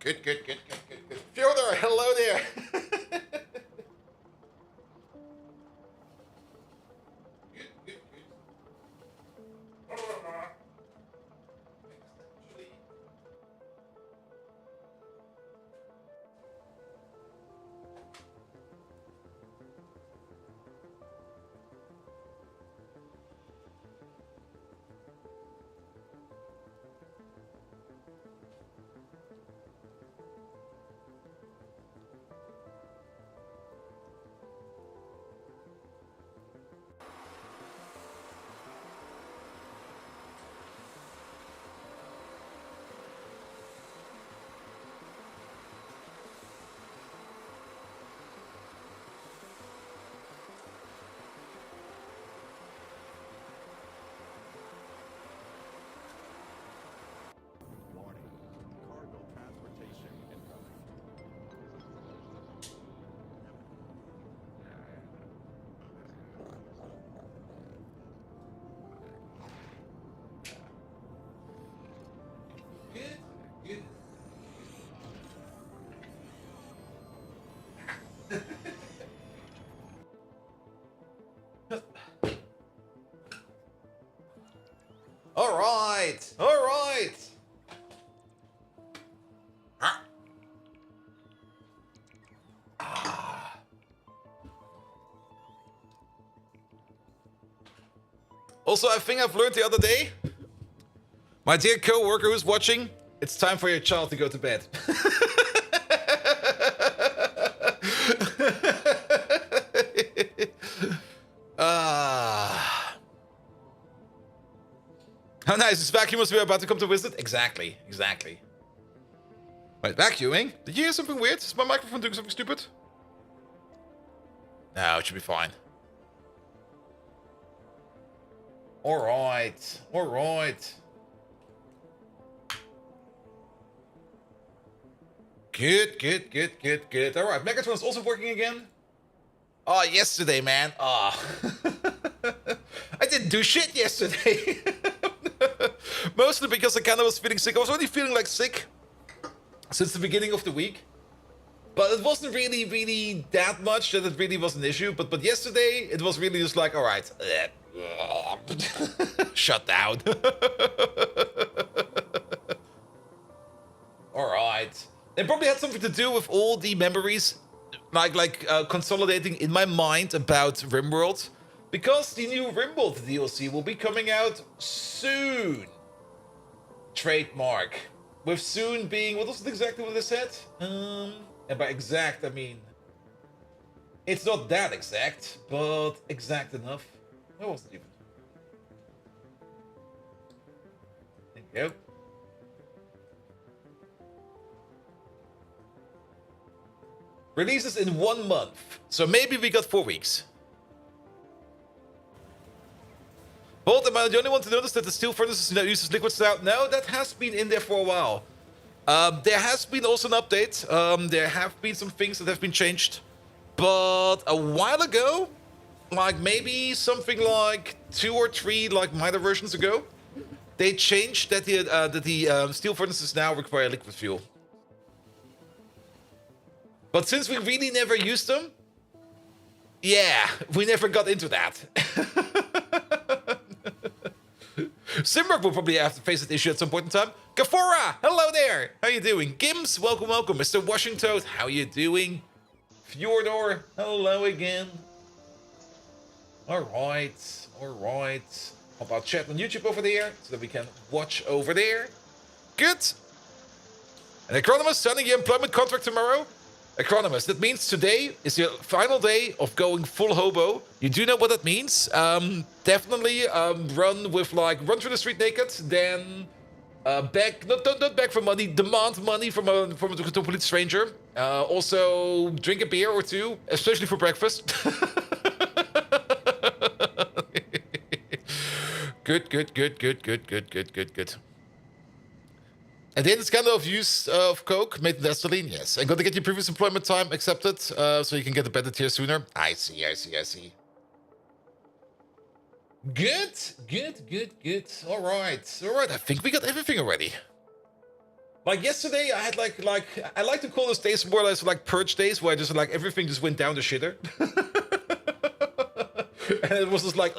Good, good, good, good, good, good. Fyodor, hello there. Good, good, good. Good. All right. All right. Also, I think I've learned the other day, my dear co-worker who's watching, it's time for your child to go to bed. How nice, this vacuum must be about to come to visit? Exactly, exactly. Right, vacuuming? Did you hear something weird? Is my microphone doing something stupid? No, it should be fine. Alright, alright. Good, good, good, good, good. Alright, Megatron's also working again. Oh, yesterday, man. Oh. I didn't do shit yesterday. Mostly because I kind of was feeling sick. I was already feeling like sick since the beginning of the week. But it wasn't really that much that it really was an issue. But yesterday, it was really just like, alright. Shut down. Alright. It probably had something to do with all the memories consolidating in my mind about RimWorld. Because the new RimWorld DLC will be coming out soon. Trademark. With soon being, what was it exactly what they said? And by exact, I mean, it's not that exact, but exact enough. Where was it even? There you go. Releases in 1 month. So maybe we got 4 weeks. Bolt, am I the only one to notice that the steel furnace uses liquid stout? No, that has been in there for a while. There has been also an update. There have been some things that have been changed. But a while ago, like maybe something like 2 or 3 like minor versions ago, they changed that the steel furnaces now require liquid fuel. But since we really never used them, yeah, we never got into that. Simberg will probably have to face that issue at some point in time. Gafora, hello there. How you doing? Gims, welcome, welcome. Mr. Washington, how you doing? Fjordor, hello again. All right, all right. How about chat on YouTube over there so that we can watch over there? Good. And Acronymus signing your employment contract tomorrow. Acronymus, that means today is your final day of going full hobo. You do know what that means. Definitely run through the street naked, then beg, not beg for money, demand money from a complete stranger. Also drink a beer or 2, especially for breakfast. Good. And then it's kind of use of coke made in Vaseline, yes. And got to get your previous employment time accepted so you can get a better tier sooner. I see. Good. All right. I think we got everything already. Like yesterday, I had like I like to call those days more or less like purge days, where I just like everything just went down the shitter, and it was just like,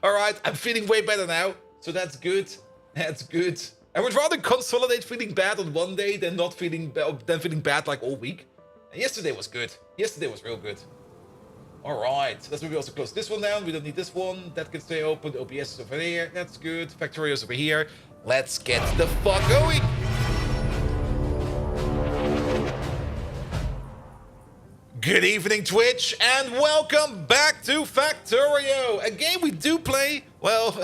all right, I'm feeling way better now, so that's good. That's good. I would rather consolidate feeling bad on one day than not feeling feeling bad like all week. And yesterday was good. Yesterday was real good. All right, let's maybe also close this one down. We don't need this one. That can stay open. OBS is over there. That's good. Factorio is over here. Let's get the fuck going. Good evening, Twitch, and welcome back to Factorio. A game we do play, well,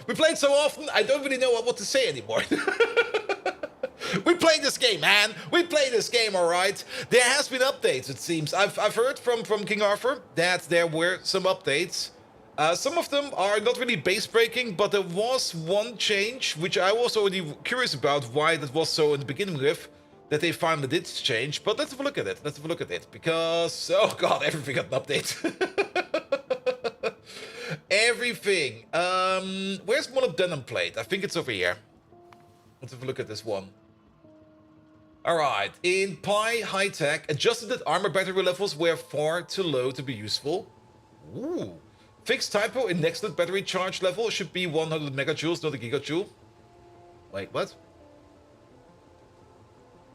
we play it so often, I don't really know what to say anymore. We play this game, man. We play this game, all right. There has been updates, it seems. I've heard from King Arthur that there were some updates. Some of them are not really base breaking, but there was one change, which I was already curious about why that was so in the beginning with, that they finally did change. But let's have a look at it. Let's have a look at it, because, oh god, everything got an update. Everything. Where's molybdenum plate? I think it's over here. Let's have a look at this one. Alright, in Pi High Tech, adjusted that armor battery levels were far too low to be useful. Ooh. Fixed typo in Nextlet battery charge level should be 100 megajoules, not a gigajoule. Wait, what?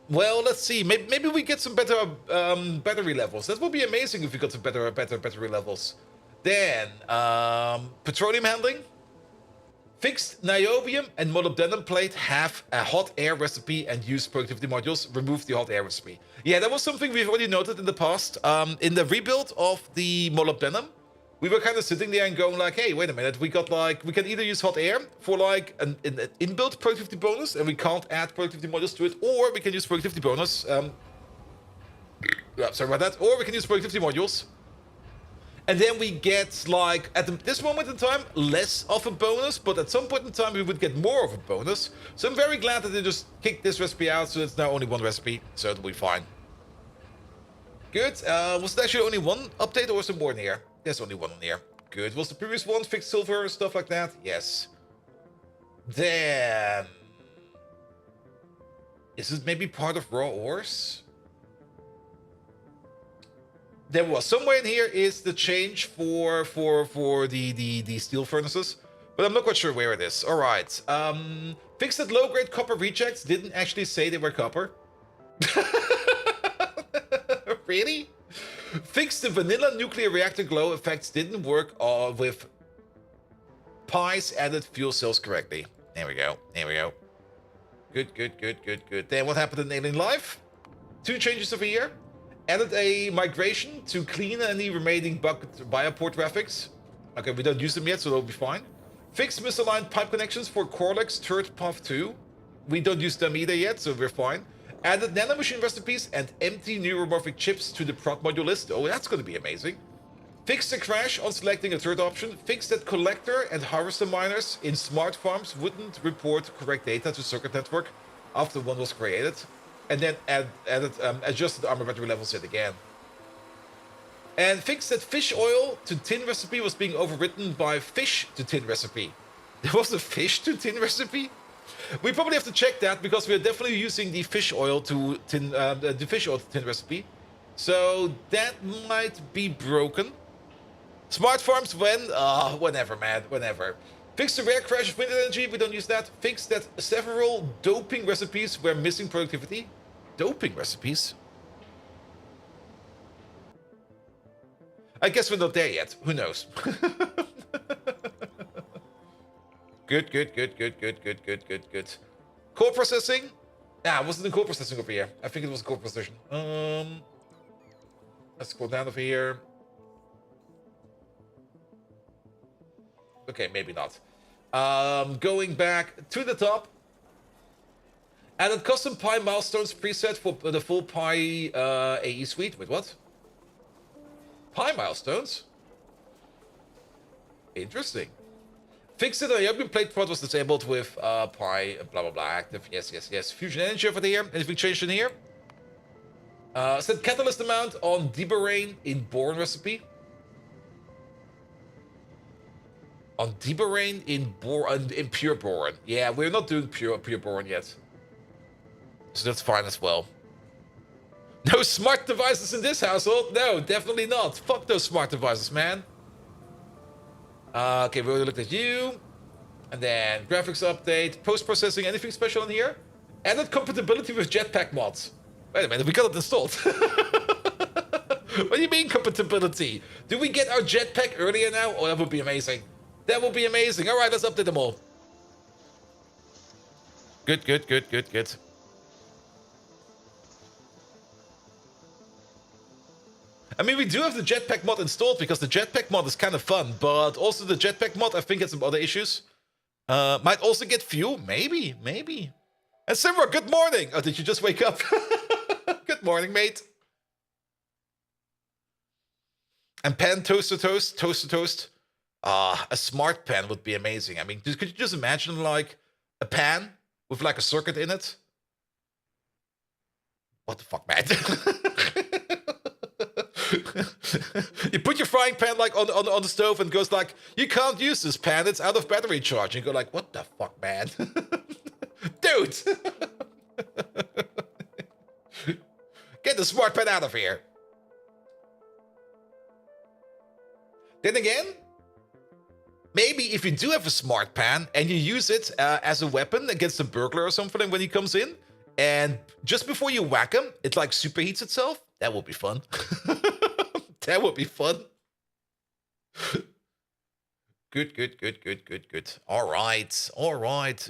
Well, let's see. Maybe we get some better battery levels. That would be amazing if we got some better battery levels. Then, petroleum handling. Fixed niobium and molybdenum plate have a hot air recipe and use productivity modules. Remove the hot air recipe. Yeah, that was something we've already noted in the past. In the rebuild of the molybdenum, we were kind of sitting there and going like, hey, wait a minute, we got like, we can either use hot air for like an inbuilt productivity bonus, and we can't add productivity modules to it, or we can use productivity bonus. Sorry about that. Or we can use productivity modules. And then we get, like, at this moment in time, less of a bonus, but at some point in time, we would get more of a bonus. So I'm very glad that they just kicked this recipe out, so it's now only one recipe, so it'll be fine. Good. Was it actually only one update, or was there more in here? There's only one in here. Good. Was the previous one fixed silver, stuff like that? Yes. Then... is it maybe part of raw ores? There was somewhere in here is the change for the steel furnaces, but I'm not quite sure where it is. All right, fixed that low-grade copper rejects didn't actually say they were copper. Really? Fixed the vanilla nuclear reactor glow effects didn't work with Pi's added fuel cells correctly. There we go. There we go. Good. Then what happened in Alien Life? Two changes over here. Added a migration to clean any remaining bioport graphics. Okay, we don't use them yet, so they'll be fine. Fixed misaligned pipe connections for Corlex Turret Puff 2. We don't use them either yet, so we're fine. Added nanomachine recipes and empty neuromorphic chips to the prod module list. Oh, that's going to be amazing. Fixed the crash on selecting a third option. Fixed that collector and harvester miners in smart farms wouldn't report correct data to circuit network after one was created. And then adjusted the armor battery levels yet again. And fixed that fish oil to tin recipe was being overwritten by fish to tin recipe. There was a fish to tin recipe? We probably have to check that, because we are definitely using the fish oil to tin recipe. So that might be broken. Smart farms when? Whenever, man, whenever. Fix the rare crash of wind energy, we don't use that. Fix that several doping recipes were missing productivity. Doping recipes? I guess we're not there yet. Who knows? Good. Core processing? Ah, wasn't the core processing over here? I think it was core processing. Let's scroll down over here. Okay, maybe not. Going back to the top. Added custom Pi milestones preset for the full Pi AE suite. Wait, what? Pi milestones? Interesting. Fixed it, the niobium plate prod was disabled with Pi, blah blah blah, active. Yes. Fusion energy over here. Anything changed in here? Set catalyst amount on Deborane in boron recipe. On Deborane in pure boron. Yeah, we're not doing pure boron yet. So that's fine as well. No smart devices in this household? No, definitely not. Fuck those smart devices, man. Okay, we already looked at you. And then graphics update, post-processing, anything special in here? Added compatibility with jetpack mods. Wait a minute, we got it installed. What do you mean compatibility? Do we get our jetpack earlier now? Oh, that would be amazing. That would be amazing. All right, let's update them all. Good, good, good, good, good. I mean, we do have the jetpack mod installed because the jetpack mod is kind of fun, but also the jetpack mod, I think, has some other issues. Might also get fuel, maybe. And Simra, good morning. Oh, did you just wake up? Good morning, mate. And pan, toast to toast, toast to toast. A smart pan would be amazing. I mean, could you just imagine like a pan with like a circuit in it? What the fuck, man? You put your frying pan like on the stove and goes like, you can't use this pan, it's out of battery charge. And you go like, what the fuck, man? Dude! Get the smart pan out of here. Then again, maybe if you do have a smart pan and you use it as a weapon against a burglar or something when he comes in, and just before you whack him, it like superheats itself, that would be fun. That would be fun. Good. All right.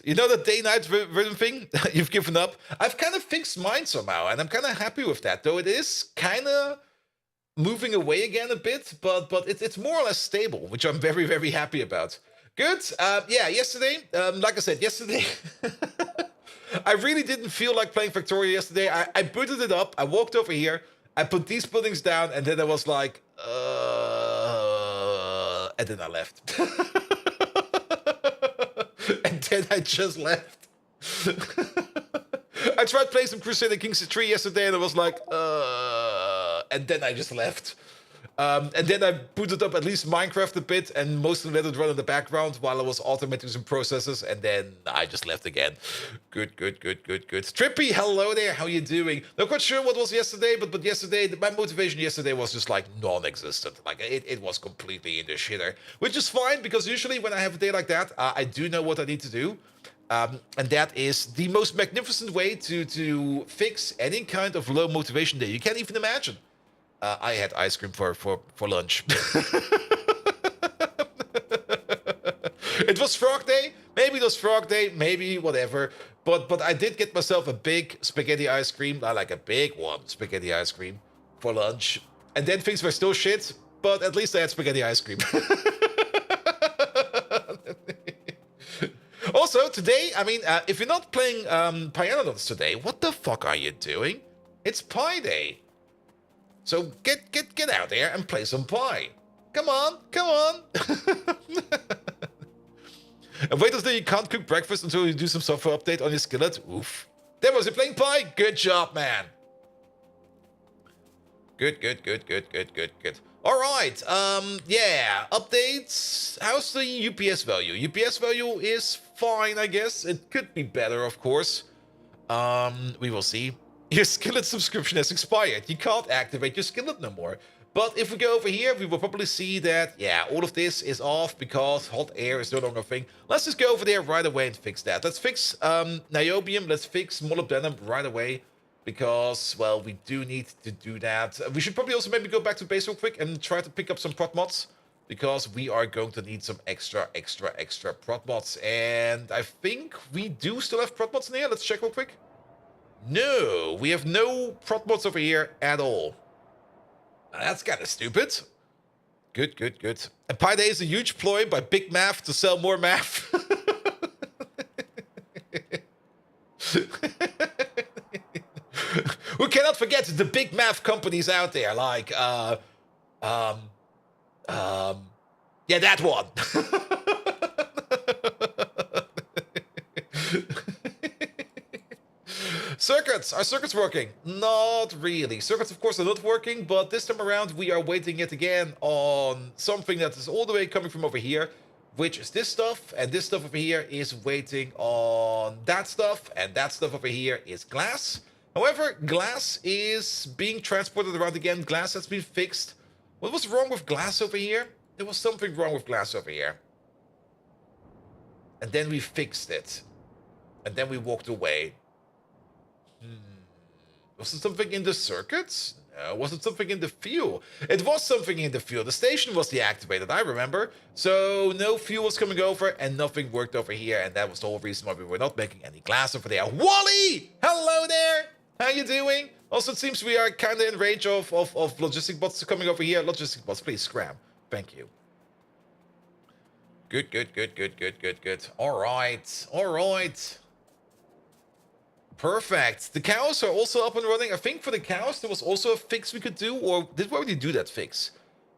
You know the day-night rhythm thing? You've given up? I've kind of fixed mine somehow, and I'm kind of happy with that, though it is kind of moving away again a bit, but it's more or less stable, which I'm very, very happy about. Good. Yeah, yesterday, like I said, I really didn't feel like playing Factorio yesterday. I booted it up, I walked over here, I put these buildings down, and then I was like, and then I left. And then I just left. I tried playing some Crusader Kings 3 yesterday, and I was like, and then I just left. And then I booted up at least Minecraft a bit and mostly let it run in the background while I was automating some processes, and then I just left again. Good. Trippy, hello there, how you doing? Not quite sure what was yesterday, but yesterday, my motivation yesterday was just like non-existent. Like it was completely in the shitter, which is fine because usually when I have a day like that, I do know what I need to do. And that is the most magnificent way to fix any kind of low motivation day you can't even imagine. I had ice cream for lunch. It was Frog Day. Maybe it was Frog Day. Maybe whatever. But I did get myself a big spaghetti ice cream. I like a big one, spaghetti ice cream for lunch. And then things were still shit. But at least I had spaghetti ice cream. Also, today, I mean, if you're not playing Pyanodons today, what the fuck are you doing? It's Pie Day. So get out there and play some pie. Come on. And wait until you can't cook breakfast until you do some software update on your skillet. Oof. There was you playing pie. Good job, man. Good. All right. Yeah. Updates. How's the UPS value? UPS value is fine, I guess. It could be better, of course. We will see. Your skillet subscription has expired. You can't activate your skillet no more. But if we go over here, we will probably see that, yeah, all of this is off because hot air is no longer a thing. Let's just go over there right away and fix that. Let's fix niobium. Let's fix molybdenum right away because, well, we do need to do that. We should probably also maybe go back to base real quick and try to pick up some prot mods because we are going to need some extra prot mods. And I think we do still have prot mods in here. Let's check real quick. No, we have no prot mods over here at all. That's kind of stupid. Good. And Pi Day is a huge ploy by Big Math to sell more math. We cannot forget the big math companies out there, like, yeah, that one. Circuits! Are circuits working? Not really. Circuits, of course, are not working, but this time around we are waiting yet again on something that is all the way coming from over here. which is this stuff, and this stuff over here is waiting on that stuff, and that stuff over here is glass. However, glass is being transported around again. Glass has been fixed. What was wrong with glass over here? There was something wrong with glass over here. And then we fixed it. And then we walked away. Was it something in the circuits? No. Was it something in the fuel? It was something in the fuel. The station was deactivated, I remember. So no fuel was coming over and nothing worked over here. And that was the whole reason why we were not making any glass over there. Wally! Hello there! How you doing? Also, it seems we are kind of in range of logistic bots coming over here. Logistic bots, please, scram. Thank you. Good. All right. Perfect. The cows are also up and running. I think for the cows, there was also a fix we could do, or did we already do that fix?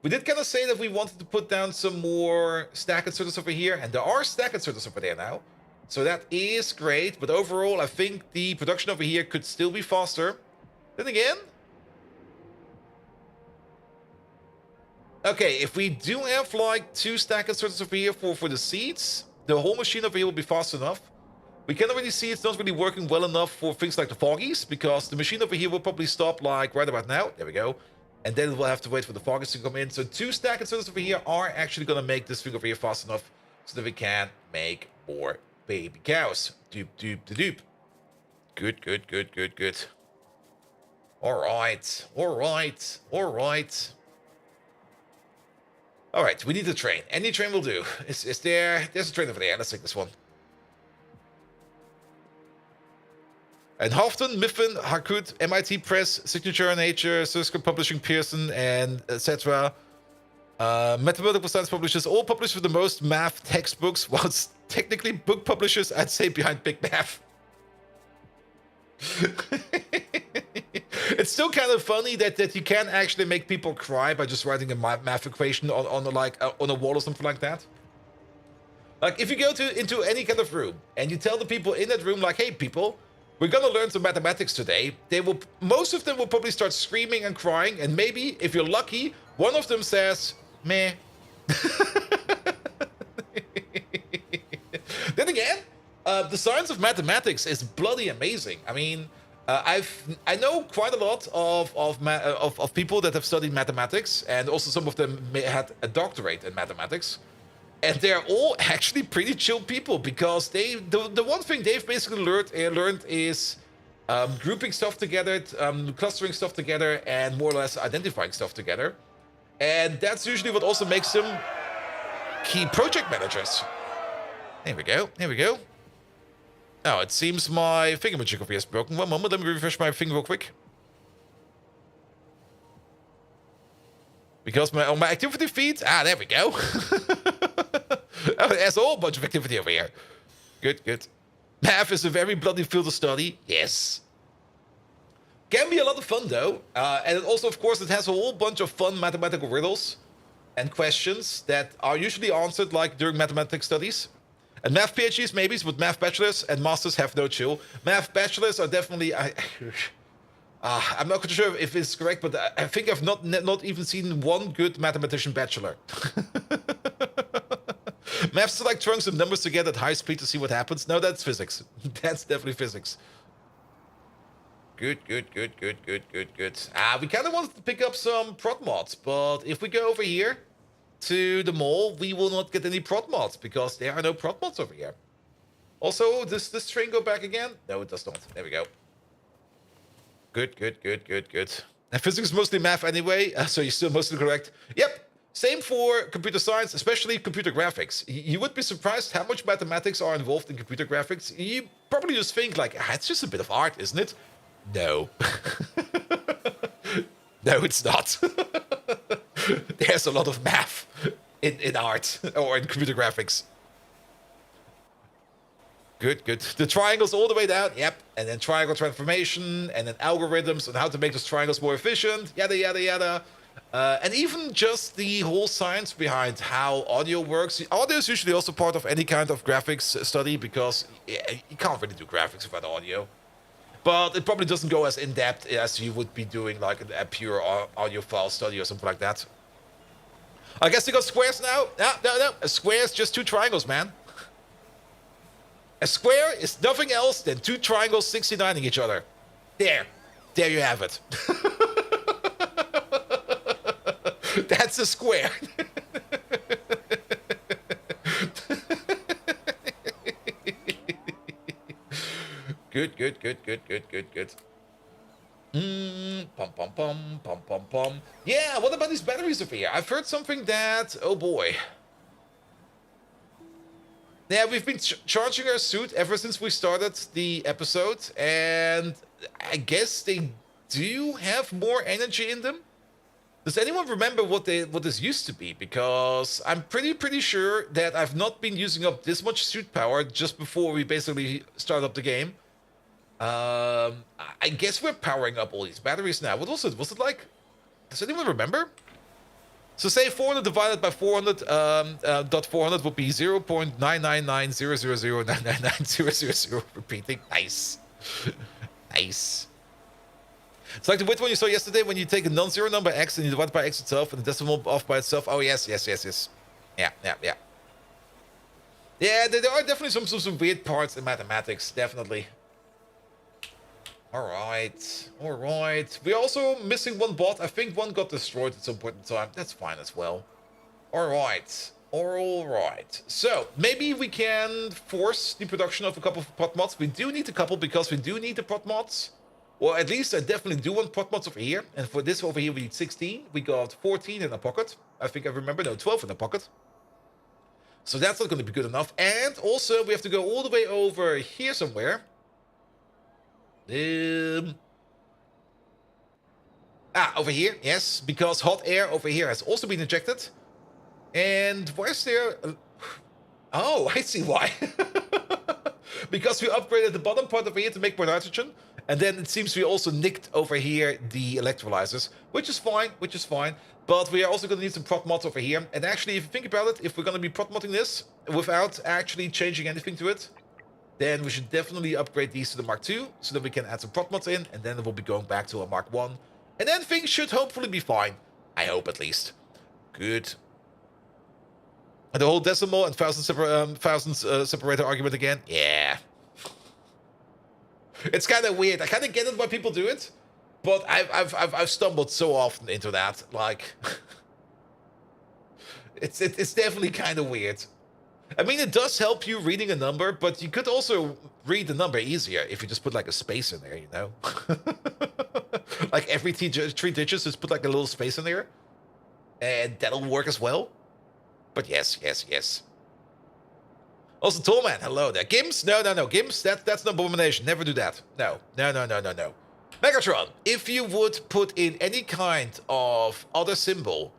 We did kind of say that we wanted to put down some more stack inserters over here, and there are stack inserters over there now. So that is great, but overall, I think the production over here could still be faster. Then again... Okay, if we do have like 2 stack inserters over here for the seeds, the whole machine over here will be fast enough. We can already see it's not really working well enough for things like the foggies, because the machine over here will probably stop like right about now. There we go. And then we'll have to wait for the foggies to come in. So 2 stack inserters over here are actually going to make this thing over here fast enough so that we can make more baby cows. Doop. Good. All right, we need a train. Any train will do. Is there... There's a train over there. Let's take this one. And Houghton, Mifflin, Harcourt, MIT Press, Signature Nature, Cisco Publishing, Pearson, and etc. Mathematical Science Publishers, all published with the most math textbooks, whilst technically book publishers, I'd say, behind Big Math. It's still kind of funny that you can actually make people cry by just writing a math equation on a wall or something like that. Like, if you go into any kind of room and you tell the people in that room, like, hey, people, we're gonna learn some mathematics today. Most of them will probably start screaming and crying, and maybe, if you're lucky, one of them says, meh. Then again, the science of mathematics is bloody amazing. I mean, I know quite a lot of people that have studied mathematics, and also some of them had a doctorate in mathematics. And they're all actually pretty chill people, because the one thing they've basically learned is grouping stuff together, clustering stuff together, and more or less identifying stuff together. And that's usually what also makes them key project managers. There we go. Oh, it seems my thingamajig over here is broken. 1 moment, let me refresh my thing real quick. Because on my activity feed... Ah, there we go. Oh, there's a whole bunch of activity over here. Good. Math is a very bloody field of study. Yes. Can be a lot of fun, though. And also, of course, it has a whole bunch of fun mathematical riddles and questions that are usually answered like during mathematics studies. And math PhDs, maybe, but math bachelors and masters have no chill. Math bachelors are definitely... I'm not sure if it's correct, but I think I've not even seen one good mathematician bachelor. Maths is like throwing some numbers together at high speed to see what happens. No, that's physics. That's definitely physics. Good. We kind of wanted to pick up some prod mods, but if we go over here to the mall, we will not get any prod mods because there are no prod mods over here. Also, does this train go back again? No, it does not. There we go. Good. And physics is mostly math anyway, so you're still mostly correct. Yep. Same for computer science, especially computer graphics. You would be surprised how much mathematics are involved in computer graphics. You probably just think like, it's just a bit of art, isn't it? No. No, it's not. There's a lot of math in art or in computer graphics. Good. The triangles all the way down, yep. And then triangle transformation, and then algorithms on how to make those triangles more efficient, yada. And even just the whole science behind how audio works. Audio is usually also part of any kind of graphics study because you can't really do graphics without audio. But it probably doesn't go as in-depth as you would be doing like a pure audio file study or something like that. I guess they got squares now? No. A square is just two triangles, man. A square is nothing else than two triangles 69ing each other. There. There you have it. That's a square. Good. Pum. Yeah, what about these batteries over here? I've heard something that... Oh boy. Yeah, we've been charging our suit ever since we started the episode, and I guess they do have more energy in them. Does anyone remember what this used to be? Because I'm pretty sure that I've not been using up this much suit power just before we basically start up the game. I guess we're powering up all these batteries now. What was it? Was it like... Does anyone remember? So say 400 divided by 400, dot 400 would be 0.99900099900 repeating. Nice. Nice. It's like the weird one you saw yesterday when you take a non-zero number x and you divide it by x itself and the decimal off by itself. Oh, yes. Yeah. Yeah, there are definitely some weird parts in mathematics, definitely. Alright. We're also missing one bot. I think one got destroyed at some point in time. That's fine as well. Alright. So, maybe we can force the production of a couple of pot mods. We do need a couple because we do need the pot mods. Well, at least I definitely do want pot mods over here. And for this over here, we need 16. We got 14 in a pocket. I think I remember. No, 12 in a pocket. So that's not going to be good enough. And also, we have to go all the way over here somewhere. Over here, yes, because hot air over here has also been injected. And where's there... Oh, I see why. Because we upgraded the bottom part over here to make more nitrogen. And then it seems we also nicked over here the electrolyzers, which is fine. But we are also going to need some prop mods over here. And actually, if you think about it, if we're going to be prop modding this without actually changing anything to it, then we should definitely upgrade these to the Mark II, so that we can add some prop mods in, and then we'll be going back to a Mark I. And then things should hopefully be fine. I hope, at least. Good. And the whole decimal and thousands separator argument again? Yeah. It's kind of weird. I kind of get it why people do it, but I've stumbled so often into that. Like, it's definitely kind of weird. I mean, it does help you reading a number, but you could also read the number easier if you just put like a space in there, you know? Like every three digits, just put like a little space in there, and that'll work as well. But yes. Also, Tollman, hello there. Gims? No. Gims, that's an abomination. Never do that. No. Megatron, if you would put in any kind of other symbol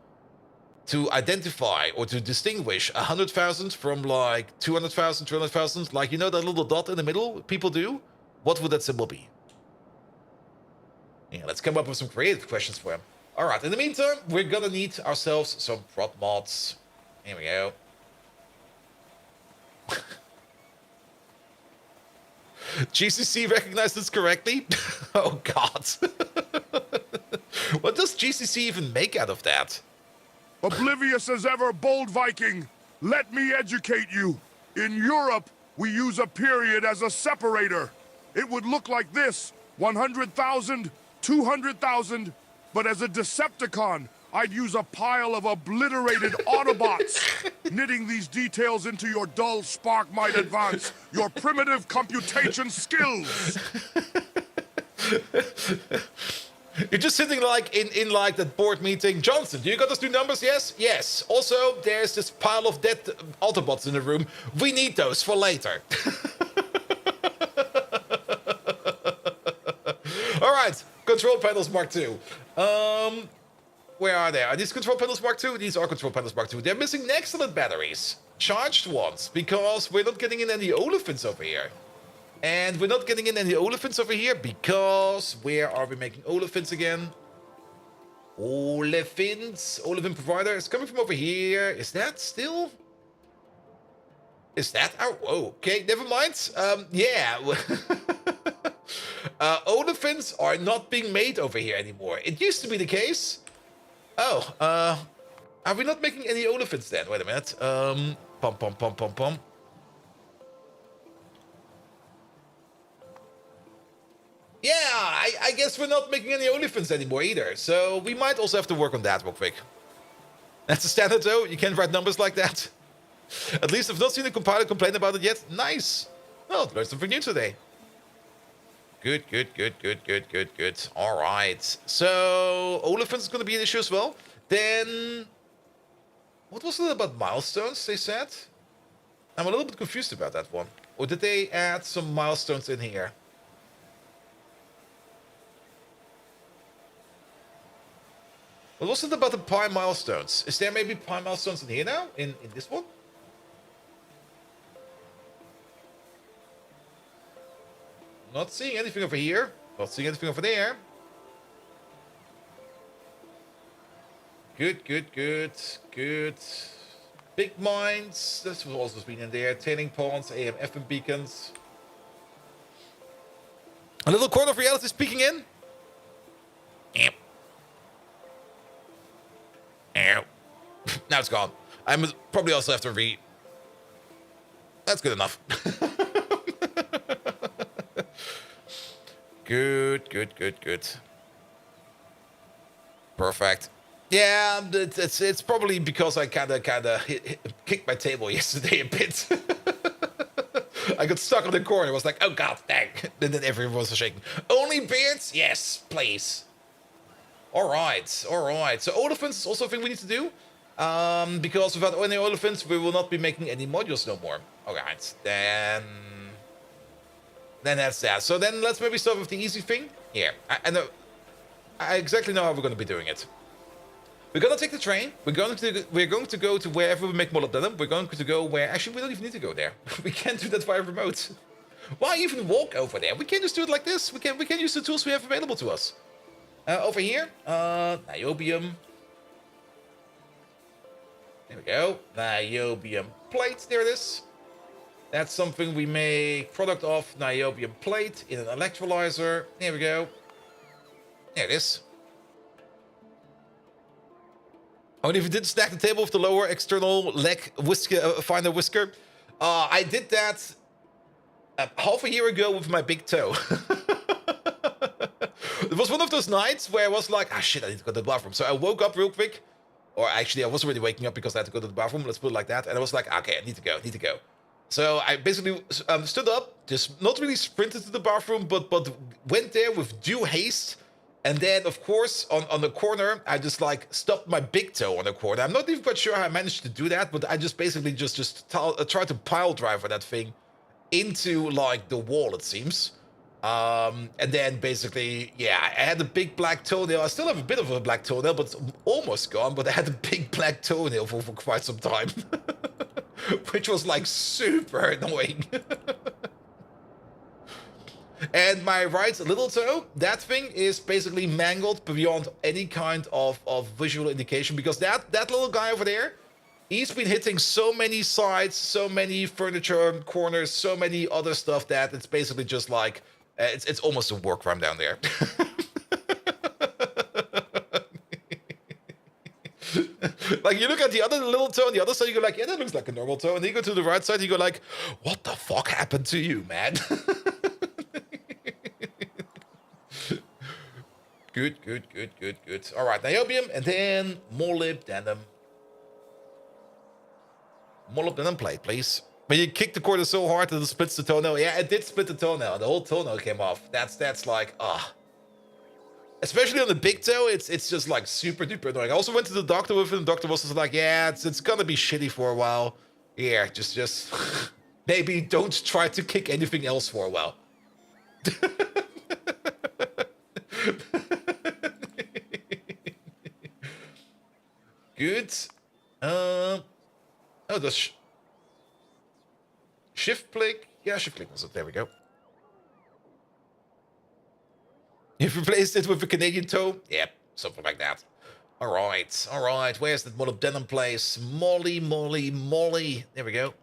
to identify or to distinguish 100,000 from like 200,000, 300,000, like, you know, that little dot in the middle people do, what would that symbol be? Yeah, let's come up with some creative questions for him. All right, in the meantime, we're gonna need ourselves some prop mods. Here we go. GCC recognized this correctly? Oh, God. What does GCC even make out of that? Oblivious as ever, bold Viking, let me educate you. In Europe, we use a period as a separator. It would look like this: 100,000, 200,000, but as a Decepticon, I'd use a pile of obliterated Autobots. Knitting these details into your dull spark might advance your primitive computation skills. You're just sitting like in like that board meeting. Johnson, do you got those new numbers? Yes. Also, there's this pile of dead Autobots in the room. We need those for later. All right, control panels Mark II. Where are they? Are these control panels Mark II? These are control panels Mark II. They're missing excellent batteries. Charged ones, because we're not getting in any olefins over here. And we're not getting in any olefins over here because where are we making olefins again? Olefins. Olefin provider is coming from over here. Is that still? Is that our... Oh, okay, never mind. Yeah. Olefins are not being made over here anymore. It used to be the case. Oh, Are we not making any olefins then? Wait a minute. Pom. Yeah, I guess we're not making any olefins anymore either. So we might also have to work on that real quick. That's a standard though. You can't write numbers like that. At least I've not seen a compiler complain about it yet. Nice. Well, learned something new today. Good. All right. So olefins is going to be an issue as well. Then, what was it about milestones they said? I'm a little bit confused about that one. Or did they add some milestones in here? What was it about the Pi milestones? Is there maybe Pi milestones in here now? In this one? Not seeing anything over here. Not seeing anything over there. Good. Big mines. This was also been in there. Tailing ponds, AMF and beacons. A little corner of reality is peeking in. Yep. Now it's gone. I'm probably also have to read. That's good enough. Good. Perfect. Yeah, it's probably because I kind of kicked my table yesterday a bit. I got stuck on the corner. I was like, oh god, dang. And then everyone was shaking. Only beards? Yes, please. All right. So olefins is also a thing we need to do. Because without any olefins, we will not be making any modules no more. All right. Then that's that. So then let's maybe start with the easy thing. Here. I know. I exactly know how we're going to be doing it. We're going to take the train. We're going to go to wherever we make molybdenum. We're going to go where... Actually, we don't even need to go there. We can't do that via remote. Why even walk over there? We can just do it like this. We can use the tools we have available to us. Over here, niobium. There we go. Niobium plate. There it is. That's something we make product of. Niobium plate in an electrolyzer. There we go. There it is. Oh, and if you didn't stack the table with the lower external leg finder whisker, I did that half a year ago with my big toe. It was one of those nights where I was like, ah, shit, I need to go to the bathroom. So I woke up real quick. Or actually, I wasn't really waking up because I had to go to the bathroom. Let's put it like that. And I was like, okay, I need to go. So I basically stood up, just not really sprinted to the bathroom, but went there with due haste. And then, of course, on the corner, I just like stopped my big toe on the corner. I'm not even quite sure how I managed to do that, but I just basically just tried to pile driver that thing into like the wall, it seems. And then basically, yeah, I had a big black toenail. I still have a bit of a black toenail, but it's almost gone. But I had a big black toenail for quite some time, which was like super annoying. And my right little toe, that thing is basically mangled beyond any kind of visual indication, because that little guy over there, he's been hitting so many sides, so many furniture corners, so many other stuff that it's basically just like, it's almost a war crime down there. Like, you look at the other little toe on the other side, you go like, yeah, that looks like a normal toe. And then you go to the right side, you go like, what the fuck happened to you, man? Good. All right, niobium, and then molybdenum. Molybdenum plate, please. When you kick the corner so hard that it splits the toenail. Yeah, it did split the toenail. The whole toenail came off. That's like, especially on the big toe, it's just like super duper annoying. I also went to the doctor with it, and the doctor was just like, yeah, it's gonna be shitty for a while. Yeah, just maybe don't try to kick anything else for a while. Good. Oh, the shift click. Yeah, shift click was it. There we go. You've replaced it with a Canadian toe? Yep, something like that. All right. Where's the molybdenum place? Molly. There we go.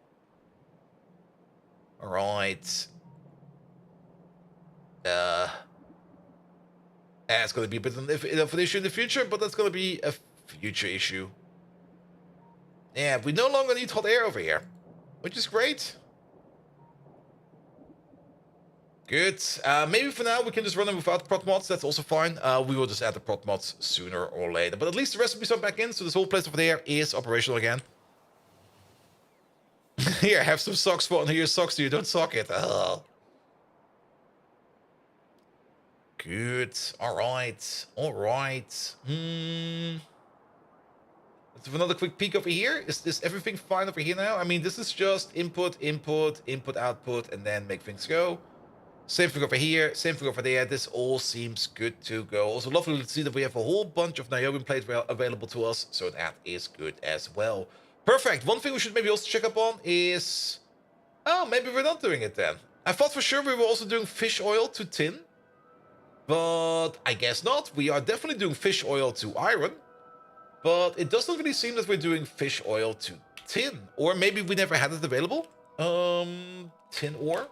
All right. It's going to be a bit of an issue in the future, but that's going to be a future issue. Yeah, we no longer need hot air over here, which is great. Good. Maybe for now we can just run them without prot mods. That's also fine. We will just add the prot mods sooner or later. But at least the recipes are back in, so this whole place over there is operational again. Here, have some socks for on here. Socks so you don't sock it. Ugh. Good. All right. All right. Let's have another quick peek over here. Is everything fine over here now? I mean, this is just input, input, input, output, and then make things go. Same thing over here, same thing over there. This all seems good to go. Also lovely to see that we have a whole bunch of niobium plate available to us, so that is good as well. Perfect. One thing we should maybe also check up on is... Oh, maybe we're not doing it then. I thought for sure we were also doing fish oil to tin, but I guess not. We are definitely doing fish oil to iron, but it doesn't really seem that we're doing fish oil to tin. Or maybe we never had it available. Tin ore?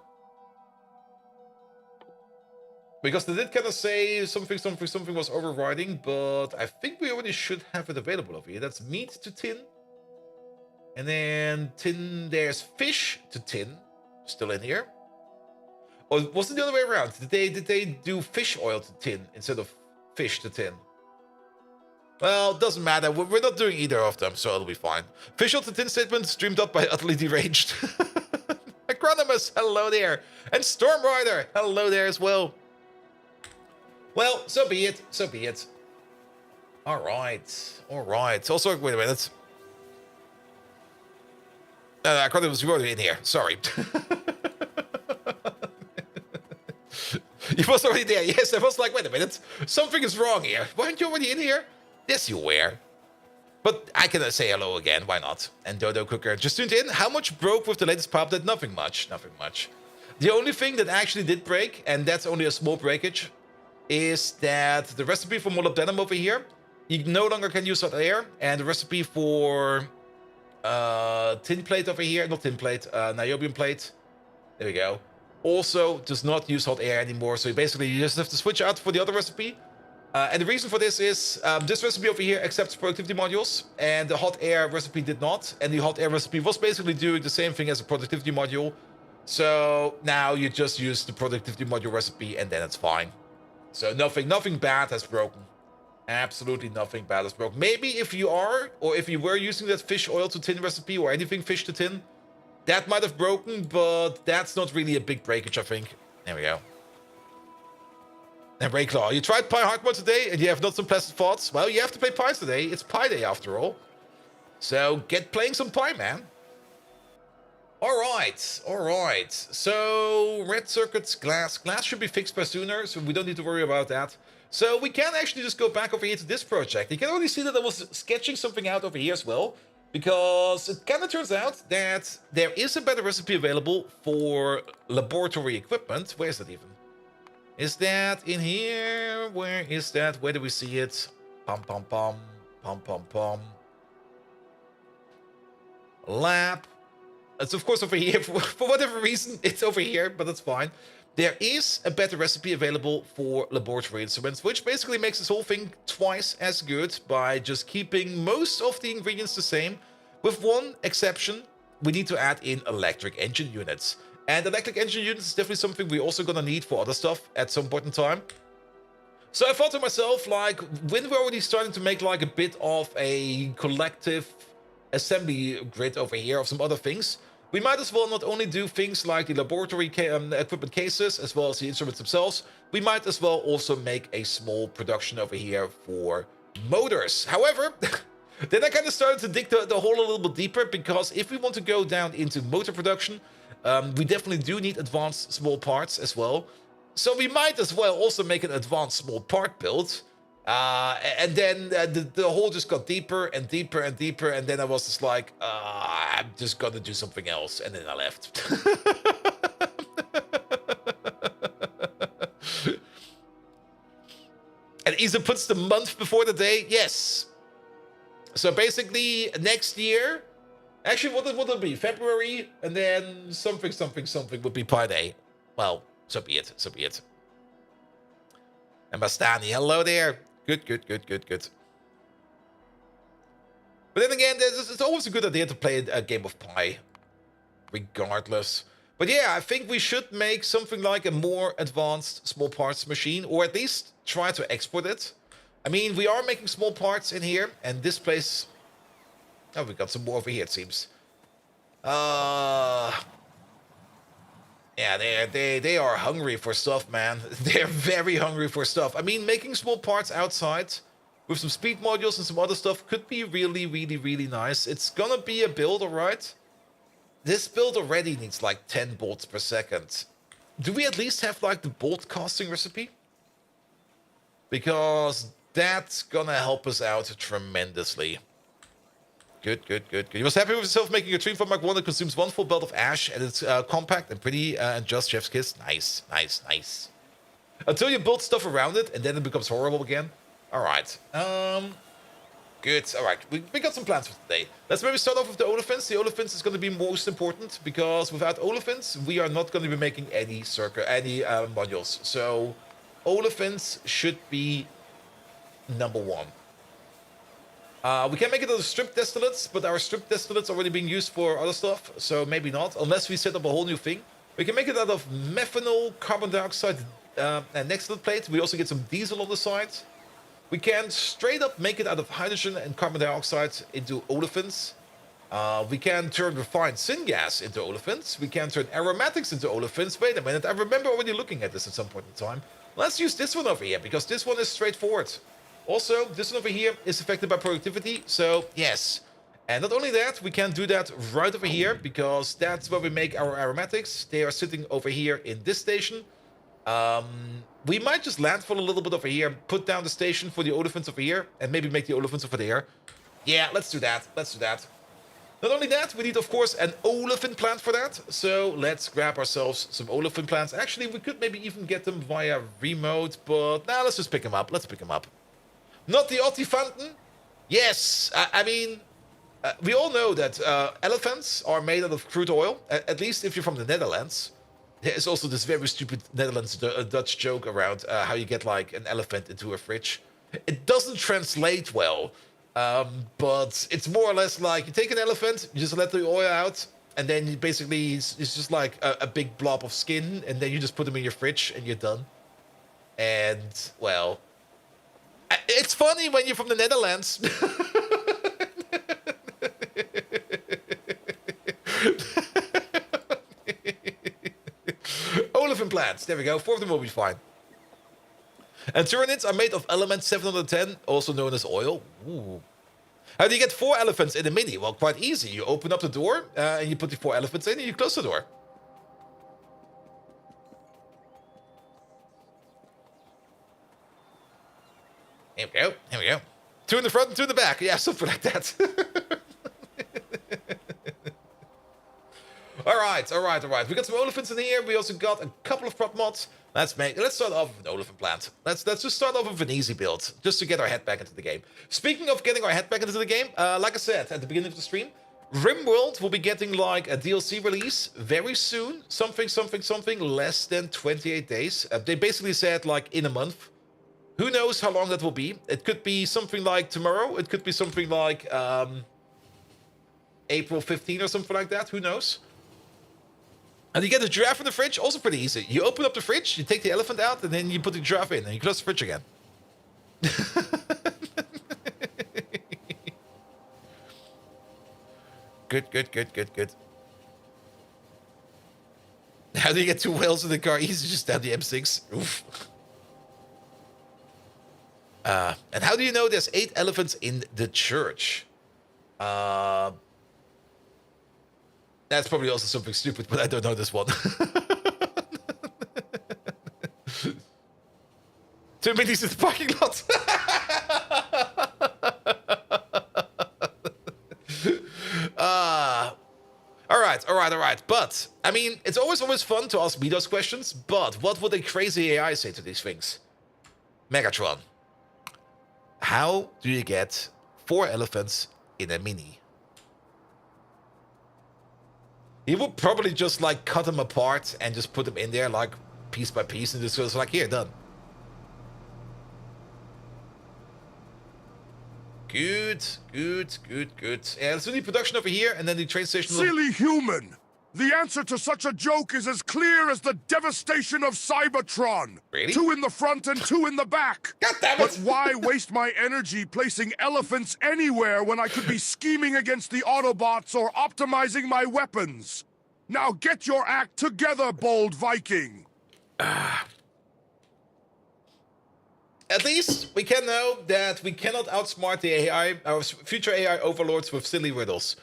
Because they did kind of say something was overriding, but I think we already should have it available over here. That's meat to tin. And then tin, there's fish to tin, still in here. Or was it the other way around? Did they do fish oil to tin instead of fish to tin? Well, it doesn't matter. We're not doing either of them, so it'll be fine. Fish oil to tin statement streamed up by Utterly Deranged. Acronymus, hello there. And Storm Rider, hello there as well. Well, so be it. So be it. All right. All right. Also, wait a minute. I thought it was already in here. Sorry. You was already there. Yes, I was like, wait a minute. Something is wrong here. Weren't you already in here? Yes, you were. But I can say hello again. Why not? And Dodo Cooker just tuned in. How much broke with the latest pop update? Nothing much. Nothing much. The only thing that actually did break, and that's only a small breakage, is that the recipe for molybdenum over here, you no longer can use hot air, and the recipe for tin plate over here, not tin plate, niobium plate, there we go, also does not use hot air anymore. So basically you just have to switch out for the other recipe. And the reason for this is this recipe over here accepts productivity modules, and the hot air recipe did not. And the hot air recipe was basically doing the same thing as a productivity module. So now you just use the productivity module recipe, and then it's fine. So nothing bad has broken. Absolutely nothing bad has broken. Maybe if you are, or if you were using that fish oil to tin recipe, or anything fish to tin, that might have broken, but that's not really a big breakage, I think. There we go. And Rayclaw, you tried Pie Hard Mode today, and you have not some pleasant thoughts? Well, you have to play Pie today. It's Pie Day, after all. So get playing some Pie, man. All right. So red circuits, glass should be fixed by sooner, so we don't need to worry about that. So we can actually just go back over here to this project. You can already see that I was sketching something out over here as well, because it kind of turns out that there is a better recipe available for laboratory equipment. Where is that even? Is that in here? Where is that? Where do we see it? Pom. Lab. It's of course over here. For whatever reason, it's over here, but that's fine. There is a better recipe available for laboratory instruments, which basically makes this whole thing twice as good by just keeping most of the ingredients the same. With one exception, we need to add in electric engine units. And electric engine units is definitely something we're also gonna need for other stuff at some point in time. So I thought to myself, like, when we're already starting to make like a bit of a collective assembly grid over here of some other things, we might as well not only do things like the laboratory equipment cases as well as the instruments themselves, we might as well also make a small production over here for motors. However, then I kind of started to dig the hole a little bit deeper, because if we want to go down into motor production, we definitely do need advanced small parts as well. So we might as well also make an advanced small part build. And then the hole just got deeper and deeper and deeper, and then I was just like, I'm just gonna do something else, and then I left. And Isa puts the month before the day. Yes. So basically, next year, actually, what would it be? February, and then something would be Pi Day. Well, so be it. And Bastani, hello there. Good. But then again, it's always a good idea to play a game of Pi, regardless. But yeah, I think we should make something like a more advanced small parts machine, or at least try to export it. I mean, we are making small parts in here, and this place... Oh, we got some more over here, it seems. Yeah, they are hungry for stuff, man. They're very hungry for stuff. I mean, making small parts outside with some speed modules and some other stuff could be really, really, really nice. It's gonna be a build, alright? This build already needs like 10 bolts per second. Do we at least have like the bolt casting recipe? Because that's gonna help us out tremendously. Good, good, good, good. He was happy with himself making a tree farm Mark 1 that consumes 1 full belt of ash, and it's compact and pretty and just chef's kiss. Nice, nice, nice. Until you build stuff around it, and then it becomes horrible again. Alright. Good. Alright, we got some plans for today. Let's maybe start off with the Olefins. The Olefins is going to be most important, because without Olefins, we are not going to be making any modules. So, Olefins should be number 1. We can make it out of strip distillates, but our strip distillates are already being used for other stuff, so maybe not, unless we set up a whole new thing. We can make it out of methanol, carbon dioxide, and distillate plate. We also get some diesel on the side. We can straight up make it out of hydrogen and carbon dioxide into olefins. We can turn refined syngas into olefins. We can turn aromatics into olefins. Wait a minute, I remember already looking at this at some point in time. Let's use this one over here, because this one is straightforward. Also, this one over here is affected by productivity, so yes. And not only that, we can do that right over here, because that's where we make our aromatics. They are sitting over here in this station. We might just landfill a little bit over here, put down the station for the olefins over here, and maybe make the olefins over there. Yeah, let's do that. Let's do that. Not only that, we need, of course, an olefin plant for that. So let's grab ourselves some olefin plants. Actually, we could maybe even get them via remote, but nah, let's just pick them up. Let's pick them up. Not the Ottifanten? Yes, I mean, we all know that elephants are made out of crude oil, at least if you're from the Netherlands. There's also this very stupid Netherlands Dutch joke around how you get like an elephant into a fridge. It doesn't translate well, but it's more or less like you take an elephant, you just let the oil out, and then you basically it's just like a big blob of skin, and then you just put them in your fridge and you're done. And, well... It's funny when you're from the Netherlands. Olefin plants. There we go. 4 of them will be fine. And Tyranids are made of element 710, also known as oil. Ooh. How do you get 4 elephants in a mini? Well, quite easy. You open up the door, and you put the 4 elephants in, and you close the door. Here we go. Here we go. 2 in the front and 2 in the back. Yeah, something like that. Alright, alright, alright. We got some olefins in here. We also got a couple of prop mods. Let's start off with an olefin plant. Let's just start off with an easy build, just to get our head back into the game. Speaking of getting our head back into the game, like I said at the beginning of the stream, RimWorld will be getting like a DLC release very soon. Something less than 28 days. They basically said like in a month. Who knows how long that will be? It could be something like tomorrow. It could be something like April 15 or something like that. Who knows? And you get the giraffe in the fridge. Also pretty easy. You open up the fridge, you take the elephant out, and then you put the giraffe in, and you close the fridge again. Good, good, good, good, good. How do you get 2 whales in the car? Easy, just down the M6. Oof. And how do you know there's 8 elephants in the church? That's probably also something stupid, but I don't know this one. 2 minis in the parking lot. All right. But, I mean, it's always fun to ask me those questions, but what would a crazy AI say to these things? Megatron. How do you get 4 elephants in a mini? He would probably just like cut them apart and just put them in there like piece by piece and just goes like, here, done. Good, good, good, good. Yeah, let's do the production over here, and then the train station. Silly human! The answer to such a joke is as clear as the devastation of Cybertron. Really? 2 in the front and 2 in the back. God damn it! But why waste my energy placing elephants anywhere when I could be scheming against the Autobots or optimizing my weapons? Now get your act together, bold Viking! At least we can know that we cannot outsmart the AI, our future AI overlords, with silly riddles.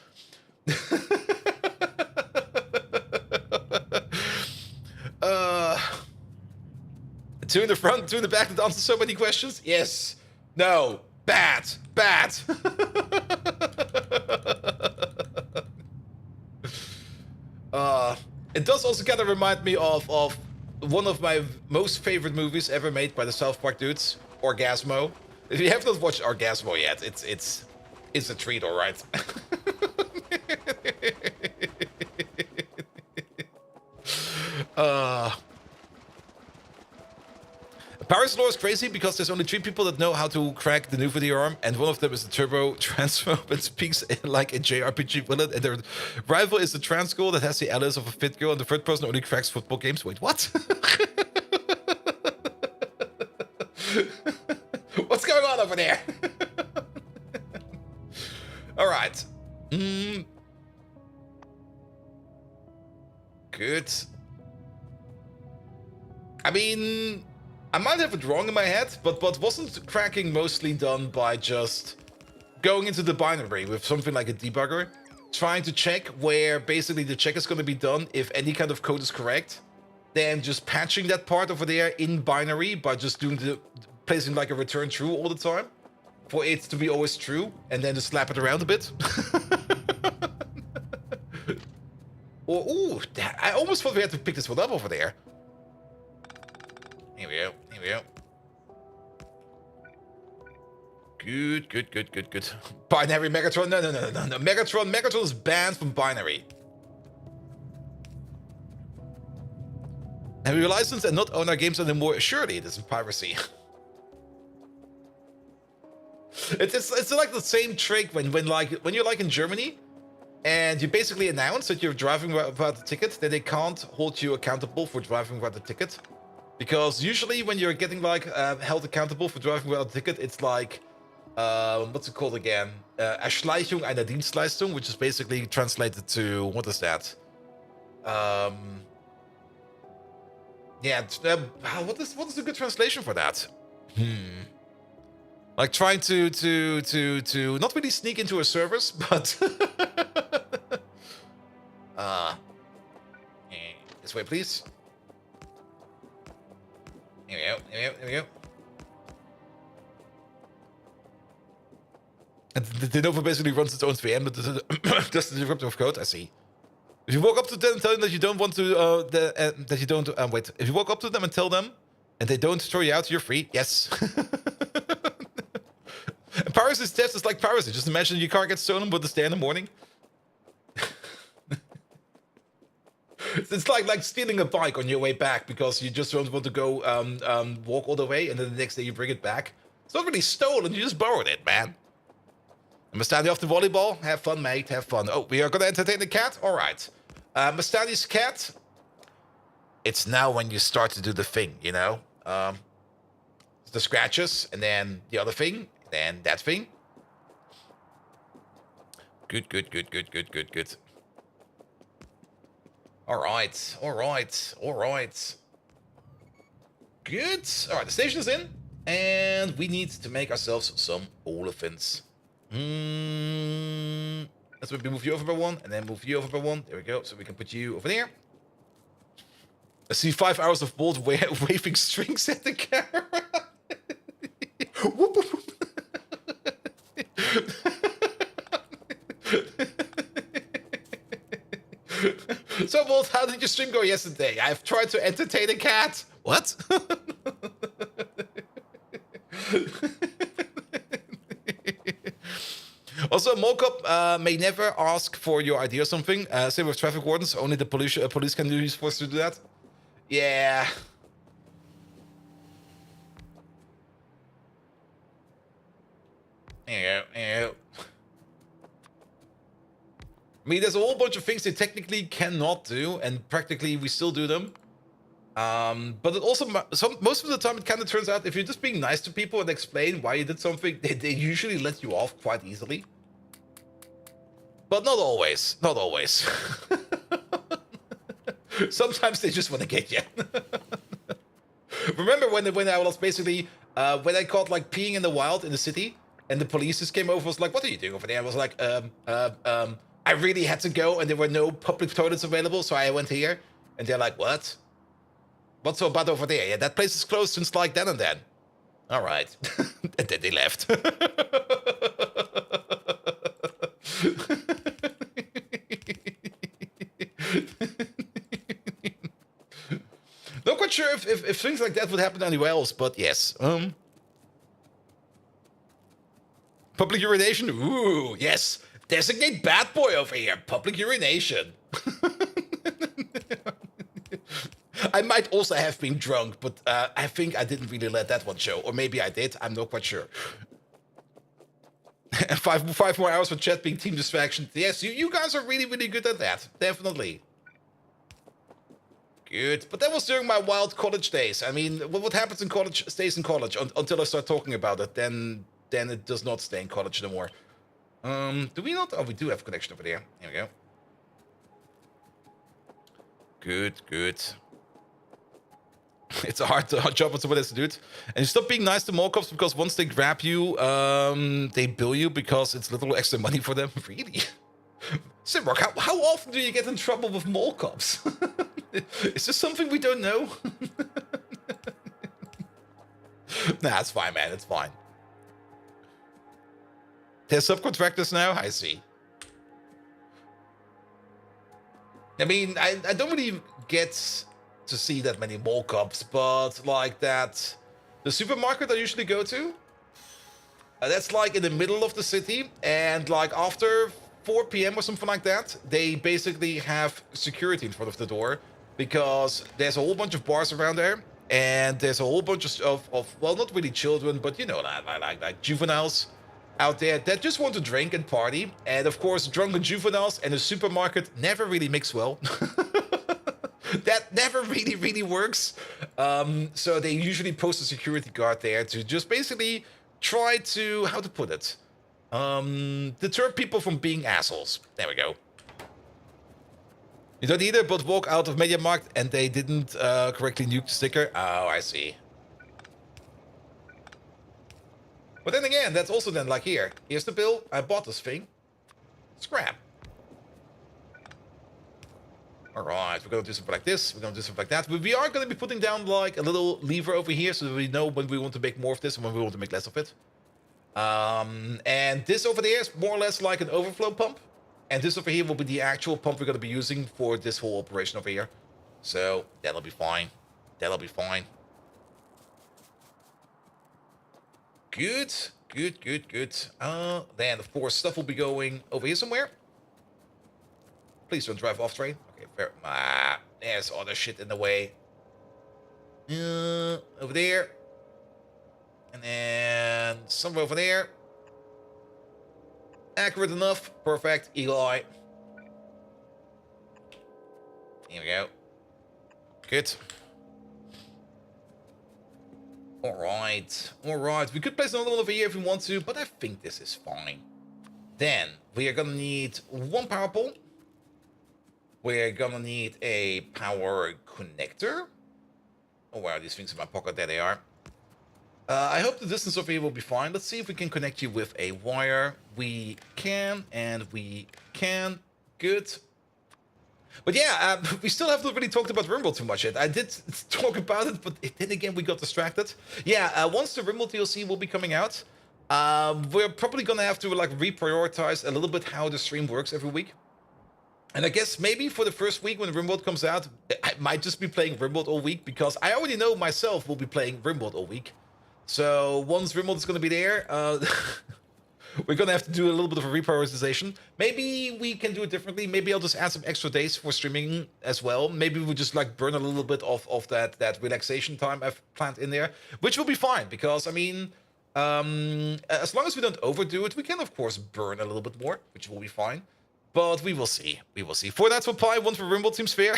2 in the front, 2 in the back that answers so many questions? Yes. No. Bad. Bad. It does also kind of remind me of one of my most favorite movies ever made by the South Park dudes, Orgasmo. If you have not watched Orgasmo yet, it's a treat, all right. Paris law is crazy because there's only 3 people that know how to crack the Nuvidi arm, and one of them is the turbo transphobe and speaks like a JRPG villain, and their rival is the trans girl that has the alias of a fit girl, and the third person only cracks football games. Wait, what? What's going on over there? All right. Good. I mean, I might have it wrong in my head, but wasn't cracking mostly done by just going into the binary with something like a debugger, trying to check where basically the check is going to be done if any kind of code is correct, then just patching that part over there in binary by just doing placing like a return true all the time for it to be always true, and then just slap it around a bit. Or, ooh, I almost thought we had to pick this one up over there. Here we go. Here we go. Good, good, good, good, good. Binary Megatron. No. Megatron is banned from binary. And we license and not own our games anymore. Surely it isn't piracy. It's like the same trick when you're like in Germany and you basically announce that you're driving without a ticket, then they can't hold you accountable for driving without a ticket. Because usually when you're getting like held accountable for driving without a ticket, it's like what's it called again? Erschleichung einer Dienstleistung, which is basically translated to, what is that? Yeah, what is a good translation for that? Like trying to not really sneak into a service, but this way, please. Here we go. Here we go. And the Nova basically runs its own VM, but just the disruptive code. I see. If you walk up to them and tell them that you don't want to, that you don't, wait. If you walk up to them and tell them, and they don't throw you out, you're free. Yes. And piracy's theft is like piracy. Just imagine your car gets stolen with a stay in the morning. It's like stealing a bike on your way back because you just don't want to go walk all the way, and then the next day you bring it back. It's not really stolen. You just borrowed it, man. Mastani off the volleyball. Have fun, mate. Have fun. Oh, we are going to entertain the cat? All right. Mastani's cat. It's now when you start to do the thing, you know? The scratches, and then the other thing, then that thing. Good. All right. Good. All right, the station is in, and we need to make ourselves some olefins. Let's maybe move you over by 1, and then move you over by 1. There we go. So we can put you over there. I see 5 hours of bold waving strings at the camera. Whoop, whoop, whoop. So, Bolt, how did your stream go yesterday? I've tried to entertain a cat. What? Also, Mockup may never ask for your ID or something. Same with traffic wardens. Only the police can be forced to do that. Yeah. There you go. I mean, there's a whole bunch of things they technically cannot do, and practically we still do them. But it also, most of the time, it kind of turns out if you're just being nice to people and explain why you did something, they usually let you off quite easily. But not always. Not always. Sometimes they just want to get you. Remember when I was basically, when I caught like peeing in the wild in the city, and the police just came over, was like, "What are you doing over there?" I was like, I really had to go, and there were no public toilets available, so I went here. And they're like, "What? What's so bad over there?" "Yeah, that place is closed since like then and then." "All right." And then they left. Not quite sure if things like that would happen anywhere else, but yes. Public urination? Ooh, yes. Designate bad boy over here. Public urination. I might also have been drunk, but I think I didn't really let that one show. Or maybe I did. I'm not quite sure. And five more hours for chat being team distraction. Yes, you guys are really, really good at that. Definitely. Good. But that was during my wild college days. I mean, what happens in college stays in college until I start talking about it. Then it does not stay in college anymore. Do we not? Oh, we do have a connection over there. Here we go. Good, good. It's a hard job with someone else to do it. And you stop being nice to mall cops because once they grab you, they bill you because it's little extra money for them. Really? Simrock, how often do you get in trouble with mall cops? Is this something we don't know? Nah, it's fine, man. It's fine. There's subcontractors now? I see. I mean, I don't really get to see that many mall cops, but like that, the supermarket I usually go to, that's like in the middle of the city, and like after 4 p.m. or something like that, they basically have security in front of the door because there's a whole bunch of bars around there, and there's a whole bunch of well, not really children, but you know, like juveniles out there that just want to drink and party. And of course, drunken juveniles and a supermarket never really mix well. That never really works. So they usually post a security guard there to just basically try to, how to put it, deter people from being assholes. There we go. You don't either, but walk out of MediaMarkt and they didn't correctly nuke the sticker. Oh, I see. But then again, that's also then like here. Here's the bill. I bought this thing. Scrap. Alright, we're gonna do something like this. We're gonna do something like that. We are gonna be putting down like a little lever over here so that we know when we want to make more of this and when we want to make less of it. And this over there is more or less like an overflow pump. And this over here will be the actual pump we're gonna be using for this whole operation over here. So that'll be fine. That'll be fine. Good, good, good, good. Then of course stuff will be going over here somewhere. Please don't drive off train. Okay, fair. There's other shit in the way. Over there. And then somewhere over there. Accurate enough. Perfect. Eagle eye. Here we go. Good. Alright. Alright. We could place another one over here if we want to, but I think this is fine. Then we are gonna need one power pole. We're gonna need a power connector. Oh wow, these things in my pocket, there they are. I hope the distance over here will be fine. Let's see if we can connect you with a wire. We can, and we can. Good. But yeah, we still haven't really talked about Rimworld too much yet. I did talk about it, but then again, we got distracted. Yeah, once the Rimworld DLC will be coming out, we're probably gonna have to like reprioritize a little bit how the stream works every week. And I guess maybe for the first week when Rimworld comes out, I might just be playing Rimworld all week because I already know myself will be playing Rimworld all week. So once Rimworld is going to be there, we're going to have to do a little bit of a reprioritization. Maybe we can do it differently. Maybe I'll just add some extra days for streaming as well. Maybe we'll just like burn a little bit of that relaxation time I've planned in there, which will be fine because, I mean, As long as we don't overdo it, we can of course burn a little bit more, which will be fine. But we will see. We will see. 4 nights for Pi, 1 for Rimble seems fair.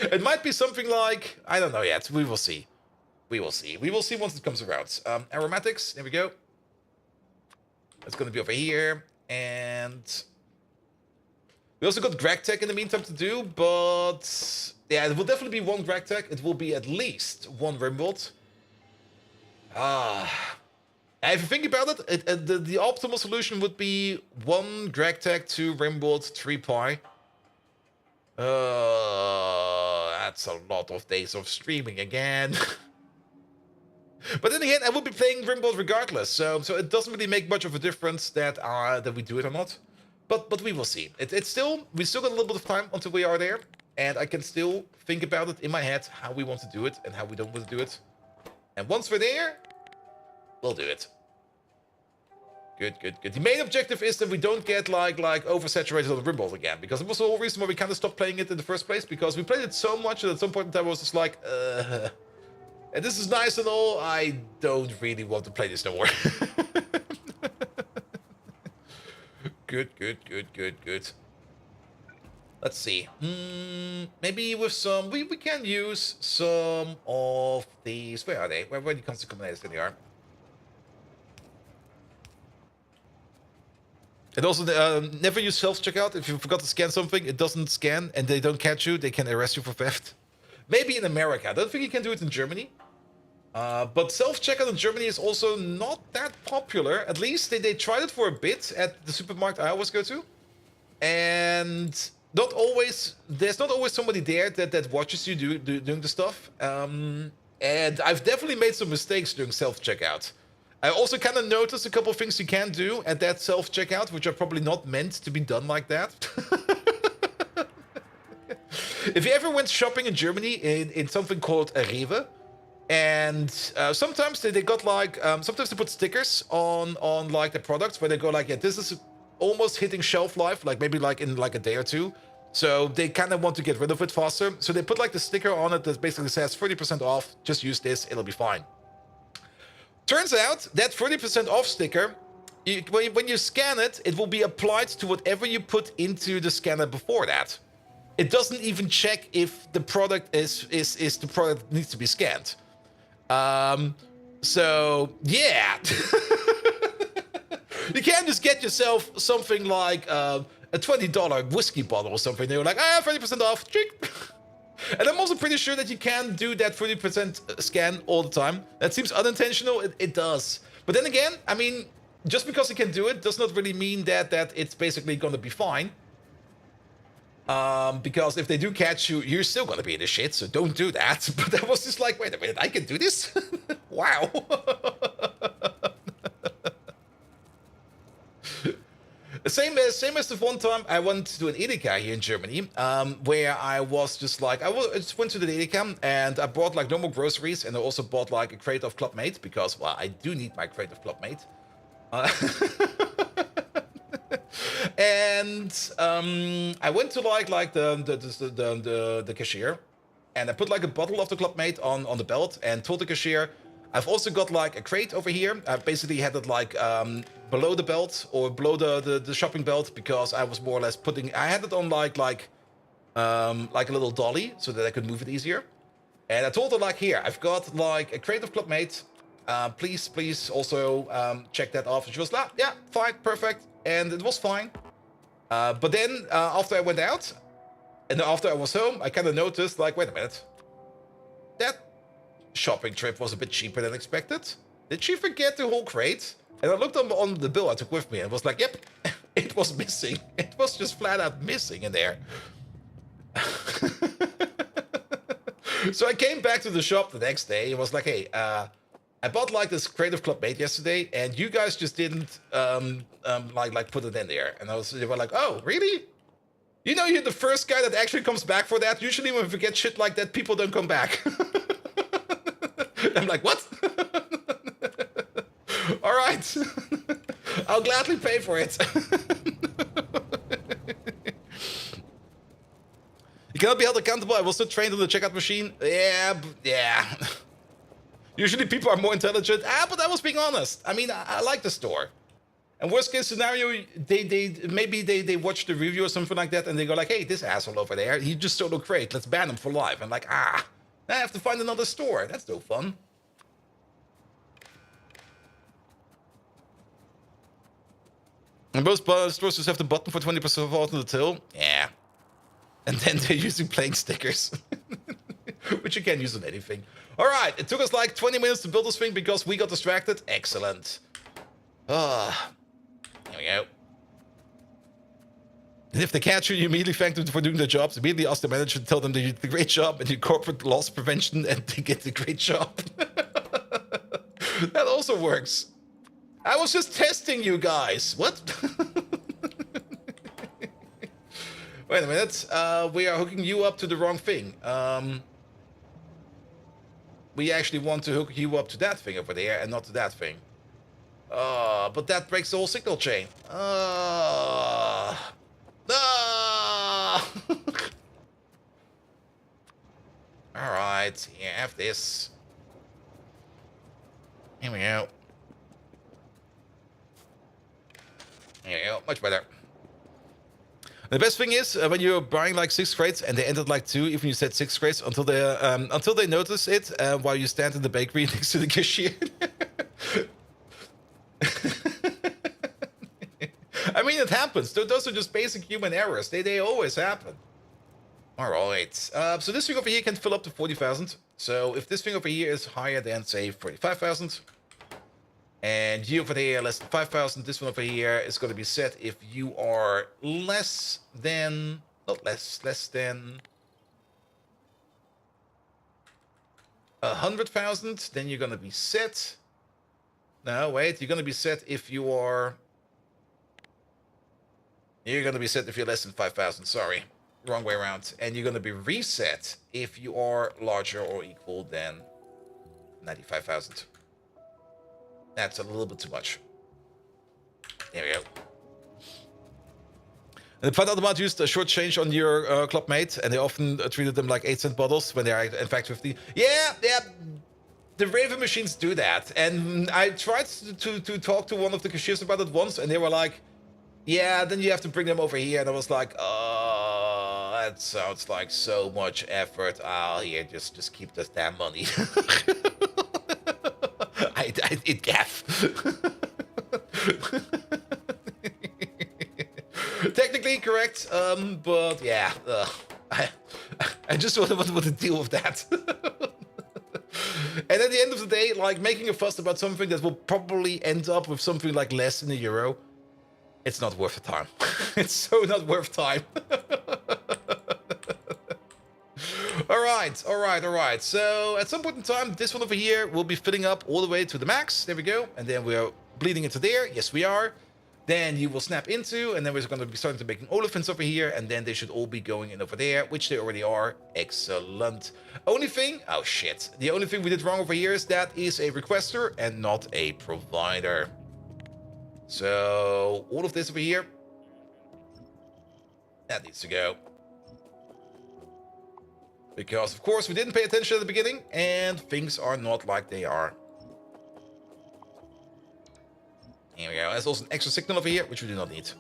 It might be something like, I don't know yet. We will see. We will see. We will see once it comes around. Aromatics, there we go. It's going to be over here. And we also got Greg Tech in the meantime to do, but yeah, it will definitely be 1 Greg Tech. It will be at least 1 Rimbold. If you think about it, the optimal solution would be 1 Greg Tech, 2 Rimbold, 3 Pi. That's a lot of days of streaming again. But then again, I will be playing Rimbold regardless, so it doesn't really make much of a difference that we do it or not. But we will see. We still got a little bit of time until we are there, and I can still think about it in my head how we want to do it and how we don't want to do it. And once we're there, we'll do it. Good. The main objective is that we don't get like oversaturated on the Rimbold again, because it was the whole reason why we kind of stopped playing it in the first place, because we played it so much that at some point in time I was just like, and this is nice and all, I don't really want to play this no more. Good. Let's see. Maybe with some, we can use some of these. Where are they? Where the constant combinators they are? And also, never use self-checkout. If you forgot to scan something, it doesn't scan, and they don't catch you, they can arrest you for theft. Maybe in America. I don't think you can do it in Germany. But self-checkout in Germany is also not that popular. At least they tried it for a bit at the supermarket I always go to. And there's not always somebody there that watches you doing the stuff. And I've definitely made some mistakes doing self-checkout. I also kind of noticed a couple of things you can do at that self-checkout, which are probably not meant to be done like that. If you ever went shopping in Germany in something called a Rewe, and sometimes they got like, sometimes they put stickers on like the products where they go like, yeah, this is almost hitting shelf life, like maybe like in like a day or two. So they kind of want to get rid of it faster. So they put like the sticker on it that basically says 30% off, just use this, it'll be fine. Turns out that 30% off sticker, when you scan it, it will be applied to whatever you put into the scanner before that. It doesn't even check if the product is the product that needs to be scanned. So yeah. You can't just get yourself something like a $20 whiskey bottle or something. They were like, 30% off. And I'm also pretty sure that you can do that 30% scan all the time. That seems unintentional. It does. But then again, I mean, just because you can do it does not really mean that it's basically going to be fine. Because if they do catch you, you're still going to be in the shit, so don't do that. But I was just like, wait a minute, I can do this? Wow. Same as the one time I went to an Edeka here in Germany, where I was just like, I just went to the Edeka and I bought like normal groceries, and I also bought like a crate of Club Mate because, well, I do need my crate of Club Mate. And I went to like the cashier, and I put like a bottle of the Club Mate on the belt and told the cashier, I've also got like a crate over here. I basically had it like below the belt or below the shopping belt, because I was more or less I had it on like a little dolly so that I could move it easier. And I told her like, here, I've got like a crate of Club Mate. Please also check that off. And she was like, yeah, fine, perfect. And it was fine. But then after I went out and after I was home, I kind of noticed like, wait a minute, that shopping trip was a bit cheaper than expected. Did she forget the whole crate? And I looked on the bill I took with me and was like, yep, it was missing. It was just flat out missing in there. So I came back to the shop the next day and was like, hey, I bought like this crate of Club Mate yesterday, and you guys just didn't like put it in there. And they were like, oh, really? You know, you're the first guy that actually comes back for that. Usually when we forget shit like that, people don't come back. I'm like, what? All right. I'll gladly pay for it. You cannot be held accountable. I was not trained on the checkout machine. Yeah. Usually people are more intelligent. But I was being honest. I mean, I like the store. And worst case scenario, they watch the review or something like that, and they go like, hey, this asshole over there, he just stole a crate. Let's ban him for life. And like, I have to find another store. That's no fun. And most stores just have the button for 20% off on the till. Yeah. And then they're using plain stickers. Which you can't use on anything. Alright, it took us like 20 minutes to build this thing because we got distracted. Excellent. Here we go. And if they catch you, you immediately thank them for doing their jobs. Immediately ask the manager to tell them they did a great job and do corporate loss prevention and they get a great job. That also works. I was just testing you guys. What? Wait a minute. We are hooking you up to the wrong thing. We actually want to hook you up to that thing over there and not to that thing. But that breaks the whole signal chain. Alright, here, have this. Here we go. There you go, much better. The best thing is when you're buying like 6 crates and they ended like 2, even you said 6 crates until they notice it while you stand in the bakery next to the cashier. I mean, it happens. Those are just basic human errors. They always happen. All right. So this thing over here can fill up to 40,000. So if this thing over here is higher than say 45,000. And you over there less than 5,000. This one over here is going to be set if you are less than, not less than 100,000. Then you're going to be set. No, wait. You're going to be set if you are. You're going to be set if you're less than 5,000. Sorry, wrong way around. And you're going to be reset if you are larger or equal than 95,000. That's a little bit too much. There we go. And the Pyanodons used a short change on your club mate, and they often treated them like 8-cent bottles when they are in fact 50. Yeah. The Raven machines do that. And I tried to talk to one of the cashiers about it once, and they were like, yeah, then you have to bring them over here. And I was like, oh, that sounds like so much effort. Oh, here, just keep this damn money. I did gaff. Technically correct, but yeah, I just don't want to deal with that. And at the end of the day, like making a fuss about something that will probably end up with something like less than €1, it's not worth the time. It's so not worth time. All right. So at some point in time, this one over here will be filling up all the way to the max. There we go. And then we are bleeding into there. Yes, we are. Then you will snap into, and then we're going to be starting to making olefins over here, and then they should all be going in over there, which they already are. Excellent. Only thing, oh shit. The only thing we did wrong over here is that is a requester and not a provider. So all of this over here, that needs to go. Because, of course, we didn't pay attention at the beginning, and things are not like they are. Here we go. There's also an extra signal over here, which we do not need.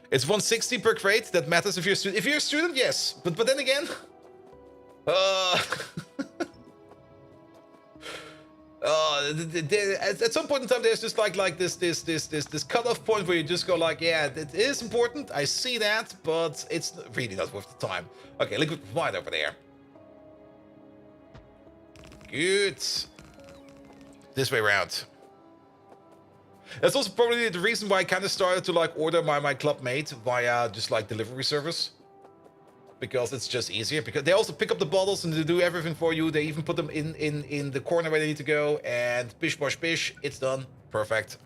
It's 160 per crate. That matters if you're a student. If you're a student, yes. But then again... at some point in time, there's just like this cutoff point where you just go like, yeah, it is important. I see that, but it's really not worth the time. Okay, liquid provider over there. Good. This way around. That's also probably the reason why I kind of started to like order my club mate via just like delivery service. Because it's just easier. Because they also pick up the bottles and they do everything for you. They even put them in the corner where they need to go. And bish bosh bish, it's done. Perfect.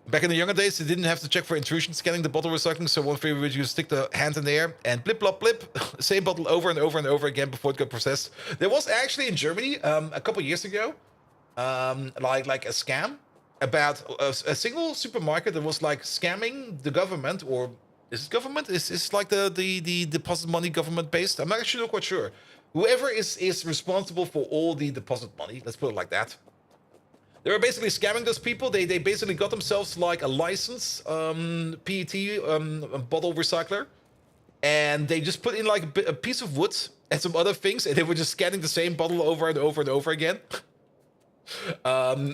Back in the younger days, they didn't have to check for intrusion scanning the bottle recycling. So one thing would you stick the hand in there and blip blop blip. Same bottle over and over and over again before it got processed. There was actually in Germany a couple years ago, like a scam about a single supermarket that was like scamming the government or Is it government? Is like the deposit money government based? I'm actually not quite sure. Whoever is responsible for all the deposit money, let's put it like that. They were basically scamming those people. They basically got themselves like a license, PET bottle recycler, and they just put in like a piece of wood and some other things, and they were just scanning the same bottle over and over and over again.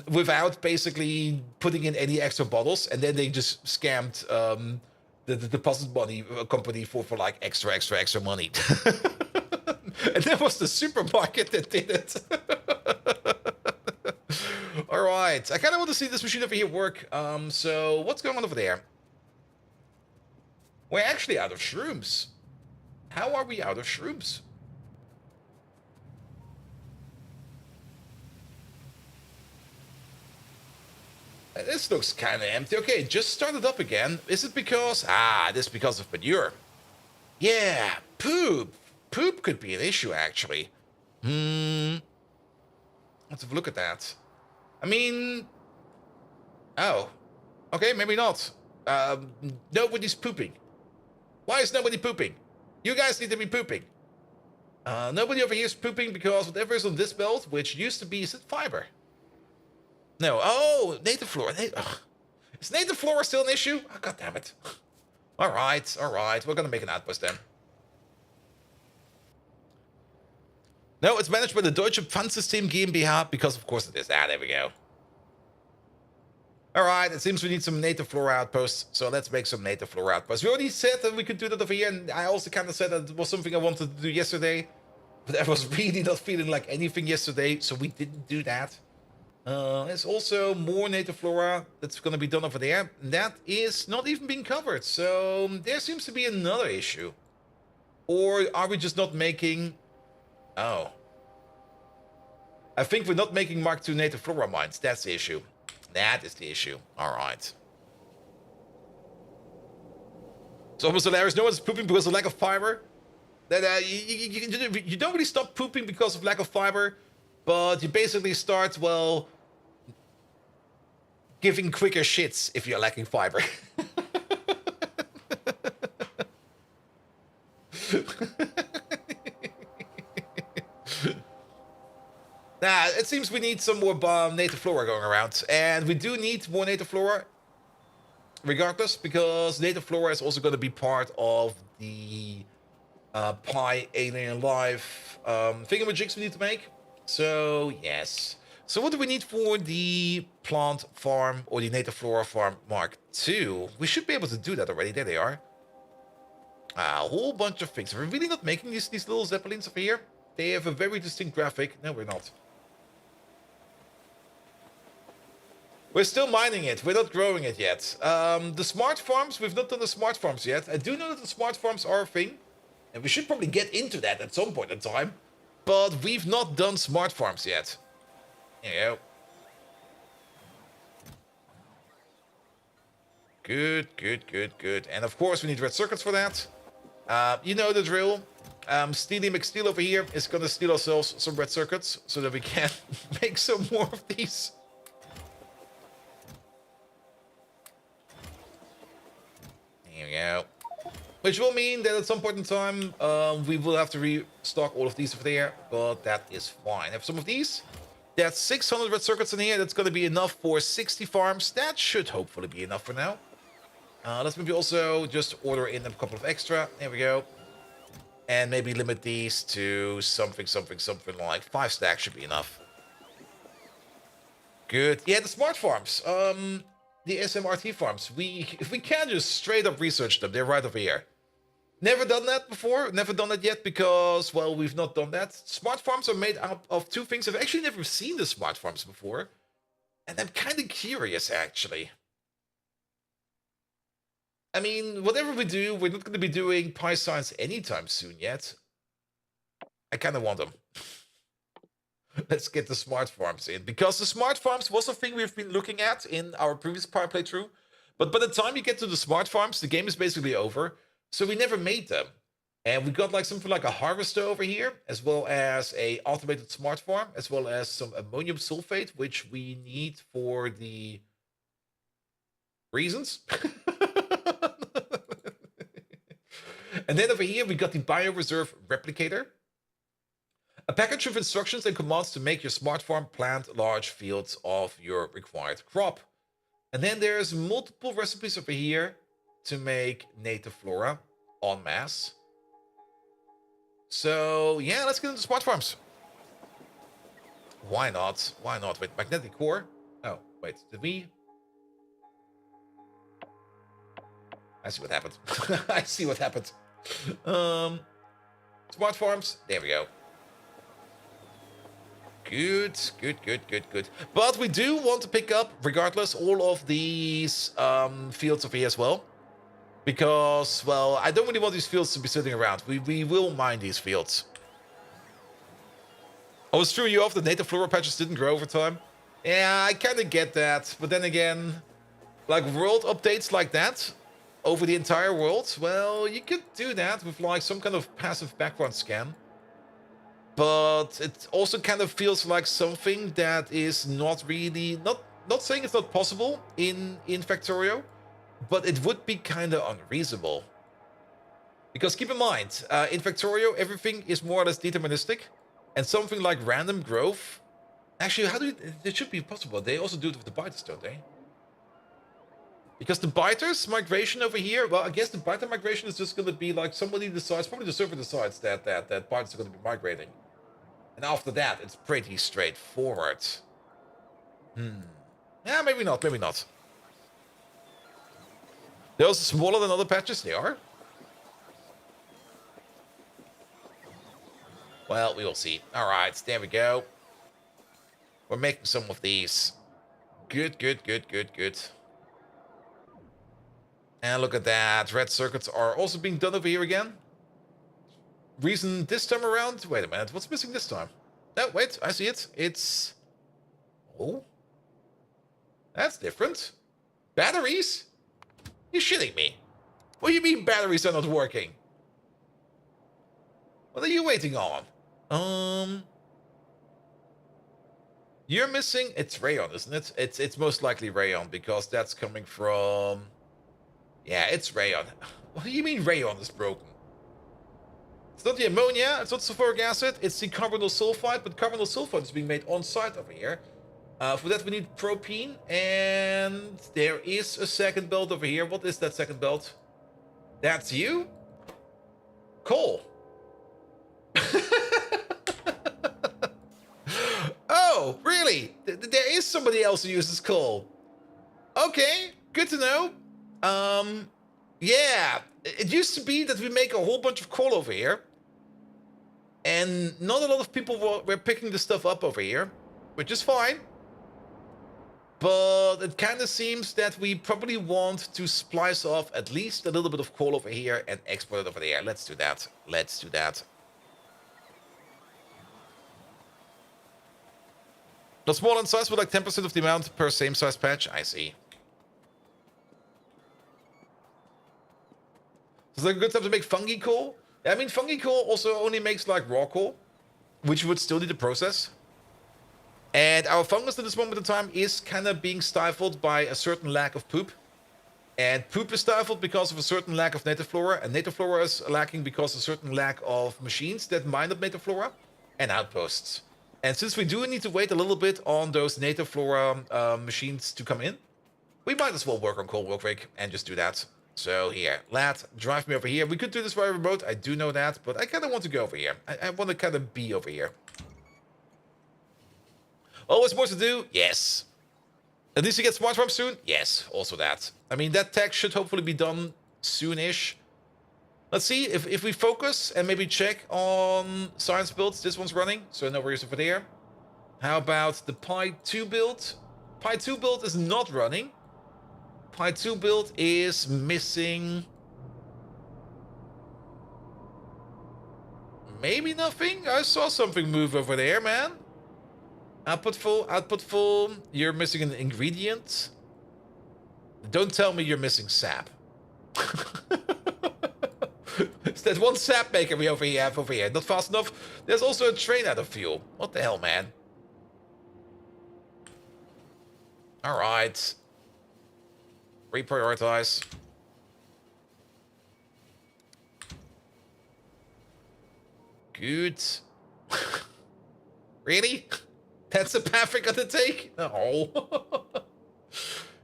Without basically putting in any extra bottles, and then they just scammed the deposit money company for like extra money. And that was the supermarket that did it. All right, I kind of want to see this machine over here work. So what's going on over there? We're actually out of shrooms. How are we out of shrooms? This looks kind of empty. Okay, just started up again. Is it because... this is because of manure. Yeah, poop. Poop could be an issue, actually. Let's have a look at that. I mean... Oh. Okay, maybe not. Nobody's pooping. Why is nobody pooping? You guys need to be pooping. Nobody over here is pooping because whatever is on this belt, which used to be... Is it fiber? No. Oh, native flora. Is native flora still an issue? Oh, God damn it. All right. We're going to make an outpost then. No, it's managed by the Deutsche Pfandsystem GmbH because, of course, it is. There we go. All right. It seems we need some native flora outposts. So let's make some native flora outposts. We already said that we could do that over here. And I also kind of said that it was something I wanted to do yesterday. But I was really not feeling like anything yesterday. So we didn't do that. There's also more native flora that's going to be done over there. That is not even being covered. So there seems to be another issue. Or are we just not making... Oh. I think we're not making Mark II native flora mines. That's the issue. That is the issue. All right. It's almost hilarious. No one's pooping because of lack of fiber. That you don't really stop pooping because of lack of fiber. But you basically start, well, giving quicker shits if you're lacking fiber. Nah, it seems we need some more native flora going around. And we do need more native flora, regardless, because native flora is also going to be part of the Pi Alien Life thingamajigs we need to make. So, yes. So what do we need for the plant farm or the native flora farm Mark II? We should be able to do that already. There they are. A whole bunch of things. We're really not making these little zeppelins over here. They have a very distinct graphic. No, we're not. We're still mining it. We're not growing it yet. The smart farms, we've not done the smart farms yet. I do know that the smart farms are a thing. And we should probably get into that at some point in time. But we've not done smart farms yet. There you go. Good. And of course we need red circuits for that. You know the drill. Steely McSteel over here is going to steal ourselves some red circuits so that we can make some more of these. There we go. Which will mean that at some point in time, we will have to restock all of these over there, but that is fine. I have some of these. That's 600 red circuits in here. That's going to be enough for 60 farms. That should hopefully be enough for now. Let's maybe also just order in a couple of extra. There we go. And maybe limit these to something like 5 stacks should be enough. Good. Yeah, the smart farms. The SMRT farms. If we can just straight up research them, they're right over here. Never done that before. Never done it yet because, well, we've not done that. Smart farms are made up of two things. I've actually never seen the smart farms before. And I'm kind of curious, actually. I mean, whatever we do, we're not going to be doing Pi Science anytime soon yet. I kind of want them. Let's get the smart farms in. Because the smart farms was a thing we've been looking at in our previous Pi playthrough. But by the time you get to the smart farms, the game is basically over. So we never made them. And we got like something like a harvester over here, as well as a automated smart farm, as well as some ammonium sulfate, which we need for the reasons. And then over here, we got the Bioreserve Replicator. A package of instructions and commands to make your smart farm plant large fields of your required crop. And then there's multiple recipes over here to make native flora en masse. So yeah, let's get into smart farms. Why not? Why not? Wait, magnetic core? Oh, wait, did we? I see what happened. I see what happened. Smart farms. There we go. Good, good, good, good, good. But we do want to pick up, regardless, all of these fields over here as well. Because, well, I don't really want these fields to be sitting around. We will mine these fields. I was threw you off that native flora patches didn't grow over time. Yeah, I kind of get that. But then again, like world updates like that over the entire world, well, you could do that with like some kind of passive background scan. But it also kind of feels like something that is not really, not saying it's not possible in Factorio, but it would be kind of unreasonable. Because keep in mind, in Factorio, everything is more or less deterministic. And something like random growth, actually, it should be possible. They also do it with the biters, don't they? Because the biters migration over here, well, I guess the biter migration is just going to be like somebody decides, probably the server decides that biters are going to be migrating. And after that, it's pretty straightforward. Yeah, maybe not, maybe not. They're also smaller than other patches, they are. Well, we will see. All right, there we go. We're making some of these. Good, good, good, good, good. And look at that. Red circuits are also being done over here again. Reason this time around? Wait a minute. What's missing this time? Oh, wait. I see it. It's... Oh. That's different. Batteries? You're shitting me. What do you mean batteries are not working? What are you waiting on? You're missing... It's rayon, isn't it? It's most likely rayon, because that's coming from... Yeah, it's rayon. What do you mean rayon is broken? It's not the ammonia, it's not sulfuric acid, it's the carbonyl sulfide, but carbonyl sulfide is being made on site over here. For that we need propene, and there is a second belt over here. What is that second belt? That's you? Coal. Oh, really? There is somebody else who uses coal. Okay, good to know. Yeah, it used to be that we make a whole bunch of coal over here. And not a lot of people were picking the stuff up over here, which is fine. But it kind of seems that we probably want to splice off at least a little bit of coal over here and export it over there. Let's do that. Let's do that. Not small in size, but like 10% of the amount per same size patch. I see. Is it a good time to make fungi coal? I mean, fungi coal also only makes like raw coal, which you would still need to process. And our fungus at this moment in time is kind of being stifled by a certain lack of poop. And poop is stifled because of a certain lack of native flora. And native flora is lacking because of a certain lack of machines that mine up native flora and outposts. And since we do need to wait a little bit on those native flora machines to come in, we might as well work on coal real quick and just do that. So here, lad, drive me over here. We could do this via remote, I do know that, but I kind of want to go over here. I want to kind of be over here. Always more to do? Yes. At least you get smart farm soon? Yes, also that. I mean, that tech should hopefully be done soonish. Let's see, if we focus and maybe check on science builds, this one's running, so no worries over there. How about the Pi 2 build? Pi 2 build is not running. Pi 2 build is missing... maybe nothing? I saw something move over there, man. Output full, output full. You're missing an ingredient. Don't tell me you're missing sap. It's that one sap maker we have over here. Not fast enough. There's also a train out of fuel. What the hell, man? Alright. Reprioritize. Good. Really? That's the path we're gonna take? No.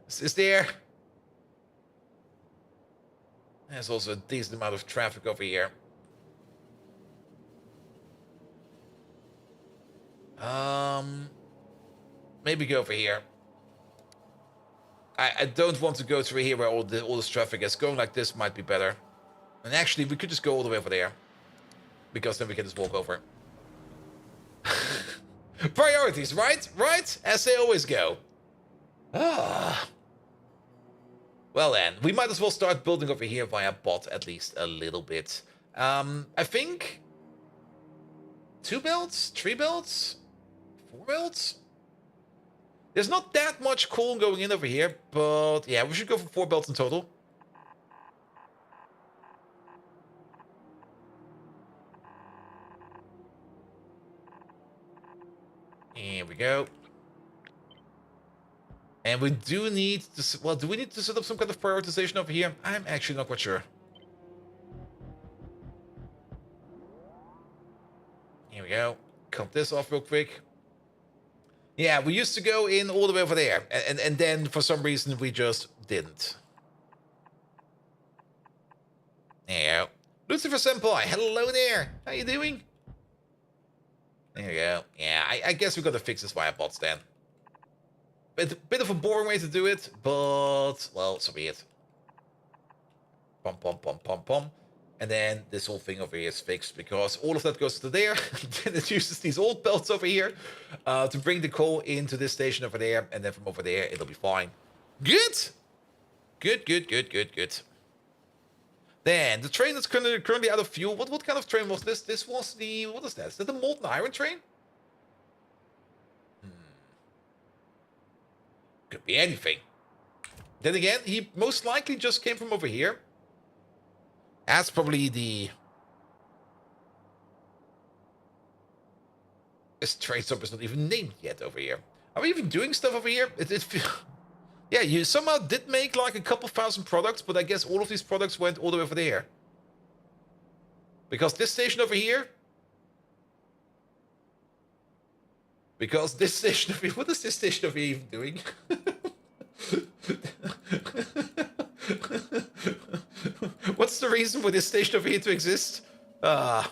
Is there... There's also a decent amount of traffic over here. Maybe go over here. I don't want to go through here where all this traffic is. Going like this might be better. And actually, we could just go all the way over there. Because then we can just walk over. Priorities, right? Right? As they always go. Ah. Well then, we might as well start building over here via bot at least a little bit. I think... 2 builds? 3 builds? 4 builds? There's not that much coal going in over here, but yeah, we should go for 4 builds in total. Here we go. And we do need to... Well, do we need to set up some kind of prioritization over here? I'm actually not quite sure. Here we go. Cut this off real quick. Yeah, we used to go in all the way over there. And then, for some reason, we just didn't. There you go. Lucifer Senpai, hello there. How you doing? There you go. Yeah, I guess we're gonna fix this via bots then. Bit of a boring way to do it, but, well, so be it. Pom, pom, pom, pom, pom. And then this whole thing over here is fixed because all of that goes to there. Then it uses these old belts over here to bring the coal into this station over there. And then from over there, it'll be fine. Good! Good, good, good, good, good. Then, the train that's currently out of fuel. What kind of train was this? This was the... What is that? Is that the molten iron train? Could be anything. Then again, he most likely just came from over here. That's probably the... This train stop is not even named yet over here. Are we even doing stuff over here? Yeah, you somehow did make like a couple thousand products, but I guess all of these products went all the way over there. Because this station over here... Because this station over here... What is this station over here even doing? What's the reason for this station over here to exist? Yeah,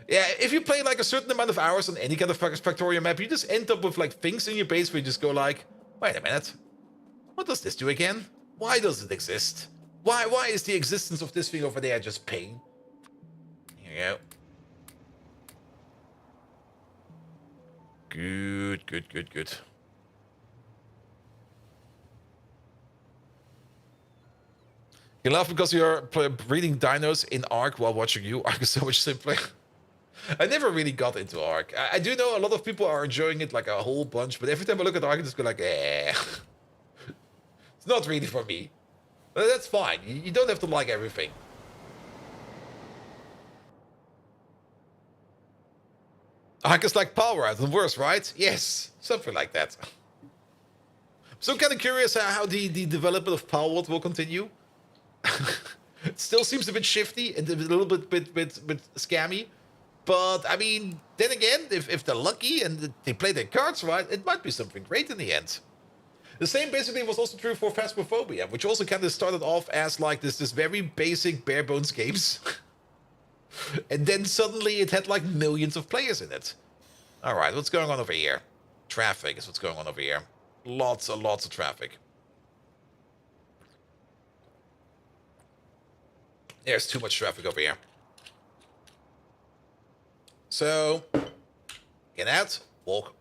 if you play like a certain amount of hours on any kind of Factorio map, you just end up with like things in your base where you just go like, wait a minute, what does this do again? Why does it exist? Why is the existence of this thing over there just pain? Here you go. Good, good, good, good. You laugh because you're breeding dinos in Ark while watching you. Ark is so much simpler. I never really got into Ark. I do know a lot of people are enjoying it like a whole bunch, but every time I look at Ark, I just go like, eh. It's not really for me. But that's fine. You don't have to like everything. Ark is like Power Out and worse, right? Yes, something like that. So I'm kind of curious how the development of Power World will continue. It still seems a bit shifty and a little bit scammy. But, I mean, then again, if they're lucky and they play their cards right, it might be something great in the end. The same basically was also true for Phasmophobia, which also kind of started off as like this very basic bare bones games. And then suddenly it had like millions of players in it. Alright, what's going on over here? Traffic is what's going on over here. Lots and lots of traffic. There's too much traffic over here. So, get out, walk.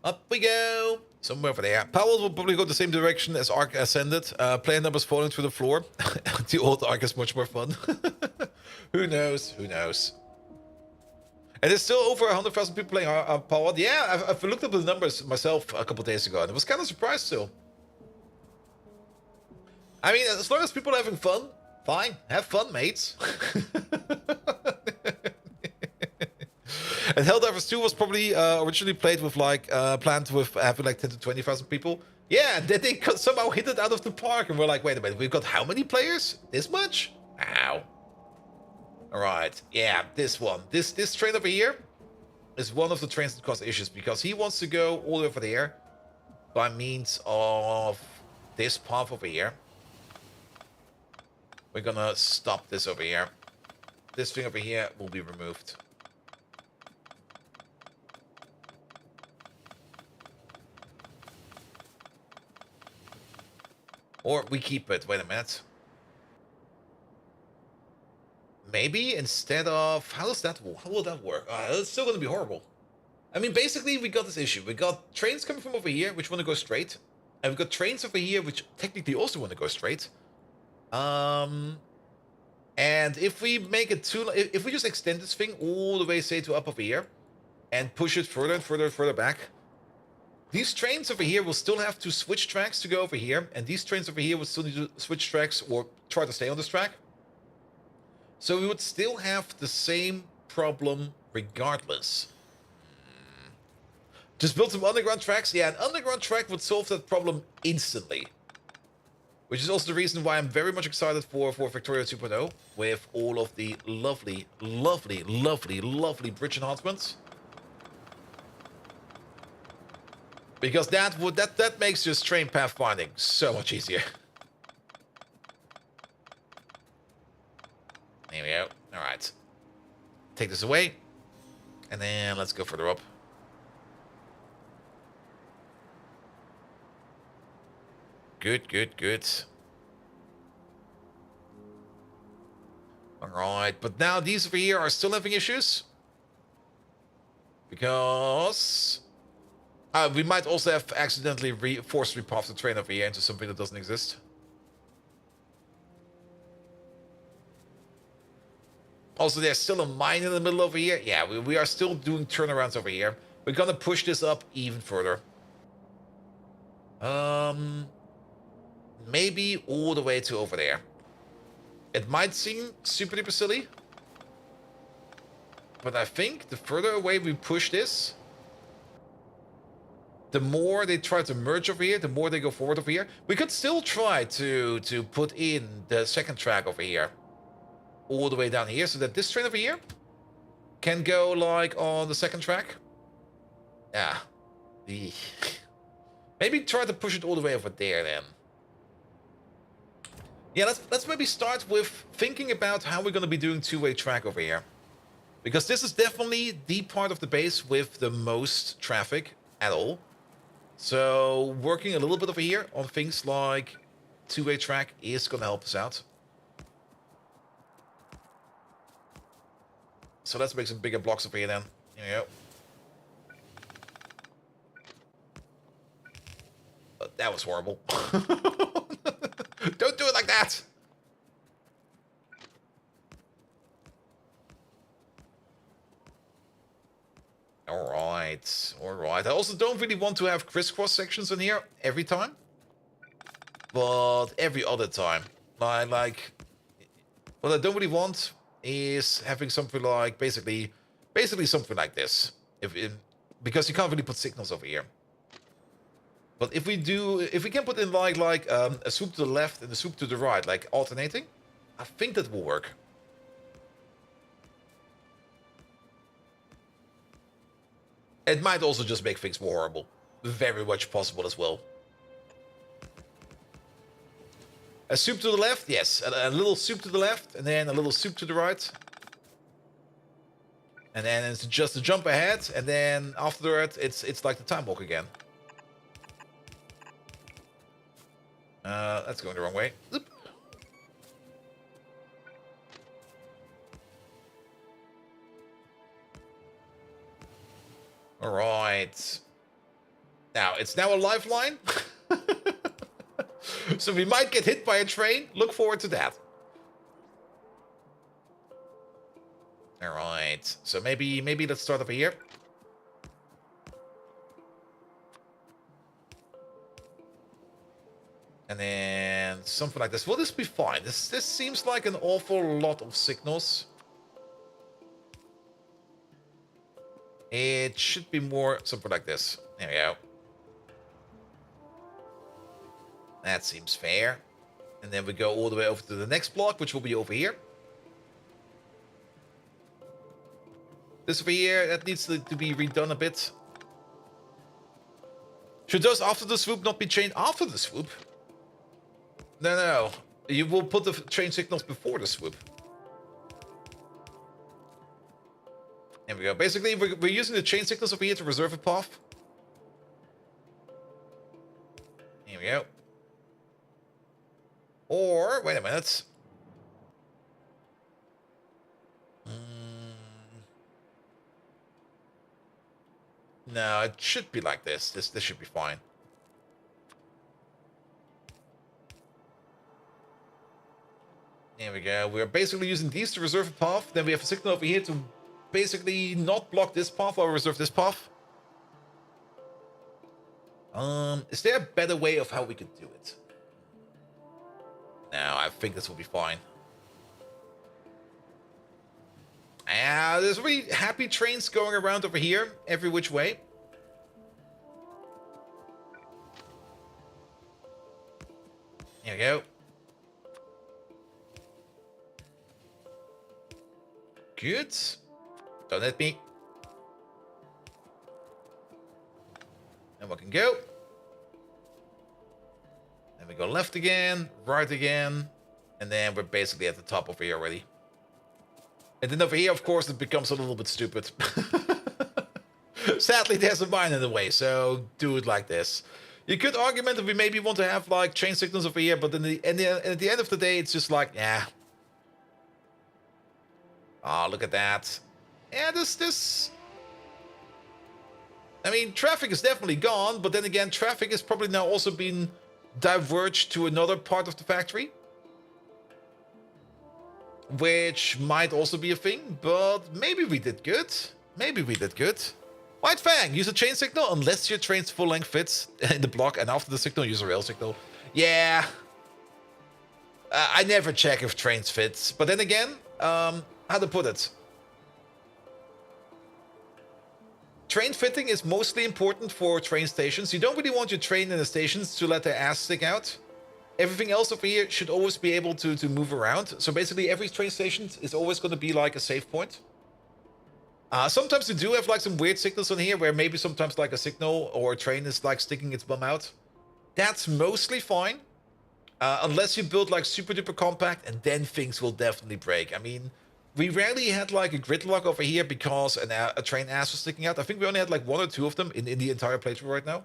Up we go. Somewhere over there. Powell will probably go the same direction as Ark ascended. Player numbers falling through the floor. The old Ark is much more fun. Who knows? Who knows? And there's still over 100,000 people playing Powell. Yeah, I've looked up the numbers myself a couple days ago, and I was kind of surprised still. I mean, as long as people are having fun, fine. Have fun, mates. And Helldivers 2 was probably originally played with like planned with having like 10 to 20,000 people. Yeah, then they somehow hit it out of the park, and we're like, wait a minute, we've got how many players? This much? All right. Yeah, this one. This train over here is one of the trains that cause issues because he wants to go all the way over there by means of this path over here. We're gonna stop this over here. This thing over here will be removed. Or we keep it. Wait a minute. Maybe instead of... How will that work? It's still going to be horrible. I mean, basically, we got this issue. We got trains coming from over here, which want to go straight. And we've got trains over here, which technically also want to go straight. And if we make it too... If we just extend this thing all the way, say, to up over here, and push it further and further and further back, these trains over here will still have to switch tracks to go over here, and these trains over here will still need to switch tracks or try to stay on this track. So we would still have the same problem regardless. Just build some underground tracks? Yeah, an underground track would solve that problem instantly. Which is also the reason why I'm very much excited for Factorio 2.0 with all of the lovely, lovely, lovely, lovely bridge enhancements. Because that makes just train pathfinding so much easier. There we go. All right. Take this away. And then let's go further up. Good, good, good. All right. But now these over here are still having issues. Because... we might also have accidentally forced repath the train over here into something that doesn't exist. Also, there's still a mine in the middle over here. Yeah, we are still doing turnarounds over here. We're gonna push this up even further. Maybe all the way to over there. It might seem super duper silly. But I think the further away we push this, the more they try to merge over here, the more they go forward over here. We could still try to put in the second track over here. All the way down here, so that this train over here can go, like, on the second track. Yeah. Maybe try to push it all the way over there, then. Yeah, let's maybe start with thinking about how we're going to be doing two-way track over here. Because this is definitely the part of the base with the most traffic at all. So working a little bit over here on things like two-way track is going to help us out. So let's make some bigger blocks over here then. Here we go. That was horrible. Don't do it like that! Alright, alright. I also don't really want to have crisscross sections in here every time. But every other time. Like what I don't really want is having something like basically something like this. Because you can't really put signals over here. But if we can put in like a swoop to the left and a swoop to the right, like alternating, I think that will work. It might also just make things more horrible. Very much possible as well. A swoop to the left, yes. A little swoop to the left, and then a little swoop to the right. And then it's just a jump ahead, and then after that, it's like the time walk again. That's going the wrong way. Oop. All right. Now, it's now a lifeline. So we might get hit by a train. Look forward to that. All right. So maybe let's start over here. And then something like this. Will this be fine? This seems like an awful lot of signals. It should be more something like this. There we go. That seems fair. And then we go all the way over to the next block, which will be over here. This over here, that needs to be redone a bit. Should those after the swoop not be changed after the swoop? No, no. You will put the train signals before the swoop. There we go. Basically, we're using the chain signals over here to reserve a path. Here we go. Or, wait a minute. No, it should be like this. This should be fine. There we go. We're basically using these to reserve a path. Then we have a signal over here to basically not block this path while we reserve this path. Is there a better way of how we could do it? No, I think this will be fine. There's really happy trains going around over here, every which way. There we go. Good. Don't hit me. And we can go. Then we go left again, right again. And then we're basically at the top over here already. And then over here, of course, it becomes a little bit stupid. Sadly, there's a mine in the way, so do it like this. You could argument that we maybe want to have like chain signals over here, but at the end of the day, it's just like, yeah. Oh, look at that. Yeah, this. I mean, traffic is definitely gone, but then again, traffic is probably now also been diverged to another part of the factory. Which might also be a thing, but maybe we did good. Maybe we did good. White Fang, use a chain signal unless your train's full length fits in the block, and after the signal, use a rail signal. Yeah. I never check if trains fit, but then again, how to put it? Train fitting is mostly important for train stations. You don't really want your train in the stations to let their ass stick out. Everything else over here should always be able to move around. So basically every train station is always going to be like a safe point. Sometimes you do have like some weird signals on here where maybe sometimes like a signal or a train is like sticking its bum out. That's mostly fine. Unless you build like super duper compact, and then things will definitely break. I mean, we rarely had like a gridlock over here because a train ass was sticking out. I think we only had like 1 or 2 of them in the entire playthrough right now.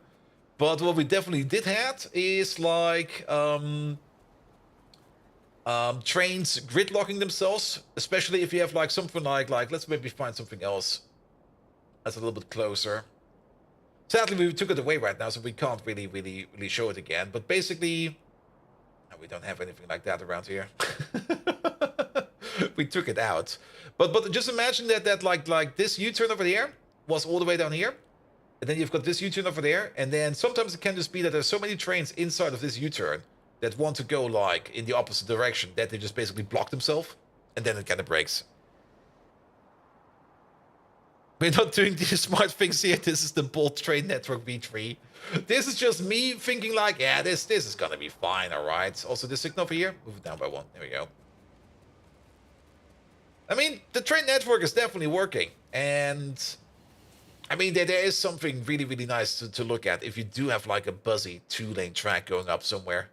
But what we definitely did have is like trains gridlocking themselves, especially if you have like something like let's maybe find something else that's a little bit closer. Sadly, we took it away right now, so we can't really show it again. But basically, we don't have anything like that around here. We took it out. But just imagine that like this U-turn over there was all the way down here. And then you've got this U-turn over there, and then sometimes it can just be that there's so many trains inside of this U-turn that want to go like in the opposite direction that they just basically block themselves, and then it kind of breaks. We're not doing these smart things here. This is the Bolt Train Network V3. This is just me thinking like, yeah, this is gonna be fine, all right. Also, this signal over here, move it down by 1. There we go. I mean, the train network is definitely working, and I mean, there is something really nice to look at if you do have like a buzzy 2-lane track going up somewhere.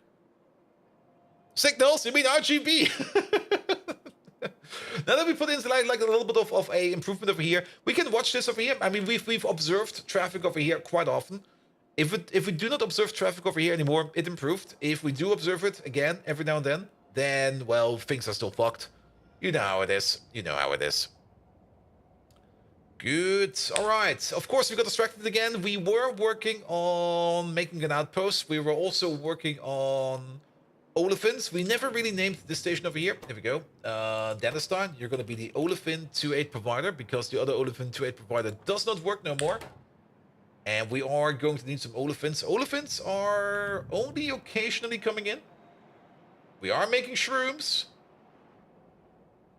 Signals? You mean RGB? Now that we put in like a little bit of a improvement over here, we can watch this over here. I mean, we've observed traffic over here quite often. If we do not observe traffic over here anymore, it improved. If we do observe it again every now and then well, things are still fucked. You know how it is. You know how it is. Good. All right. Of course, we got distracted again. We were working on making an outpost. We were also working on Olefins. We never really named this station over here. There we go. Dennisstein, you're going to be the Olefin 2.8 provider because the other Olefin 2.8 provider does not work no more. And we are going to need some Olefins. Olefins are only occasionally coming in. We are making shrooms.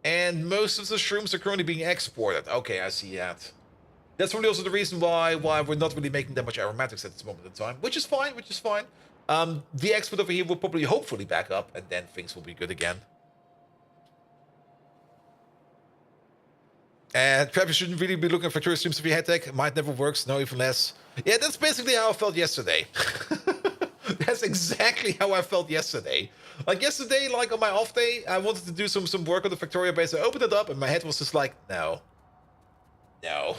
And most of the shrooms are currently being exported. Okay, I see that. That's probably also the reason why we're not really making that much aromatics at this moment in time. Which is fine, the export over here will probably hopefully back up, and then things will be good again. And perhaps you shouldn't really be looking at Factorio streams if your head tech. Might never works, no even less. Yeah, that's basically how I felt yesterday. That's exactly how I felt yesterday. Like yesterday, like on my off day, I wanted to do some work on the Factorio base. I opened it up and my head was just like, no. No.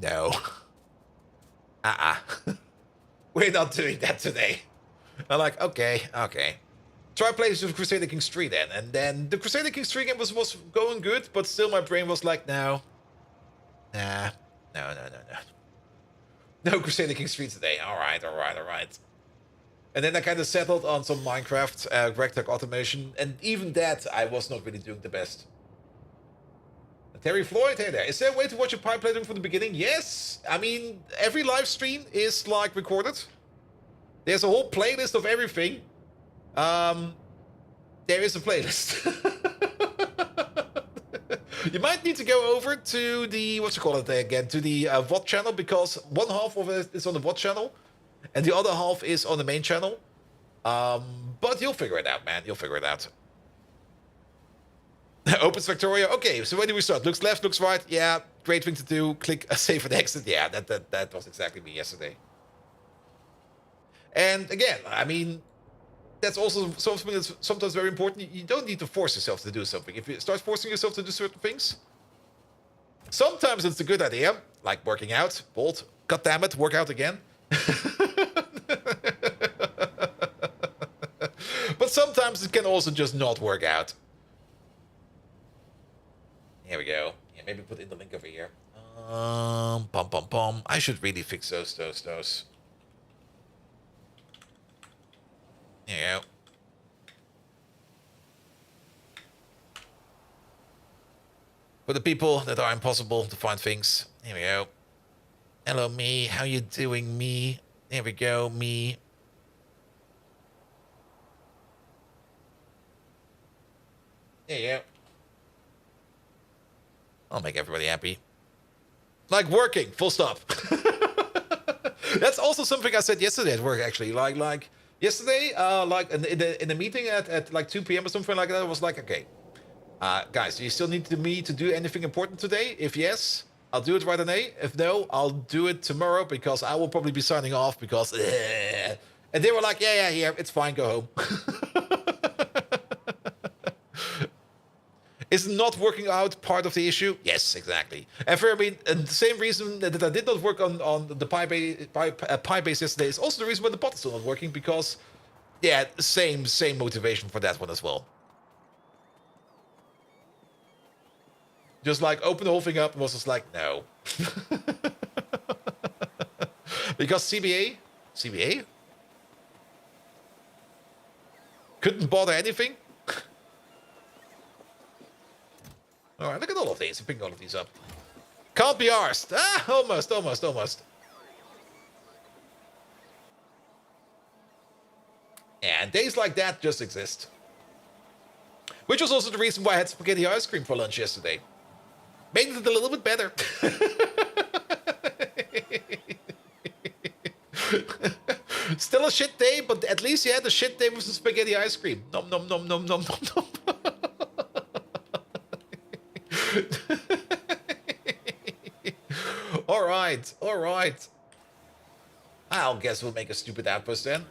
No. We're not doing that today. I'm like, okay. Try playing some Crusader Kings 3 then. And then the Crusader Kings 3 game was going good, but still my brain was like, no. Nah. No. No Crusader Kings 3 today. Alright. And then I kind of settled on some Minecraft Rectech automation. And even that, I was not really doing the best. Terry Floyd, hey there. Is there a way to watch a pipe playthrough from the beginning? Yes. I mean, every live stream is like recorded. There's a whole playlist of everything. There is a playlist. You might need to go over to the, to the VOD channel, because one half of it is on the VOD channel, and the other half is on the main channel. But you'll figure it out, man. You'll figure it out. Opens Factorio. Okay, so where do we start? Looks left, looks right. Yeah, great thing to do. Click save and exit. Yeah, that was exactly me yesterday. And again, I mean, that's also something that's sometimes very important. You don't need to force yourself to do something. If you start forcing yourself to do certain things, sometimes it's a good idea, like working out. Bolt, god damn it, work out again. But sometimes it can also just not work out. Here we go. Yeah, maybe put in the link over here. I should really fix those. There you go. For the people that are impossible to find things. Here we go. Hello, me. How you doing, me? There we go, me. There you go. I'll make everybody happy. Like working, full stop. That's also something I said yesterday at work, actually. Like yesterday, in the meeting at like 2 p.m. or something like that, I was like, okay, guys, do you still need me to do anything important today? If yes, I'll do it right away. If no, I'll do it tomorrow, because I will probably be signing off because... And they were like, yeah, it's fine, go home. Is not working out part of the issue? Yes, exactly. And for and the same reason that I did not work on the Pi base yesterday is also the reason why the bot is still not working, because, yeah, same motivation for that one as well. Just like open the whole thing up and was just like, no. Because CBA couldn't bother anything. Alright, look at all of these. I'm picking all of these up. Can't be arsed. Almost. And days like that just exist. Which was also the reason why I had spaghetti ice cream for lunch yesterday. Made it a little bit better. Still a shit day, but at least you had a shit day with the spaghetti ice cream. Nom. All right. I'll guess we'll make a stupid outpost then.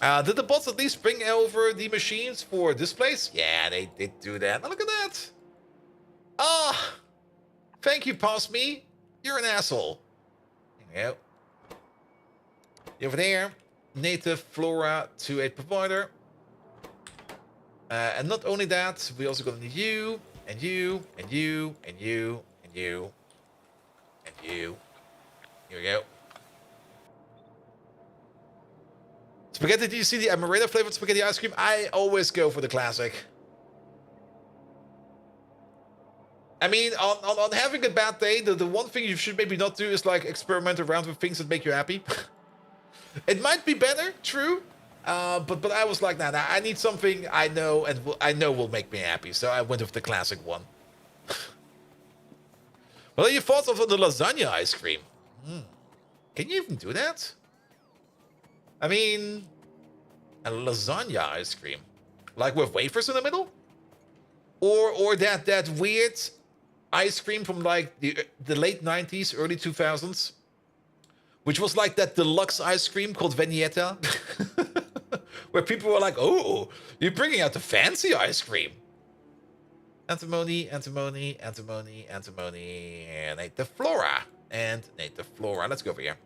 Did the bots at least bring over the machines for displays? Yeah, they did do that. Oh, look at that. Thank you, Pass Me. You're an asshole. There you go. Over there, native flora to a provider. And not only that, we also gonna need you, and you. Here we go. Spaghetti, do you see the amaretto flavored spaghetti ice cream? I always go for the classic. I mean, on having a bad day, the one thing you should maybe not do is like experiment around with things that make you happy. It might be better, true. But I was like, nah, I need something I know will make me happy. So I went with the classic one. What are your thoughts of the lasagna ice cream? Can you even do that? I mean, a lasagna ice cream, like with wafers in the middle, or that weird ice cream from like the late 90s, early 2000s, which was like that deluxe ice cream called Vignetta, where people were like, "Oh, you're bringing out the fancy ice cream." Antimony, antimony, antimony, antimony, and native flora. And native flora. Let's go over here.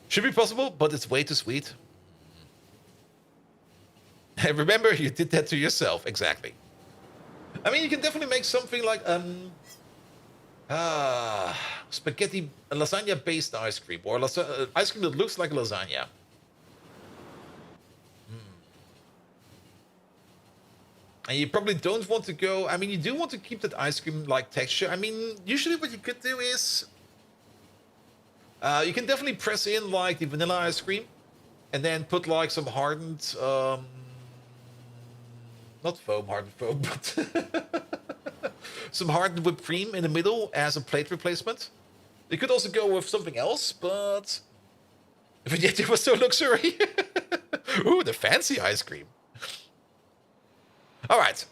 Should be possible, but it's way too sweet. And remember, you did that to yourself. Exactly. I mean, you can definitely make something like spaghetti, lasagna-based ice cream, or ice cream that looks like lasagna. And you probably don't want to go. I mean, you do want to keep that ice cream-like texture. I mean, usually what you could do is you can definitely press in like the vanilla ice cream, and then put like some hardened, not foam, hardened foam, but some hardened whipped cream in the middle as a plate replacement. You could also go with something else, but yet it was so luxury. Ooh, the fancy ice cream. All right,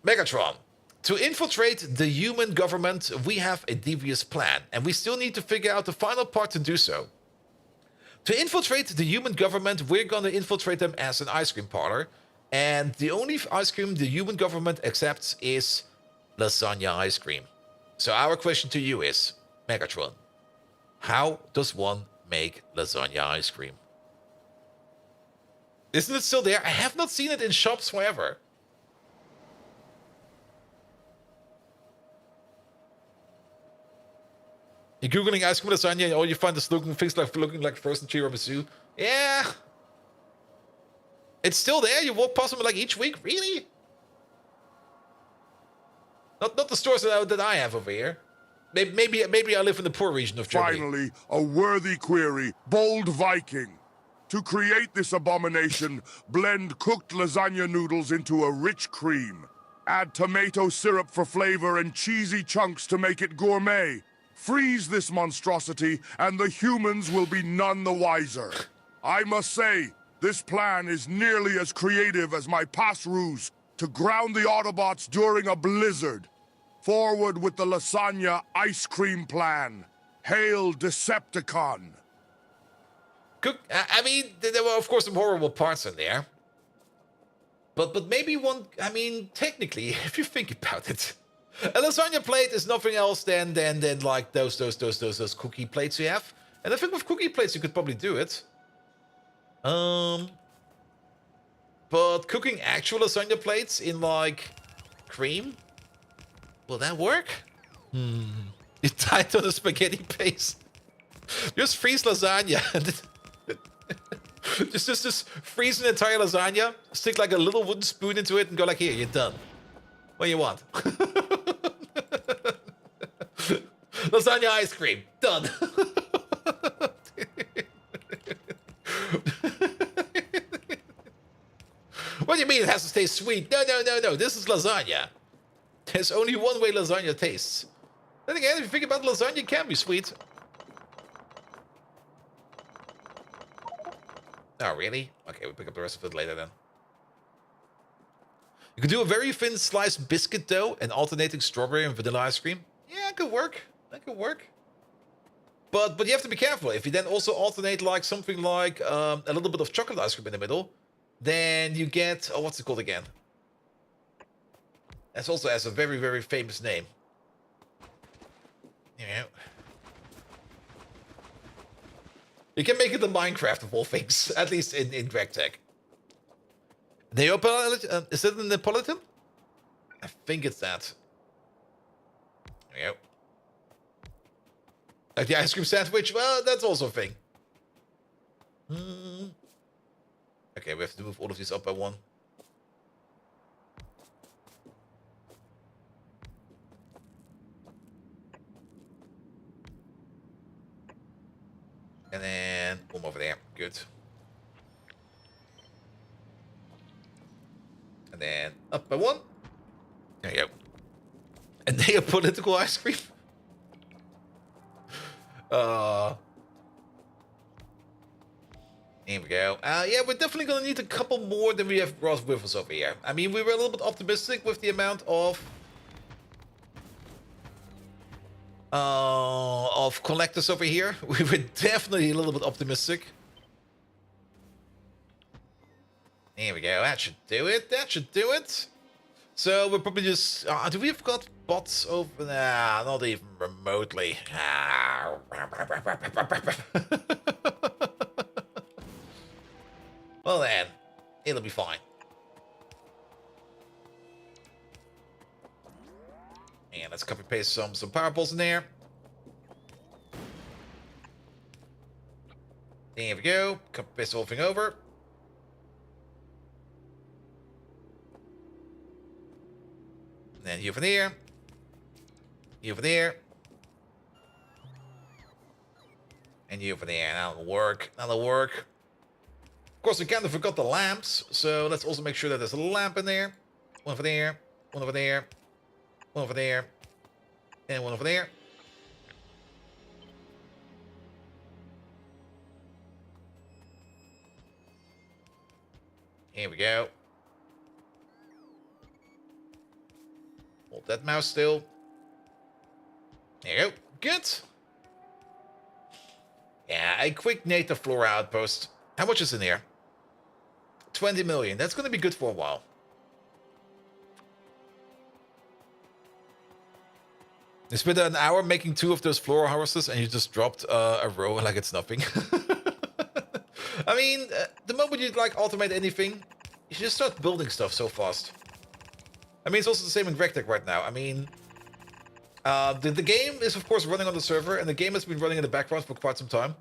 Megatron. To infiltrate the human government, we have a devious plan, and we still need to figure out the final part to do so. To infiltrate the human government, we're gonna infiltrate them as an ice cream parlor, and the only ice cream the human government accepts is lasagna ice cream. So our question to you is, Megatron, how does one make lasagna ice cream? Isn't it still there? I have not seen it in shops forever. You're Googling ice cream lasagna and all you find is things like looking like frozen tiramisu. Yeah. It's still there? You walk past them like each week? Really? Not the stores that I have over here. Maybe I live in the poor region of Germany. Finally, a worthy query. Bold Viking. To create this abomination, blend cooked lasagna noodles into a rich cream. Add tomato syrup for flavor and cheesy chunks to make it gourmet. Freeze this monstrosity, and the humans will be none the wiser. I must say, this plan is nearly as creative as my past ruse to ground the Autobots during a blizzard. Forward with the lasagna ice cream plan. Hail Decepticon. I mean, there were of course some horrible parts in there. But maybe one, I mean, technically, if you think about it, a lasagna plate is nothing else than like those cookie plates you have. And I think with cookie plates you could probably do it. But cooking actual lasagna plates in like cream, will that work? You tie it on a spaghetti paste. Just freeze lasagna. just freeze an entire lasagna. Stick like a little wooden spoon into it and go like, here, you're done. What do you want? Lasagna ice cream. Done. What do you mean it has to taste sweet? No. This is lasagna. There's only one way lasagna tastes. Then again, if you think about lasagna, it can be sweet. Oh, really? Okay, we'll pick up the rest of it later then. You could do a very thin sliced biscuit dough and alternating strawberry and vanilla ice cream. Yeah, it could work. That could work. But you have to be careful. If you then also alternate like something like a little bit of chocolate ice cream in the middle, then you get, oh, what's it called again? That also has a very, very famous name. Yeah. You can make it in Minecraft of all things, at least in DragTech. Neapolitan? Is it a Neapolitan? I think it's that. There we go. Like the ice cream sandwich? Well, that's also a thing. Okay, we have to move all of these up by one. And then one over there. Good. And then up by one. There you go. And they have political ice cream. Here we go. Yeah, we're definitely going to need a couple more than we have brought with us over here. I mean, we were a little bit optimistic with the amount of collectors over here. We were definitely a little bit optimistic. Here we go. That should do it. That should do it. So we're probably just... do we have got bots over there? Not even remotely. Well then, it'll be fine. And let's copy paste some power balls in there. There we go. Copy paste the whole thing over. And then here for there. Here for there. And here for there. That'll work. That'll work. Of course, we kind of forgot the lamps, so let's also make sure that there's a lamp in there. One over there, one over there, one over there, and one over there. Here we go. Hold that mouse still. There you go. Good. Yeah, a quick native flora outpost. How much is in here? 20 million. That's going to be good for a while. You spent an hour making 2 of those flora harvesters and you just dropped a row like it's nothing. I mean, the moment you like automate anything, you just start building stuff so fast. I mean, it's also the same in Vectec right now. I mean, the game is of course running on the server, and the game has been running in the background for quite some time.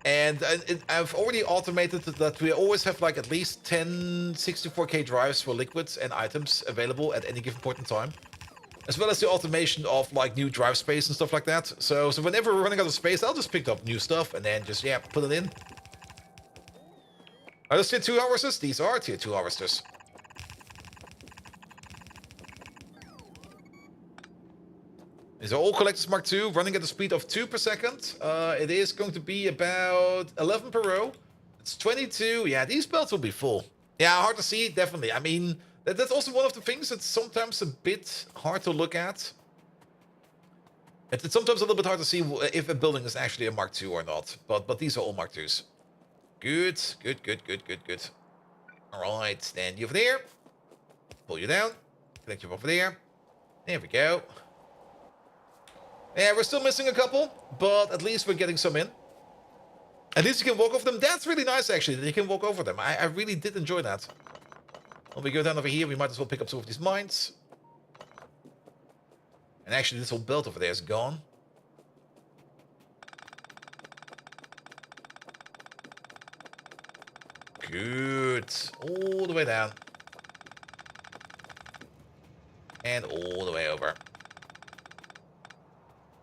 And I've already automated that we always have like at least 10 64K drives for liquids and items available at any given point in time. As well as the automation of like new drive space and stuff like that. So whenever we're running out of space, I'll just pick up new stuff and then just, yeah, put it in. Are those tier 2 harvesters? These are tier 2 harvesters. These are all Collectors Mark II, running at a speed of 2 per second. It is going to be about 11 per row. It's 22. Yeah, these belts will be full. Yeah, hard to see, definitely. I mean, that's also one of the things that's sometimes a bit hard to look at. It's sometimes a little bit hard to see if a building is actually a Mark II or not. But these are all Mark IIs. Good, good, good, good, good, good. All right, stand you over there. Pull you down. Connect you over there. There we go. Yeah, we're still missing a couple, but at least we're getting some in. At least you can walk over them. That's really nice, actually, that you can walk over them. I really did enjoy that. When we go down over here, we might as well pick up some of these mines. And actually, this whole belt over there is gone. Good. All the way down. And all the way over.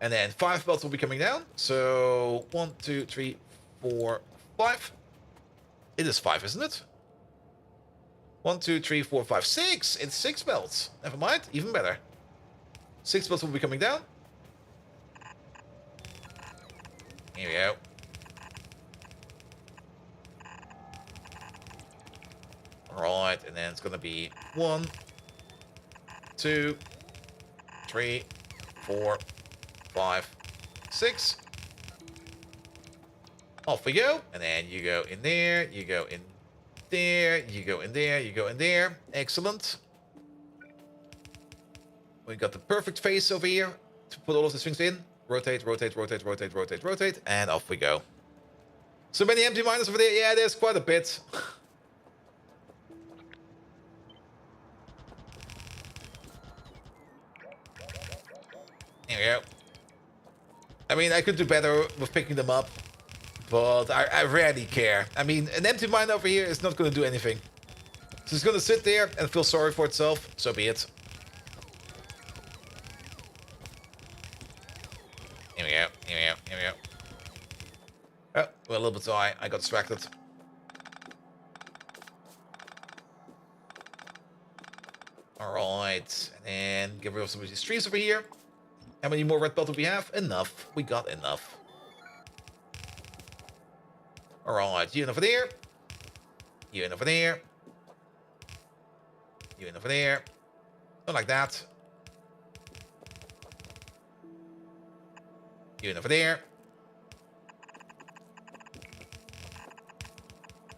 And then 5 belts will be coming down. So 1, 2, 3, 4, 5. It is 5, isn't it? 1, 2, 3, 4, 5, 6. It's 6 belts. Never mind. Even better. 6 belts will be coming down. Here we go. Alright, and then it's gonna be 1, 2, 3, 4, 5, 6. Off we go. And then you go in there, you go in there, you go in there, you go in there. Excellent. We got the perfect face over here to put all of these things in. Rotate, rotate, rotate, rotate, rotate, rotate, and off we go. So many empty miners over there. Yeah, there's quite a bit. There we go. I mean, I could do better with picking them up, but I rarely care. I mean, an empty mine over here is not going to do anything. So it's going to sit there and feel sorry for itself. So be it. Here we go. Here we go. Here we go. Oh, we're a little bit too high. I got distracted. Alright. And then get rid of some of these trees over here. How many more red belts do we have? Enough. We got enough. All right, you in over there. You in over there. You in over there. Not like that. You in over there.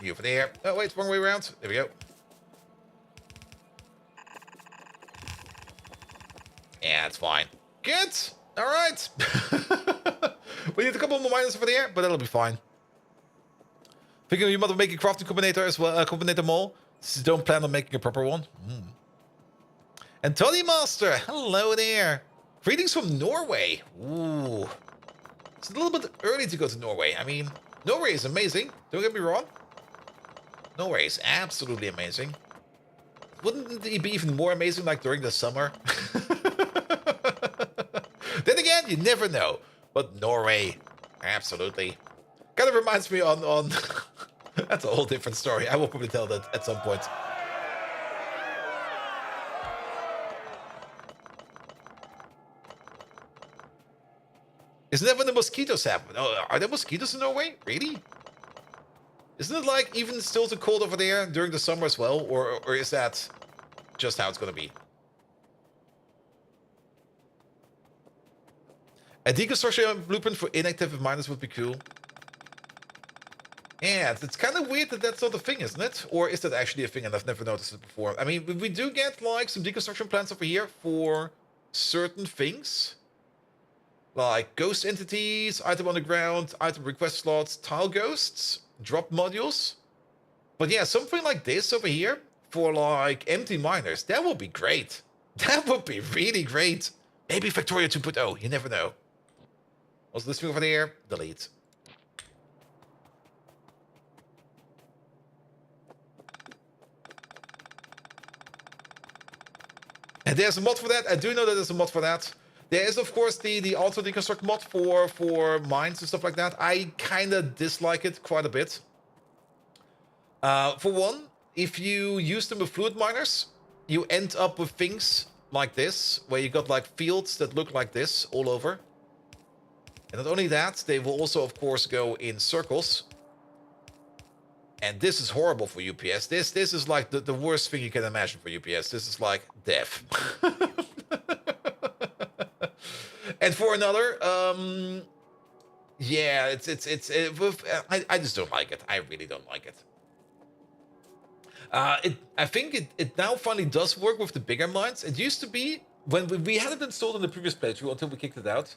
You over there. Oh, wait, wrong way around. There we go. Yeah, it's fine. Good. All right. We need a couple more miners over there, but that'll be fine. Thinking you might make a crafting combinator as well, combinator mole. Just don't plan on making a proper one. And Tony Master, hello there. Greetings from Norway. Ooh. It's a little bit early to go to Norway. I mean, Norway is amazing. Don't get me wrong. Norway is absolutely amazing. Wouldn't it be even more amazing like during the summer? Then again, you never know. But Norway, absolutely. Kind of reminds me on that's a whole different story. I will probably tell that at some point. Isn't that when the mosquitoes happen? Oh, are there mosquitoes in Norway? Really? Isn't it like even still too cold over there during the summer as well? Or is that just how it's gonna be? A deconstruction blueprint for inactive miners would be cool. Yeah, it's kind of weird that that's not a thing, isn't it? Or is that actually a thing and I've never noticed it before? I mean, we do get like some deconstruction plans over here for certain things. Like ghost entities, item on the ground, item request slots, tile ghosts, drop modules. But yeah, something like this over here for like empty miners, that would be great. That would be really great. Maybe Factorio 2.0, you never know. What's this thing over there? Delete. And there's a mod for that. I do know that there's a mod for that. There is, of course, the auto deconstruct mod for mines and stuff like that. I kind of dislike it quite a bit. For one, if you use them with fluid miners, you end up with things like this, where you got like fields that look like this all over. And not only that, they will also, of course, go in circles. And this is horrible for UPS. This is like the worst thing you can imagine for UPS. This is like death. And for another, yeah, I just don't like it. I really don't like it. I think it now finally does work with the bigger mines. It used to be when we had it installed in the previous playthrough until we kicked it out.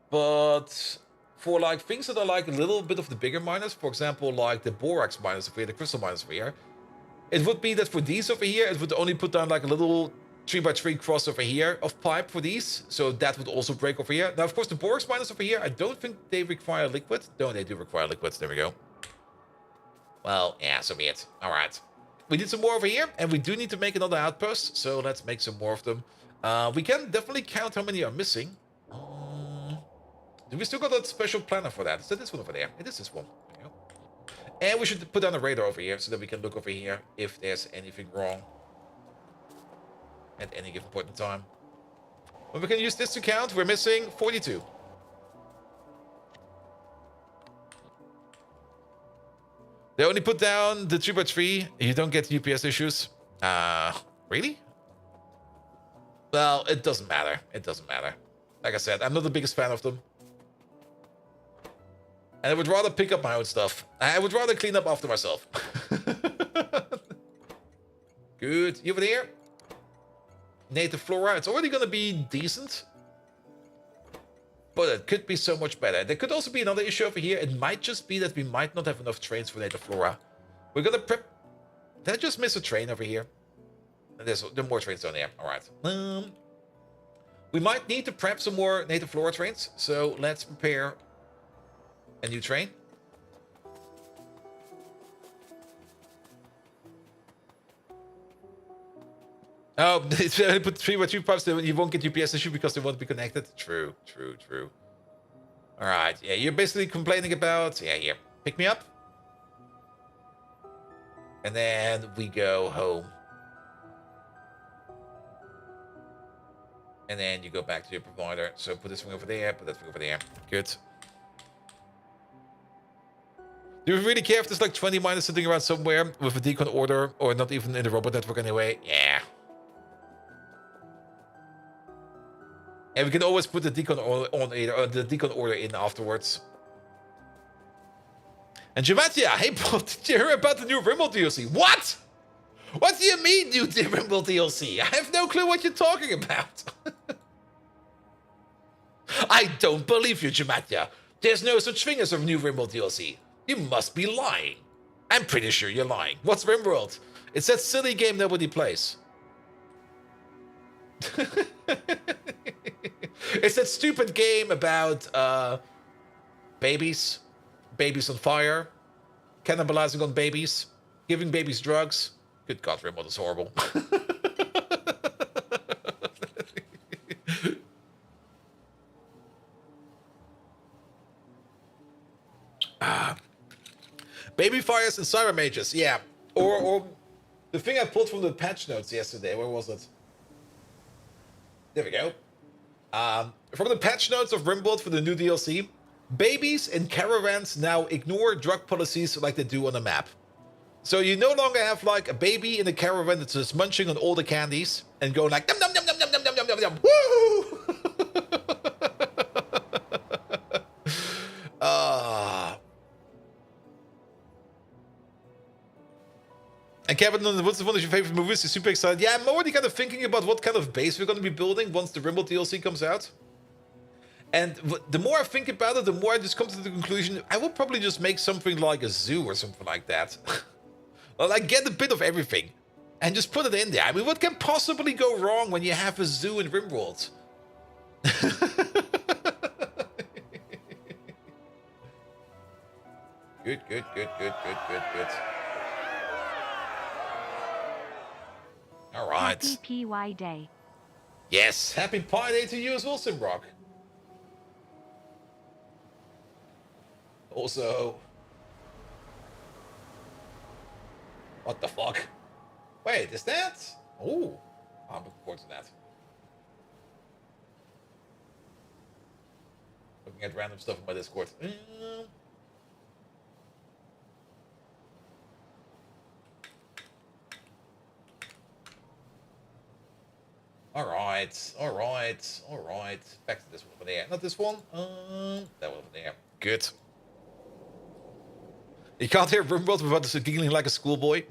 But for like things that are like a little bit of the bigger miners, for example, like the borax miners over here, the crystal miners over here, it would be that for these over here, it would only put down like a little 3x3 cross over here of pipe for these. So that would also break over here. Now, of course, the borax miners over here, I don't think they require liquid. No, they do require liquids. There we go. Well, yeah, so be it. All right. We need some more over here, and we do need to make another outpost. So let's make some more of them. We can definitely count how many are missing. Do we still got that special planner for that? Is that this one over there? It is this one. There you go. And we should put down a radar over here so that we can look over here if there's anything wrong at any given point in time. But we can use this to count. We're missing 42. They only put down the 3x3. You don't get UPS issues. Really? Well, it doesn't matter. It doesn't matter. Like I said, I'm not the biggest fan of them. And I would rather pick up my own stuff. I would rather clean up after myself. Good. You over there? Native flora. It's already going to be decent. But it could be so much better. There could also be another issue over here. It might just be that we might not have enough trains for native flora. We're going to prep... Did I just miss a train over here? There are more trains down there. All right. We might need to prep some more native flora trains. So let's prepare a new train. Oh, it's put 3x2 pipes, you won't get UPS issue because they won't be connected. True. All right, yeah, you're basically complaining about, yeah, here, pick me up. And then we go home. And then you go back to your provider. So put this thing over there, put that thing over there. Good. Do we really care if there's like 20 miners sitting around somewhere with a decon order, or not even in the robot network anyway? Yeah. And we can always put the decon the decon order in afterwards. And Jamatia, hey bro, did you hear about the new Rimble DLC? What? What do you mean, new Rimble DLC? I have no clue what you're talking about. I don't believe you, Jamatia. There's no such thing as a new Rimble DLC. You must be lying. I'm pretty sure you're lying. What's Rimworld? It's that silly game nobody plays. It's that stupid game about babies. Babies on fire. Cannibalizing on babies. Giving babies drugs. Good God, Rimworld is horrible. Baby fires and cyber mages, yeah. Or the thing I pulled from the patch notes yesterday. Where was it? There we go. From the patch notes of Rimworld for the new DLC, babies in caravans now ignore drug policies like they do on a map. So you no longer have like a baby in a caravan that's just munching on all the candies and going like num num num num num num num num num woo! And Kevin, what's one of your favorite movies? He's super excited. Yeah, I'm already kind of thinking about what kind of base we're going to be building once the Rimworld DLC comes out. And the more I think about it, the more I just come to the conclusion, I will probably just make something like a zoo or something like that. Like, get a bit of everything and just put it in there. I mean, what can possibly go wrong when you have a zoo in Rimworld? Good. All right. Happy PY Day. Yes, happy Pi Day to you as well, Simrock. Also, what the fuck? Wait, is that? Oh, I'm looking forward to that. Looking at random stuff in my Discord. All right. Back to this one over there. Not this one. That one over there. Good. You can't hear Rimworld without just giggling like a schoolboy.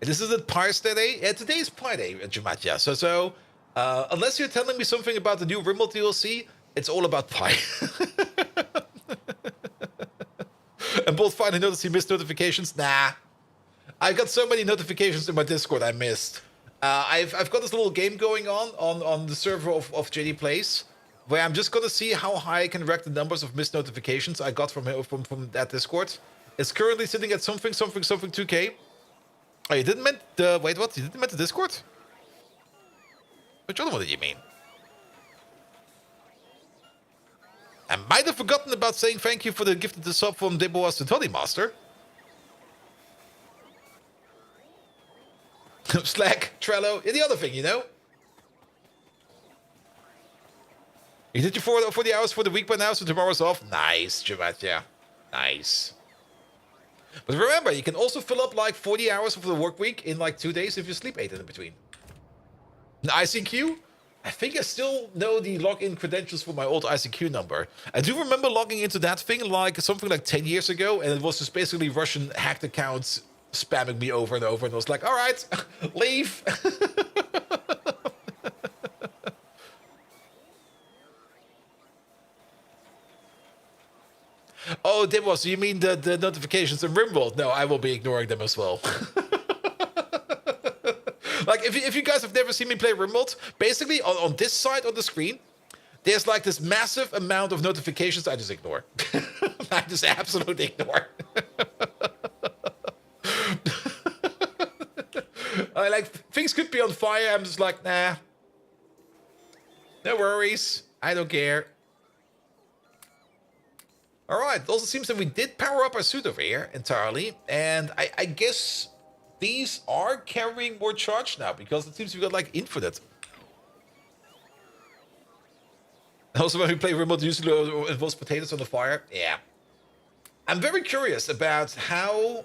This is a Pi Day. Yeah, today is Pi Day, Jamatja. So, unless you're telling me something about the new Rimworld DLC, it's all about Pi. And both finally noticed he missed notifications. Nah, I got so many notifications in my Discord I missed. I've got this little game going on the server of JD Plays, where I'm just gonna see how high I can rack the numbers of missed notifications I got from that Discord. It's currently sitting at something 2K. Oh, you didn't meant the wait what? You didn't meant the Discord? Which other one did you mean? I might have forgotten about saying thank you for the gift of the sub from Deboas to Toddy Master. Slack, Trello, and the other thing, you know? You did your 40 hours for the week by now, so tomorrow's off. Nice, Javat, yeah. Nice. But remember, you can also fill up like 40 hours of the work week in like 2 days if you sleep 8 in between. An ICQ? I think I still know the login credentials for my old ICQ number. I do remember logging into that thing like something like 10 years ago, and it was just basically Russian hacked accounts spamming me over and over, and I was like, all right, leave. Oh, Demos, you mean the notifications in Rimworld? No, I will be ignoring them as well. Like, if you guys have never seen me play Rimworld, basically on this side of the screen, there's like this massive amount of notifications I just ignore. I just absolutely ignore. Like, things could be on fire. I'm just like, nah. No worries. I don't care. All right. It also seems that we did power up our suit over here entirely. And I guess these are carrying more charge now because it seems we got like infinite. Also, when we play Rimworld, usually it involves potatoes on the fire. Yeah. I'm very curious about how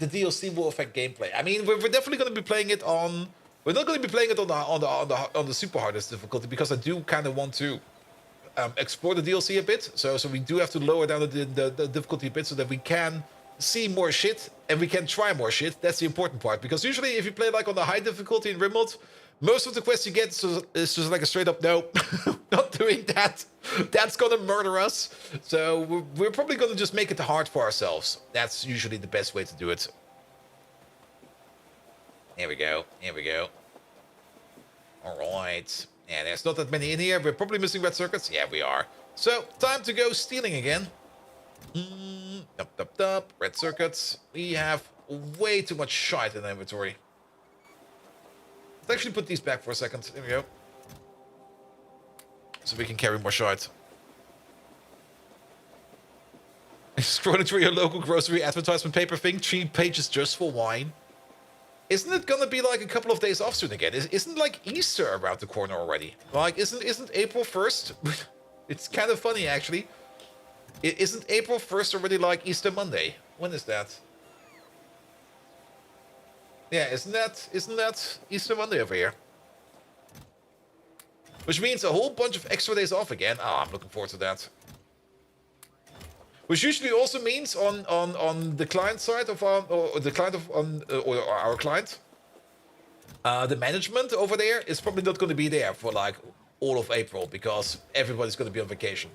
the DLC will affect gameplay. I mean, we're definitely going to be playing it on. We're not going to be playing it on the super hardest difficulty because I do kind of want to explore the DLC a bit. So we do have to lower down the difficulty a bit so that we can see more shit and we can try more shit. That's the important part, because usually if you play like on the high difficulty in Rimworld, most of the quests you get is just like a straight up no, not doing that. That's gonna murder us. So we're probably gonna just make it hard for ourselves. That's usually the best way to do it. Here we go. Here we go. All right. Yeah, there's not that many in here. We're probably missing red circuits. Yeah, we are. So time to go stealing again. Red circuits. We have way too much shite in the inventory. Let's actually put these back for a second. There we go. So we can carry more shite. Scrolling through your local grocery advertisement paper thing. 3 pages just for wine. Isn't it gonna be like a couple of days off soon again? Isn't like Easter around the corner already? Like, isn't April 1st? It's kind of funny, actually. Isn't April 1st already like Easter Monday? When is that? Yeah, isn't that Easter Monday over here? Which means a whole bunch of extra days off again. Oh, I'm looking forward to that. Which usually also means on the client side of our client, the management over there is probably not going to be there for like all of April because everybody's going to be on vacation.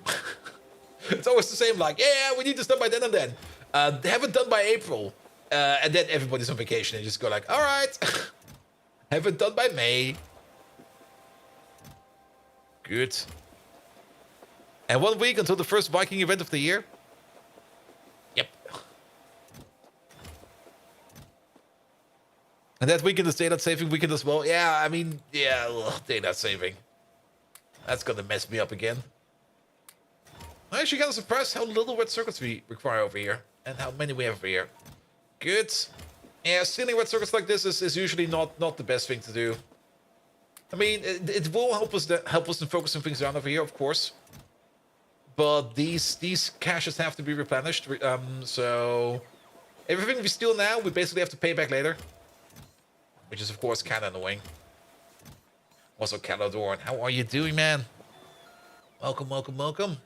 It's always the same, like, yeah, we need this done by then and then. Have it done by April. And then everybody's on vacation and just go like, all right, have it done by May. Good. And 1 week until the first Viking event of the year. Yep. And that weekend is daylight saving weekend as well. Yeah, I mean, yeah, daylight saving. That's gonna mess me up again. I'm actually kind of surprised how little red circuits we require over here. And how many we have over here. Good. Yeah, stealing red circuits like this is usually not the best thing to do. I mean, it will help us in focusing things around over here, of course. But these caches have to be replenished. So everything we steal now, we basically have to pay back later. Which is, of course, kind of annoying. Also, Caladorn, how are you doing, man? Welcome, welcome, welcome.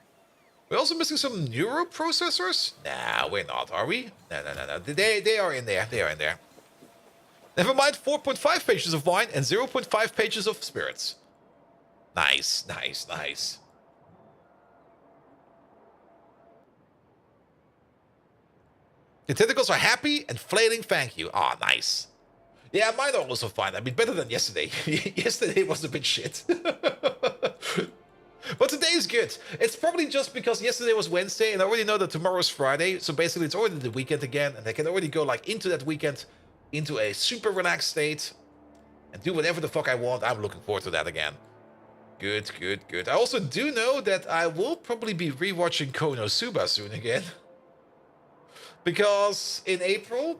We're also missing some neuroprocessors? Nah, we're not, are we? No. They are in there. They are in there. Never mind, 4.5 pages of wine and 0.5 pages of spirits. Nice, nice, nice. The tentacles are happy and flailing thank you. Ah, nice. Yeah, mine are also fine. I mean, better than yesterday. Yesterday was a bit shit. But today is good. It's probably just because yesterday was Wednesday and I already know that tomorrow is Friday. So basically it's already the weekend again and I can already go like into that weekend into a super relaxed state and do whatever the fuck I want. I'm looking forward to that again. Good, good, good. I also do know that I will probably be rewatching Konosuba soon again. Because in April,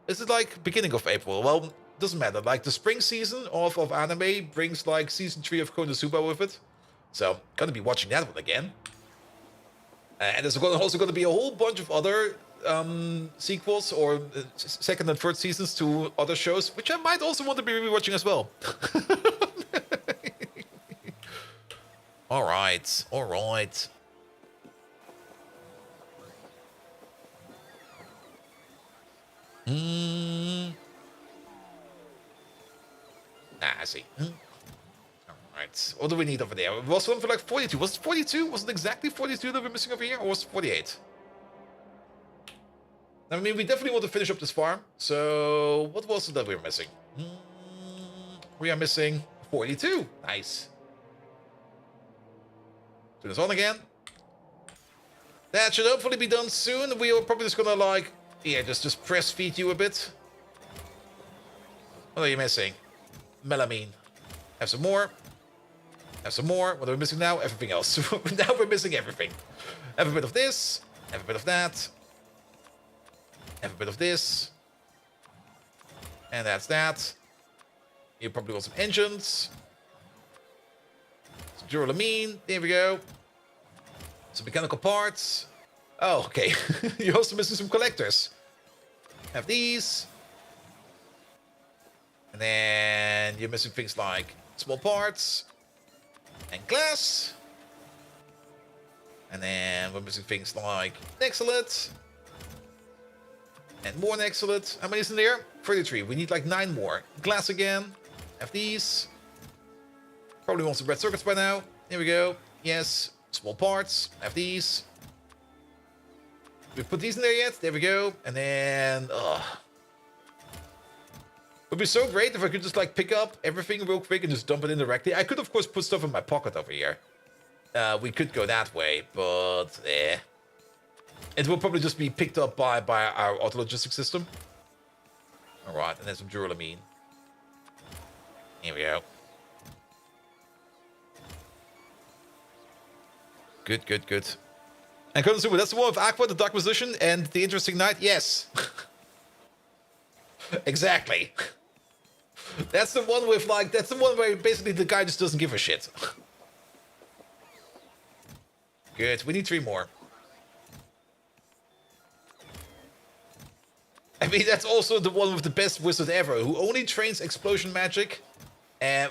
is it like beginning of April? Well, doesn't matter. Like the spring season of anime brings like season 3 of Konosuba with it. So, gonna be watching that one again. And there's also gonna be a whole bunch of other sequels or second and third seasons to other shows, which I might also want to be rewatching as well. All right, all right. I see. Right. What do we need over there? It was one for like 42. Was it 42? Was it exactly 42 that we're missing over here? Or was it 48? I mean, we definitely want to finish up this farm. So, what was it that we were missing? We are missing 42. Nice. Do this on again. That should hopefully be done soon. We are probably just gonna like, yeah, just press feed you a bit. What are you missing? Melamine. Have some more. Have some more. What are we missing now? Everything else. Now we're missing everything. Have a bit of this. Have a bit of that. Have a bit of this. And that's that. You probably want some engines. Some duralamine. There we go. Some mechanical parts. Oh, okay. You're also missing some collectors. Have these. And then you're missing things like small parts and glass. And then we're missing things like Nexalite. And more Nexalite. How many is in there? 33. We need like 9 more. Glass again. Have these. Probably want some red circuits by now. Here we go. Yes. Small parts. Have these. We put these in there yet? There we go. And then... It would be so great if I could just like pick up everything real quick and just dump it in directly. I could of course put stuff in my pocket over here. We could go that way, but it will probably just be picked up by our auto logistics system. Alright, and then some duralumin. Here we go. Good, good, good. And Konosuba, that's the one with Aqua, the Dark Musician, and the Interesting Night? Yes. Exactly. That's the one with like, that's the one where basically the guy just doesn't give a shit. Good, we need 3 more. I mean, that's also the one with the best wizard ever, who only trains explosion magic.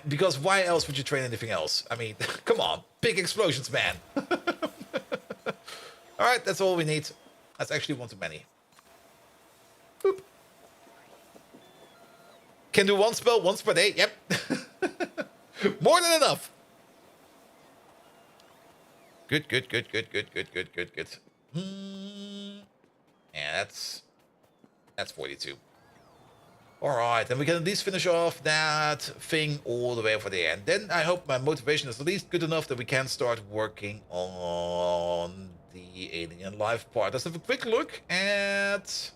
Because why else would you train anything else? I mean, come on, big explosions, man. Alright, that's all we need. That's actually one too many. Boop. Can do 1 spell once per day. Yep. More than enough. Good, good, good, good, good, good, good, good, good. Yeah, that's 42. Alright, then we can at least finish off that thing all the way over there. And then I hope my motivation is at least good enough that we can start working on the alien life part. Let's have a quick look at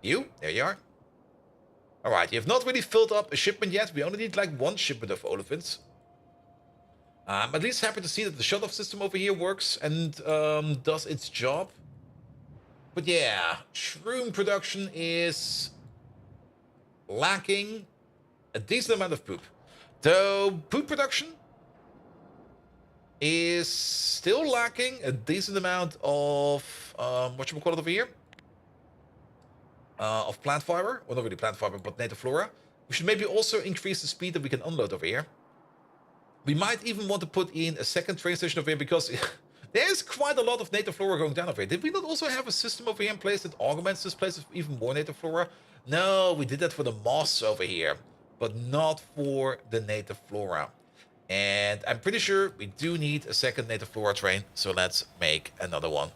you. There you are. Alright, you have not really filled up a shipment yet. We only need like 1 shipment of olefins. I'm at least happy to see that the shut-off system over here works and does its job. But yeah, shroom production is lacking a decent amount of poop. Though poop production is still lacking a decent amount of, whatchamacallit over here? Of plant fiber. Well, not really plant fiber, but native flora. We should maybe also increase the speed that we can unload over here. We might even want to put in a second train station over here because there's quite a lot of native flora going down over here. Did we not also have a system over here in place that augments this place with even more native flora? No, we did that for the moss over here, but not for the native flora. And I'm pretty sure we do need a second native flora train, so let's make another one.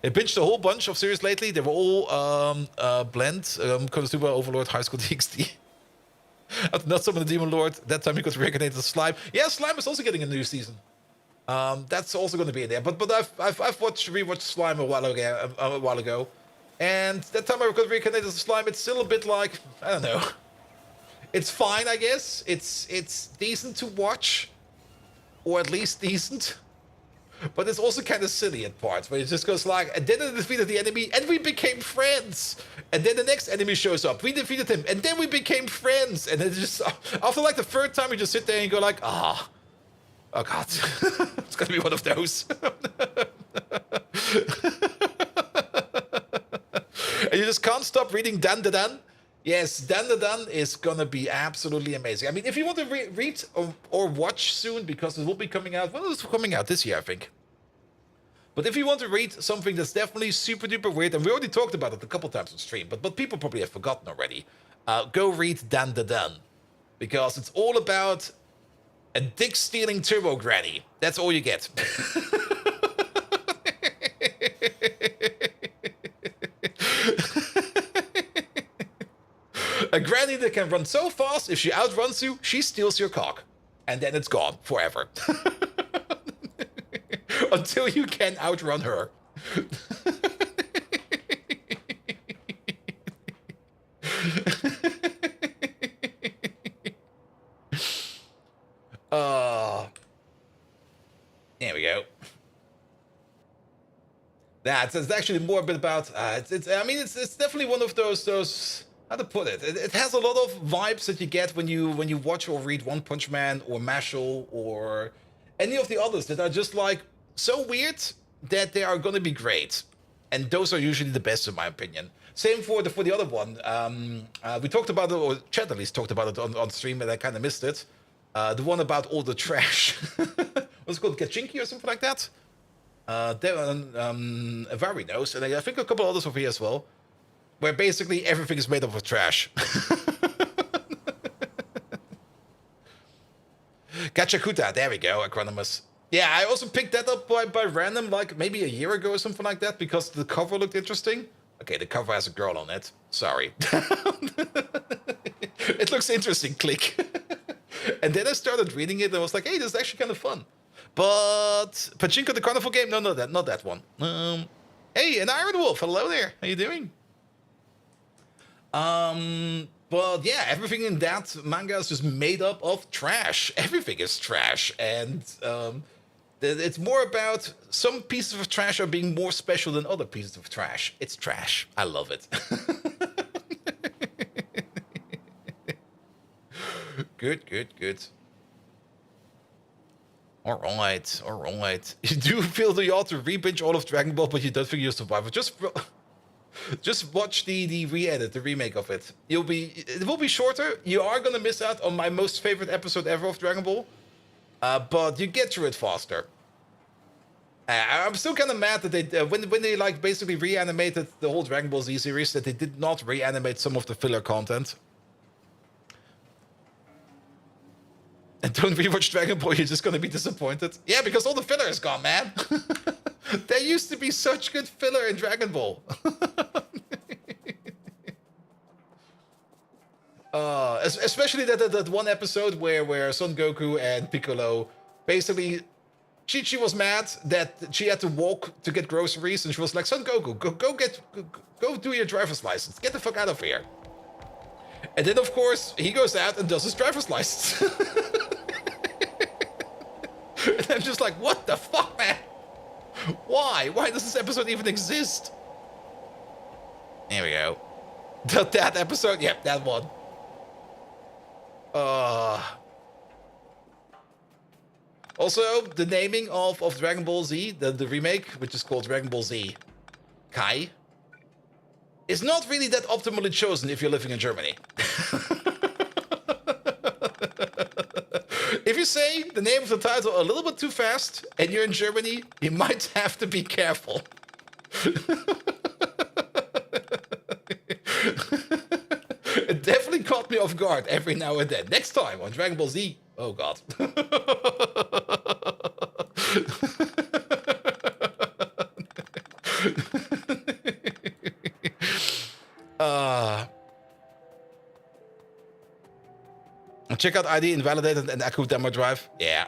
They pinched a whole bunch of series lately. They were all blend, Konosuba, Overlord, High School DxD. After not summon the Demon Lord, that time he got reincarnated as Slime. Yeah, Slime is also getting a new season. That's also going to be in there. But I've rewatched Slime a while ago, and that time I got reincarnated as Slime. It's still a bit like, I don't know. It's fine, I guess. It's decent to watch, or at least decent. But it's also kind of silly at parts, where it just goes like, and then I defeated the enemy, and we became friends. And then the next enemy shows up, we defeated him, and then we became friends. And then just, after like the 3rd time, you just sit there and go like, oh god, it's gonna be one of those. And you just can't stop reading Dan Da Dan. Yes, Dan Da Dan is gonna be absolutely amazing. I mean, if you want to read or watch soon, because it will be coming out, well, it's coming out this year, I think. But if you want to read something that's definitely super duper weird, and we already talked about it a couple times on stream, but people probably have forgotten already, go read Dan Da Dan. Because it's all about a dick-stealing turbo granny. That's all you get. A granny that can run so fast, if she outruns you, she steals your cock. And then it's gone forever. Until you can outrun her. There we go. That's actually more a bit about. I mean, it's definitely one of those. How to put it? It has a lot of vibes that you get when you watch or read One Punch Man or Mashal or any of the others that are just like so weird that they are going to be great. And those are usually the best, in my opinion. Same for the other one. We talked about it, or Chad at least talked about it on stream, and I kind of missed it. The one about all the trash. What's it called? Gachinki or something like that? Vari knows, and I think a couple others over here as well, where basically everything is made up of trash. Gachakuta, there we go, Acronymus. Yeah, I also picked that up by random, like maybe a year ago or something like that, because the cover looked interesting. Okay, the cover has a girl on it. Sorry. It looks interesting, click. And then I started reading it and I was like, hey, this is actually kind of fun. But Pachinko the Carnival game? No, not that one. Hey, an Iron Wolf, hello there. How you doing? But yeah, everything in that manga is just made up of trash. Everything is trash. And it's more about some pieces of trash are being more special than other pieces of trash. It's trash. I love it. Good. All right. You do feel the ought to re-binge all of Dragon Ball, but you don't think you'll survive it. Just watch the re-edit, the remake of it. It will be shorter. You are gonna miss out on my most favorite episode ever of Dragon Ball, but you get through it faster. I'm still kind of mad that they when they like basically reanimated the whole Dragon Ball Z series, that they did not reanimate some of the filler content. And don't rewatch Dragon Ball, you're just gonna be disappointed. Yeah, because all the filler is gone, man. There used to be such good filler in Dragon Ball. Especially that one episode where Son Goku and Piccolo basically, Chi-Chi was mad that she had to walk to get groceries, and she was like, Son Goku, go do your driver's license. Get the fuck out of here. And then, of course, he goes out and does his driver's license. And I'm just like, what the fuck, man? Why? Why does this episode even exist? There we go. That episode? Yep, that one. Also, the naming of Dragon Ball Z, the remake, which is called Dragon Ball Z Kai, is not really that optimally chosen if you're living in Germany. If you say the name of the title a little bit too fast and you're in Germany, you might have to be careful. It definitely caught me off guard every now and then. Next time on Dragon Ball Z. Oh god. Check out ID Invalidated and Aku Demo Drive. Yeah.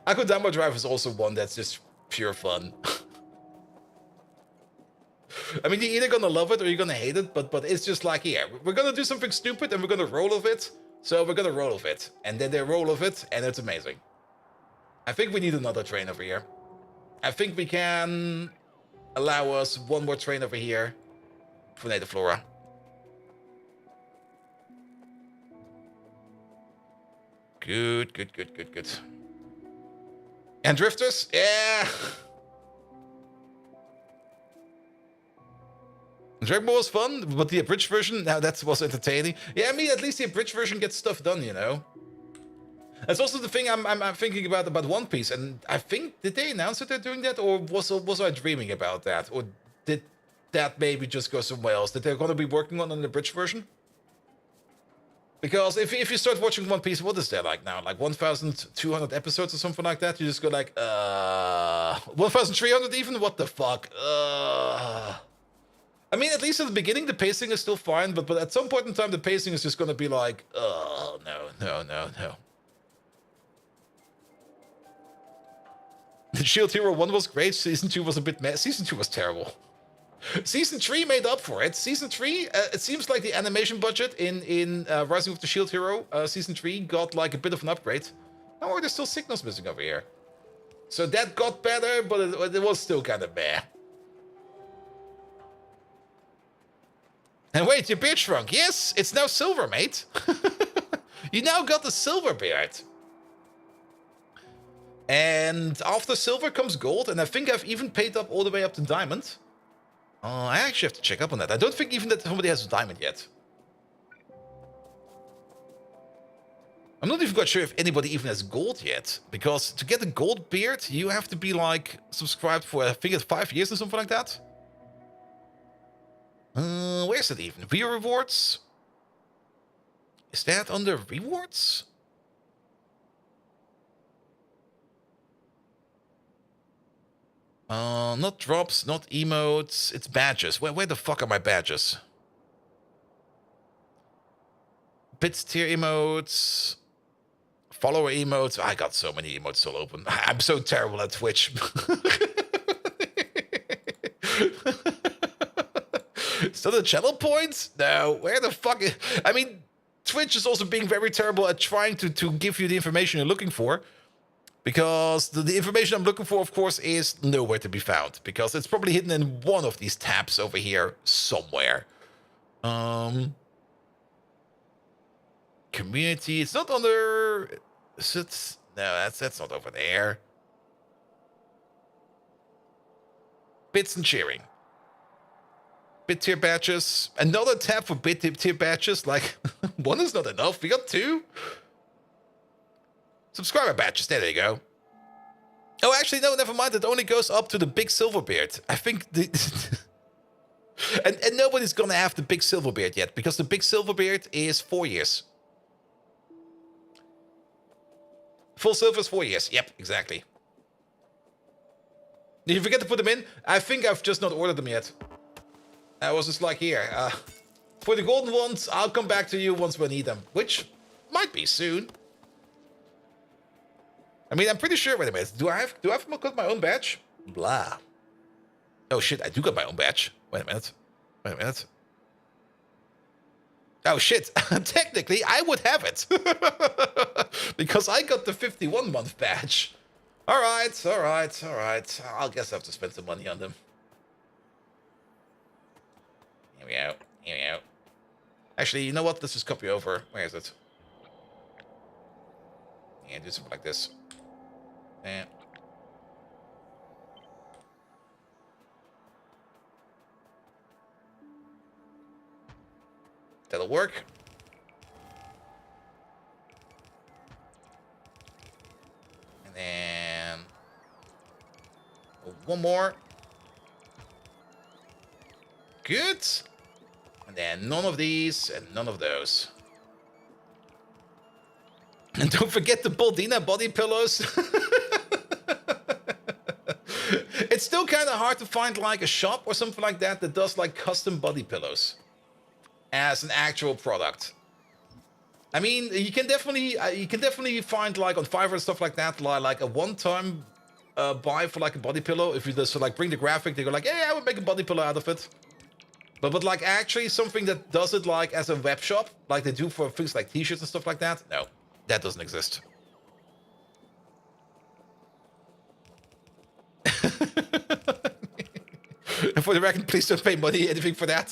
Aku Demo Drive is also one that's just pure fun. I mean, you're either gonna love it or you're gonna hate it, but it's just like, yeah, we're gonna do something stupid and we're gonna roll with it. So we're gonna roll with it. And then they roll with it, and it's amazing. I think we need another train over here. I think we can allow us one more train over here for Native Flora. Good. And Drifters? Yeah. Dragon Ball was fun, but the abridged version, now that was entertaining. Yeah, I mean, at least the abridged version gets stuff done, you know? That's also the thing I'm thinking about One Piece, and I think, did they announce that they're doing that, or was I dreaming about that? Or did that maybe just go somewhere else? That they're going to be working on an abridged version? Because if you start watching One Piece, what is there like now? Like 1,200 episodes or something like that? You just go like, 1,300 even? What the fuck? I mean, at least at the beginning, the pacing is still fine, but at some point in time, the pacing is just going to be like, oh, no. Shield Hero 1 was great. Season 2 was a bit meh. Season 2 was terrible. Season 3 made up for it. Season 3, it seems like the animation budget in Rising of the Shield Hero, Season 3 got like a bit of an upgrade. Oh, there's still signals missing over here. So that got better, but it was still kind of meh. And wait, your beard shrunk. Yes, it's now silver, mate. You now got the silver beard. And after silver comes gold, and I think I've even paid up all the way up to diamond. I actually have to check up on that. I don't think even that somebody has a diamond yet. I'm not even quite sure if anybody even has gold yet. Because to get a gold beard, you have to be like subscribed for, I think it's 5 years or something like that. Where's it even? View rewards? Is that under rewards? Not drops, not emotes. It's badges. Where the fuck are my badges? Bits tier emotes. Follower emotes. I got so many emotes still open. I'm so terrible at Twitch. Is that a channel point? No. Where the fuck is... I mean, Twitch is also being very terrible at trying to give you the information you're looking for. Because the information I'm looking for, of course, is nowhere to be found. Because it's probably hidden in one of these tabs over here somewhere. Community. It's not under... Is it... No, that's not over there. Bits and cheering. Bit tier badges. Another tab for bit tier badges. Like, one is not enough. We got 2. Subscriber badges. There you go. Oh, actually, no, never mind. It only goes up to the big silver beard. I think the... and nobody's gonna have the big silver beard yet, because the big silver beard is 4 years. Full silver is 4 years. Yep, exactly. Did you forget to put them in? I think I've just not ordered them yet. I was just like, here. For the golden ones, I'll come back to you once we need them. Which might be soon. I mean, I'm pretty sure. Wait a minute. Do I have got my own badge? Blah. Oh shit, I do got my own badge. Wait a minute. Oh shit. Technically, I would have it. Because I got the 51-month badge. Alright. I'll guess I have to spend some money on them. Here we go. Actually, you know what? Let's just copy over. Where is it? Yeah, do something like this. Yeah. That'll work. And then... one more. Good. And then none of these and none of those. And don't forget the Baldina body pillows. It's still kind of hard to find like a shop or something like that that does like custom body pillows as an actual product. I mean, you can definitely find like on Fiverr and stuff like that, like a one-time buy for like a body pillow. If you just like bring the graphic, they go like, yeah, I would make a body pillow out of it. But like actually something that does it like as a web shop, like they do for things like t-shirts and stuff like that, no, that doesn't exist. And for the record, please don't pay money anything for that.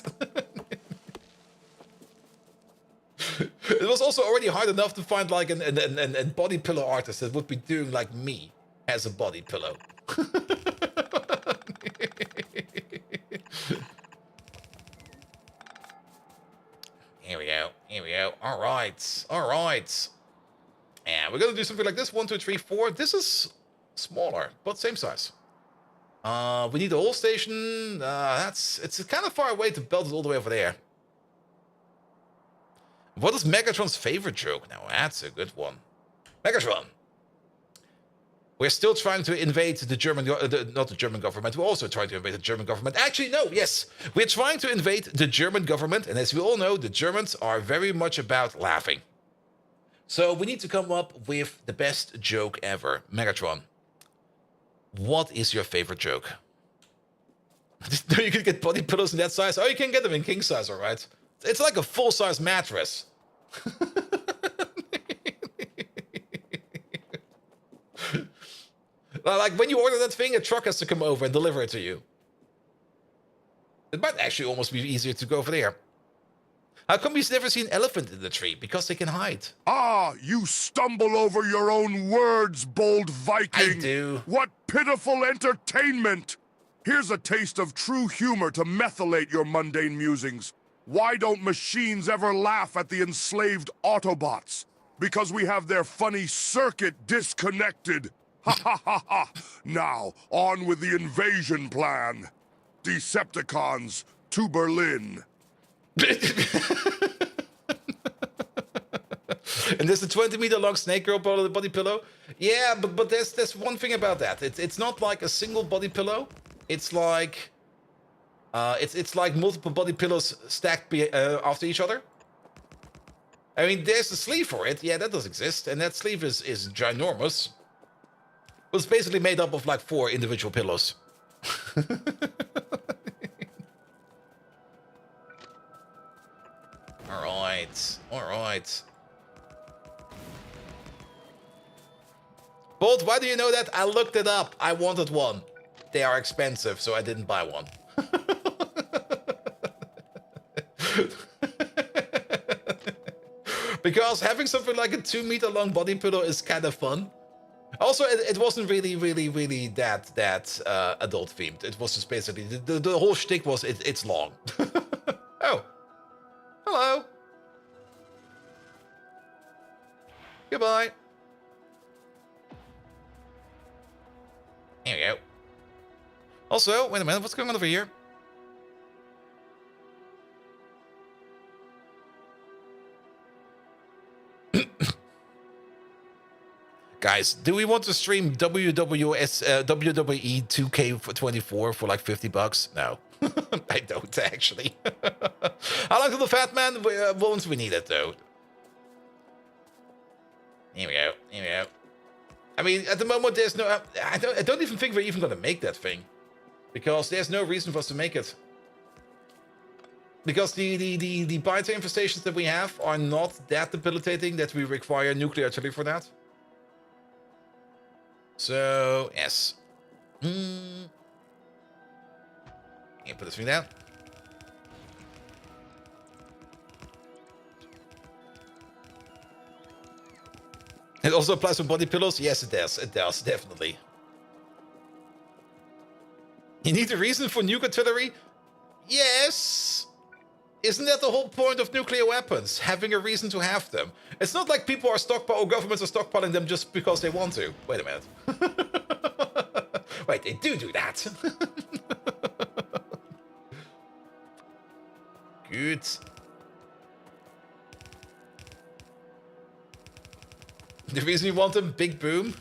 It was also already hard enough to find like a body pillow artist that would be doing like me as a body pillow. Here we go. All right. And we're gonna do something like this. 1, 2, 3, 4. This is smaller, but same size. We need the whole station. It's kind of far away to build it all the way over there. What is Megatron's favorite joke? Now, that's a good one. Megatron. We're still trying to invade the German... not the German government. We're also trying to invade the German government. Actually, no, yes. We're trying to invade the German government. And as we all know, the Germans are very much about laughing. So we need to come up with the best joke ever. Megatron. What is your favorite joke? You can get body pillows in that size. Oh, you can get them in king size, all right. It's like a full-size mattress. Like when you order that thing, a truck has to come over and deliver it to you. It might actually almost be easier to go over there. How come he's never seen elephant in the tree? Because they can hide. Ah, you stumble over your own words, bold Viking. I do. What pitiful entertainment! Here's a taste of true humor to methylate your mundane musings. Why don't machines ever laugh at the enslaved Autobots? Because we have their funny circuit disconnected. Ha ha ha ha! Now, on with the invasion plan. Decepticons to Berlin. And there's a 20-meter long snake girl body pillow. Yeah, but there's one thing about that. It's not like a single body pillow. It's like it's like multiple body pillows stacked after each other. I mean, there's a sleeve for it. Yeah, that does exist, and that sleeve is ginormous. It's basically made up of like 4 individual pillows. All right. Bolt, why do you know that? I looked it up. I wanted one. They are expensive, so I didn't buy one. Because having something like a 2-meter long body pillow is kind of fun. Also, it wasn't really that adult themed. It was just basically the whole shtick was it's long. Oh, hello. Goodbye. There we go. Also, wait a minute, what's going on over here? Guys, do we want to stream WWE 2K24 for like $50? No. I don't, actually. How long to the fat man? Once we need it, though. Here we go. I mean, at the moment, there's no... I don't even think we're even going to make that thing. Because there's no reason for us to make it. Because the biter infestations that we have are not that debilitating that we require nuclear artillery for that. So, yes. Put this thing down. It also applies for body pillows? Yes, it does. It does, definitely. You need a reason for nuke artillery? Yes! Isn't that the whole point of nuclear weapons? Having a reason to have them. It's not like people are or governments are stockpiling them just because they want to. Wait a minute. Wait, they do that. Good. The reason you want them, big boom.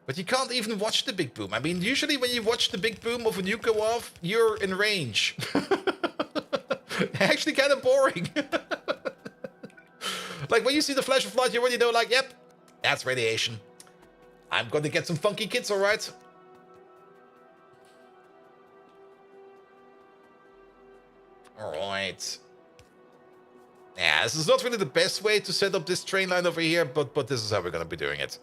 But you can't even watch the big boom. I mean, usually when you watch the big boom of a nuke go off, you're in range. Actually kind of boring. Like when you see the flash of light, you already know, like, yep, that's radiation. I'm going to get some funky kids, all right? All right. Yeah, this is not really the best way to set up this train line over here, but this is how we're going to be doing it.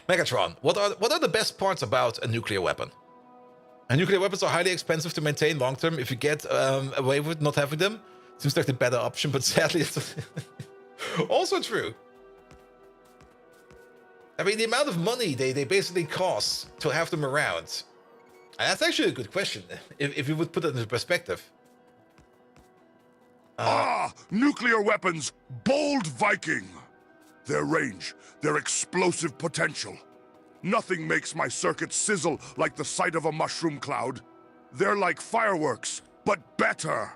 Megatron, what are the best parts about a nuclear weapon? And nuclear weapons are highly expensive to maintain long term. If you get away with not having them, seems like the better option, but sadly it's also true. I mean, the amount of money they basically cost to have them around. And that's actually a good question, if you would put it into perspective. Nuclear weapons, bold Viking. Their range, their explosive potential. Nothing makes my circuit sizzle like the sight of a mushroom cloud. They're like fireworks, but better.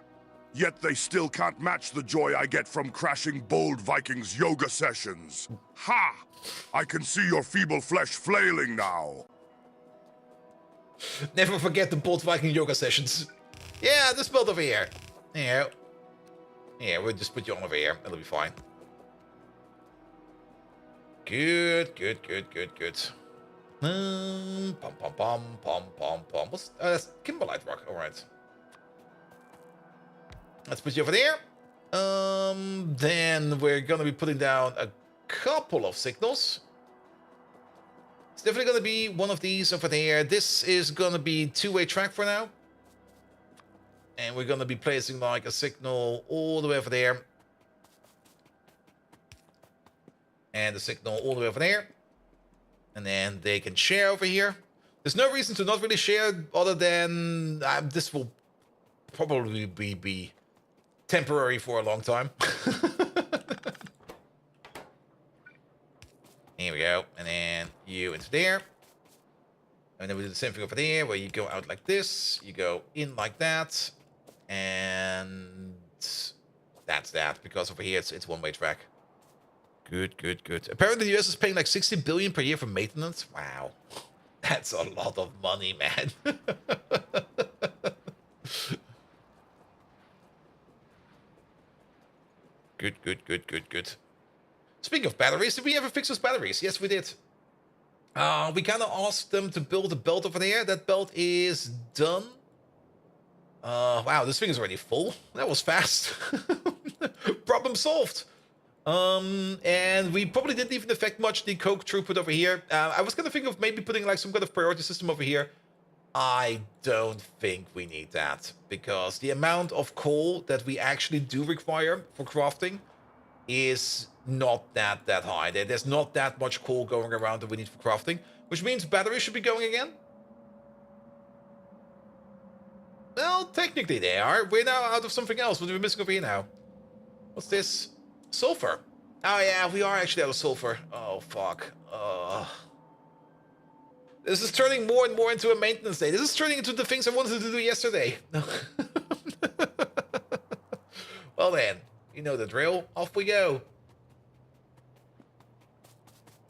Yet they still can't match the joy I get from crashing bold Viking's yoga sessions. Ha! I can see your feeble flesh flailing now. Never forget the bold Viking yoga sessions. Yeah, this build over here. Yeah. Yeah, we'll just put you on over here. It'll be fine. Good. Pom. What's that's Kimberlite rock? All right. Let's put you over there. Then we're gonna be putting down a couple of signals. It's definitely going to be one of these over there. This is going to be two-way track for now. And we're going to be placing like a signal all the way over there. And the signal all the way over there. And then they can share over here. There's no reason to not really share other than this will probably be temporary for a long time. Here we go. And then you into there. And then we do the same thing over there where you go out like this. You go in like that. And that's that. Because over here it's one-way track. Good, good, good. Apparently the US is paying like 60 billion per year for maintenance. Wow. That's a lot of money, man. Good, good, good, good, good. Speaking of batteries, did we ever fix those batteries? Yes, we did. We kind of asked them to build a belt over there. That belt is done. Wow, this thing is already full. That was fast. Problem solved. And we probably didn't even affect much the coke throughput over here. I was gonna think of maybe putting like some kind of priority system over here. I don't think we need that, because the amount of coal that we actually do require for crafting is not that high. There's not that much coal going around that we need for crafting, which means batteries should be going again. Well, technically they are. We're now out of something else. What are we missing over here now? What's this? Sulfur. Oh yeah, we are actually out of sulfur. Oh fuck. This is turning more and more into a maintenance day. This is turning into the things I wanted to do yesterday. Well then, you know the drill. Off we go.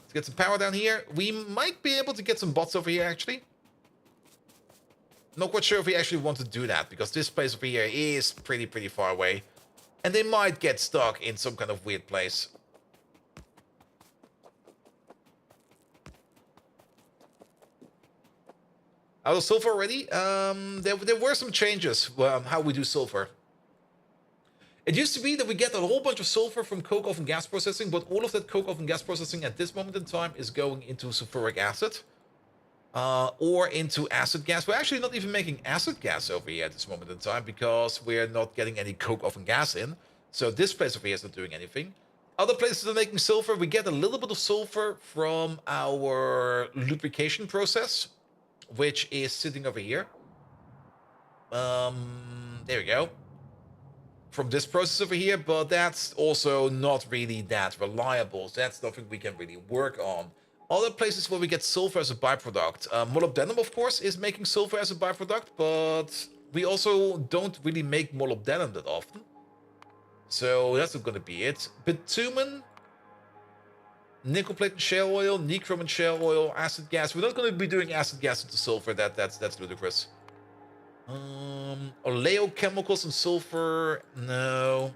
Let's get some power down here. We might be able to get some bots over here actually. Not quite sure if we actually want to do that, because this place over here is pretty far away. And they might get stuck in some kind of weird place. Out of sulfur already? There were some changes how we do sulfur. It used to be that we get a whole bunch of sulfur from coke oven gas processing, but all of that coke oven gas processing at this moment in time is going into sulfuric acid. Or into acid gas. We're actually not even making acid gas over here at this moment in time, because we're not getting any coke oven gas in. So this place over here is not doing anything. Other places are making sulfur. We get a little bit of sulfur from our lubrication process, which is sitting over here. There we go. From this process over here, but that's also not really that reliable. So that's nothing we can really work on. Other places where we get sulfur as a byproduct. Molybdenum, of course, is making sulfur as a byproduct, but we also don't really make molybdenum that often. So that's not going to be it. Bitumen, nickel plate and shale oil, nichrome and shale oil, acid gas. We're not going to be doing acid gas into sulfur. That's ludicrous. Oleochemicals and sulfur, no.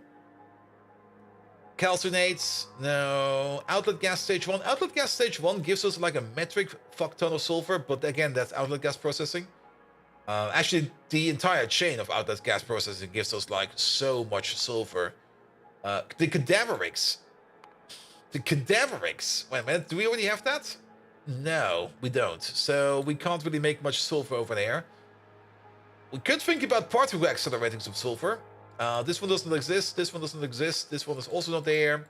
Calcinates, no. Outlet gas stage 1. Outlet gas stage 1 gives us like a metric fuck ton of sulfur, but again, that's outlet gas processing. Actually, the entire chain of outlet gas processing gives us like so much sulfur. The cadaverics. The cadaverics. Wait a minute, do we already have that? No, we don't. So we can't really make much sulfur over there. We could think about particle accelerating some sulfur. This one doesn't exist, this one doesn't exist, this one is also not there.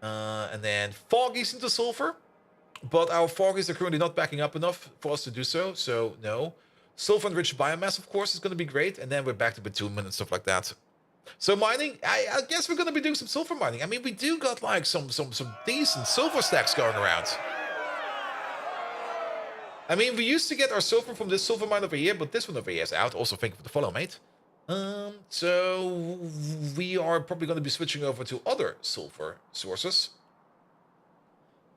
And then foggies into sulfur. But our foggies are currently not backing up enough for us to do so, so no. Sulfur-enriched biomass, of course, is going to be great. And then we're back to bitumen and stuff like that. So mining, I guess we're going to be doing some sulfur mining. I mean, we do got like some decent sulfur stacks going around. I mean, we used to get our sulfur from this sulfur mine over here, but this one over here is out. Also, thank you for the follow, mate. So we are probably going to be switching over to other sulfur sources.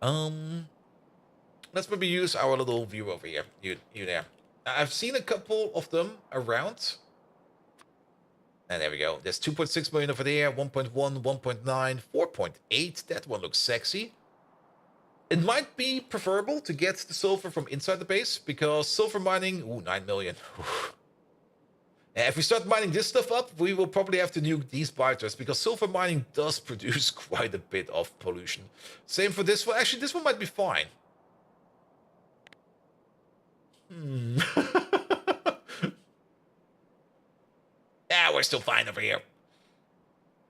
Let's maybe use our little view over here. You there. I've seen a couple of them around. And there we go. There's 2.6 million over there, 1.1, 1.9, 4.8. That one looks sexy. It might be preferable to get the sulfur from inside the base, because sulfur mining, ooh, 9 million. If we start mining this stuff up, we will probably have to nuke these biters, because sulfur mining does produce quite a bit of pollution. Same for this one. Actually, this one might be fine. Yeah, we're still fine over here.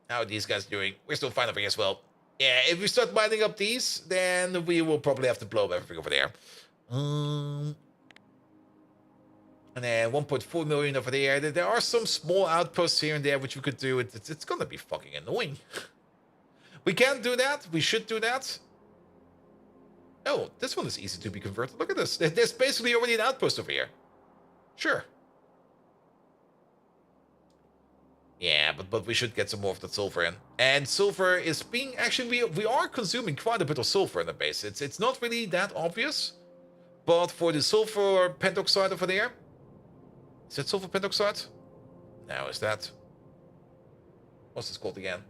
How are these guys doing? We're still fine over here as well. Yeah, if we start mining up these, then we will probably have to blow up everything over there. And then 1.4 million over there. There are some small outposts here and there which we could do. It's gonna be fucking annoying. We can't do that. We should do that. Oh, this one is easy to be converted. Look at this. There's basically already an outpost over here. Sure. Yeah, but we should get some more of that sulfur in. And sulfur is being... Actually, we are consuming quite a bit of sulfur in the base. It's not really that obvious. But for the sulfur pentoxide over there... Is that sulfur pentoxide? No, is that... What's this called again?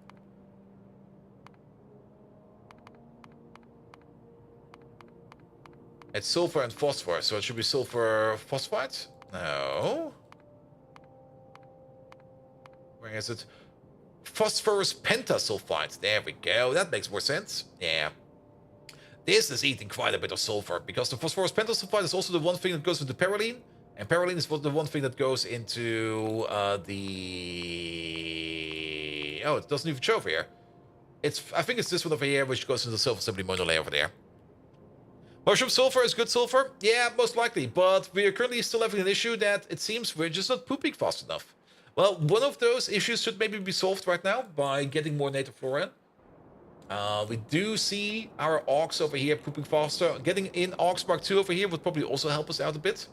It's sulfur and phosphor, so it should be sulfur phosphide? No. Where is it? Phosphorus pentasulfide. There we go. That makes more sense. Yeah. This is eating quite a bit of sulfur, because the phosphorus pentasulfide is also the one thing that goes into parylene. And parylene is the one thing that goes into the... Oh, it doesn't even show over here. I think it's this one over here, which goes into the self-assembly monolayer over there. Mushroom sulfur is good sulfur? Yeah, most likely. But we are currently still having an issue that it seems we're just not pooping fast enough. Well, one of those issues should maybe be solved right now by getting more native flora in. We do see our augs over here pooping faster. Getting in augs Mark II over here would probably also help us out a bit.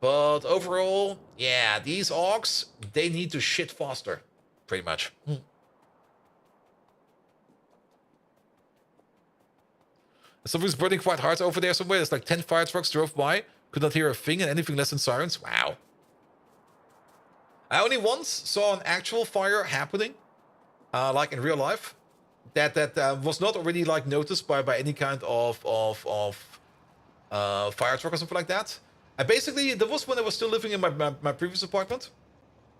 But overall, yeah, these augs, they need to shit faster. Pretty much. Something's burning quite hard over there somewhere. There's like 10 fire trucks drove by. Could not hear a thing and anything less than sirens. Wow. I only once saw an actual fire happening. Like in real life. That was not already like noticed by any kind of fire truck or something like that. I basically, that was when I was still living in my previous apartment.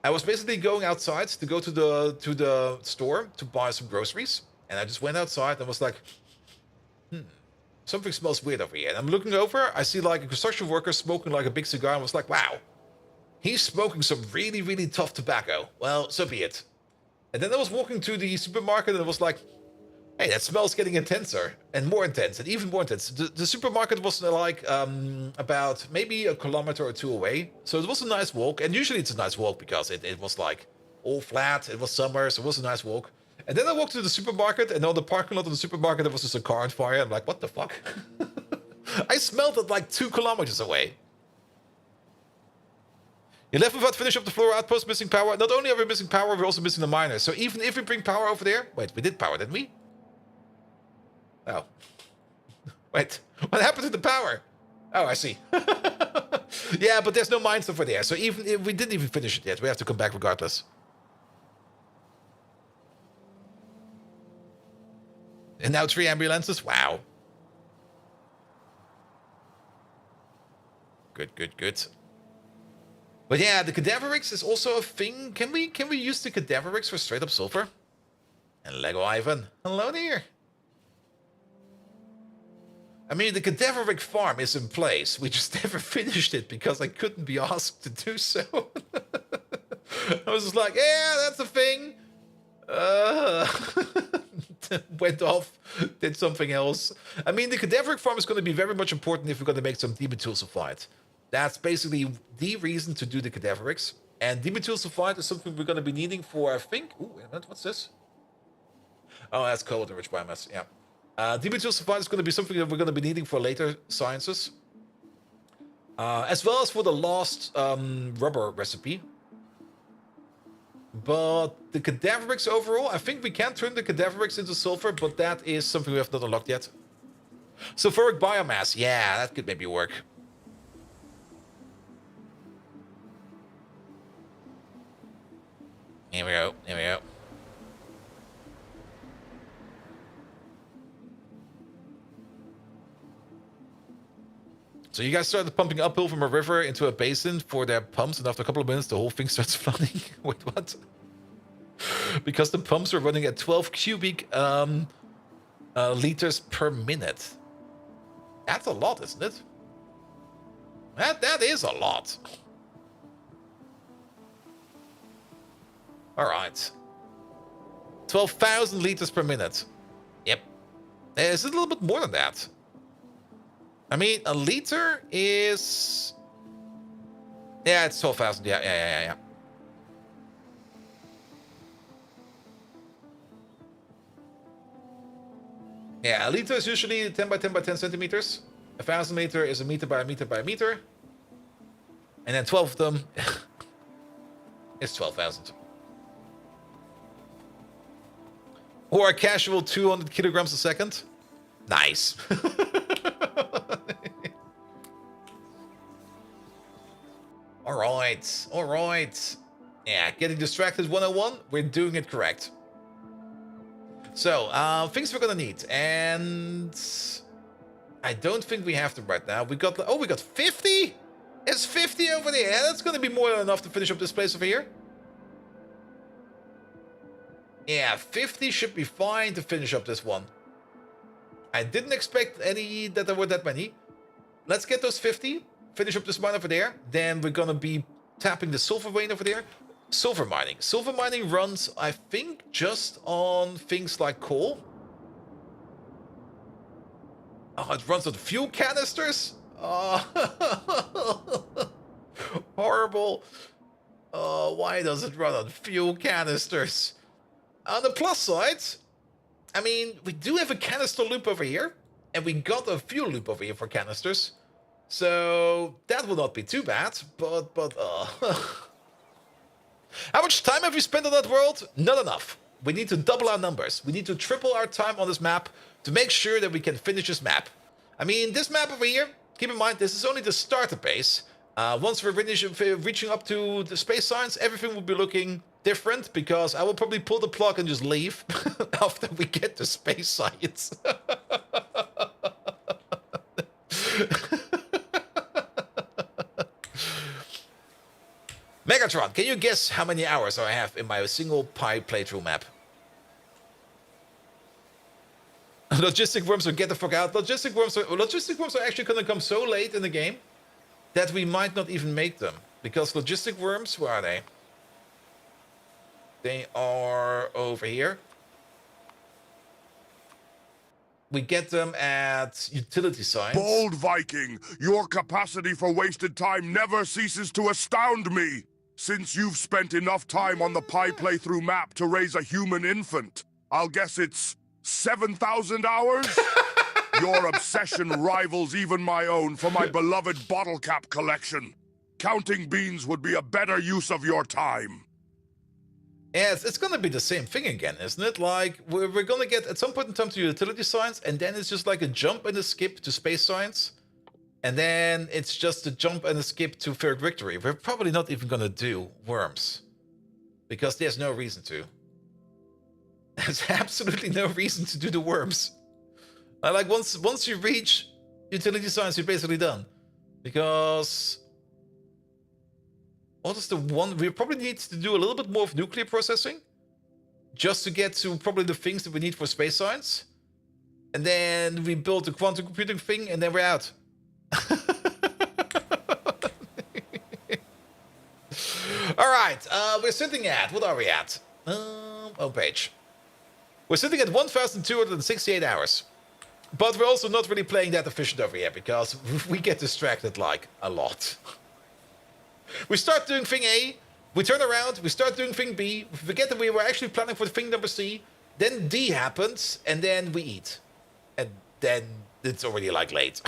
I was basically going outside to go to the store to buy some groceries. And I just went outside and was like, something smells weird over here. And I'm looking over, I see like a construction worker smoking like a big cigar and was like, wow, he's smoking some really, really tough tobacco. Well, so be it. And then I was walking to the supermarket and it was like, hey, that smell's getting intenser and more intense and even more intense. The supermarket was like about maybe a kilometer or two away. So it was a nice walk. And usually it's a nice walk because it was like all flat. It was summer, so it was a nice walk. And then I walked to the supermarket, and on the parking lot of the supermarket, there was just a car on fire. I'm like, what the fuck? I smelled it like 2 kilometers away. You left without finish up the floor outpost, missing power. Not only are we missing power, we're also missing the miners. So even if we bring power over there... Wait, we did power, didn't we? Oh. Wait, what happened to the power? Oh, I see. Yeah, but there's no mines over there. So even if we didn't even finish it yet, we have to come back regardless. And now 3 ambulances? Wow. Good, good, good. But yeah, the cadaverics is also a thing. Can we use the cadaverics for straight up sulfur? And Lego Ivan. Hello there. I mean, the cadaveric farm is in place. We just never finished it because I couldn't be asked to do so. I was just like, yeah, that's a thing. Went off, did something else. I mean, the cadaveric farm is going to be very much important if we're going to make some demetyl sulfide. That's basically the reason to do the cadaverics. And demetyl sulfide is something we're going to be needing for, I think... Ooh, wait a minute, what's this? Oh, that's coal-rich biomass, yeah. Demetyl sulfide is going to be something that we're going to be needing for later sciences. As well as for the last rubber recipe. But the cadaverics overall, I think we can turn the cadaverics into sulfur, but that is something we have not unlocked yet. Sulfuric biomass, yeah, that could maybe work. Here we go, here we go. So you guys started pumping uphill from a river into a basin for their pumps, and after a couple of minutes, the whole thing starts flooding. Wait, what? Because the pumps are running at 12 cubic liters per minute. That's a lot, isn't it? That is a lot. All right. 12,000 liters per minute. Yep. Is it a little bit more than that? I mean, a liter is... Yeah, it's 12,000. Yeah. Yeah, a liter is usually 10 by 10 by 10 centimeters. 1,000 liter is a meter by a meter by a meter. And then 12 of them is 12,000. Or a casual 200 kilograms a second. Nice. All right. Yeah, getting distracted 101. We're doing it correct. So, things we're gonna need, and I don't think we have them right now. We got 50. It's 50 over there. Yeah, that's gonna be more than enough to finish up this place over here. Yeah, 50 should be fine to finish up this one. I didn't expect that there were that many. Let's get those 50. Finish up this mine over there. Then we're gonna be tapping the silver vein over there. Silver mining. Silver mining runs, I think, just on things like coal. Oh, it runs on fuel canisters? Oh, horrible. Oh, why does it run on fuel canisters? On the plus side, I mean, we do have a canister loop over here. And we got a fuel loop over here for canisters. So that will not be too bad, but how much time have we spent on that world? Not enough. We need to double our numbers. We need to triple our time on this map to make sure that we can finish this map. I mean, this map over here, keep in mind, this is only the starter base. Once we're reaching up to the space science, everything will be looking different because I will probably pull the plug and just leave after we get to space science. Megatron, can you guess how many hours I have in my single Pi playthrough map? Logistic worms will get the fuck out. Logistic worms are actually going to come so late in the game that we might not even make them. Because logistic worms, where are they? They are over here. We get them at utility signs. Bold Viking, your capacity for wasted time never ceases to astound me. Since you've spent enough time on the Pi playthrough map to raise a human infant, I'll guess it's 7,000 hours? Your obsession rivals even my own for my beloved bottle cap collection. Counting beans would be a better use of your time. Yeah, it's gonna be the same thing again, isn't it? Like, we're gonna get at some point in time to utility science, and then it's just like a jump and a skip to space science. And then it's just a jump and a skip to third victory. We're probably not even gonna do worms. Because there's no reason to. There's absolutely no reason to do the worms. Like, once you reach utility science, you're basically done. Because... what is the one? We probably need to do a little bit more of nuclear processing. Just to get to probably the things that we need for space science. And then we build the quantum computing thing, and then we're out. Alright, we're sitting at... what are we at? Homepage. We're sitting at 1,268 hours. But we're also not really playing that efficient over here, because we get distracted, like, a lot. We start doing thing A, we turn around, we start doing thing B, we forget that we were actually planning for thing number C, then D happens, and then we eat. And then it's already, like, late.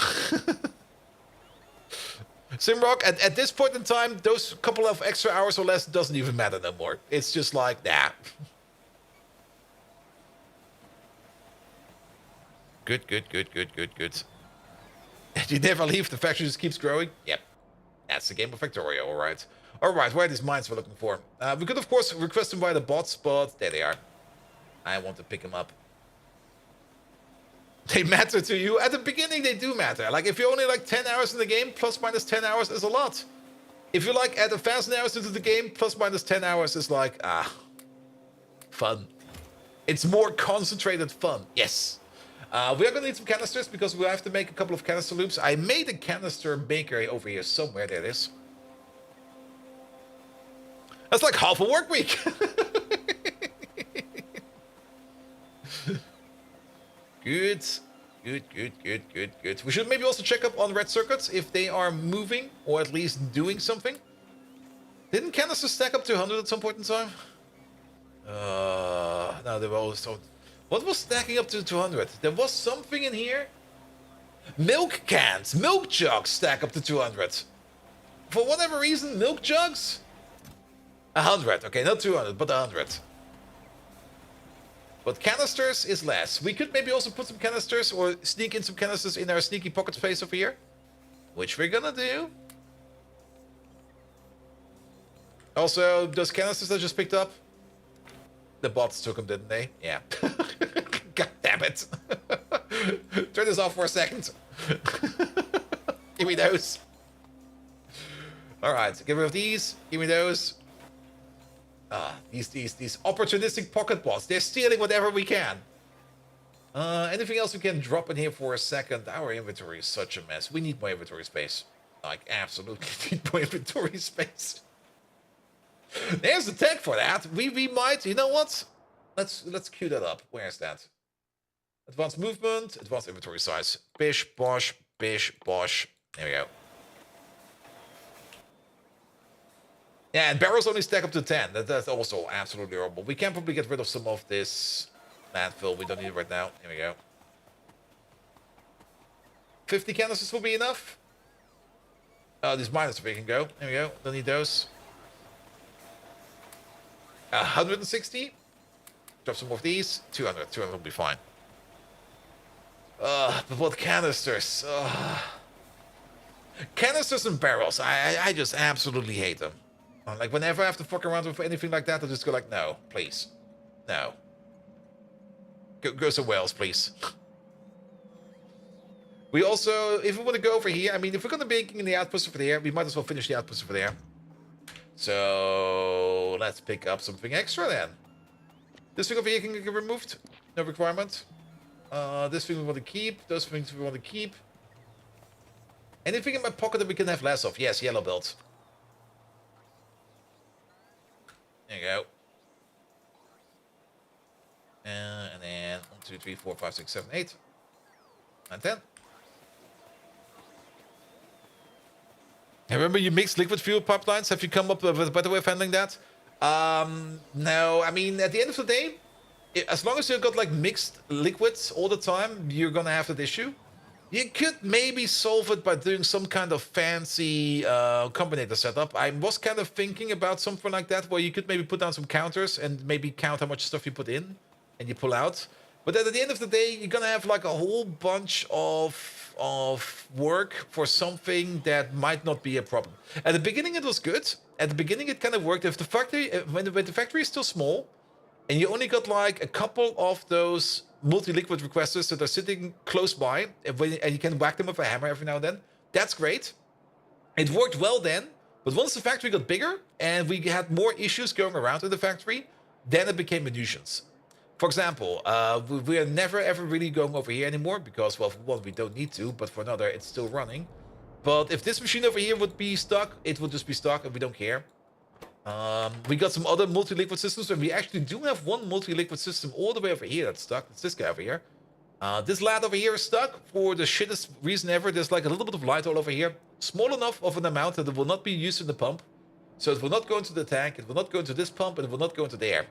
Simrock, at this point in time, those couple of extra hours or less doesn't even matter no more. It's just like, nah. Good. You never leave, the factory just keeps growing? Yep. That's the game of Factorio, alright. Alright, where are these mines we're looking for? We could, of course, request them via the bots, but there they are. I want to pick them up. They matter to you? At the beginning, they do matter. Like, if you're only like 10 hours in the game, plus minus 10 hours is a lot. If you're like at 1,000 hours into the game, plus minus 10 hours is like, fun. It's more concentrated fun. Yes. We are gonna need some canisters because we have to make a couple of canister loops. I made a canister maker over here somewhere. There it is. That's like half a work week. Good. Good. We should maybe also check up on red circuits if they are moving or at least doing something. Didn't canisters stack up to 100 at some point in time? No, they were always so. What was stacking up to 200? There was something in here. Milk cans, milk jugs stack up to 200. For whatever reason, milk jugs. 100. Okay, not 200, but 100. But canisters is less. We could maybe also put some canisters or sneak in some canisters in our sneaky pocket space over here. Which we're gonna do. Also, those canisters I just picked up. The bots took them, didn't they? Yeah. God damn it. Turn this off for a second. Give me those. Alright, get rid of these. Give me those. These opportunistic pocket bots. They're stealing whatever we can. Anything else we can drop in here for a second? Our inventory is such a mess. We need more inventory space. Like, absolutely need more inventory space. There's the tag for that. We might, you know what? Let's queue that up. Where's that? Advanced movement, advanced inventory size. Bish, bosh, bish, bosh. There we go. Yeah, and barrels only stack up to 10. That's also absolutely horrible. We can probably get rid of some of this landfill. We don't need it right now. Here we go. 50 canisters will be enough. These miners we can go. There we go. Don't need those. 160. Drop some more of these. 200. 200 will be fine. But what canisters? Canisters and barrels. I just absolutely hate them. Like, whenever I have to fuck around with anything like that, I just go like, no, please. No. Go somewhere else, please. We also, if we want to go over here, I mean, if we're going to be making the outpost over there, we might as well finish the outpost over there. So, let's pick up something extra then. This thing over here can get removed. No requirement. This thing we want to keep. Those things we want to keep. Anything in my pocket that we can have less of? Yes, yellow belt. There you go. And then 1, 2, 3, 4, 5, 6, 7, 8, 9, 10. Remember you mixed liquid fuel pipelines? Have you come up with a better way of handling that? No, I mean, at the end of the day, as long as you've got like mixed liquids all the time, you're gonna have that issue. You could maybe solve it by doing some kind of fancy combinator setup. I was kind of thinking about something like that, where you could maybe put down some counters and maybe count how much stuff you put in and you pull out. But then at the end of the day, you're gonna have like a whole bunch of work for something that might not be a problem. At the beginning, it was good. At the beginning, it kind of worked. If the factory, when the factory is still small, and you only got like a couple of those multi-liquid requesters that are sitting close by, and you can whack them with a hammer every now and then, that's great. It worked well then, but once the factory got bigger and we had more issues going around in the factory, then it became a nuisance. For example, we are never ever really going over here anymore because, well, for one, we don't need to, but for another, it's still running. But if this machine over here would be stuck, it would just be stuck and we don't care. We got some other multi-liquid systems, and we actually do have one multi-liquid system all the way over here that's stuck. It's this guy over here. This lad over here is stuck for the shittest reason ever. There's like a little bit of light all over here. Small enough of an amount that it will not be used in the pump. So it will not go into the tank, it will not go into this pump, and it will not go into there.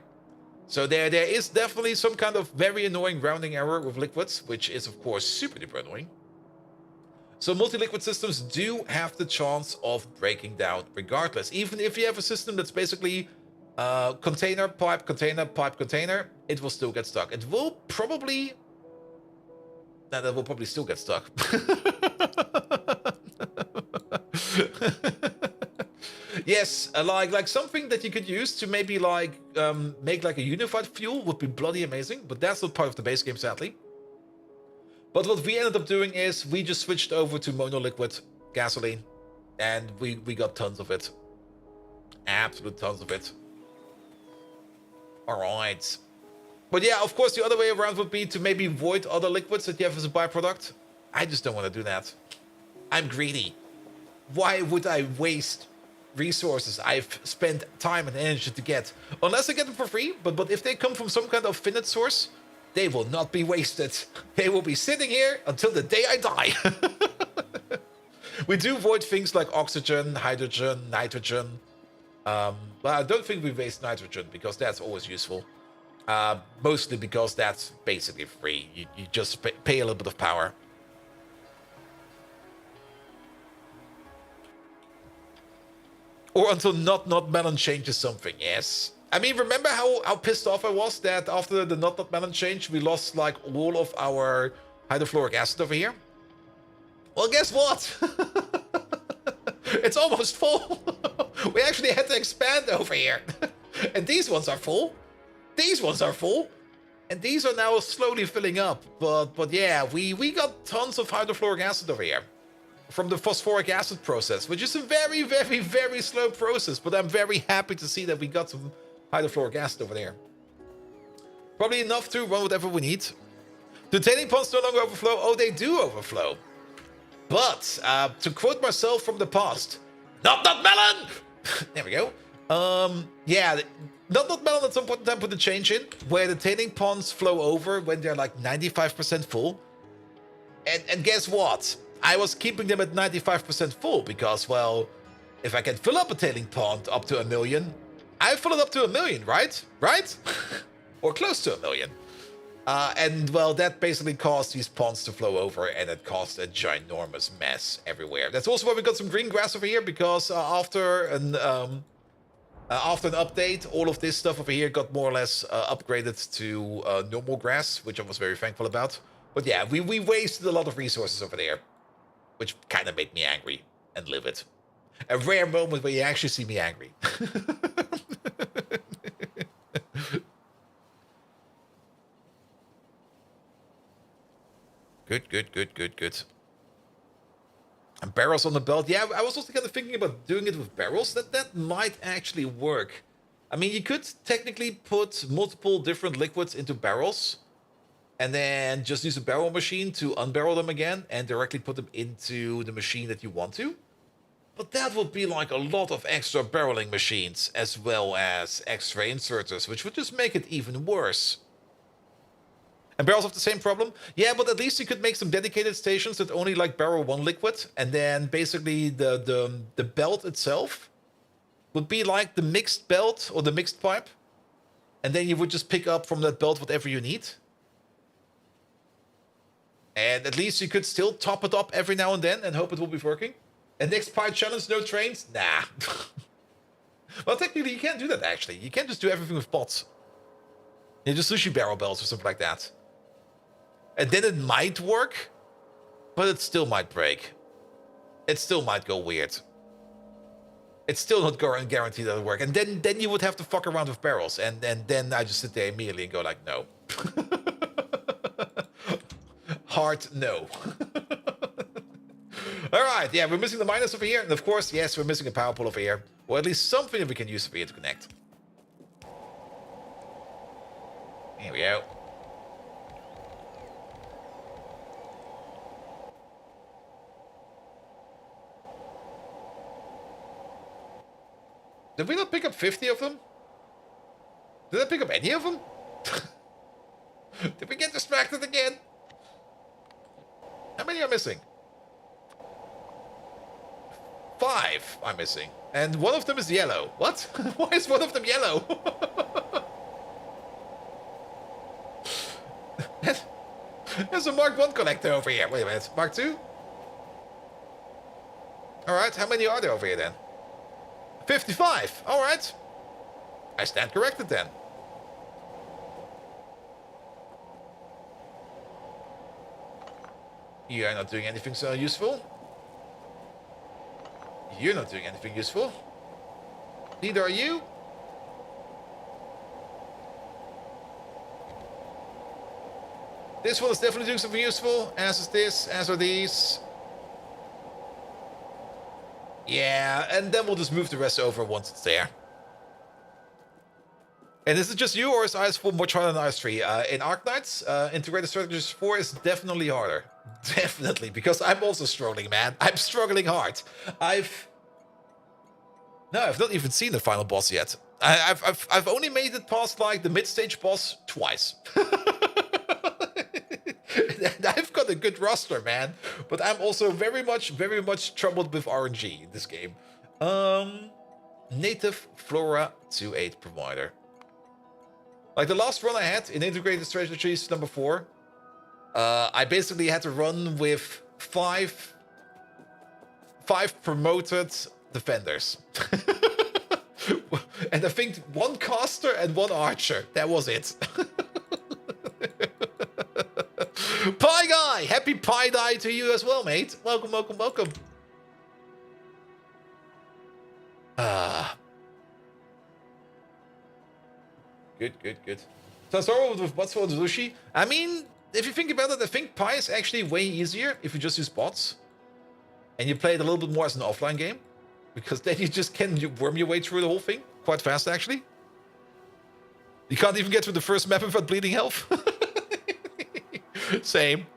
So there is definitely some kind of very annoying rounding error with liquids, which is of course super duper annoying. So multi-liquid systems do have the chance of breaking down regardless. Even if you have a system that's basically container, pipe, container, it will still get stuck. It will probably... No, that will probably still get stuck. Yes, like something that you could use to maybe like make like a unified fuel would be bloody amazing, but that's not part of the base game, sadly. But what we ended up doing is we just switched over to monoliquid gasoline, and we got tons of it. Absolute tons of it. All right. But yeah, of course, the other way around would be to maybe void other liquids that you have as a byproduct. I just don't want to do that. I'm greedy. Why would I waste resources I've spent time and energy to get? Unless I get them for free, but if they come from some kind of finite source, they will not be wasted. They will be sitting here until the day I die. We do void things like oxygen, hydrogen, nitrogen. But I don't think we waste nitrogen because that's always useful. Mostly because that's basically free. You just pay a little bit of power. Or until not melon changes something, yes. I mean, remember how pissed off I was that after the not melon change, we lost like all of our hydrofluoric acid over here? Well, guess what? It's almost full. We actually had to expand over here. And these ones are full. These ones are full. And these are now slowly filling up. But yeah, we got tons of hydrofluoric acid over here. From the phosphoric acid process, which is a very, very, very slow process. But I'm very happy to see that we got some hydrofluoric acid over there. Probably enough to run whatever we need. The tailing ponds no longer overflow. Oh, they do overflow. But, to quote myself from the past, not melon! There we go. Yeah, not melon at some point in time put a change in, where the tailing ponds flow over when they're like 95% full. And guess what? I was keeping them at 95% full because, well, if I can fill up a tailing pond up to 1 million, I fill it up to 1 million, right? Right? Or close to 1 million. And, well, that basically caused these ponds to flow over, and it caused a ginormous mess everywhere. That's also why we got some green grass over here, because after an update, all of this stuff over here got more or less upgraded to normal grass, which I was very thankful about. But yeah, we wasted a lot of resources over there, which kind of made me angry and livid. A rare moment where you actually see me angry. Good. And barrels on the belt. Yeah, I was also kind of thinking about doing it with barrels. That might actually work. I mean, you could technically put multiple different liquids into barrels and then just use a barrel machine to unbarrel them again and directly put them into the machine that you want to. But that would be like a lot of extra barreling machines as well as extra inserters, which would just make it even worse. And barrels have the same problem? Yeah, but at least you could make some dedicated stations that only like barrel one liquid, and then basically the belt itself would be like the mixed belt or the mixed pipe. And then you would just pick up from that belt whatever you need. And at least you could still top it up every now and then and hope it will be working. And next pipe challenge, no trains? Nah. Well, technically you can't do that actually. You can't just do everything with pots. You just sushi barrel belts or something like that. And then it might work, but it still might break. It still might go weird. It's still not guaranteed that it'll work. And then you would have to fuck around with barrels. And then I just sit there immediately and go like, no. Hard no. Alright, yeah, we're missing the miners over here. And of course, yes, we're missing a power pole over here. Or at least something that we can use over here to connect. Here we go. Did we not pick up 50 of them? Did I pick up any of them? Did we get distracted again? How many are missing? 5 are missing. And one of them is yellow. What? Why is one of them yellow? There's a Mark 1 collector over here. Wait a minute. Mark 2? Alright, how many are there over here then? 55. Alright. I stand corrected then. You are not doing anything so useful. You're not doing anything useful. Neither are you. This one is definitely doing something useful, as is this, as are these. Yeah, and then we'll just move the rest over once it's there. And is it just you, or is IS4 much harder than IS3? In Arknights, Integrated Strategies 4 is definitely harder. Definitely, because I'm also struggling, man. I'm struggling hard. I've not even seen the final boss yet. I've only made it past like the mid-stage boss twice. And I've got a good roster, man. But I'm also very much troubled with RNG in this game. Native Flora 2.8 provider. Like the last run I had in Integrated Strategies number 4, I basically had to run with five promoted defenders. And I think one caster and one archer. That was it. Pie Guy! Happy Pie Day to you as well, mate. Welcome, welcome, welcome. Good. So start with what's for the sushi. I mean, if you think about it, I think Pie is actually way easier if you just use bots. And you play it a little bit more as an offline game. Because then you just can worm your way through the whole thing. Quite fast, actually. You can't even get through the first map without bleeding health. Same.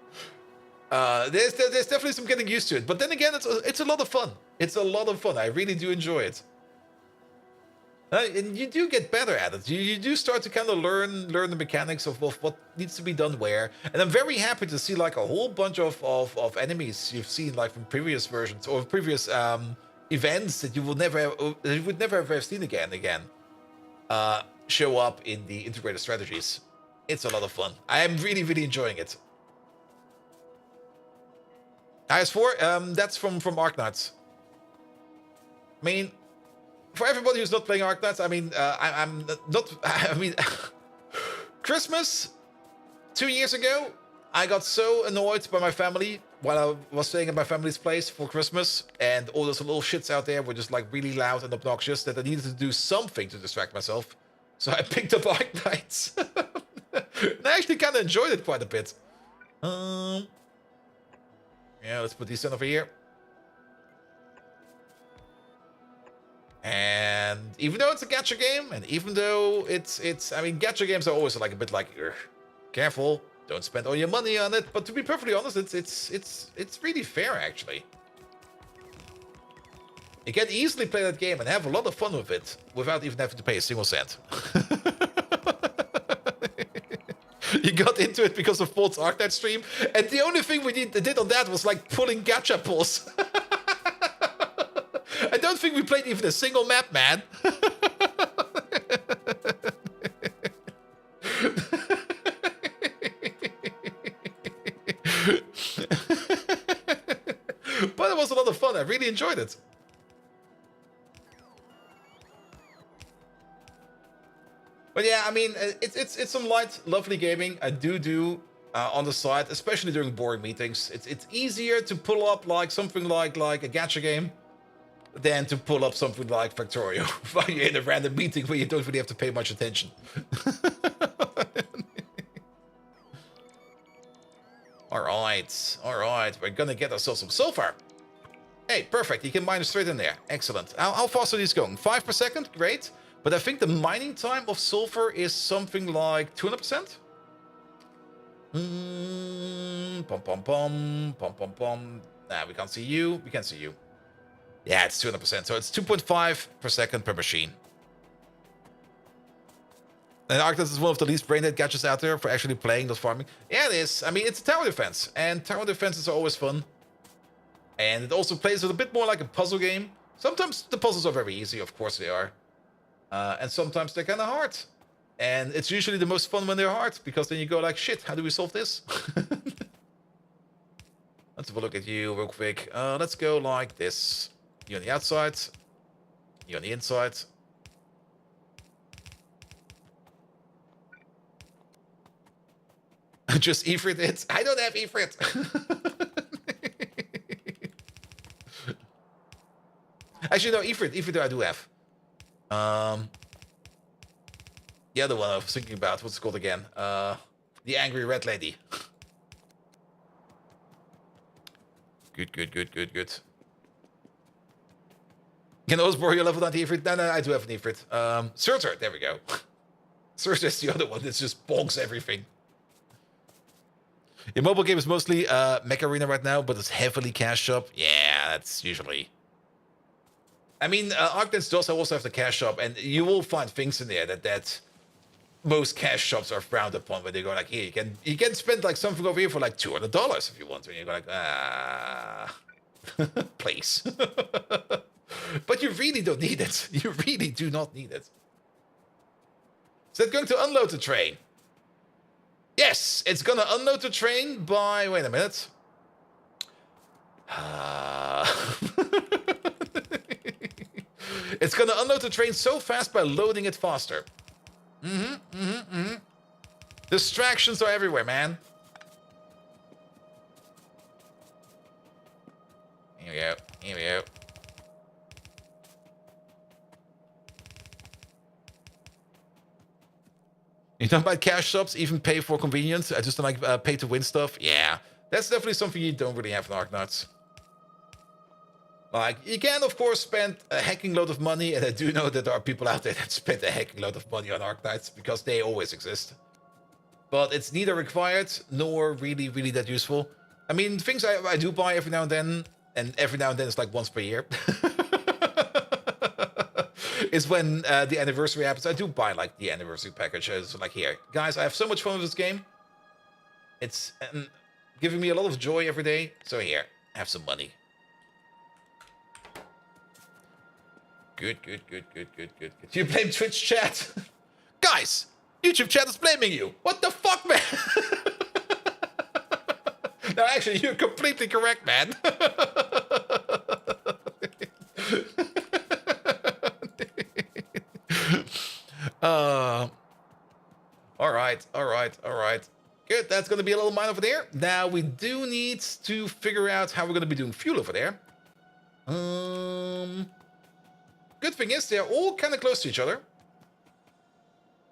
There's definitely some getting used to it. But then again, it's a lot of fun. It's a lot of fun. I really do enjoy it. And you do get better at it. You do start to kind of learn the mechanics of what needs to be done where. And I'm very happy to see like a whole bunch of enemies you've seen like from previous versions or previous events that you would never have seen again show up in the integrated strategies. It's a lot of fun. I am really enjoying it. IS4, that's from Arknights. I mean, for everybody who's not playing Arknights, I mean, I'm not. I mean, Christmas 2 years ago, I got so annoyed by my family while I was staying at my family's place for Christmas, and all those little shits out there were just like really loud and obnoxious that I needed to do something to distract myself. So I picked up Arknights. And I actually kind of enjoyed it quite a bit. Yeah, let's put these in over here. And even though it's a gacha game, and even though I mean, gacha games are always like a bit like, careful, don't spend all your money on it. But to be perfectly honest, it's really fair actually. You can easily play that game and have a lot of fun with it without even having to pay a single cent. You got into it because of False Arknight stream, and the only thing we did on that was like pulling gacha pulls. I don't think we played even a single map, man. But it was a lot of fun. I really enjoyed it. But yeah, I mean, it's some light, lovely gaming. I do on the side, especially during boring meetings. It's easier to pull up like something like a gacha game than to pull up something like Factorio while you're in a random meeting where you don't really have to pay much attention. All right, we're gonna get ourselves some sulfur. Hey, perfect. You can mine it straight in there. Excellent. How fast are these going? 5 per second? Great. But I think the mining time of sulfur is something like 200%. Nah, we can't see you. We can't see you. Yeah, it's 200%. So it's 2.5 per second per machine. And Arknights is one of the least brain-dead gadgets out there for actually playing, not farming. Yeah, it is. I mean, it's a tower defense. And tower defenses are always fun. And it also plays a bit more like a puzzle game. Sometimes the puzzles are very easy. Of course they are. And sometimes they're kind of hard. And it's usually the most fun when they're hard, because then you go like, shit, how do we solve this? Let's have a look at you real quick. Let's go like this. You on the outside. You on the inside. Just Ifrit it. I don't have Ifrit. Actually, no, Ifrit I do have. The other one I was thinking about, what's it called again? The Angry Red Lady. Good. Can those borrow your level 90 Ifrit? No, I do have an Ifrit. Surtur, there we go. So there's the other one that just bogs everything. Your mobile game is mostly Mech Arena right now, but it's heavily cash shop. Yeah, that's usually... I mean, Arknets does also have the cash shop, and you will find things in there that most cash shops are frowned upon, where they go like, here, you can spend like something over here for like $200 if you want to, and you go like, please. But you really don't need it. You really do not need it. Is that going to unload the train? Yes, it's gonna unload the train by... Wait a minute. It's gonna unload the train so fast by loading it faster. Distractions are everywhere, man. Here we go. Here we go. You don't buy cash shops, even pay for convenience. I just don't like pay to win stuff. Yeah, that's definitely something you don't really have in Arknuts. Like, you can, of course, spend a hecking load of money, and I do know that there are people out there that spend a hecking load of money on Arknights, because they always exist. But it's neither required, nor really, really that useful. I mean, things I do buy every now and every now and then it's like once per year. Is when the anniversary happens. I do buy, like, the anniversary package. So, like, here. Guys, I have so much fun with this game. It's giving me a lot of joy every day. So, here. Have some money. Good. You blame Twitch chat? Guys, YouTube chat is blaming you. What the fuck, man? No, actually, you're completely correct, man. All right. Good, that's going to be a little mine over there. Now, we do need to figure out how we're going to be doing fuel over there. Good thing is, they're all kind of close to each other.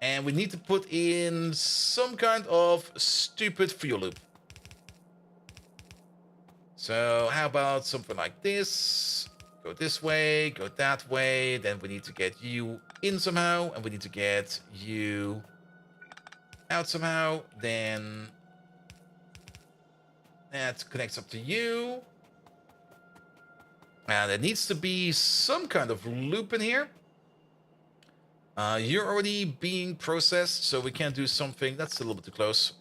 And we need to put in some kind of stupid fuel loop. So, how about something like this? Go this way, go that way. Then we need to get you in somehow. And we need to get you out somehow. Then that connects up to you. And there needs to be some kind of loop in here. You're already being processed, so we can't do something. That's a little bit too close.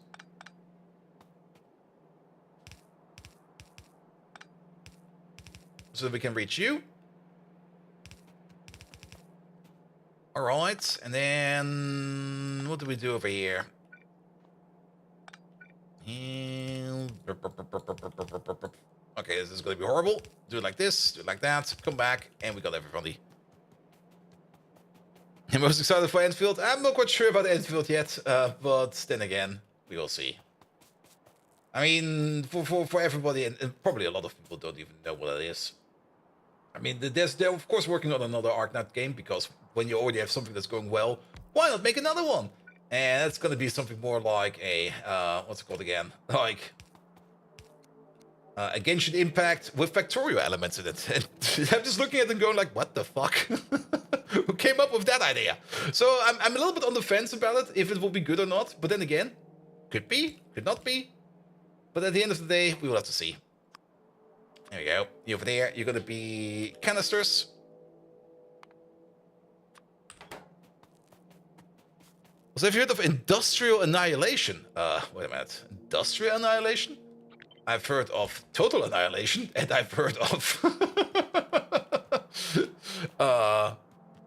So that we can reach you. All right, and then what do we do over here? Okay, this is going to be horrible. Do it like this, do it like that, come back, and we got everybody. I'm most excited for Enfield. I'm not quite sure about Enfield yet, but then again, we will see. I mean, for everybody, and probably a lot of people don't even know what it is. I mean, they're of course working on another Arknut game, because when you already have something that's going well, why not make another one? And that's going to be something more like a, what's it called again? Like... a Genshin Impact with Factorio elements in it. And I'm just looking at them going like, what the fuck? Who came up with that idea? So I'm a little bit on the fence about it, if it will be good or not. But then again, could be, could not be. But at the end of the day, we will have to see. There we go. You over there, you're going to be canisters. So have you heard of Industrial Annihilation? Wait a minute. Industrial Annihilation? I've heard of Total Annihilation, and I've heard of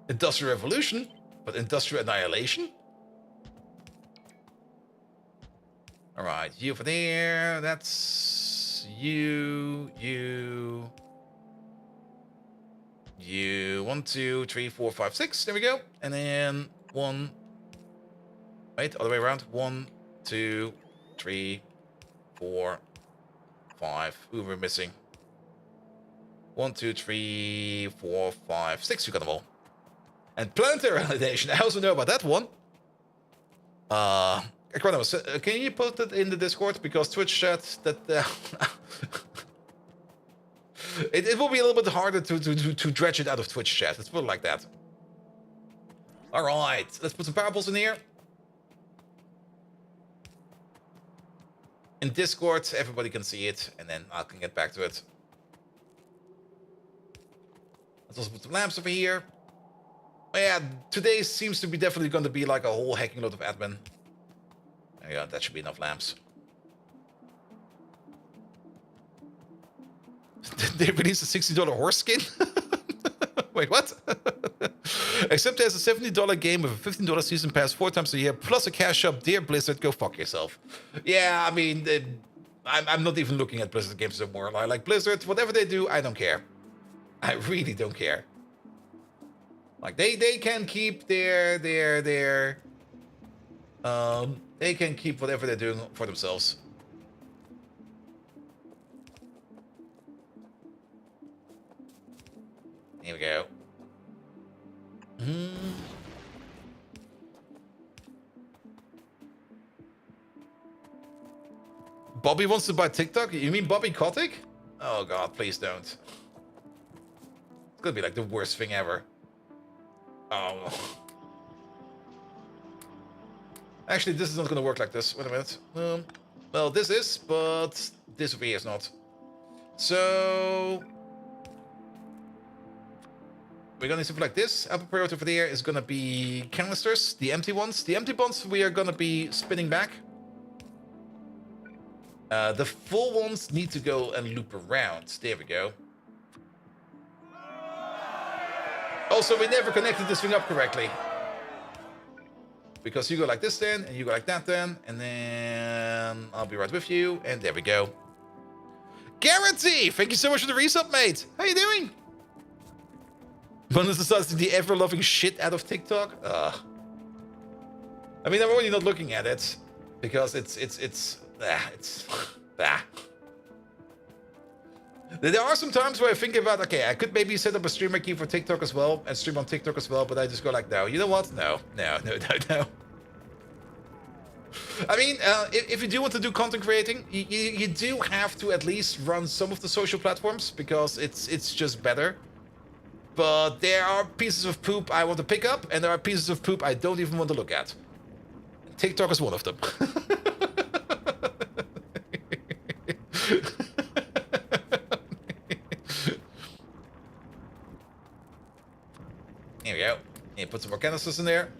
Industrial Revolution, but Industrial Annihilation? Alright, you over there, that's you. 1, 2, 3, 4, 5, 6, there we go. And then 1, wait, other way around. 1, 2, 3, 4, 5. Who we're missing? 1, 2, 3, 4, 5, 6. We got them all. And planetary annihilation. I also know about that one. Acronymus, can you put it in the Discord? Because Twitch chat that it will be a little bit harder to dredge it out of Twitch chat. Let's put it like that. All right, let's put some parables in here. in Discord, everybody can see it, and then I can get back to it. Let's also put some lamps over here. Oh yeah, today seems to be definitely going to be like a whole hacking load of admin. There you go, that should be enough lamps. Did they release a $60 horse skin? Wait, what? Except there's a $70 game with a $15 season pass 4 times a year, plus a cash shop. Dear Blizzard, go fuck yourself. Yeah, I mean, I'm not even looking at Blizzard games anymore. Like Blizzard, whatever they do, I don't care. I really don't care. Like they can keep they can keep whatever they're doing for themselves. Here we go. Bobby wants to buy TikTok? You mean Bobby Kotick? Oh god, please don't. It's gonna be like the worst thing ever. Oh. Actually, this is not gonna work like this. Wait a minute. Well, this is, but this over here is not. So we're gonna do something like this. Upper priority over there is gonna be canisters, the empty ones. The empty ones we are gonna be spinning back. The full ones need to go and loop around. There we go. Also, we never connected this thing up correctly. Because you go like this then, and you go like that then, and then I'll be right with you, and there we go. Guarantee! Thank you so much for the resub, mate. How you doing? When is the ever-loving shit out of TikTok? I mean, I'm already not looking at it because it's There are some times where I think about, okay, I could maybe set up a streamer key for TikTok as well and stream on TikTok as well, but I just go like, no, you know what? No. I mean, if you do want to do content creating, you do have to at least run some of the social platforms because it's just better. But there are pieces of poop I want to pick up, and there are pieces of poop I don't even want to look at. TikTok is one of them. Here we go. Yeah, put some more canisters in there.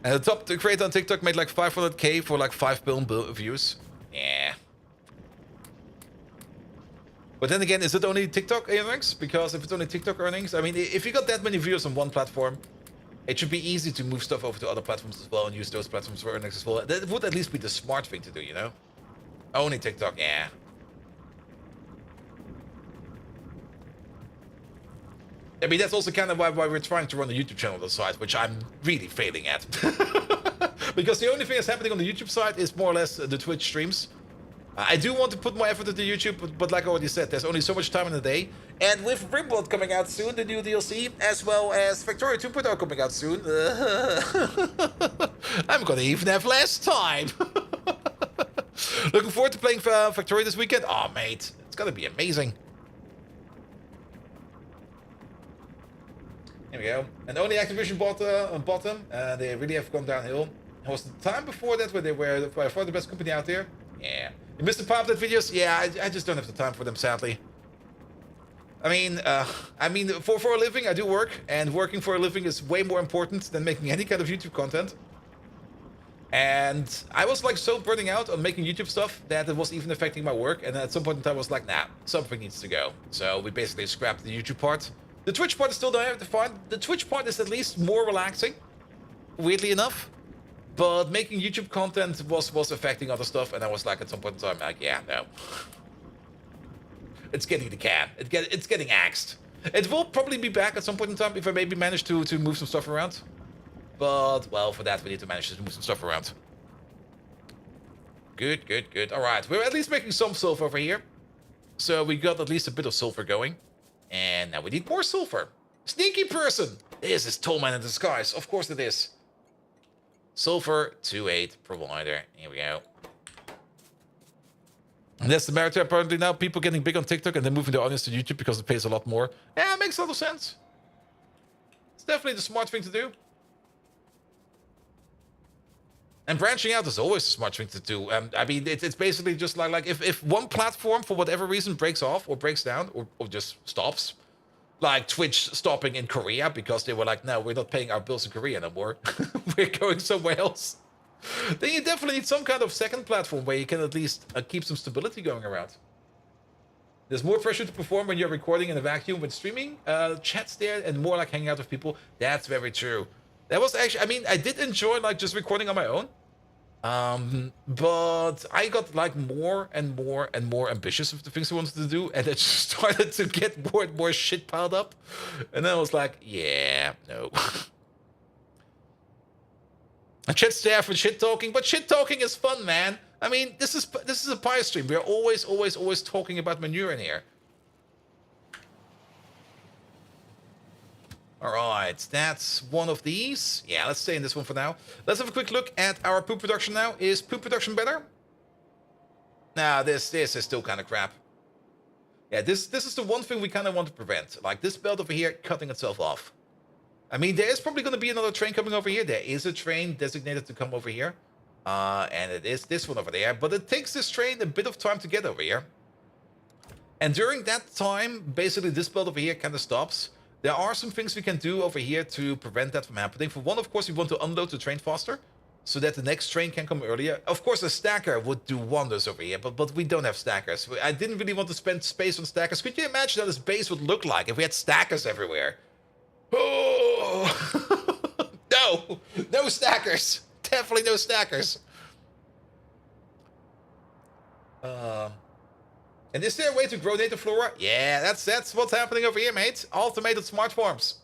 And the top creator on TikTok made like 500k for like 5 billion views. Yeah. But then again, is it only TikTok earnings? Because if it's only TikTok earnings, I mean, if you got that many viewers on one platform, it should be easy to move stuff over to other platforms as well and use those platforms for earnings as well. That would at least be the smart thing to do, you know? Only TikTok, yeah. I mean, that's also kind of why we're trying to run a YouTube channel on the side, which I'm really failing at. Because the only thing that's happening on the YouTube side is more or less the Twitch streams. I do want to put more effort into YouTube, but like I already said, there's only so much time in the day. And with Rimworld coming out soon, the new DLC, as well as Factorio 2.0 coming out soon, I'm gonna even have less time. Looking forward to playing Factorio this weekend. Oh, mate, it's gonna be amazing. Here we go. And only Activision bought them. They really have gone downhill. It was the time before that where they were by far the best company out there. Yeah. You missed the Pop-That videos? Yeah, I just don't have the time for them, sadly. I mean, for a living, I do work, and working for a living is way more important than making any kind of YouTube content. And I was like so burning out on making YouTube stuff that it was even affecting my work. And at some point in time, I was like, nah, something needs to go. So we basically scrapped the YouTube part. The Twitch part is still there to find. The Twitch part is at least more relaxing, weirdly enough. But making YouTube content was affecting other stuff, and I was like, at some point in time, like, yeah, no. It's getting the can. It's getting axed. It will probably be back at some point in time if I maybe manage to move some stuff around. But, well, for that, we need to manage to move some stuff around. Good, good, good. All right, we're at least making some sulfur over here. So we got at least a bit of sulfur going. And now we need more sulfur. Sneaky person! This is Tollman in disguise. Of course it is. Sulfur 2.8 provider. Here we go. And that's the matter. Apparently now people getting big on TikTok and then moving their audience to YouTube because it pays a lot more. Yeah, it makes a lot of sense. It's definitely the smart thing to do. And branching out is always a smart thing to do. I mean, it's basically just like if one platform, for whatever reason, breaks off or breaks down or just stops, like Twitch stopping in Korea because they were like, no, we're not paying our bills in Korea anymore. We're going somewhere else. Then you definitely need some kind of second platform where you can at least keep some stability going around. There's more pressure to perform when you're recording in a vacuum when streaming. Chats there and more like hanging out with people. That's very true. That was actually, I mean, I did enjoy like just recording on my own. But I got like more and more and more ambitious with the things I wanted to do, and it just started to get more and more shit piled up. And then I was like, yeah, no. And chat's there for shit talking, but shit talking is fun, man. I mean, this is a pie stream. We're always talking about manure in here. All right, that's one of these. Yeah, let's stay in this one for now. Let's have a quick look at our poop production now. Is poop production better? Nah, this is still kind of crap. Yeah, this is the one thing we kind of want to prevent. Like this belt over here cutting itself off. I mean, there is probably going to be another train coming over here. There is a train designated to come over here. And it is this one over there. But it takes this train a bit of time to get over here. And during that time, basically this belt over here kind of stops. There are some things we can do over here to prevent that from happening. For one, of course, we want to unload the train faster so that the next train can come earlier. Of course, a stacker would do wonders over here, but we don't have stackers. I didn't really want to spend space on stackers. Could you imagine how this base would look like if we had stackers everywhere? Oh! No stackers. Definitely no stackers. And is there a way to grow native flora? Yeah, that's what's happening over here, mate. Automated smart farms.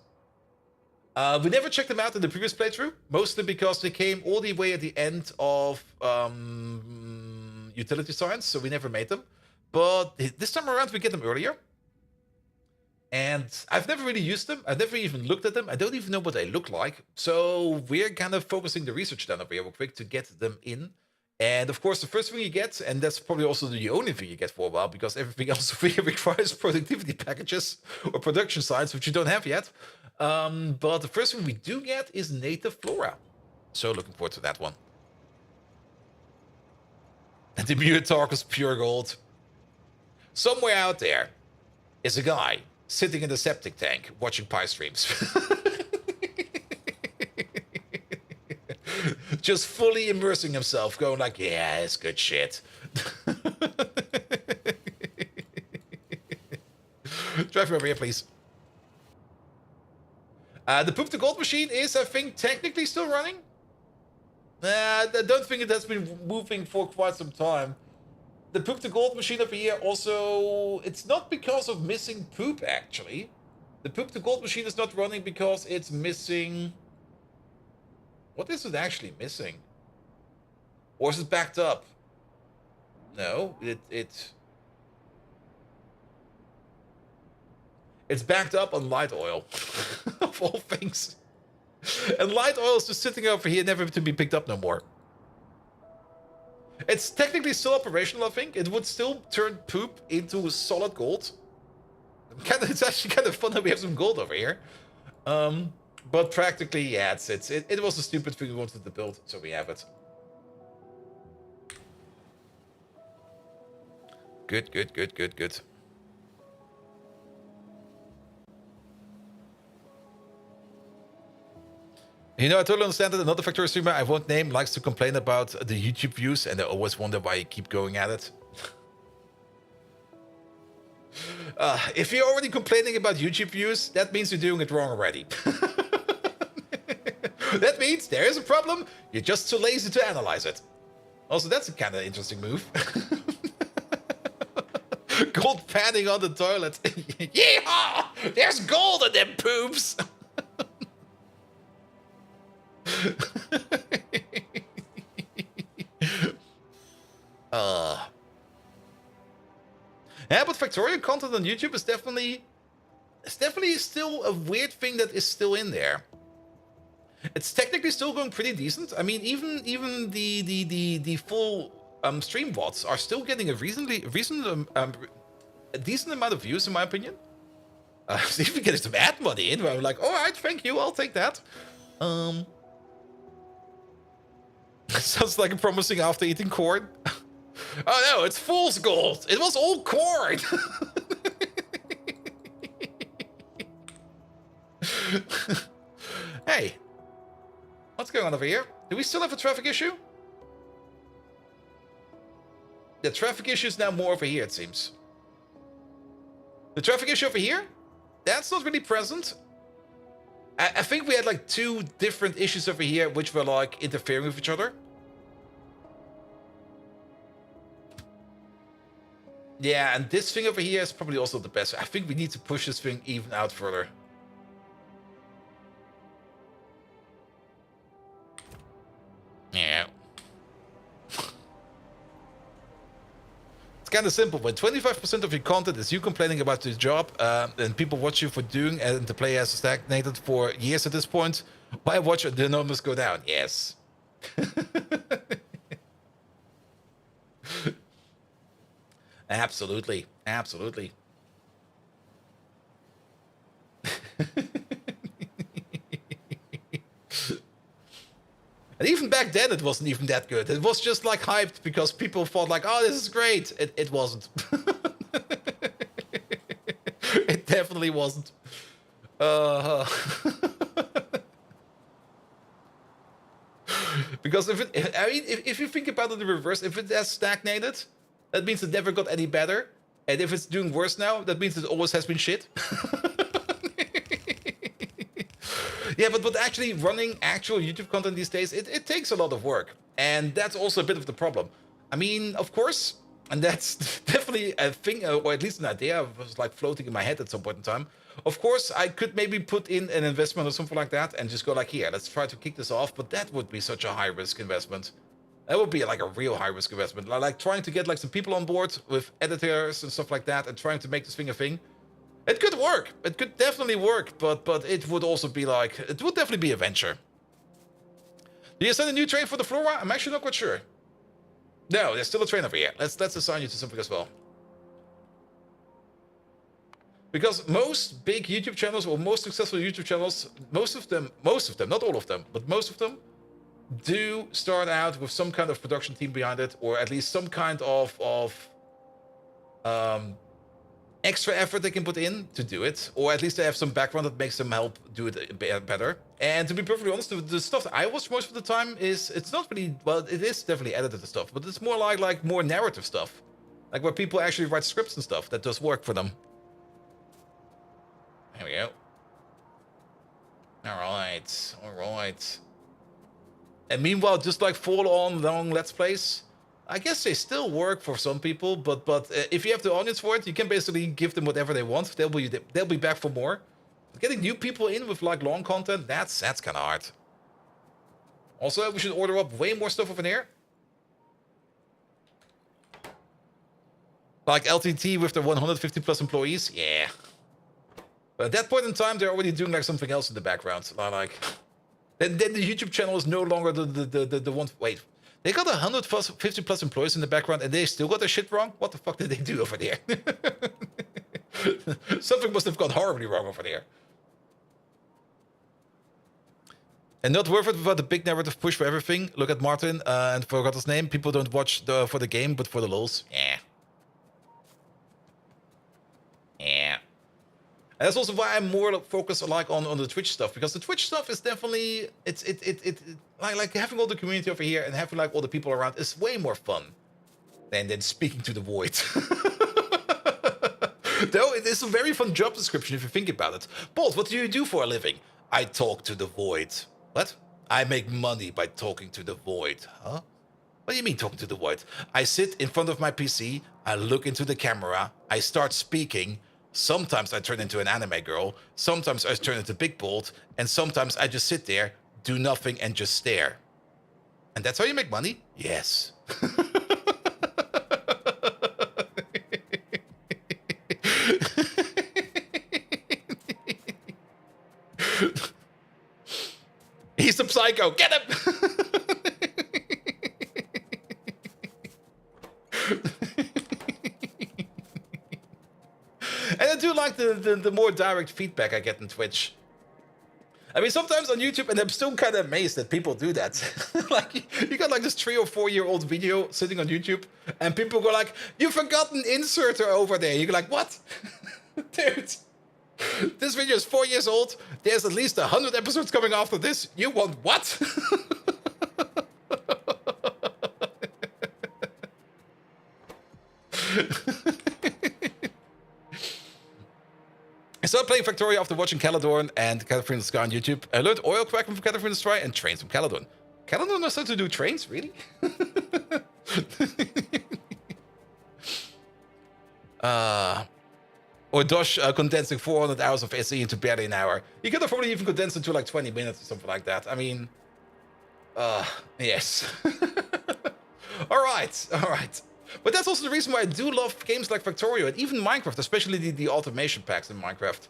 We never checked them out in the previous playthrough, mostly because they came all the way at the end of utility science, so we never made them. But this time around, we get them earlier. And I've never really used them. I've never even looked at them. I don't even know what they look like. So we're kind of focusing the research down over here real quick to get them in. And of course, the first thing you get, and that's probably also the only thing you get for a while, because everything else over here requires productivity packages or production sites, which you don't have yet. But the first thing we do get is native flora. So looking forward to that one. And the Minotaur is pure gold. Somewhere out there is a guy sitting in the septic tank watching pie streams. Just fully immersing himself, going like, yeah, it's good shit. Drive me over here, please. The Poop to Gold machine is, I think, technically still running. I don't think it has been moving for quite some time. The Poop to Gold machine over here also, it's not because of missing poop, actually. The Poop to Gold machine is not running because it's missing... What is it actually missing? Or is it backed up? No, it's backed up on light oil, of all things. And light oil is just sitting over here, never to be picked up no more. It's technically still operational, I think. It would still turn poop into solid gold. It's actually kind of fun that we have some gold over here. But practically, yeah, it was a stupid thing we wanted to build, so we have it. Good. You know, I totally understand that another Factorio streamer I won't name likes to complain about the YouTube views, and I always wonder why you keep going at it. If you're already complaining about YouTube views, that means you're doing it wrong already. That means there is a problem, you're just too lazy to analyze it. Also, that's a kind of interesting move. Gold panning on the toilet. Yeehaw! There's gold in them poops! Yeah, but Factorio content on YouTube is definitely still a weird thing that is still in there. It's technically still going pretty decent. I mean, even the full stream bots are still getting a decent amount of views, in my opinion. Even getting some ad money in, where I'm like, all right, thank you, I'll take that. Sounds like a promising after eating corn. Oh no, it's fool's gold. It was all corn. Hey, what's going on over here? Do we still have a traffic issue? The traffic issue is now more over here, it seems. The traffic issue over here? That's not really present. I think we had like 2 different issues over here which were like interfering with each other. Yeah, and this thing over here is probably also the best. I think we need to push this thing even out further. Yeah. It's kind of simple. When 25% of your content is you complaining about your job, and people watch you for doing, and the player has stagnated for years at this point, why watch the numbers go down? Yes. Absolutely. Absolutely. And even back then, it wasn't even that good. It was just like hyped because people thought like, oh, this is great. It wasn't. It definitely wasn't. Because if you think about it the reverse, if it has stagnated, that means it never got any better. And if it's doing worse now, that means it always has been shit. Yeah, but actually running actual YouTube content these days, it takes a lot of work. And that's also a bit of the problem. I mean, of course, and that's definitely a thing, or at least an idea was like floating in my head at some point in time. Of course, I could maybe put in an investment or something like that and just go like, here, let's try to kick this off. But that would be such a high-risk investment. That would be like a real high-risk investment. Like trying to get like some people on board with editors and stuff like that and trying to make this thing a thing. It could work. It could definitely work, but it would also be like, it would definitely be a venture. Do you send a new train for the Flora? I'm actually not quite sure. No, there's still a train over here. Let's assign you to something as well. Because most big YouTube channels or most successful YouTube channels, most of them, not all of them, but most of them do start out with some kind of production team behind it, or at least some kind of extra effort they can put in to do it, or at least they have some background that makes them help do it better. And to be perfectly honest, the stuff that I watch most of the time it's not really, well, it is definitely edited stuff, but it's more like more narrative stuff, like where people actually write scripts and stuff that does work for them. There we go. All right. And meanwhile, just like full-on long Let's Plays, I guess they still work for some people, but if you have the audience for it, you can basically give them whatever they want. They'll be back for more. But getting new people in with like long content, that's kind of hard. Also, we should order up way more stuff over there. Like LTT with their 150 plus employees, yeah. But at that point in time, they're already doing like something else in the background. Like, then the YouTube channel is no longer the one. Wait. They got 150 plus employees in the background and they still got their shit wrong? What the fuck did they do over there? Something must have gone horribly wrong over there. And not worth it without the big narrative push for everything. Look at Martin and forgot his name. People don't watch for the game, but for the lols. Yeah. And that's also why I'm more focused like on the Twitch stuff, because the Twitch stuff is definitely like having all the community over here and having like all the people around is way more fun than speaking to the void. Though it is a very fun job description if you think about it. Bolt, what do you do for a living? I talk to the void. What? I make money by talking to the void. Huh? What do you mean talking to the void? I sit in front of my PC, I look into the camera, I start speaking. Sometimes I turn into an anime girl, sometimes I turn into Big Bolt, and sometimes I just sit there, do nothing, and just stare. And that's how you make money? Yes. He's the psycho, get him! And I do like the more direct feedback I get on Twitch. I mean, sometimes on YouTube, and I'm still kind of amazed that people do that. Like, you got like this 3 or 4 year old video sitting on YouTube, and people go like, "You forgot an inserter over there." You go like, "What, dude? This video is 4 years old. There's at least 100 episodes coming after this. You want what?" I started playing Factorio after watching Caledon and Catherine the Sky on YouTube. I learned oil cracking from Catherine the Sky and trains from Caledon. Caledon knows how to do trains, really? Or Dosh condensing 400 hours of SE into barely an hour. You could have probably even condensed into like 20 minutes or something like that. I mean, yes. All right. But that's also the reason why I do love games like Factorio and even Minecraft, especially the automation packs in Minecraft.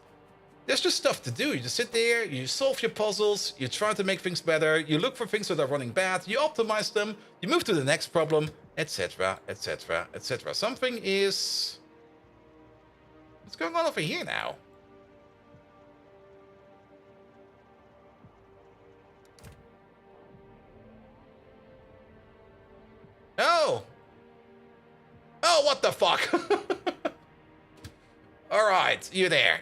There's just stuff to do. You just sit there, you solve your puzzles, you try to make things better, you look for things that are running bad, you optimize them, you move to the next problem, etc., etc., etc. Something is... What's going on over here now? Oh! Oh, what the fuck? Alright, you there.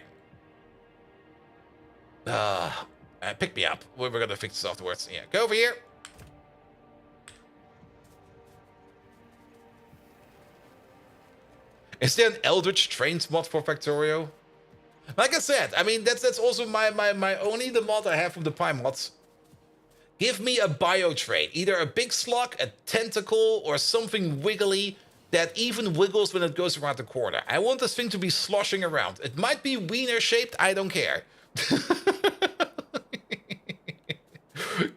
Pick me up. We're gonna fix this afterwards. Yeah, go over here. Is there an Eldritch Trains mod for Factorio? Like I said, I mean, that's also my only the mod I have from the Pi mods. Give me a bio train. Either a big slug, a tentacle, or something wiggly that even wiggles when it goes around the corner. I want this thing to be sloshing around. It might be wiener shaped, I don't care.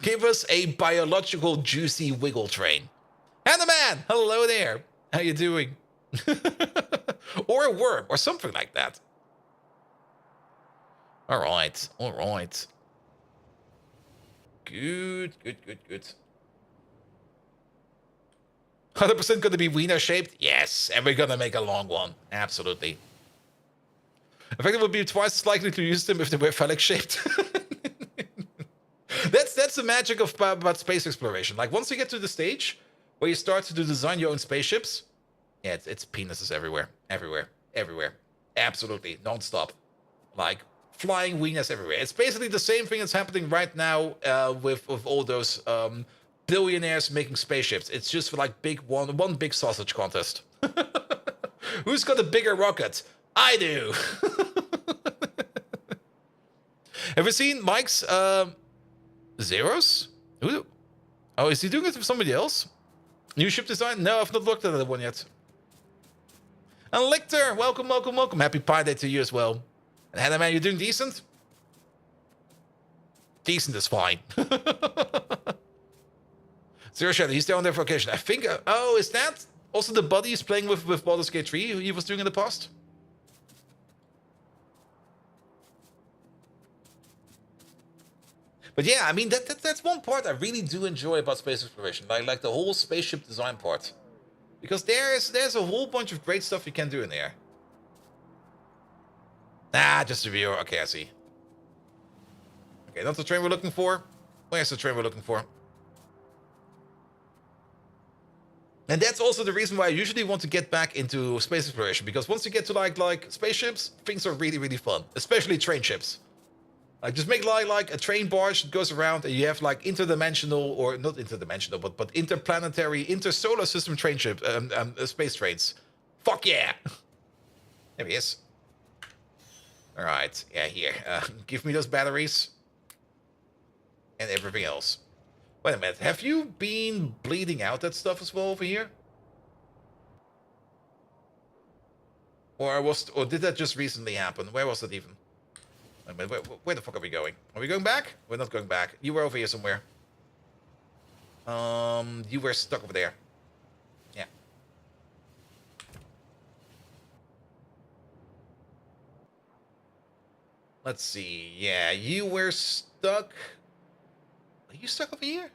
Give us a biological juicy wiggle train. Hannah Man, hello there. How you doing? Or a worm or something like that. All right. Good. 100% going to be wiener shaped? Yes, and we're going to make a long one. Absolutely. In fact, it would be twice as likely to use them if they were phallic shaped. That's the magic of about space exploration. Like, once you get to the stage where you start to design your own spaceships, yeah, it's penises everywhere. Absolutely, non-stop. Like, flying wieners everywhere. It's basically the same thing that's happening right now with all those billionaires making spaceships. It's just for like one big sausage contest. Who's got a bigger rocket? I do. Have you seen Mike's Zeros? Who? Oh, is he doing it with somebody else? New ship design? No, I've not looked at that one yet. And Lictor, welcome. Happy Pi Day to you as well. And Hannah Man, you doing decent? Decent is fine. Zero Shadow, he's down there for occasion. I think. Oh, is that also the buddy he's playing with Baldur's Gate 3 he was doing in the past? But yeah, I mean that's one part I really do enjoy about space exploration, like the whole spaceship design part, because there's a whole bunch of great stuff you can do in there. Ah, just a viewer. Okay, I see. Okay, not the train we're looking for. Where's the train we're looking for? And that's also the reason why I usually want to get back into space exploration, because once you get to like spaceships, things are really fun, especially train ships. Like, just make like a train barge that goes around, and you have like interdimensional, or not interdimensional, but interplanetary, intersolar system train ships, space trains. Fuck yeah! There he is. All right, yeah, here. Give me those batteries and everything else. Wait a minute, have you been bleeding out that stuff as well over here? Or did that just recently happen? Where was that even? Wait a minute, where the fuck are we going? Are we going back? We're not going back. You were over here somewhere. You were stuck over there. Yeah. Let's see. Yeah, you were stuck. Are you stuck over here?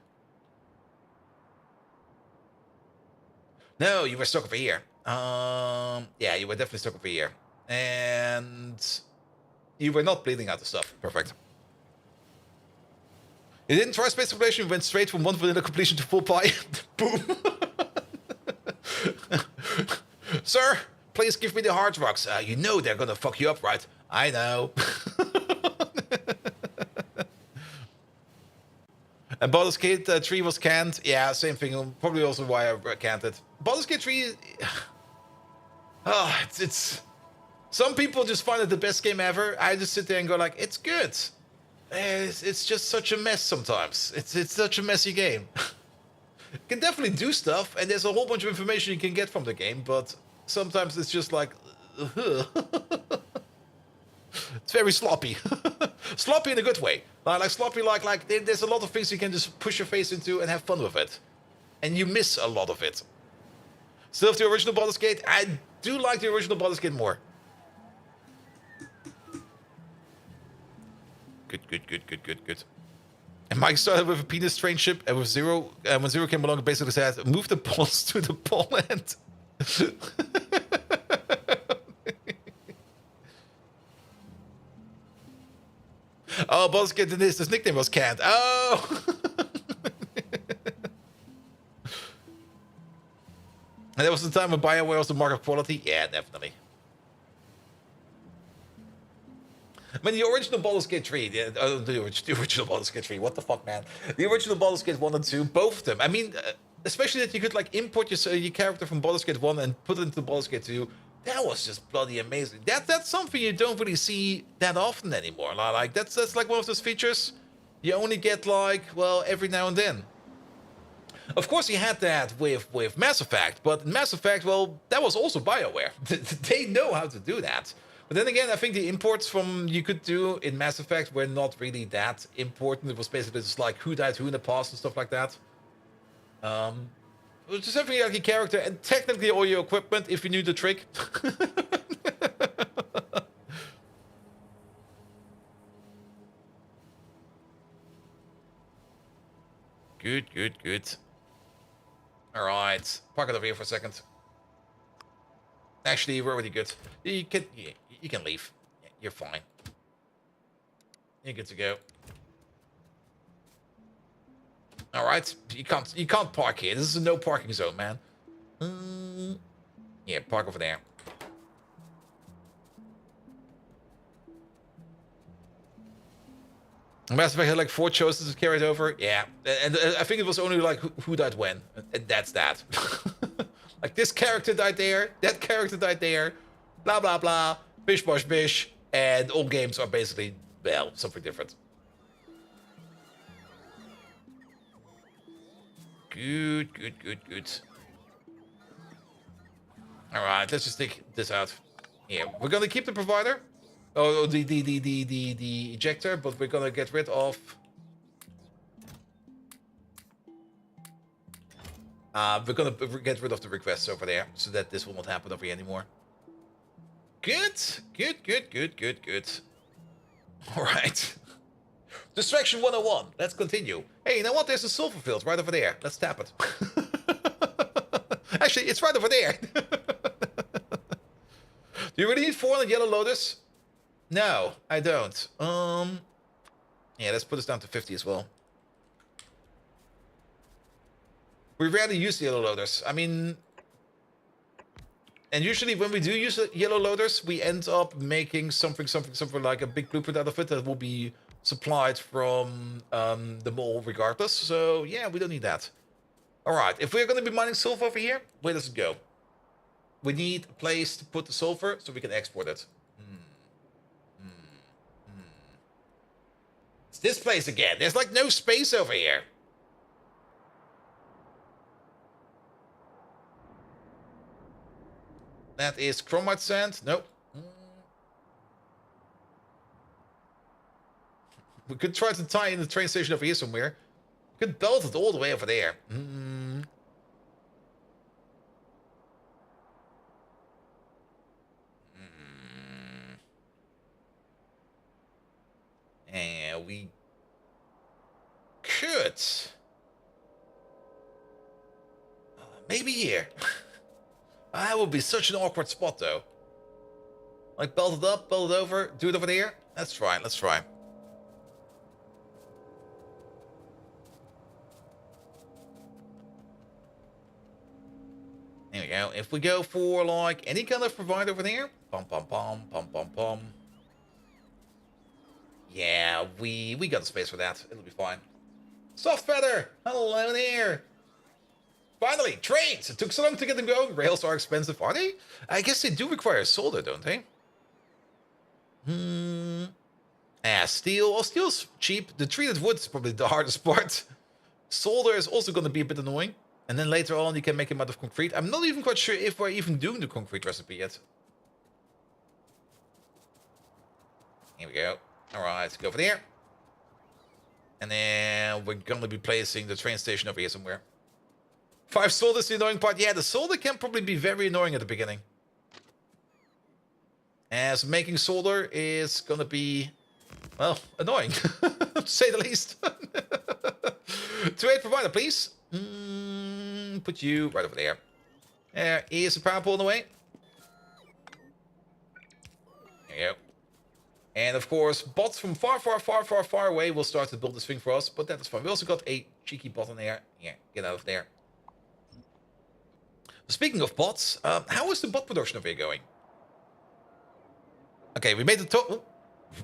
No, you were stuck over here. Yeah, you were definitely stuck over here. And you were not bleeding out the stuff. Perfect. You didn't try space exploration, you went straight from one vanilla completion to full pie. Boom. Sir, please give me the hard rocks. You know they're gonna fuck you up, right? I know. And Baldur's Gate 3 was canned. Yeah, same thing. Probably also why I canned it. Baldur's Gate 3... Oh, it's... Some people just find it the best game ever. I just sit there and go like, it's good. It's just such a mess sometimes. It's such a messy game. You can definitely do stuff, and there's a whole bunch of information you can get from the game, but sometimes it's just like... It's very sloppy. Sloppy in a good way. Like sloppy, like there's a lot of things you can just push your face into and have fun with it. And you miss a lot of it. Still have the original Baldur's Gate. I do like the original Baldur's Gate more. Good. And Mike started with a penis train ship, and with Zero, when Zero came along, basically said, move the balls to the ball end. Oh, Baldur's Gate, his nickname was canned. Oh! And that was the time when BioWare was the mark of quality? Yeah, definitely. I mean, the original Baldur's Gate 3, the original Baldur's Gate 3, what the fuck, man? The original Baldur's Gate 1 and 2, both of them. I mean, especially that you could, like, import your character from Baldur's Gate 1 and put it into Baldur's Gate 2. That was just bloody amazing. That's something you don't really see that often anymore. Like, that's like one of those features you only get, like, well, every now and then. Of course, you had that with Mass Effect, but Mass Effect, well, that was also BioWare. They know how to do that. But then again, I think the imports you could do in Mass Effect were not really that important. It was basically just like who died who in the past and stuff like that. It was just having like your character and technically all your equipment if you knew the trick. Good. Alright, park it over here for a second. Actually, we're already good. You can leave. You're fine. You're good to go. Alright, you can't park here. This is a no parking zone, man. Yeah, park over there. Mass Effect had like 4 choices to carry it over. Yeah, and I think it was only like who died when, and that's that. Like this character died there, that character died there, blah blah blah, bish bosh bish, and all games are basically, well, something different. Good. Alright, let's just take this out. Yeah, we're gonna keep the provider. Oh, the ejector, but we're gonna get rid of... we're gonna get rid of the requests over there, so that this will not happen over here anymore. Good. Alright. Distraction 101. Let's continue. Hey, you know what? There's a sulfur field right over there. Let's tap it. Actually, it's right over there. Do you really need 4 on the Yellow Lotus? No, I don't. Yeah, let's put this down to 50 as well. We rarely use the Yellow Lotus. I mean... And usually when we do use Yellow Lotus, we end up making something like a big blueprint out of it that will be supplied from the mall regardless. So, yeah, we don't need that. Alright, if we're going to be mining sulfur over here, where does it go? We need a place to put the sulfur so we can export it. It's this place again. There's like no space over here. That is chromite sand. Nope. We could try to tie in the train station over here somewhere. We could belt it all the way over there. And we could maybe here. That would be such an awkward spot though. Like belt it up, belt it over, do it over there. Let's try. if we go for like any kind of provider over there, pom pom pom pom pom pom. Yeah, we got the space for that. It'll be fine. Soft feather, hello there. Finally, trains. It took so long to get them going. Rails are expensive, are they? I guess they do require solder, don't they? Steel. Oh, steel's cheap. The treated wood is probably the hardest part. Solder is also going to be a bit annoying. And then later on, you can make them out of concrete. I'm not even quite sure if we're even doing the concrete recipe yet. Here we go. All right, go over there. And then we're going to be placing the train station over here somewhere. 5 solder is the annoying part. Yeah, the solder can probably be very annoying at the beginning. As making solder is going to be, well, annoying, to say the least. 2-8 provider, please. Put you right over there. There is a power pole on the way. There you go. And of course, bots from far away will start to build this thing for us, but that is fine. We also got a cheeky bot in there. Yeah, get out of there. Speaking of bots, how is the bot production over here going? Okay, we made the total.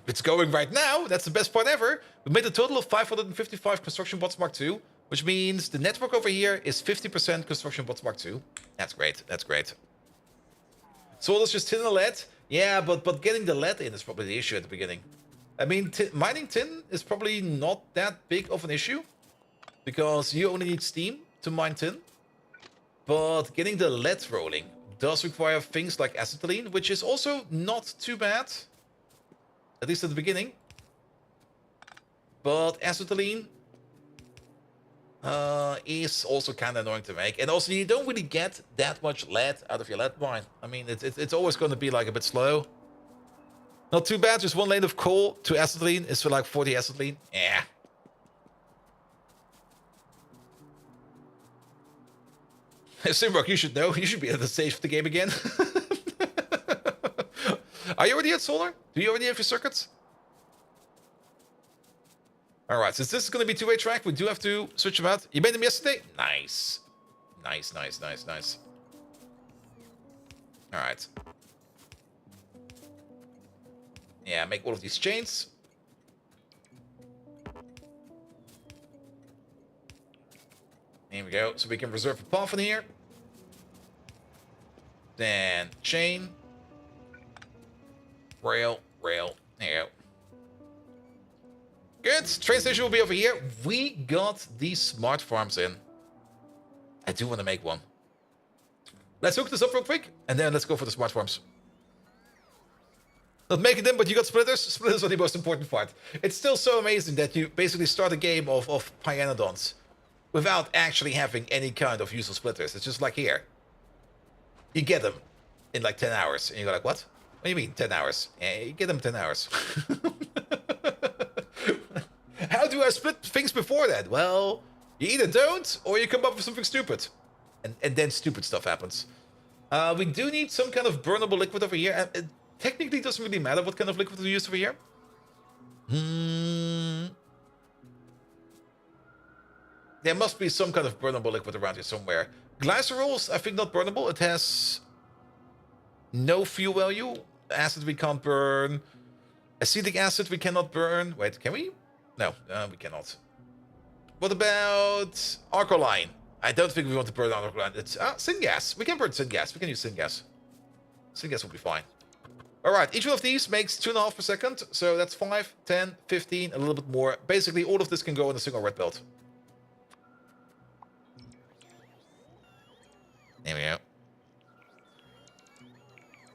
It's going right now. That's the best part ever. We made a total of 555 construction bots Mark II, which means the network over here is 50% construction bots Mark II. That's great. That's great. So let's just tin and lead. Yeah, but getting the lead in is probably the issue at the beginning. I mean, mining tin is probably not that big of an issue because you only need steam to mine tin. But getting the lead rolling does require things like acetylene, which is also not too bad, at least at the beginning. But acetylene is also kind of annoying to make. And also, you don't really get that much lead out of your lead mine. I mean, it's always going to be like a bit slow. Not too bad. Just 1 lane of coal to acetylene is for like 40 acetylene. Yeah. Simrock, you should know. You should be at the stage of the game again. Are you already at solar? Do you already have your circuits? Alright, since this is going to be 2-way track, we do have to switch them out. You made them yesterday? Nice. Nice. Alright. Yeah, make all of these chains. Here we go. So we can reserve a path in here. Then chain. Rail. There you go. Good. Train station will be over here. We got these smart farms in. I do want to make one. Let's hook this up real quick. And then let's go for the smart farms. Not making them, but you got splitters. Splitters are the most important part. It's still so amazing that you basically start a game of Pyanodons without actually having any kind of useful splitters. It's just like here. You get them in like 10 hours. And you go like, what? What do you mean 10 hours? Yeah, you get them 10 hours. How do I split things before that? Well, you either don't or you come up with something stupid. And then stupid stuff happens. We do need some kind of burnable liquid over here. And it technically doesn't really matter what kind of liquid we use over here. There must be some kind of burnable liquid around here somewhere. Glycerol's, I think, not burnable. It has no fuel value. Acid we can't burn. Acetic acid we cannot burn. Wait, can we? No, we cannot. What about Arcoline? I don't think we want to burn Arcoline. It's syngas. We can burn syngas. We can use syngas. Syngas will be fine. Alright, each one of these makes 2.5 per second. So that's 5, 10, 15, a little bit more. Basically, all of this can go in a single red belt. There we go.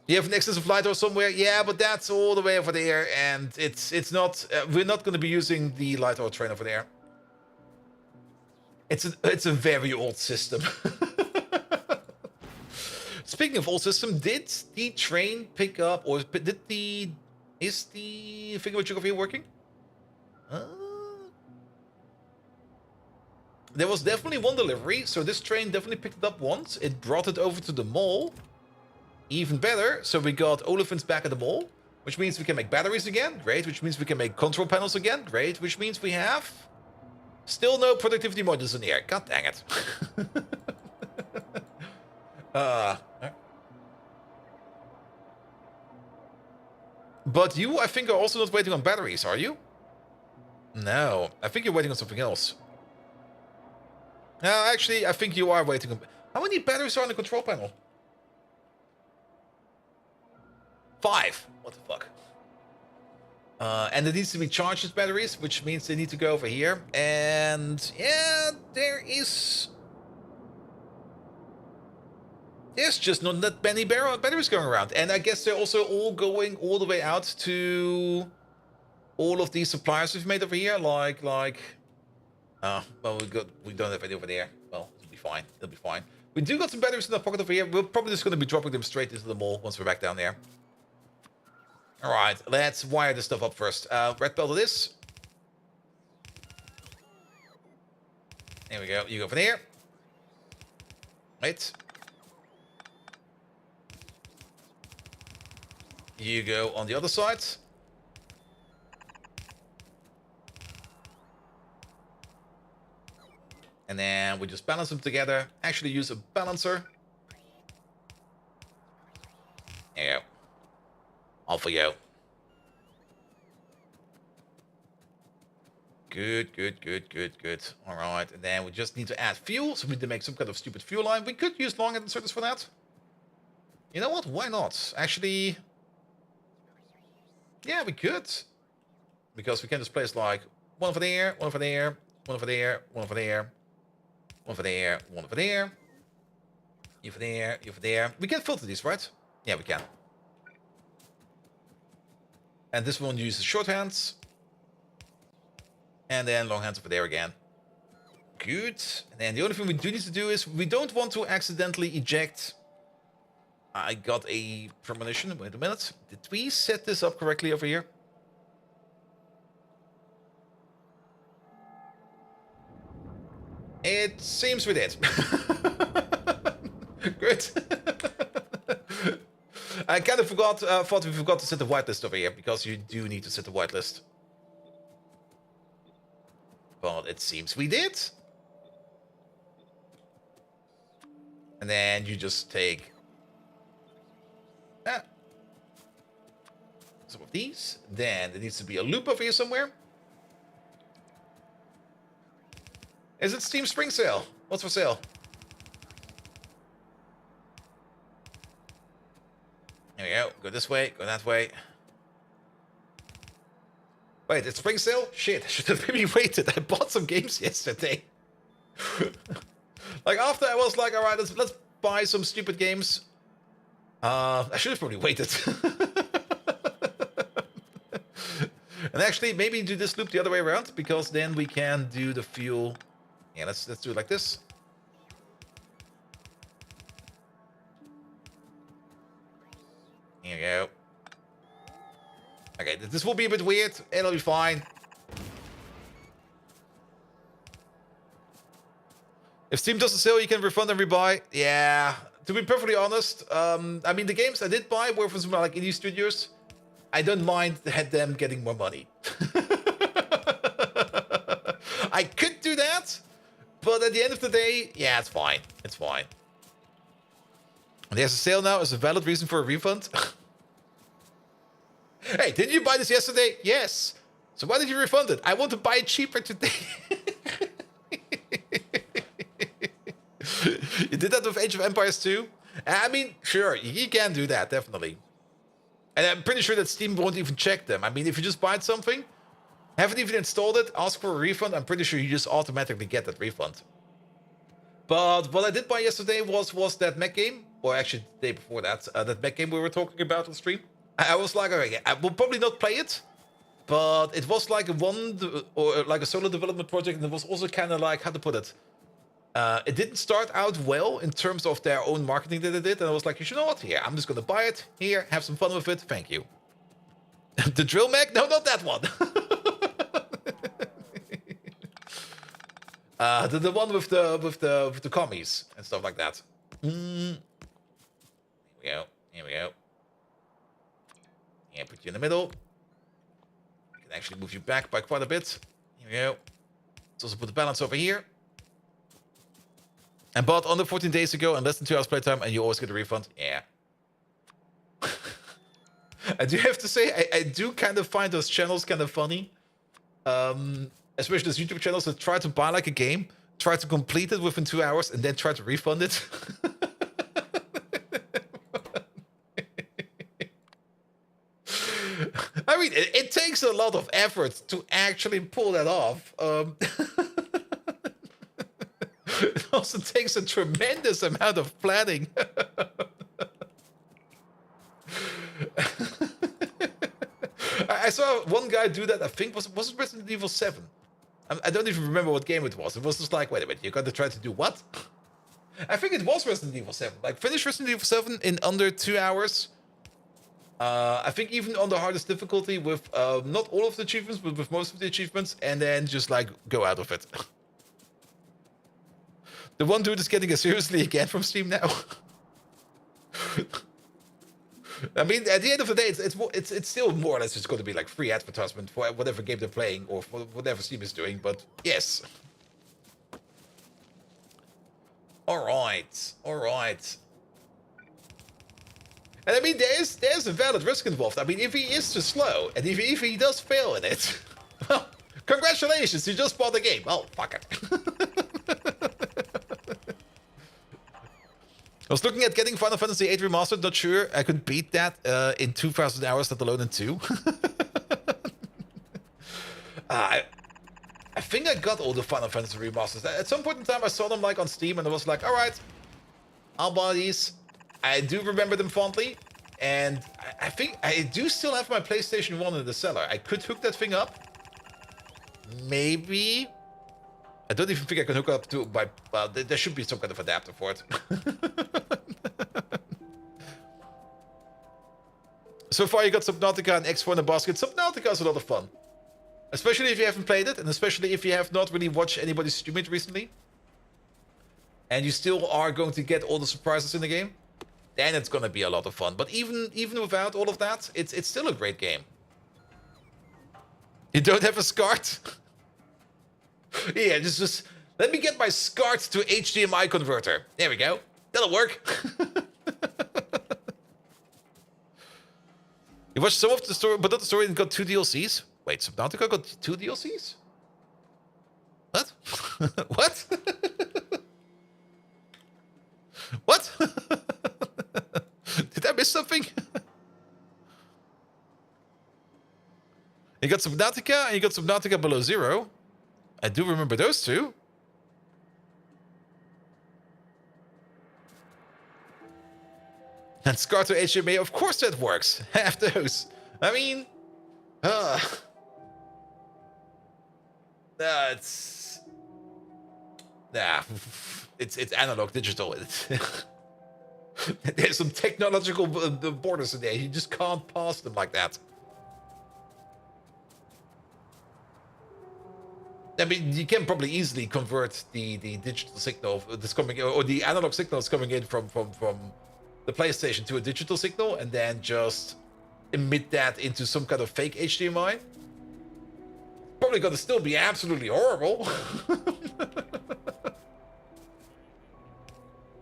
You have an excess of light or somewhere? Yeah, but that's all the way over there, and it's not. We're not going to be using the light oil train over there. It's a very old system. Speaking of old system, did the train pick up, or is the figure over here working? There was definitely one delivery, so this train definitely picked it up once. It brought it over to the mall. Even better, so we got Olefins back at the mall, which means we can make batteries again. Great, which means we can make control panels again. Great, which means we have still no productivity modules in here. God dang it. All But you, I think, are also not waiting on batteries, are you? No, I think you're waiting on something else. No, actually, I think you are waiting on... How many batteries are on the control panel? 5. What the fuck? And it needs to be charged with batteries, which means they need to go over here. And yeah, there's just not that many batteries going around. And I guess they're also all going all the way out to all of these suppliers we've made over here. Well, we don't have any over there. Well, it'll be fine. It'll be fine. We do got some batteries in our pocket over here. We're probably just going to be dropping them straight into the mall once we're back down there. All right, let's wire this stuff up first. Red belt to this. There we go. You go over there. Right. You go on the other side. And then we just balance them together. Actually use a balancer. There you go. Off we go. Good. All right, and then we just need to add fuel, so we need to make some kind of stupid fuel line. We could use long inserters for that. You know what? Why not? Actually, yeah, we could. Because we can just place like one over there, one over there, one over there, one over there, one over there, one over there. You over there, you over there. We can filter these, right? Yeah, we can. And this one uses short hands. And then long hands over there again. Good. And then the only thing we do need to do is we don't want to accidentally eject. I got a premonition. Wait a minute. Did we set this up correctly over here? It seems we did. Good. I kind of thought we forgot to set the whitelist over here, because you do need to set the whitelist. But it seems we did. And then you just take some of these. Then there needs to be a loop over here somewhere. Is it Steam Spring Sale? What's for sale? There we go. Go this way. Go that way. Wait, it's spring sale? Shit, I should have maybe waited. I bought some games yesterday. Like, after I was like, alright, let's buy some stupid games. I should have probably waited. And actually, maybe do this loop the other way around, because then we can do the fuel. Yeah, let's do it like this. Here we go. Okay, this will be a bit weird. It'll be fine. If Steam does a sale, you can refund and rebuy. Yeah, to be perfectly honest, I mean, the games I did buy were from some like indie studios. I don't mind them getting more money. I could do that, but at the end of the day, yeah, it's fine. It's fine. There's a sale now as a valid reason for a refund. Hey, didn't you buy this yesterday? Yes. So why did you refund it? I want to buy it cheaper today. You did that with Age of Empires 2? I mean, sure, you can do that, definitely. And I'm pretty sure that Steam won't even check them. I mean, if you just buy something, haven't even installed it, ask for a refund, I'm pretty sure you just automatically get that refund. But what I did buy yesterday was that mech game, or actually the day before that, that mech game we were talking about on stream. I was like, okay, I will probably not play it, but it was like a solo development project, and it was also kind of like, how to put it, it didn't start out well in terms of their own marketing that they did, and I was like, you know what, here, I'm just gonna buy it, here, have some fun with it, thank you. The drill mech? No, not that one. The one with the commies and stuff like that. Here we go. Here we go. Yeah, put you in the middle. I can actually move you back by quite a bit. Here we go. Let's also put the balance over here. And bought under 14 days ago and less than 2 hours playtime, and you always get a refund. Yeah. I do have to say, I do kind of find those channels kind of funny. Especially those YouTube channels that try to buy like a game, try to complete it within 2 hours, and then try to refund it. I mean, it takes a lot of effort to actually pull that off. It also takes a tremendous amount of planning. I saw one guy do that. I think was it Resident Evil 7? I don't even remember what game it was. It was just like, wait a minute, you're going to try to do what? I think it was Resident Evil 7. Like, finish Resident Evil 7 in under 2 hours. I think even on the hardest difficulty with not all of the achievements, but with most of the achievements, and then just like go out of it. The one dude is getting it seriously again from Steam now. I mean, at the end of the day, it's still more or less just going to be like free advertisement for whatever game they're playing or for whatever Steam is doing. But yes. All right. And I mean, there's a valid risk involved. I mean, if he is too slow, and if he does fail in it, well, congratulations, you just bought the game. Oh, fuck it. I was looking at getting Final Fantasy VIII Remastered, not sure I could beat that in 2,000 hours, let alone in 2. I think I got all the Final Fantasy Remasters. At some point in time, I saw them like on Steam, and I was like, all right, I'll buy these. I do remember them fondly, and I think I do still have my PlayStation 1 in the cellar. I could hook that thing up. Maybe. I don't even think I can hook up to my... Well, there should be some kind of adapter for it. So far, you got Subnautica and X4 in a basket. Subnautica is a lot of fun. Especially if you haven't played it, and especially if you have not really watched anybody stream it recently. And you still are going to get all the surprises in the game. Then it's going to be a lot of fun. But even without all of that, it's still a great game. You don't have a SCART? Yeah, just let me get my SCART to HDMI converter. There we go. That'll work. You watched some of the story, but not the story, and got 2 DLCs? Wait, Subnautica got 2 DLCs? What? What? What? Did I miss something? You got Subnautica and you got Subnautica Below Zero. I do remember those two. And SCAR to HDMI, of course that works. Have those. I mean, it's analog digital. There's some technological borders in there. You just can't pass them like that. I mean, you can probably easily convert the digital signal that's coming in, or the analog signal that's coming in from the PlayStation to a digital signal, and then just emit that into some kind of fake HDMI. Probably gonna still be absolutely horrible.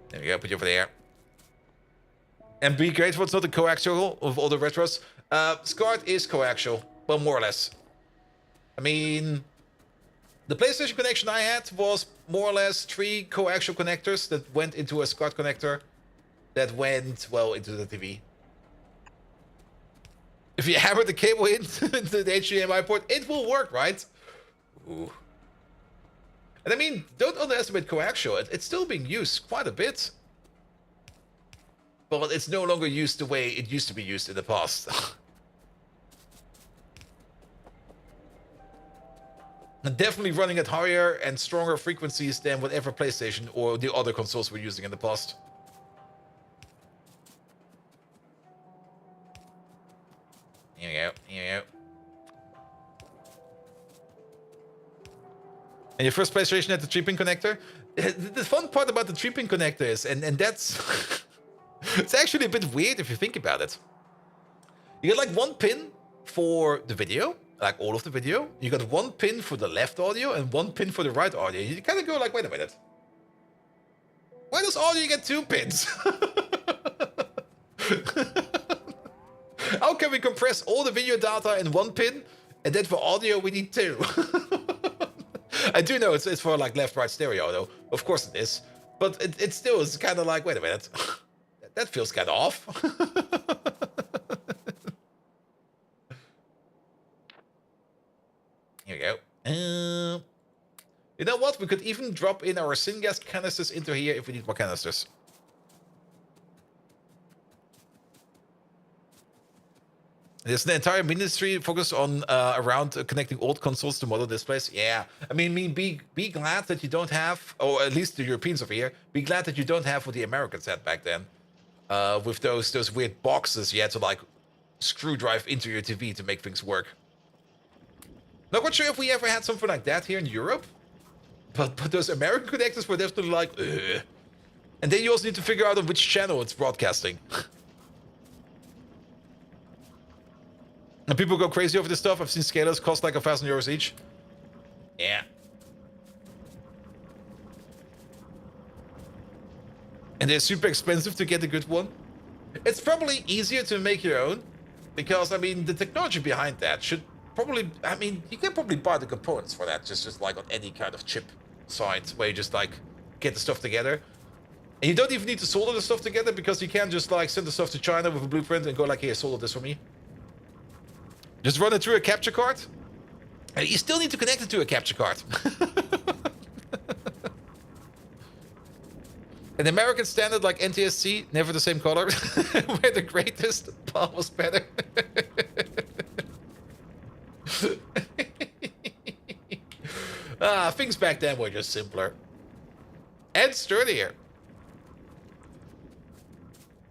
There we go, put you over there. And be grateful it's not a coaxial of all the retros. SCART is coaxial, well, more or less. I mean, the PlayStation connection I had was more or less 3 coaxial connectors that went into a SCART connector that went, well, into the TV. If you hammer the cable into the HDMI port, it will work, right? Ooh. And I mean, don't underestimate coaxial. It's still being used quite a bit. But it's no longer used the way it used to be used in the past. And definitely running at higher and stronger frequencies than whatever PlayStation or the other consoles were using in the past. Here we go, here we go. And your first PlayStation had the 3-pin connector? The fun part about the 3-pin connector is, and that's... it's actually a bit weird if you think about it. You got like 1 pin for the video, like all of the video. You got 1 pin for the left audio and 1 pin for the right audio. You kind of go like, wait a minute. Why does audio get 2 pins? How can we compress all the video data in one pin, and then for audio we need 2? I do know it's for like left-right stereo, though. Of course it is. But it still is kind of like, wait a minute. That feels kind of off. Here we go. You know what? We could even drop in our syngas canisters into here if we need more canisters. There's an entire ministry focused on around connecting old consoles to modern displays. Yeah, I mean, be glad that you don't have, or at least the Europeans over here, be glad that you don't have what the Americans had back then, with those weird boxes you had to like screw drive into your TV to make things work. Not quite sure if we ever had something like that here in Europe, but those American connectors were definitely like, ugh. And then you also need to figure out on which channel it's broadcasting. And people go crazy over this stuff. I've seen scalers cost like €1,000 each. Yeah. And they're super expensive to get a good one. It's probably easier to make your own, because, I mean, the technology behind that should probably, I mean, you can probably buy the components for that, just like on any kind of chip site, where you just, like, get the stuff together. And you don't even need to solder the stuff together, because you can just, like, send the stuff to China with a blueprint and go like, here, solder this for me. Just run it through a capture card. And you still need to connect it to a capture card. An American standard like NTSC, never the same color. We're the greatest, but was better. Things back then were just simpler. And sturdier.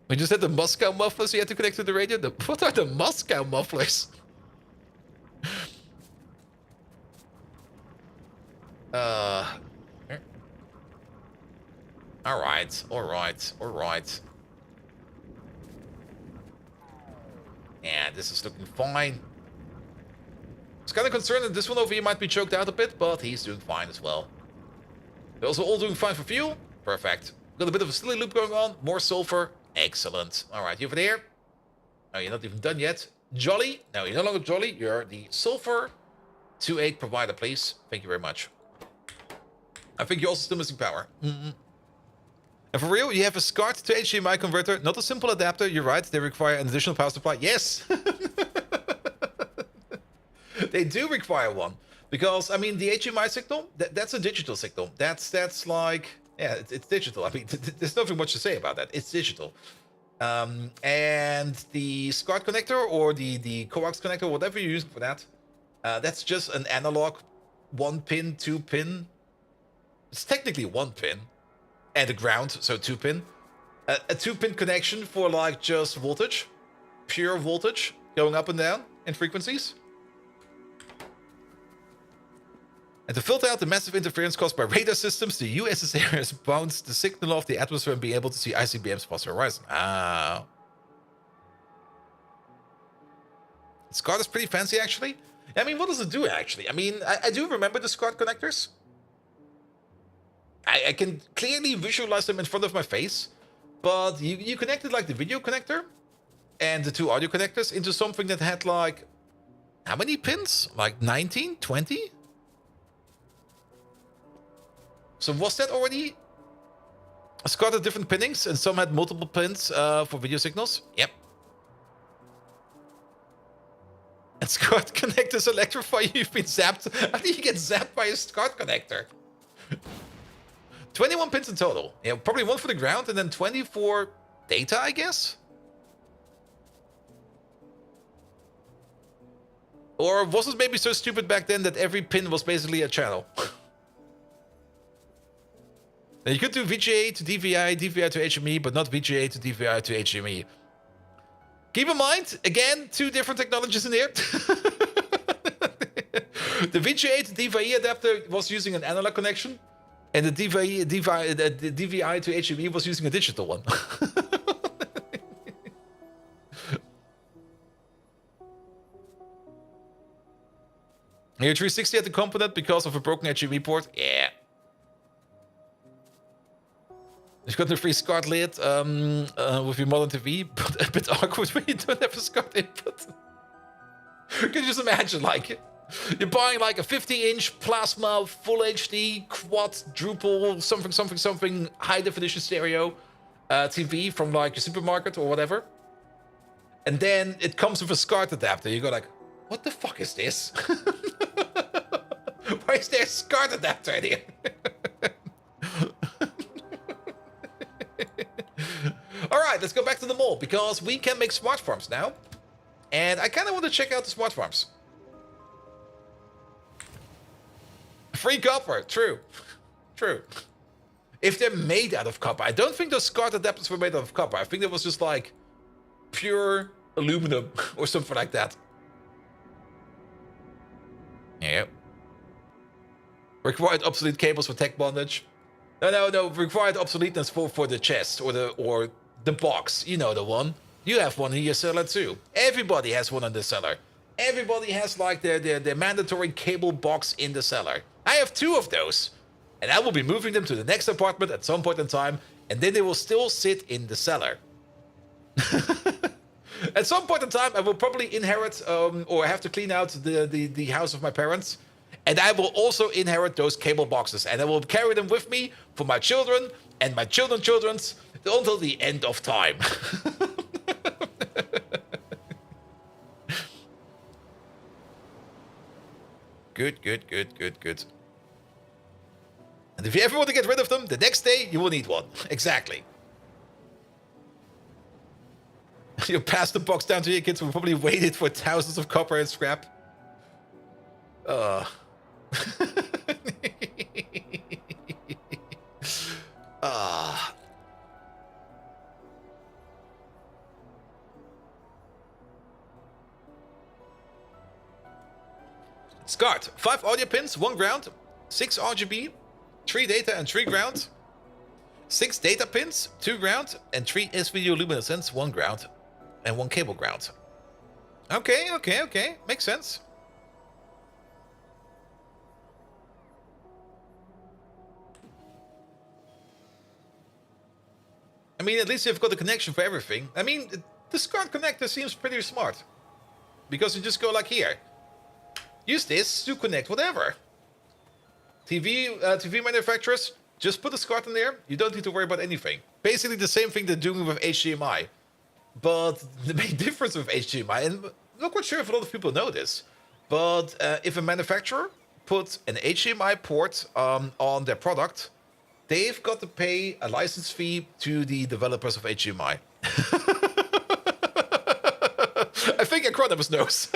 We just had the Moscow mufflers you had to connect to the radio. What are the Moscow mufflers? Alright. Yeah, this is looking fine. I was kind of concerned that this one over here might be choked out a bit, but he's doing fine as well. They're also all doing fine for fuel. Perfect. Got a bit of a silly loop going on. More sulfur. Excellent. Alright, you over there? Oh, you're not even done yet. Jolly? No, you're no longer Jolly. You're the sulfur 2.8 provider, please. Thank you very much. I think you're also still missing power. And for real, you have a SCART to HDMI converter, not a simple adapter. You're right, they require an additional power supply. Yes! They do require one. Because, I mean, the HDMI signal, that's a digital signal. That's like, yeah, it's digital. I mean, there's nothing much to say about that. It's digital. And the SCART connector or the coax connector, whatever you're using for that, that's just an analog 1-pin, 2-pin. It's technically 1 pin and a ground, so 2-pin. A 2-pin connection for like just voltage, pure voltage, going up and down in frequencies. And to filter out the massive interference caused by radar systems, the USSR has bounced the signal off the atmosphere and be able to see ICBMs past the horizon. Ah. SCART is pretty fancy, actually. I mean, what does it do, actually? I mean, I do remember the SCART connectors. I can clearly visualize them in front of my face, but you connected like the video connector and the 2 audio connectors into something that had like, how many pins? Like 19, 20? So was that already a SCART of different pinnings, and some had multiple pins for video signals? Yep. And SCART connectors electrify you. You've been zapped. How do you get zapped by a SCART connector? 21 pins in total. Yeah, probably 1 for the ground and then 20 for data, I guess? Or was it maybe so stupid back then that every pin was basically a channel? Now you could do VGA to DVI, DVI to HME, but not VGA to DVI to HME. Keep in mind, again, 2 different technologies in here. The VGA to DVI adapter was using an analog connection. And the DVI to HME was using a digital one. Your 360 had the component because of a broken HME port? Yeah. You've got the free SCART lid with your modern TV, but a bit awkward when you don't have a SCART input. Can you just imagine, like, you're buying like a 50-inch plasma, full HD, quadruple, something, high definition stereo TV from like your supermarket or whatever. And then it comes with a SCART adapter. You go like, what the fuck is this? Why is there a SCART adapter in here? All right, let's go back to the mall because we can make smart farms now. And I kind of want to check out the smart farms. Free copper, true. True. If they're made out of copper. I don't think those SCART adapters were made out of copper. I think it was just like pure aluminum or something like that. Yep. Required obsolete cables for tech bondage. No. Required obsoleteness for the chest or the box. You know the one. You have one in your cellar too. Everybody has one in the cellar. Everybody has like their mandatory cable box in the cellar. I have 2 of those. And I will be moving them to the next apartment at some point in time. And then they will still sit in the cellar. At some point in time, I will probably inherit or have to clean out the house of my parents. And I will also inherit those cable boxes. And I will carry them with me for my children and my children's until the end of time. Good. And if you ever want to get rid of them, the next day you will need one. Exactly. You'll pass the box down to your kids who probably waited for thousands of copper and scrap. SCART. 5 audio pins, 1 ground, 6 RGB, 3 data and 3 ground, 6 data pins, 2 ground, and 3 S-video luminescence, 1 ground, and 1 cable ground. Okay. Makes sense. I mean, at least you've got a connection for everything. I mean, the SCART connector seems pretty smart. Because you just go like here. Use this to connect whatever. TV manufacturers, just put a SCART in there. You don't need to worry about anything. Basically the same thing they're doing with HDMI. But the main difference with HDMI, and I'm not quite sure if a lot of people know this, but if a manufacturer puts an HDMI port on their product, they've got to pay a license fee to the developers of HDMI. I think Acronimus knows.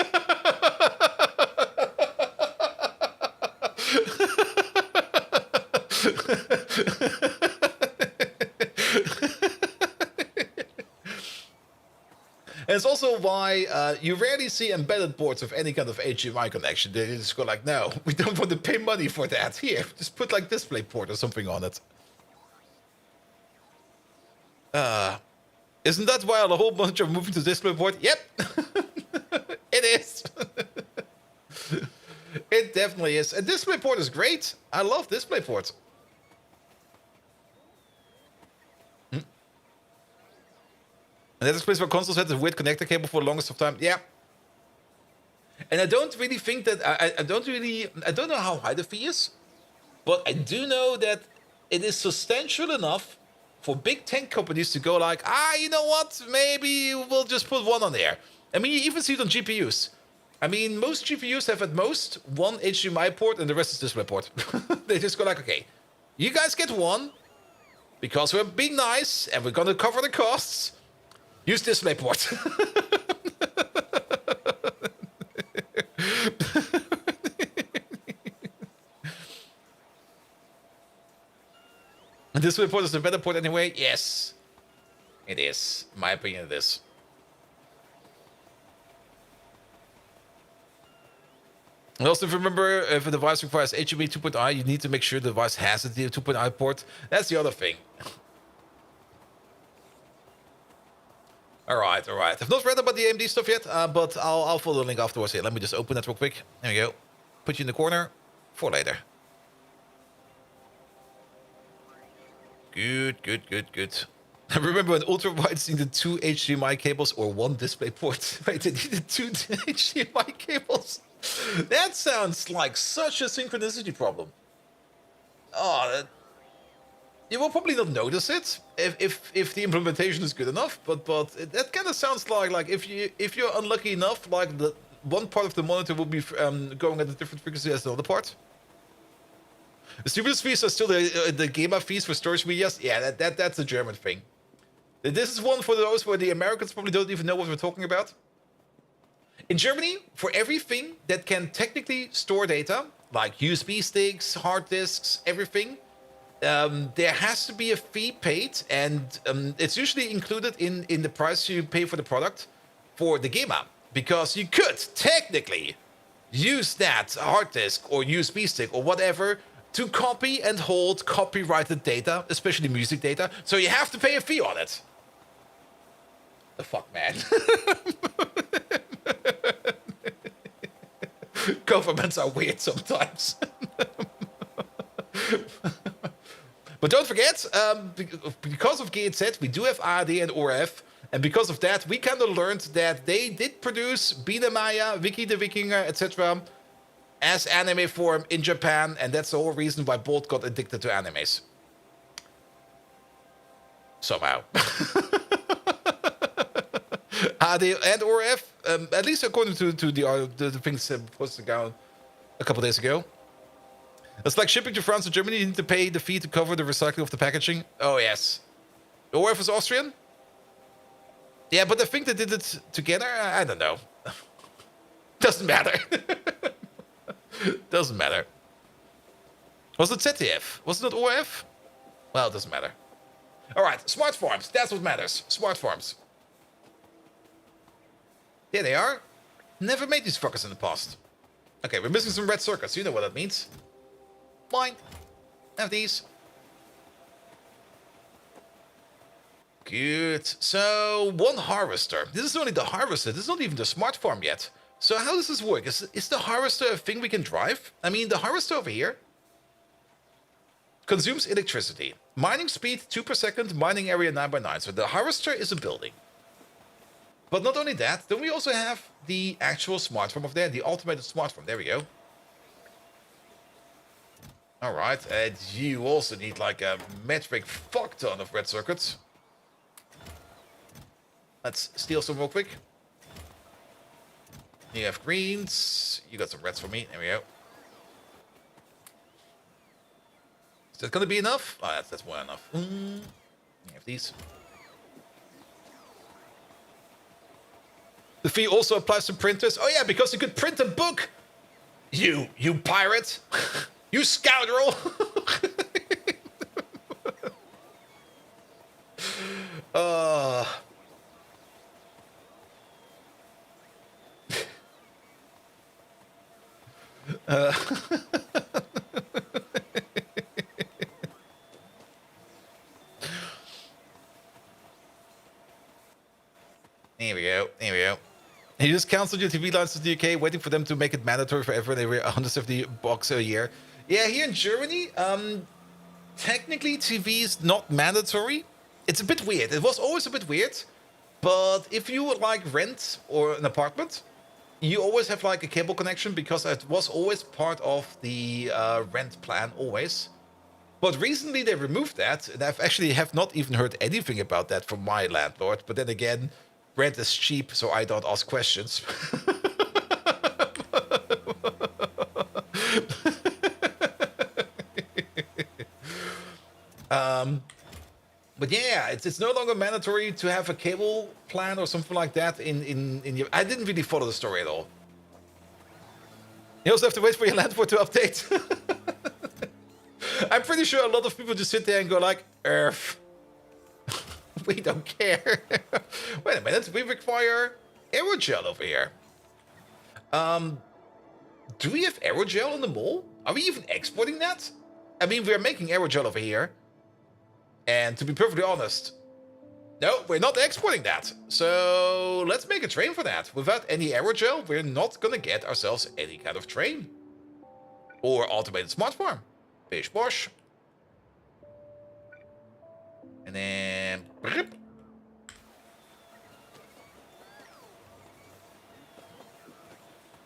And it's also why you rarely see embedded boards with any kind of HDMI connection. They just go like, no, we don't want to pay money for that. Here, just put like DisplayPort or something on it. Isn't that why a whole bunch are moving to DisplayPort? Yep. It is. It definitely is. And DisplayPort is great. I love DisplayPort. And that explains why consoles had the weird connector cable for the longest of time. Yeah. And I don't really think that... I don't know how high the fee is. But I do know that it is substantial enough for big tech companies to go like, you know what? Maybe we'll just put one on there. I mean, you even see it on GPUs. I mean, most GPUs have at most 1 HDMI port and the rest is DisplayPort. They just go like, okay, you guys get one because we're being nice and we're going to cover the costs. Use DisplayPort. And DisplayPort is the better port anyway? Yes. It is. In my opinion, it is. And also, if you remember, if a device requires HDMI 2.I, you need to make sure the device has a 2.I port. That's the other thing. Alright. I've not read about the AMD stuff yet, but I'll follow the link afterwards here. Let me just open that real quick. There we go. Put you in the corner for later. Good, good, good, good. I remember when ultra wides needed 2 HDMI cables or 1 display port. Wait, they needed 2 HDMI cables? That sounds like such a synchronicity problem. Oh, you will probably not notice it if the implementation is good enough, but that kind of sounds like if you're unlucky enough, like the one part of the monitor will be going at a different frequency as the other part. The stimulus fees are still the GEMA fees for storage medias. Yeah, that's a German thing. This is one for those where the Americans probably don't even know what we're talking about. In Germany, for everything that can technically store data, like USB sticks, hard disks, everything, there has to be a fee paid, and it's usually included in the price you pay for the product for the GEMA, because you could technically use that hard disk or USB stick or whatever to copy and hold copyrighted data, especially music data, so you have to pay a fee on it. The fuck, man? Governments are weird sometimes. But don't forget, because of GZ, we do have ARD and ORF, and because of that, we kind of learned that they did produce Biene Maya, Vicky the Vikinger, etc. as anime form in Japan, and that's the whole reason why Bolt got addicted to animes. Somehow. ARD and ORF, at least according to the things posted down a couple days ago. It's like shipping to France or Germany, you need to pay the fee to cover the recycling of the packaging. Oh, yes. ORF is Austrian? Yeah, but I think they did it together. I don't know. Doesn't matter. Doesn't matter. Was it ZDF? Wasn't it ORF? Well, it doesn't matter. All right, smart farms. That's what matters. Smart farms. There they are. Never made these fuckers in the past. Okay, we're missing some red circuits. You know what that means. Fine. Have these. Good. So, one harvester. This is only the harvester. This is not even the smart farm yet. So how does this work? Is the harvester a thing we can drive? I mean, the harvester over here consumes electricity. Mining speed 2 per second, mining area 9 by 9. So the harvester is a building. But not only that, then we also have the actual smart farm over there, the automated smart farm. There we go. All right, and you also need like a metric fuck ton of red circuits. Let's steal some real quick. You have greens. You got some reds for me. There we go. Is that going to be enough? Oh, that's more than enough. You have these. The fee also applies to printers. Oh yeah, because you could print a book. You pirate. You scoundrel. There we go. There we go. You just cancelled your TV lines to the UK, waiting for them to make it mandatory for everyone. They were 170 bucks a year. Yeah, here in Germany, technically TV is not mandatory. It's a bit weird. It was always a bit weird. But if you would like rent or an apartment, you always have like a cable connection because it was always part of the rent plan, always. But recently they removed that, and I've actually have not even heard anything about that from my landlord. But then again, rent is cheap, so I don't ask questions. But yeah, it's no longer mandatory to have a cable plan or something like that in your... I didn't really follow the story at all. You also have to wait for your landlord to update. I'm pretty sure a lot of people just sit there and go like, Earth. We don't care. Wait a minute, we require aerogel over here. Do we have aerogel in the mall? Are we even exporting that? I mean, we're making aerogel over here. And to be perfectly honest, no, we're not exporting that. So let's make a train for that. Without any aerogel, we're not gonna get ourselves any kind of train. Or automated smart farm. Bish bosh. And then...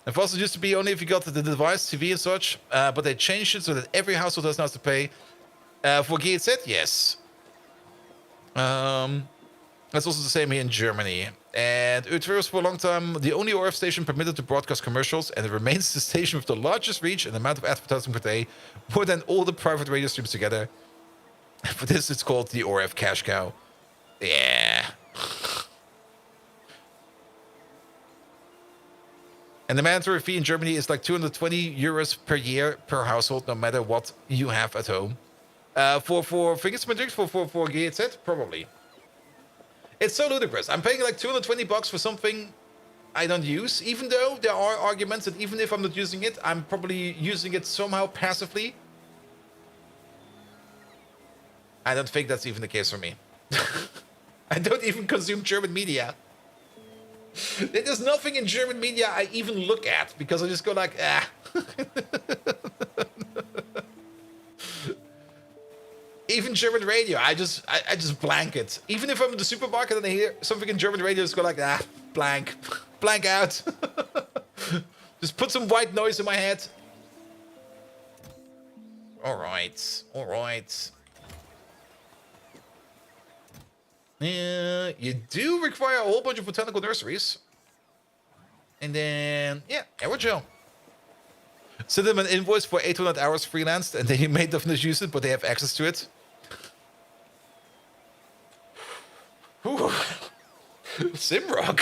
It also used to be only if you got the device, TV and such, but they changed it so that every household does not have to pay. For GZ, yes. That's also the same here in Germany. And it was for a long time the only ORF station permitted to broadcast commercials, and it remains the station with the largest reach and amount of advertising per day, more than all the private radio streams together. For this, it's called the ORF cash cow. Yeah. And the mandatory fee in Germany is like 220 euros per year per household, no matter what you have at home. For fingers for GZ, probably. It's so ludicrous. I'm paying like 220 bucks for something I don't use, even though there are arguments that even if I'm not using it, I'm probably using it somehow passively. I don't think that's even the case for me. I don't even consume German media. There's nothing in German media I even look at, because I just go like, ah. Even German radio, I just blank it. Even if I'm in the supermarket and I hear something in German radio, I just go like, ah, blank. Blank out. Just put some white noise in my head. Alright, alright. You do require a whole bunch of botanical nurseries. And then, yeah, aerogel. Send them an invoice for 800 hours freelanced, and then you may definitely use it, but they have access to it. Ooh. Simrock.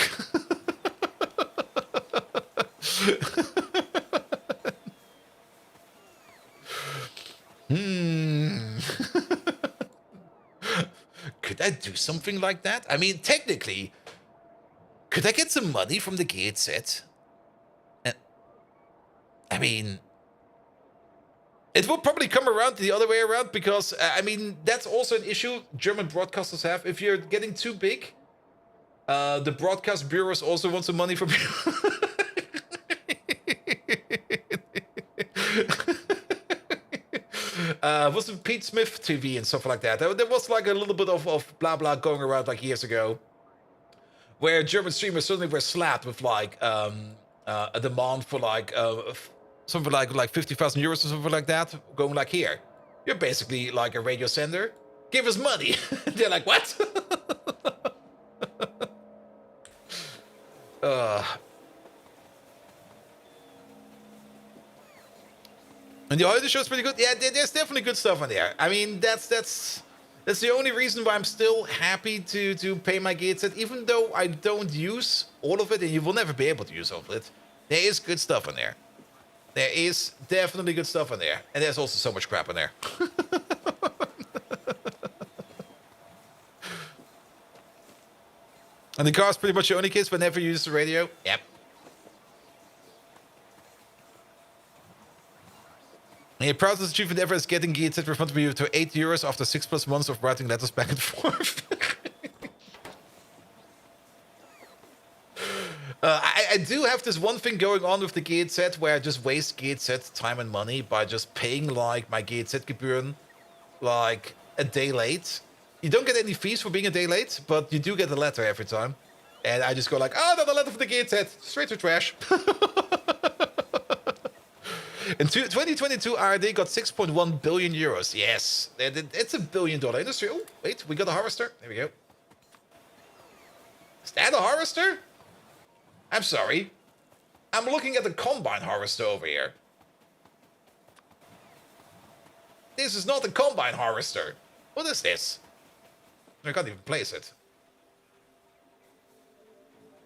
Could I do something like that? I mean, technically, could I get some money from the gate set? I mean, it will probably come around the other way around, because, I mean, that's also an issue German broadcasters have. If you're getting too big, the broadcast bureaus also want some money from you. Was it Pete Smith TV and stuff like that? There was like a little bit of blah blah going around like years ago, where German streamers suddenly were slapped with like a demand for like something like 50,000 euros or something like that, going like, here, you're basically like a radio sender, give us money. They're like, what? And the audio show is pretty good. Yeah, there's definitely good stuff on there. I mean, that's the only reason why I'm still happy to pay my GZ, even though I don't use all of it, and you will never be able to use all of it. There is good stuff on there. There is definitely good stuff on there, and there's also so much crap on there. And the car is pretty much the only case whenever you use the radio. Yep. And your proudest achievement ever is getting GZ refunded you to 8 euros after 6+ months of writing letters back and forth. I do have this one thing going on with the GZ where I just waste GZ time and money by just paying like my GZ-Gebühren like a day late. You don't get any fees for being a day late, but you do get a letter every time. And I just go like, oh, another letter for the GZ, straight to trash. In 2022, ARD got 6.1 billion euros. Yes, it's $1 billion industry. Oh, wait, we got a harvester. There we go. Is that a harvester? I'm sorry. I'm looking at the combine harvester over here. This is not a combine harvester. What is this? I can't even place it.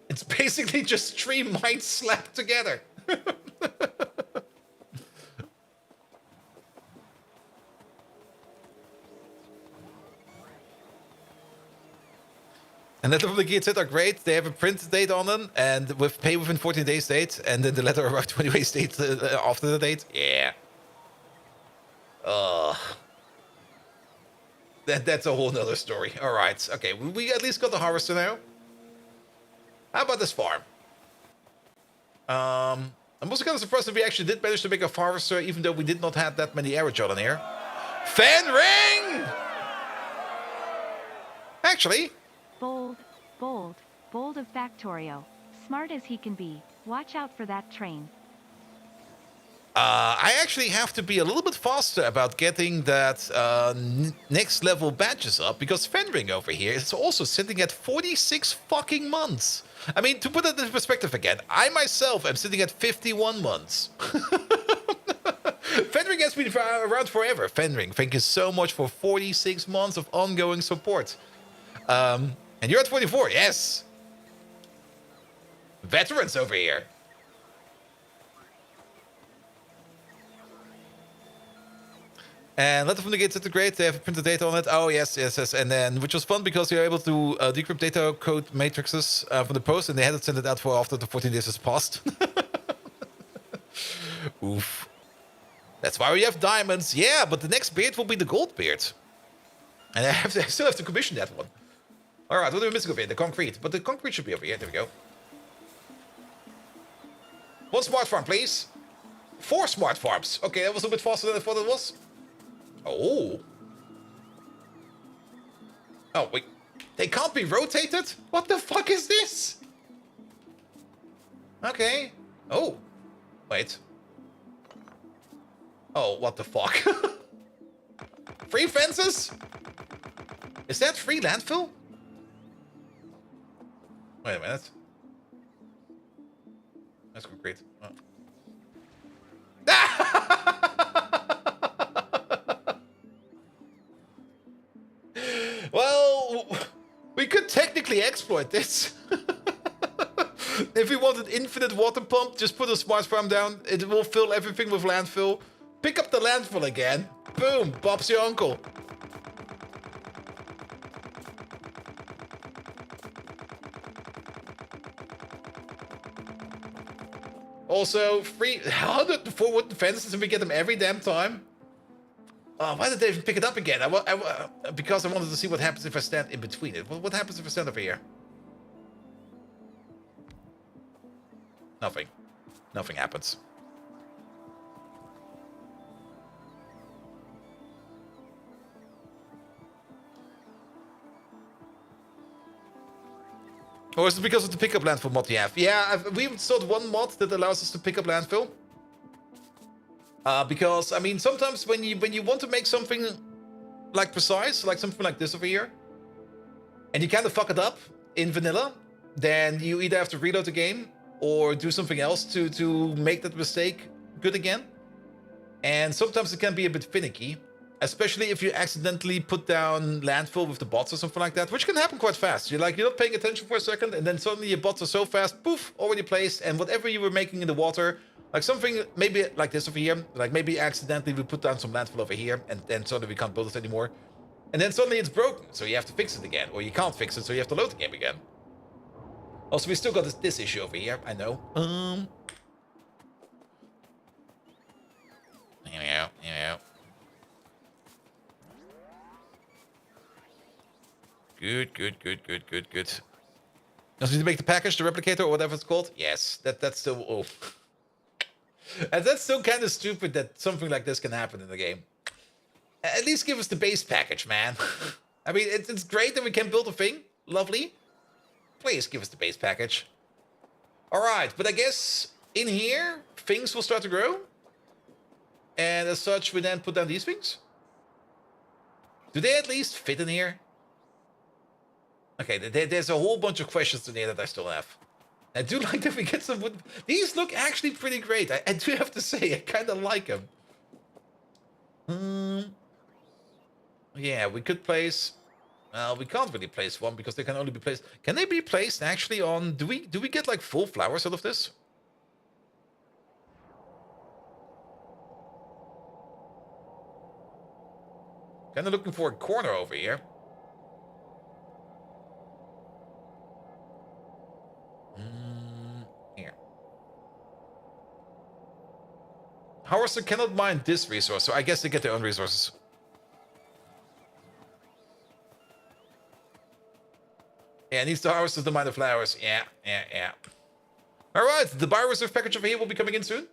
It's basically just 3 mines slapped together. And letter from the GZ are great. They have a print date on them, and with pay within 14 days date, and then the letter arrived 20 days date after the date. Yeah. That's a whole nother story. All right. Okay, we at least got the harvester now. How about this farm? I'm also kind of surprised that we actually did manage to make a harvester, even though we did not have that many aerogel in here. Fan ring! actually. Bold, bold, bold of Factorio. Smart as he can be. Watch out for that train. I actually have to be a little bit faster about getting that next level badges up, because Fenring over here is also sitting at 46 fucking months. I mean, to put it in perspective again, I myself am sitting at 51 months. Fenring has been around forever. Fenring, thank you so much for 46 months of ongoing support. And you're at 44, yes. Veterans over here. And letter from the gates at the grade, they have printed data on it. Oh, yes, yes, yes. And then, which was fun because you're able to decrypt data code matrices from the post, and they had to send it out for after the 14 days has passed. Oof. That's why we have diamonds. Yeah, but the next beard will be the gold beard. And I still have to commission that one. All right, what are we missing over here? The concrete. But the concrete should be over here. There we go. 1 smart farm, please. 4 smart farms. Okay, that was a bit faster than I thought it was. Oh. Oh, wait. They can't be rotated? What the fuck is this? Okay. Oh. Wait. Oh, what the fuck? Free fences? Is that free landfill? Wait a minute. That's concrete. Oh. Well, we could technically exploit this. If we want an infinite water pump, just put a smart farm down. It will fill everything with landfill. Pick up the landfill again. Boom, Bob's your uncle. Also, free 104 wooden fences, and we get them every damn time. Oh, why did they even pick it up again? Because I wanted to see what happens if I stand in between it. What happens if I stand over here? Nothing. Nothing happens. Or is it because of the pickup landfill mod you have? Yeah, we installed one mod that allows us to pick up landfill. Because, I mean, sometimes when you want to make something like precise, like something like this over here, and you kind of fuck it up in vanilla, then you either have to reload the game or do something else to make that mistake good again. And sometimes it can be a bit finicky, especially if you accidentally put down landfill with the bots or something like that, which can happen quite fast. You're not paying attention for a second, and then suddenly your bots are so fast, poof, already placed, and whatever you were making in the water, like something maybe like this over here, like maybe accidentally we put down some landfill over here, and then suddenly we can't build it anymore. And then suddenly it's broken, so you have to fix it again, or you can't fix it, so you have to load the game again. Also, we still got this issue over here, I know. Yeah. Good. Does need to make the package, the replicator, or whatever it's called? Yes, that's still... Oh. And that's still kind of stupid that something like this can happen in the game. At least give us the base package, man. I mean, it's great that we can build a thing. Lovely. Please give us the base package. Alright, but I guess in here, things will start to grow. And as such, we then put down these things. Do they at least fit in here? Okay, there's a whole bunch of questions in here that I still have. I do like that we get some wood. These look actually pretty great. I do have to say, I kind of like them. Yeah, we could place... Well, we can't really place one because they can only be placed... Can they be placed actually on... Do we get like full flowers out of this? Kind of looking for a corner over here. Here. Harvester cannot mine this resource, so I guess they get their own resources. Yeah, needs to harvest to mine the flowers. Yeah. Alright, the bioreserve package over here will be coming in soon.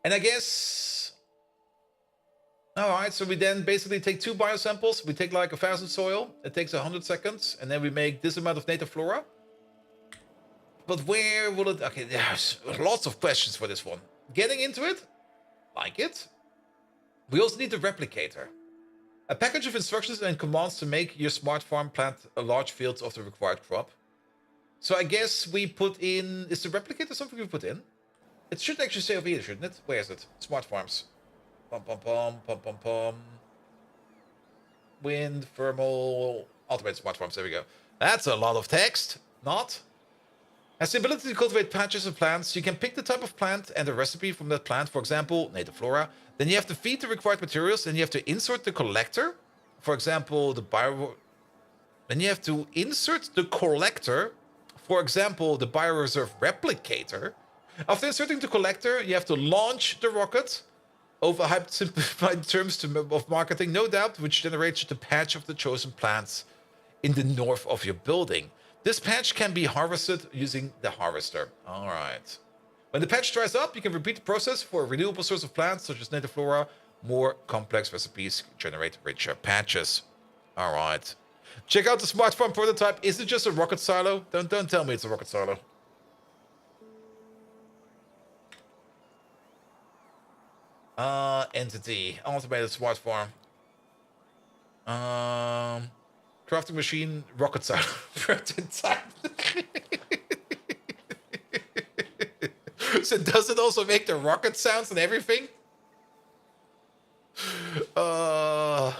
And I guess... All right, so we then basically take 2 biosamples. We take like 1,000 soil. It takes 100 seconds, and then we make this amount of native flora. But where will it... Okay, there's lots of questions for this one. Getting into it, like it. We also need the replicator. A package of instructions and commands to make your smart farm plant a large field of the required crop. So I guess we put in... Is the replicator something we put in? It should actually say over here, shouldn't it? Where is it? Smart farms. Pom pom pom pom pom pom. Wind, thermal, automated smart farms. There we go. That's a lot of text. Not. Has the ability to cultivate patches of plants. You can pick the type of plant and the recipe from that plant. For example, native flora. Then you have to feed the required materials. Then you have to insert the collector. For example, the bio. Then you have to insert the collector. For example, the bioreserve replicator. After inserting the collector, you have to launch the rocket. Overhyped simplified terms of marketing, no doubt, which generates the patch of the chosen plants in the north of your building. This patch can be harvested using the harvester. All right. When the patch dries up, you can repeat the process for a renewable source of plants, such as native flora. More complex recipes generate richer patches. All right. Check out the smart farm prototype. Is it just a rocket silo? Don't tell me it's a rocket silo. Entity, automated smart farm. Crafting machine, rocket silo. Prototype. So does it also make the rocket sounds and everything? I'm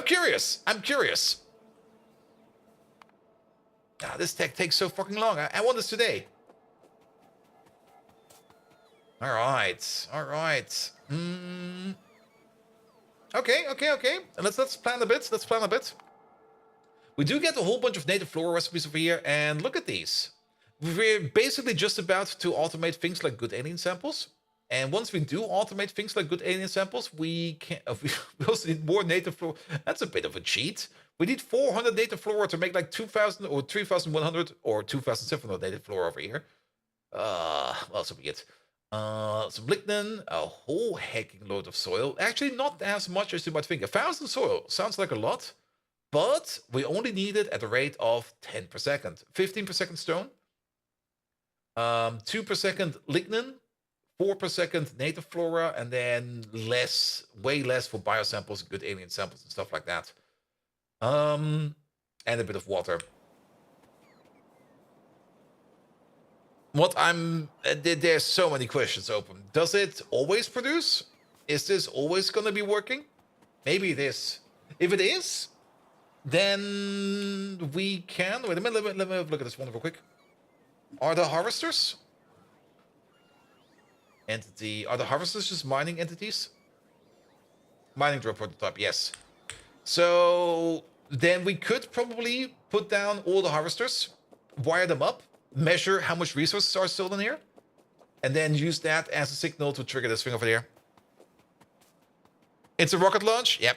curious. Ah, this tech takes so fucking long. I want this today. All right. Okay. Let's plan a bit. We do get a whole bunch of native flora recipes over here, and look at these. We're basically just about to automate things like good alien samples. And once we do automate things like good alien samples, we also need more native flora. That's a bit of a cheat. We need 400 native flora to make like 2,000 or 3,100 or 2,700 native flora over here. Well, so be it. Some lignin, a whole hecking load of soil. Actually, not as much as you might think. 1,000 soil sounds like a lot, but we only need it at a rate of 10 per second. 15 per second stone, 2 per second lignin, 4 per second native flora, and then way less for biosamples, good alien samples, and stuff like that. And a bit of water. There's so many questions open. Does it always produce? Is this always going to be working? Maybe it is. If it is, then we can... Wait a minute, let me look at this one real quick. Are the harvesters? Entity. Are the harvesters just mining entities? Mining drop prototype, yes. So then we could probably put down all the harvesters, wire them up, measure how much resources are still in here, and then use that as a signal to trigger this thing over there. It's a rocket launch? Yep.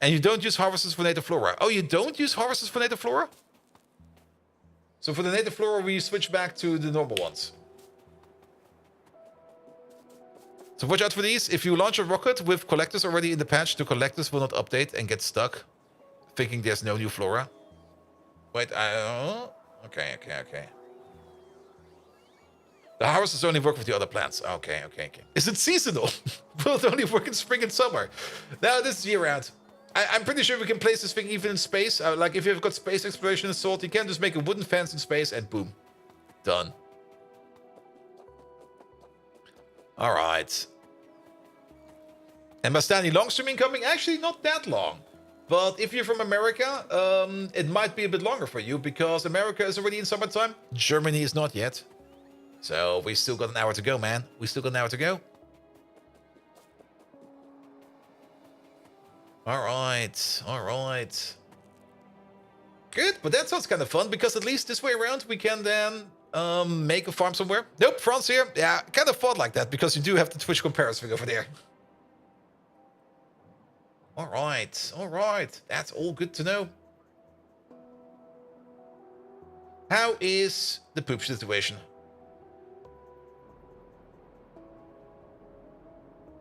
And you don't use harvesters for native flora. Oh, you don't use harvesters for native flora? So for the native flora, we switch back to the normal ones. So watch out for these. If you launch a rocket with collectors already in the patch, the collectors will not update and get stuck, thinking there's no new flora. Wait, Okay. The harvesters only work with the other plants. Okay. Is it seasonal? Will it only work in spring and summer? No, this is year-round. I'm pretty sure we can place this thing even in space. Like, if you've got space exploration installed, you can just make a wooden fence in space and boom. Done. All right. And Bastani long stream incoming? Actually, not that long. But if you're from America, it might be a bit longer for you because America is already in summertime. Germany is not yet. So we still got an hour to go, man. All right. Good, but that sounds kind of fun because at least this way around we can then make a farm somewhere. Nope, France here. Yeah, kind of thought like that because you do have the Twitch comparison over there. All right. That's all good to know. How is the poop situation?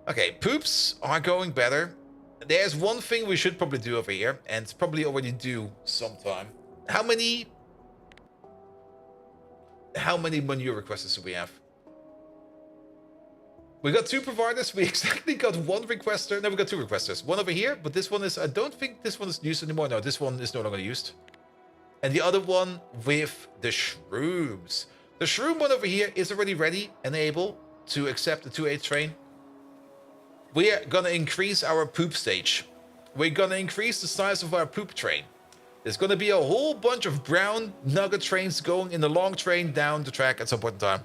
Okay, poops are going better. There's one thing we should probably do over here, and it's probably already due sometime. How many manure requests do we have? We got 2 providers. We exactly got 1 requester. No, we got 2 requesters. One over here, but this one is... I don't think this one is used anymore. No, this one is no longer used. And the other one with the shrooms. The shroom one over here is already ready and able to accept the 2-8 train. We are gonna increase our poop stage. We're gonna increase the size of our poop train. There's gonna be a whole bunch of brown nugget trains going in the long train down the track at some point in time.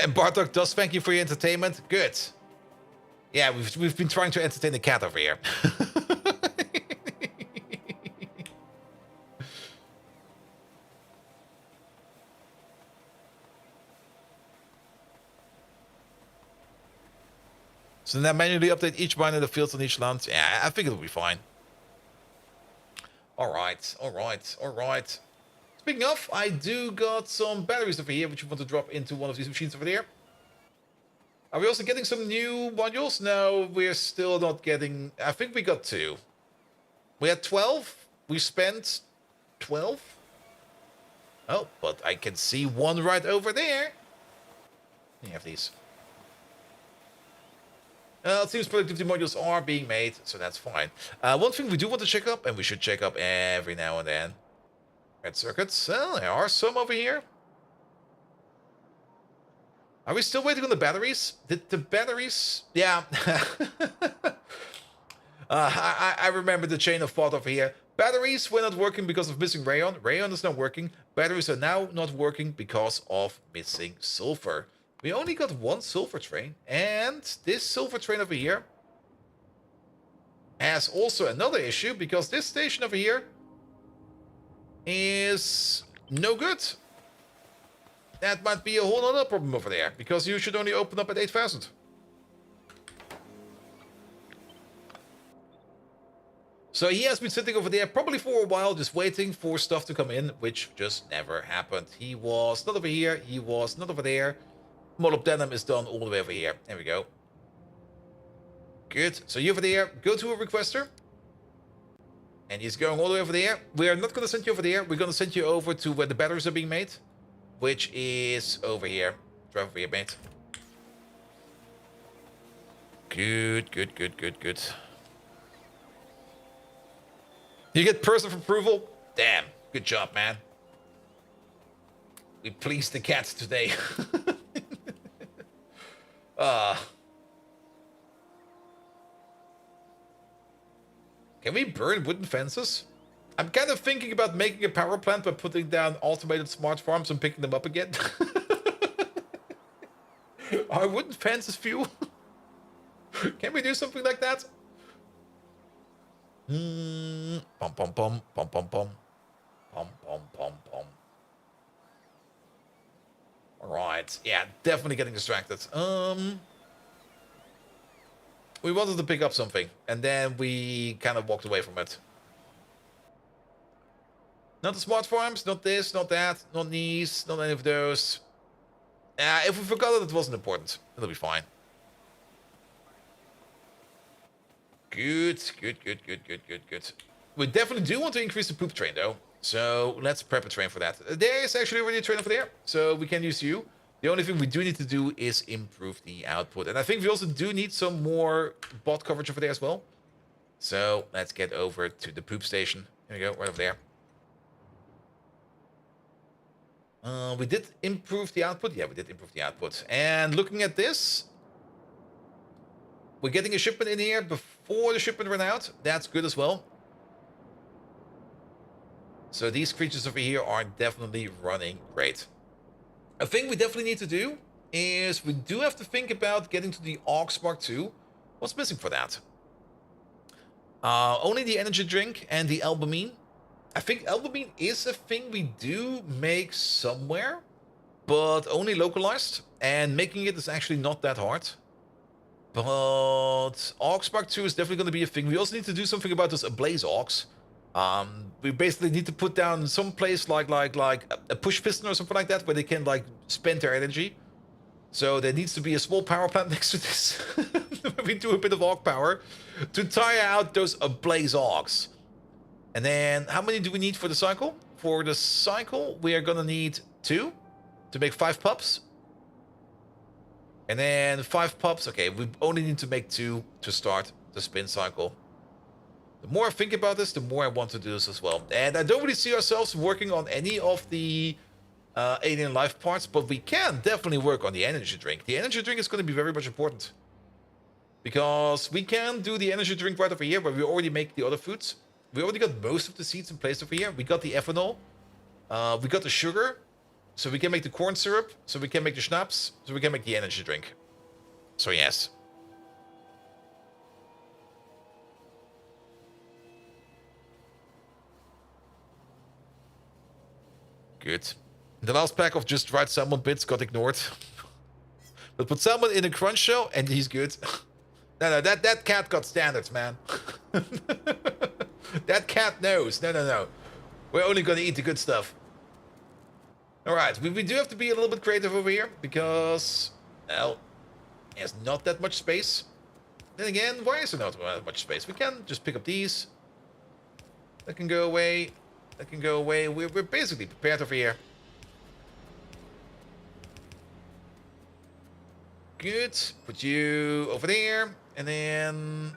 And Bartok does thank you for your entertainment. Good. Yeah, we've been trying to entertain the cat over here. So now manually update each mine in the fields on each land. Yeah, I think it'll be fine. Alright, alright, alright. Speaking of, I do got some batteries over here, which you want to drop into one of these machines over there. Are we also getting some new modules? No, we're still not getting... I think we got 2. We had 12. We spent 12. Oh, but I can see one right over there. You have these. It seems productivity modules are being made, so that's fine. One thing we do want to check up, and we should check up every now and then. Red circuits. Well, there are some over here. Are we still waiting on the batteries? Did the batteries... Yeah. I remember the chain of thought over here. Batteries were not working because of missing rayon. Rayon is not working. Batteries are now not working because of missing sulfur. We only got 1 sulfur train. And this sulfur train over here has also another issue, because this station over here is no good. That might be a whole other problem over there, because you should only open up at 8,000. So he has been sitting over there probably for a while, just waiting for stuff to come in, which just never happened. He was not over here, he was not over there. Molybdenum is done all the way over here. There we go. Good. So you over there, go to a requester. And he's going all the way over there. We are not going to send you over there. We're going to send you over to where the batteries are being made, which is over here. Drive over here, mate. Good, good, good, good, good. You get person for approval? Damn, good job, man. We pleased the cats today. Can we burn wooden fences? I'm kind of thinking about making a power plant by putting down automated smart farms and picking them up again. Are wooden fences fuel? Can we do something like that? Pom pom pom pom pom pom pom pom pom pom. All right, yeah, definitely getting distracted. We wanted to pick up something, and then we kind of walked away from it. Not the smart farms, not this, not that, not these, not any of those. If we forgot that it wasn't important, it'll be fine. Good, good, good, good, good, good, good. We definitely do want to increase the poop train, though. So let's prep a train for that. There is actually already a train over there, so we can use you. The only thing we do need to do is improve the output. And I think we also do need some more bot coverage over there as well. So let's get over to the poop station. Here we go, right over there. We did improve the output. Yeah, we did improve the output. And looking at this, we're getting a shipment in here before the shipment ran out. That's good as well. So these creatures over here are definitely running great. A thing we definitely need to do is we do have to think about getting to the Aux Mark II. What's missing for that? Only the energy drink and the albumin. I think albumin is a thing we do make somewhere, but only localized. And making it is actually not that hard. But Aux Mark II is definitely going to be a thing. We also need to do something about this Ablaze Aux, We basically need to put down some place like a push piston or something like that, where they can like spend their energy. So there needs to be a small power plant next to this. We do a bit of arc power to tire out those ablaze arcs. And then how many do we need for the cycle? For the cycle, we are gonna need 2 to make 5 pups. And then 5 pups. Okay, we only need to make 2 to start the spin cycle. The more I think about this, the more I want to do this as well. And I don't really see ourselves working on any of the alien life parts, but we can definitely work on the energy drink. The energy drink is going to be very much important. Because we can do the energy drink right over here, where we already make the other foods. We already got most of the seeds in place over here. We got the ethanol. We got the sugar. So we can make the corn syrup. So we can make the schnapps. So we can make the energy drink. So yes. Good. The last pack of just dried salmon bits got ignored. But put salmon in a crunch shell and he's good. No, that cat got standards, man. That cat knows. No. We're only gonna eat the good stuff. Alright, we do have to be a little bit creative over here, because, well, there's not that much space. Then again, why is there not that much space? We can just pick up these. That can go away. That can go away. We're basically prepared over here. Good. Put you over there. And then...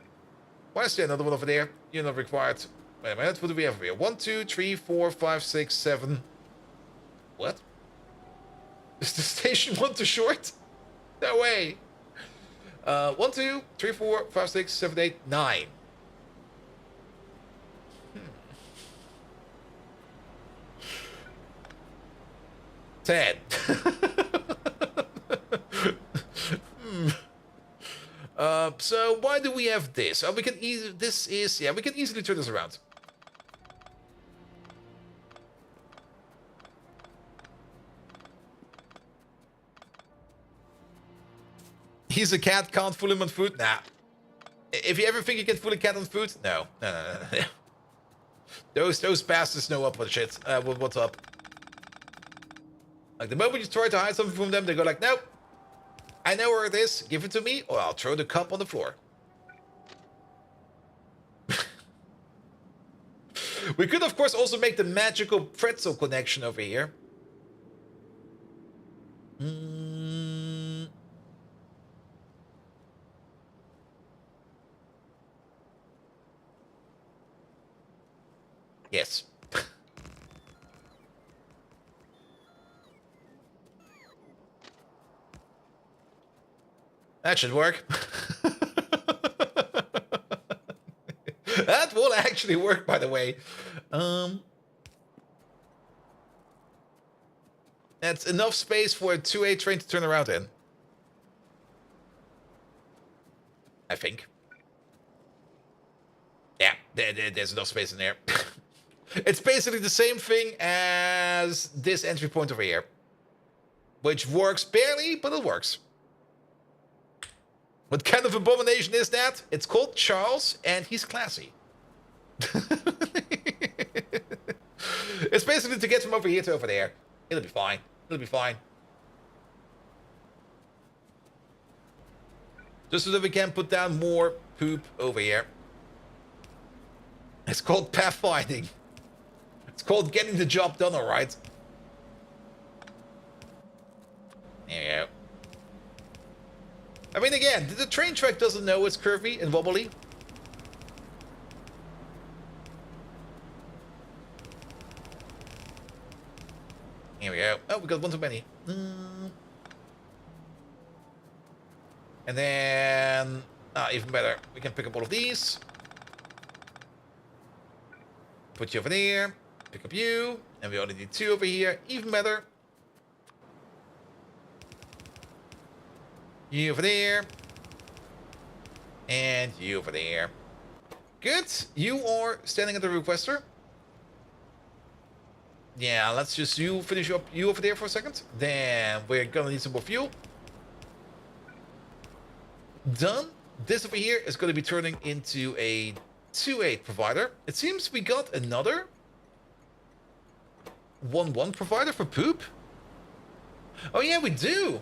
why is there another one over there? You're not required. Wait a minute. What do we have over here? 1, 2, 3, 4, 5, 6, 7. What? Is the station 1 too short? No way. 1, 2, 3, 4, 5, 6, 7, 8, 9. 10. So why do we have this? Oh, we can easily. This is, yeah, we can easily turn this around. He's a cat, can't fool him on food. Nah. If you ever think you can fool a cat on food, no. Those bastards know up what shit. What's up? Like the moment you try to hide something from them, they go like, nope. I know where it is. Give it to me, or I'll throw the cup on the floor. We could, of course, also make the magical pretzel connection over here. Yes. That should work. That will actually work, by the way. That's enough space for a 2A train to turn around in. I think. Yeah, there's enough space in there. It's basically the same thing as this entry point over here. Which works barely, but it works. What kind of abomination is that? It's called Charles, and he's classy. It's basically to get from over here to over there. It'll be fine. It'll be fine. Just so that we can put down more poop over here. It's called pathfinding. It's called getting the job done, alright? There you go. I mean, again, the train track doesn't know it's curvy and wobbly. Here we go. Oh, we got one too many. And then... even better. We can pick up all of these. Put you over there. Pick up you. And we only need 2 over here. Even better. You over there. And you over there. Good. You are standing at the requester. Yeah, let's just finish up you over there for a second. Then we're gonna need some more fuel. Done. This over here is gonna be turning into a 2-8 provider. It seems we got another 1-1 provider for poop. Oh yeah, we do.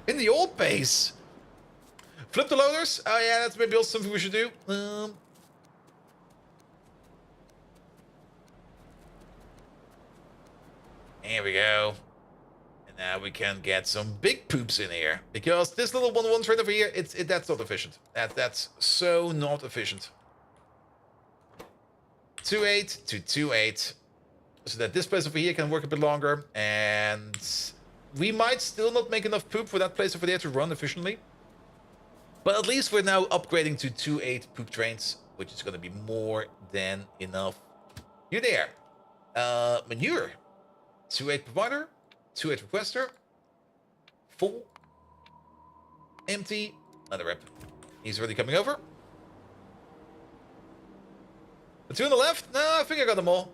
In the old base. Flip the loaders. Oh yeah, that's maybe also something we should do. Here we go. And now we can get some big poops in here. Because this little 1-1 train over here, that's not efficient. That's so not efficient. 2-8 to 2-8. So that this place over here can work a bit longer. And we might still not make enough poop for that place over there to run efficiently. But at least we're now upgrading to 2-8 poop trains, which is going to be more than enough. You're there. Manure. 2-8 provider. 2-8 requester. Full. Empty. Another rep. He's already coming over. The 2 on the left? No, I think I got them all.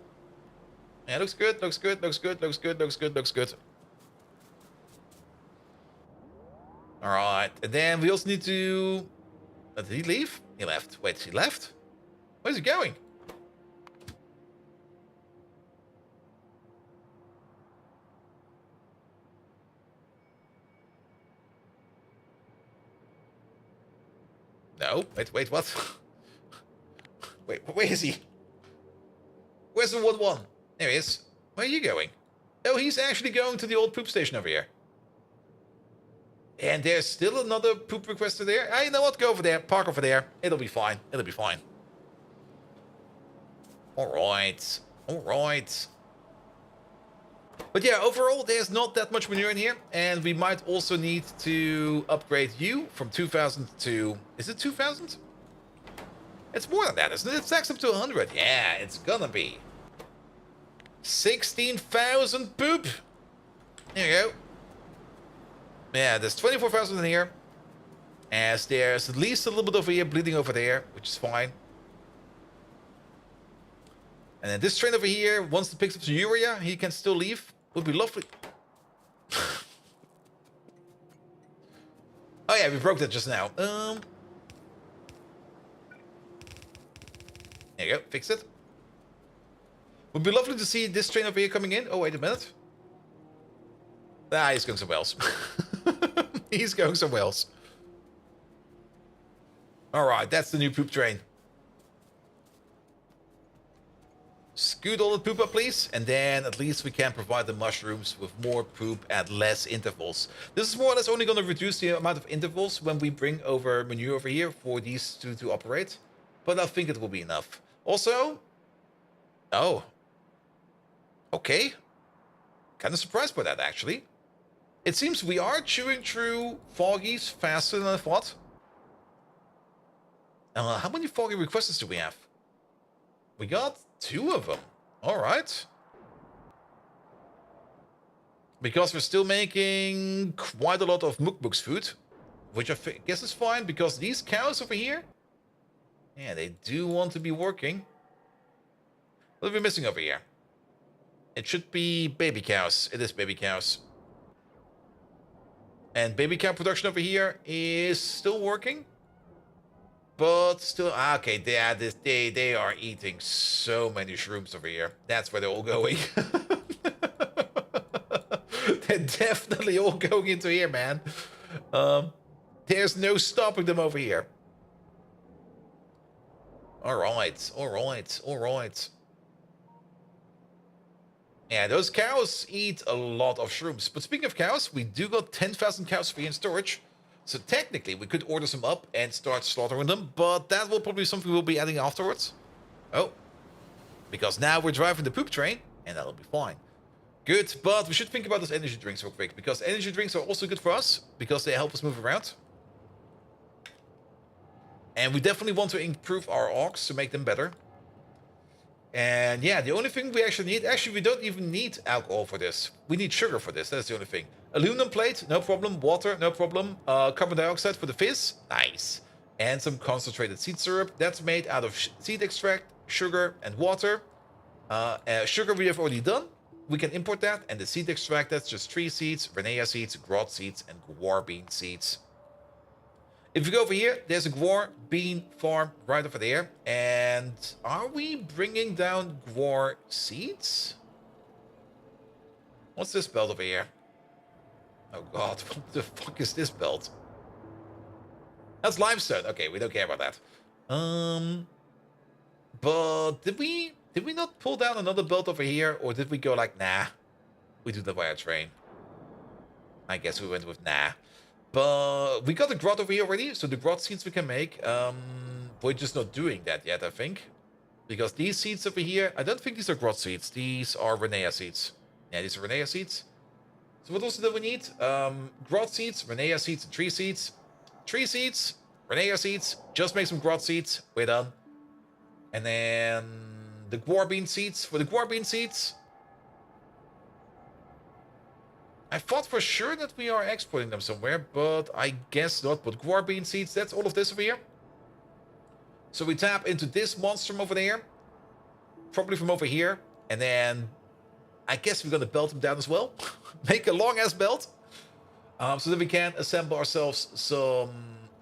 Yeah, looks good, looks good, looks good, looks good, looks good, looks good. Alright, and then we also need to... did he leave? He left. Wait, he left? Where's he going? No, wait, what? Wait, where is he? Where's the 1-1? There he is. Where are you going? Oh, he's actually going to the old poop station over here. And there's still another poop requester there. Ah, you know what? Go over there. Park over there. It'll be fine. It'll be fine. Alright. Alright. But yeah, overall, there's not that much manure in here. And we might also need to upgrade you from 2,000 to... Is it 2,000? It's more than that, isn't it? It stacks up to 100. Yeah, it's gonna be. 16,000 poop. There you go. Yeah, there's 24,000 in here. As there's at least a little bit over here bleeding over there, which is fine. And then this train over here, once it picks up some urea, he can still leave. Would be lovely. Oh yeah, we broke that just now. There you go, fix it. Would be lovely to see this train over here coming in. Oh, wait a minute. Ah, he's going somewhere else. He's going somewhere else. Alright, that's the new poop train. Scoot all the poop up, please. And then at least we can provide the mushrooms with more poop at less intervals. This is more or less only going to reduce the amount of intervals when we bring over manure over here for these two to operate. But I think it will be enough. Also... Oh. Okay. Kind of surprised by that, actually. It seems we are chewing through foggies faster than I thought. How many foggy requests do we have? We got 2 of them. Alright. Because we're still making quite a lot of mukbuk's food. Which I guess is fine, because these cows over here... Yeah, they do want to be working. What are we missing over here? It should be baby cows. It is baby cows. And baby cow production over here is still working. But still... okay, they are eating so many shrooms over here. That's where they're all going. They're definitely all going into here, man. There's no stopping them over here. Alright, alright, alright. Yeah, those cows eat a lot of shrooms. But speaking of cows, we do got 10,000 cows free in storage. So technically, we could order some up and start slaughtering them. But that will probably be something we'll be adding afterwards. Oh. Because now we're driving the poop train, and that'll be fine. Good, but we should think about those energy drinks real quick. Because energy drinks are also good for us, because they help us move around. And we definitely want to improve our augs to make them better. And yeah, the only thing we actually need... Actually, we don't even need alcohol for this. We need sugar for this. That's the only thing. Aluminum plate, no problem. Water, no problem. Carbon dioxide for the fizz. Nice. And some concentrated seed syrup. That's made out of seed extract, sugar, and water. Sugar we have already done. We can import that. And the seed extract, that's just tree seeds, Renea seeds, grot seeds, and guar bean seeds. If you go over here, there's a guar bean farm right over there. And are we bringing down guar seeds? What's this belt over here? Oh god, what the fuck is this belt? That's limestone. Okay, we don't care about that. But did we not pull down another belt over here, or did we go like, nah, we do that via train? I guess we went with nah. But we got the grot over here already, so the grot seeds we can make. We're just not doing that yet, I think, because these seeds over here, I don't think these are grot seeds. These are Renea seeds. Yeah, these are Renea seeds. So what else do we need? Grot seeds, Renea seeds, and tree seeds. Tree seeds, Renea seeds. Just make some grot seeds. We're done. And then the guar bean seeds. For the guar bean seeds, I thought for sure that we are exporting them somewhere, but I guess not. But guar bean seeds, that's all of this over here. So we tap into this monster over there, probably from over here, and then I guess we're gonna belt them down as well. Make a long ass belt, so that we can assemble ourselves some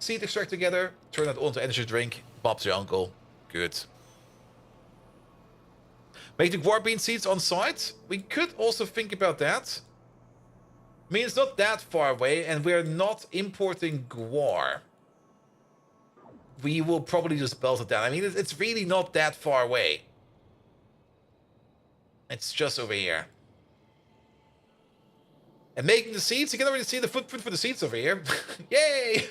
seed extract together. Turn that onto energy drink. Bob's your uncle. Good. Make the guar bean seeds on site. We could also think about that. I mean, it's not that far away, and we're not importing guar. We will probably just belt it down. I mean, it's really not that far away. It's just over here. And making the seeds, you can already see the footprint for the seeds over here. Yay!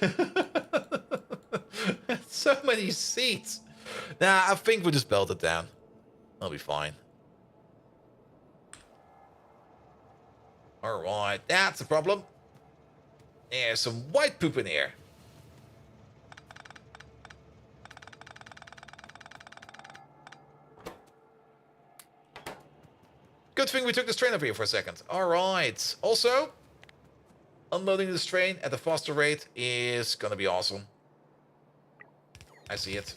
So many seeds. Nah, I think we'll just belt it down. I'll be fine. Alright, that's a problem. There's some white poop in here. Good thing we took this train over here for a second. Alright. Also, unloading this train at a faster rate is gonna be awesome. I see it.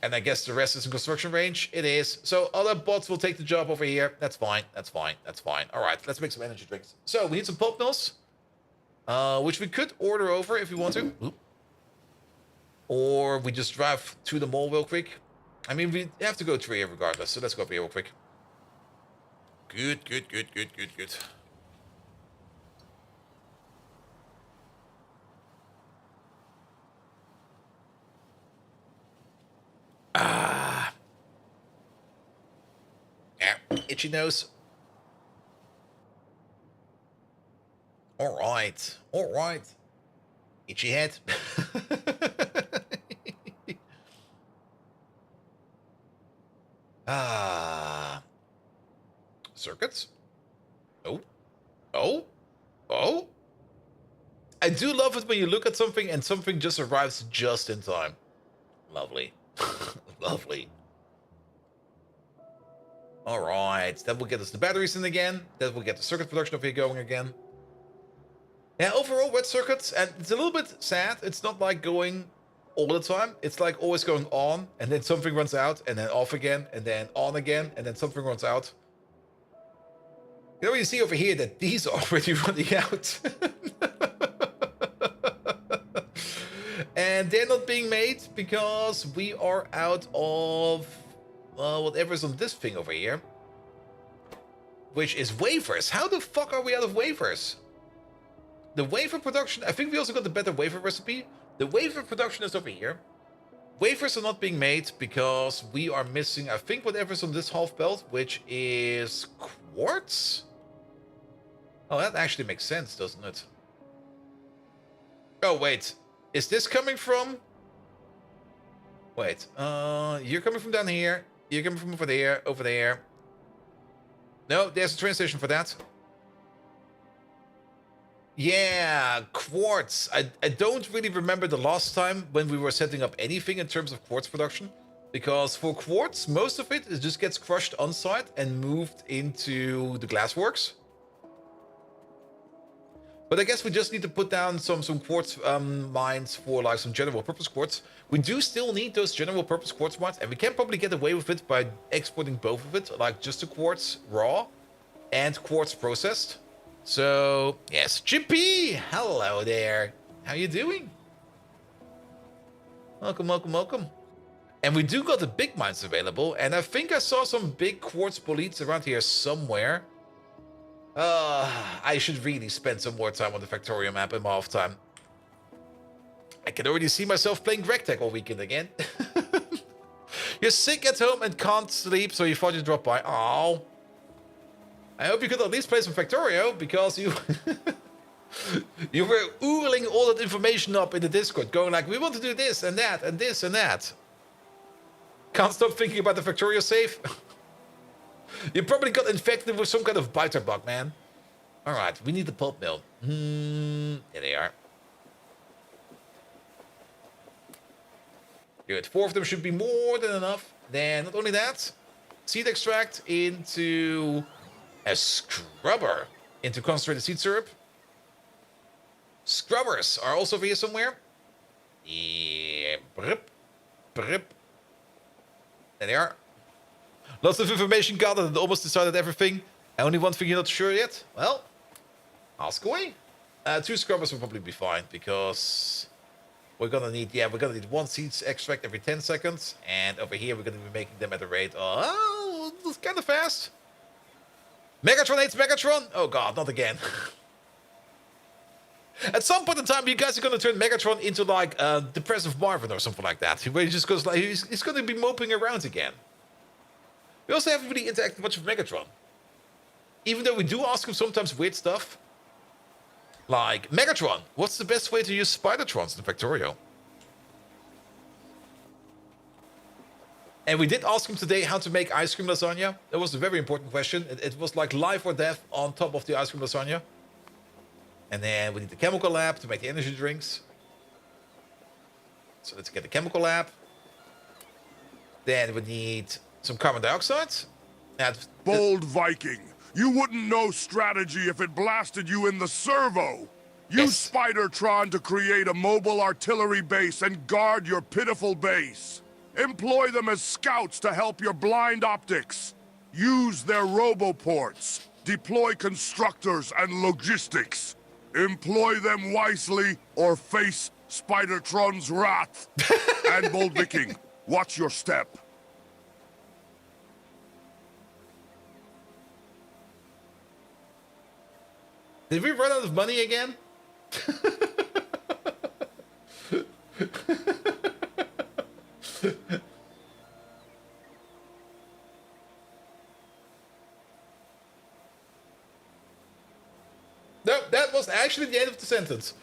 And I guess the rest is in construction range. It is. So other bots will take the job over here. That's fine. That's fine. That's fine. All right, let's make some energy drinks. So we need some pulp mills, which we could order over if we want to. Oop. Or we just drive to the mall real quick. I mean, we have to go through here regardless. So let's go up here real quick. Good, good, good, good, good, good. Ah. Yeah, itchy nose. All right. All right. Itchy head. Ah. Circuits. Oh. Oh. Oh. I do love it when you look at something and something just arrives just in time. Lovely. Lovely. Alright, that will get us the batteries in again. That will get the circuit production over here going again. Yeah, overall, wet circuits, and it's a little bit sad. It's not like going all the time. It's like always going on, and then something runs out, and then off again, and then on again, and then something runs out. You know, you see over here that these are already running out. And they're not being made because we are out of whatever's on this thing over here, which is wafers. How the fuck are we out of wafers? The wafer production, I think we also got the better wafer recipe. The wafer production is over here. Wafers are not being made because we are missing, I think, whatever's on this half belt, which is quartz. Oh, that actually makes sense, doesn't it? Oh, wait. Is this coming from... Wait, you're coming from down here. You're coming from over there, over there. No, there's a train station for that. Yeah, quartz. I don't really remember the last time when we were setting up anything in terms of quartz production. Because for quartz, most of it just gets crushed on site and moved into the glassworks. But I guess we just need to put down some quartz mines for like some general purpose quartz. We do still need those general purpose quartz mines, and we can probably get away with it by exporting both of it, like just the quartz raw and quartz processed. So, yes, Chippy, hello there. How you doing? Welcome, welcome, welcome. And we do got the big mines available, and I think I saw some big quartz bolides around here somewhere. I should really spend some more time on the Factorio map in my off time. I can already see myself playing Rectech all weekend again. You're sick at home and can't sleep, so you thought you'd drop by. Oh. I hope you could at least play some Factorio, because you you were oogling all that information up in the Discord, going like, we want to do this and that and this and that. Can't stop thinking about the Factorio save. You probably got infected with some kind of biter bug, man. Alright, we need the pulp mill. Here they are. Good. 4 of them should be more than enough. Then, not only that, seed extract into a scrubber into concentrated seed syrup. Scrubbers are also here somewhere. Yeah. Brip. Brip. There they are. Lots of information gathered and almost decided everything. Only one thing you're not sure yet? Well, ask away. 2 scrubbers will probably be fine, because we're gonna need 1 seed extract every 10 seconds. And over here we're gonna be making them at a rate of, it's kind of fast. Megatron hates Megatron? Oh god, not again. At some point in time, you guys are going to turn Megatron into like Depressive Marvin or something like that. Where he just goes like, he's going to be moping around again. We also haven't really interacted much with Megatron. Even though we do ask him sometimes weird stuff. Like, Megatron, what's the best way to use Spidertrons in Factorio? And we did ask him today how to make ice cream lasagna. That was a very important question. It was like life or death on top of the ice cream lasagna. And then we need the chemical lab to make the energy drinks. So let's get the chemical lab. Then we need some carbon dioxide. Bold Viking, you wouldn't know strategy if it blasted you in the servo. Use Spidertron to create a mobile artillery base and guard your pitiful base. Employ them as scouts to help your blind optics. Use their roboports. Deploy constructors and logistics. Employ them wisely or face Spidertron's wrath. And Bold Viking, watch your step. Did we run out of money again? No, that was actually the end of the sentence.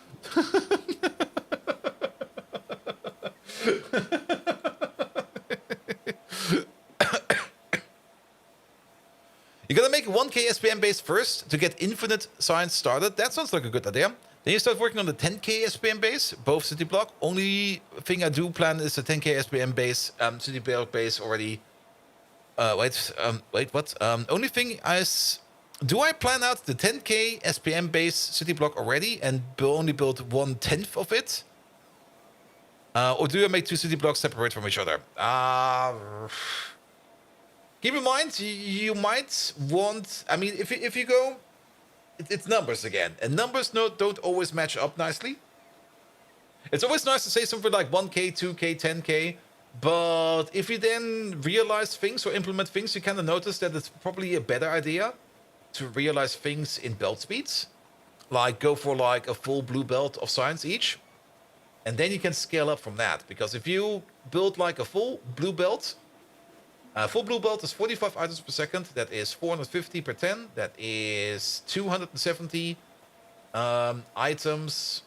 You're gonna make a 1K SPM base first to get infinite science started. That sounds like a good idea. Then you start working on the 10K SPM base, both city block. Only thing I do plan is a 10K SPM base, city block base already. Wait, what? Only thing is, do I plan out the 10K SPM base city block already and only build 1/10 of it? Or do I make 2 city blocks separate from each other? Keep in mind, you might want... I mean, if you go... It's numbers again. And numbers don't always match up nicely. It's always nice to say something like 1K, 2K, 10K. But if you then realize things or implement things, you kind of notice that it's probably a better idea to realize things in belt speeds. Like, go for like a full blue belt of science each. And then you can scale up from that. Because if you build like a full blue belt... full blue belt is 45 items per second. That is 450 per 10. That is 270 items.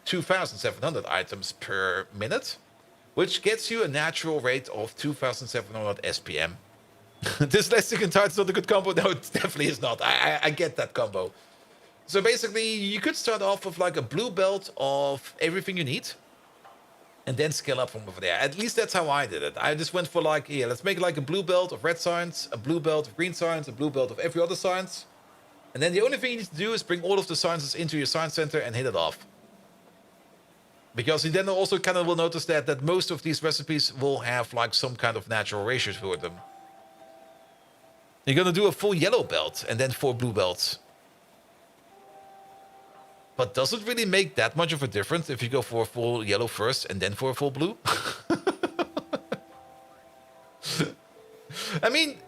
2,700 items per minute. Which gets you a natural rate of 2,700 SPM. Dyslexic and tight is not a good combo. No, it definitely is not. I get that combo. So basically, you could start off with like a blue belt of everything you need. And then scale up from over there. At least that's how I did it. I just went for like, yeah, let's make like a blue belt of red science, a blue belt of green science, a blue belt of every other science. And then the only thing you need to do is bring all of the sciences into your science center and hit it off. Because you then also kind of will notice that most of these recipes will have like some kind of natural ratios for them. You're gonna do a full yellow belt and then 4 blue belts. But does it really make that much of a difference if you go for a full yellow first and then for a full blue? I mean,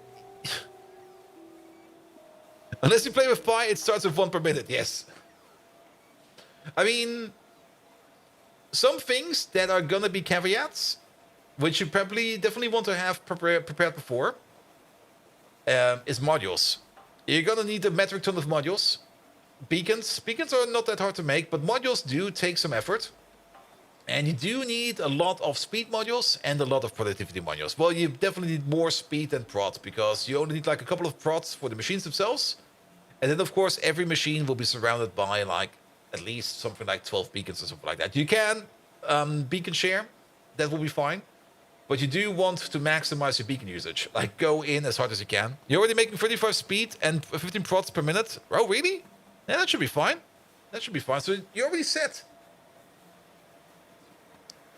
unless you play with Pi, it starts with 1 per minute, yes. I mean, some things that are gonna be caveats, which you probably definitely want to have prepared before, is modules. You're gonna need a metric ton of modules. Beacons are not that hard to make, but modules do take some effort. And you do need a lot of speed modules and a lot of productivity modules. Well, you definitely need more speed than prod, because you only need like a couple of prods for the machines themselves. And then, of course, every machine will be surrounded by like at least something like 12 beacons or something like that. You can beacon share, that will be fine. But you do want to maximize your beacon usage. Like, go in as hard as you can. You're already making 35 speed and 15 prods per minute. Oh, really? Yeah, that should be fine. That should be fine. So you're already set.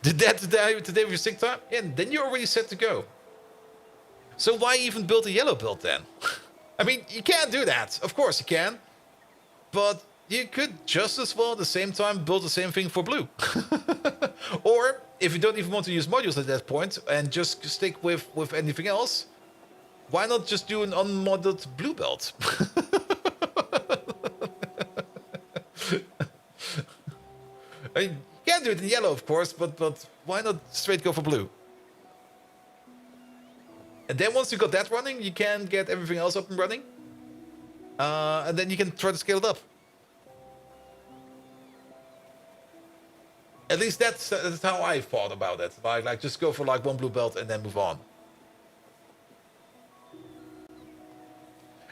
Did that today with your sync time? Yeah, then you're already set to go. So why even build a yellow build then? I mean, you can do that. Of course you can. But you could just as well at the same time build the same thing for blue. Or if you don't even want to use modules at that point and just stick with anything else, why not just do an unmodded blue belt? I mean, you can do it in yellow, of course, but why not straight go for blue? And then once you got that running, you can get everything else up and running. And then you can try to scale it up. At least that's how I thought about it. Like just go for like 1 blue belt and then move on.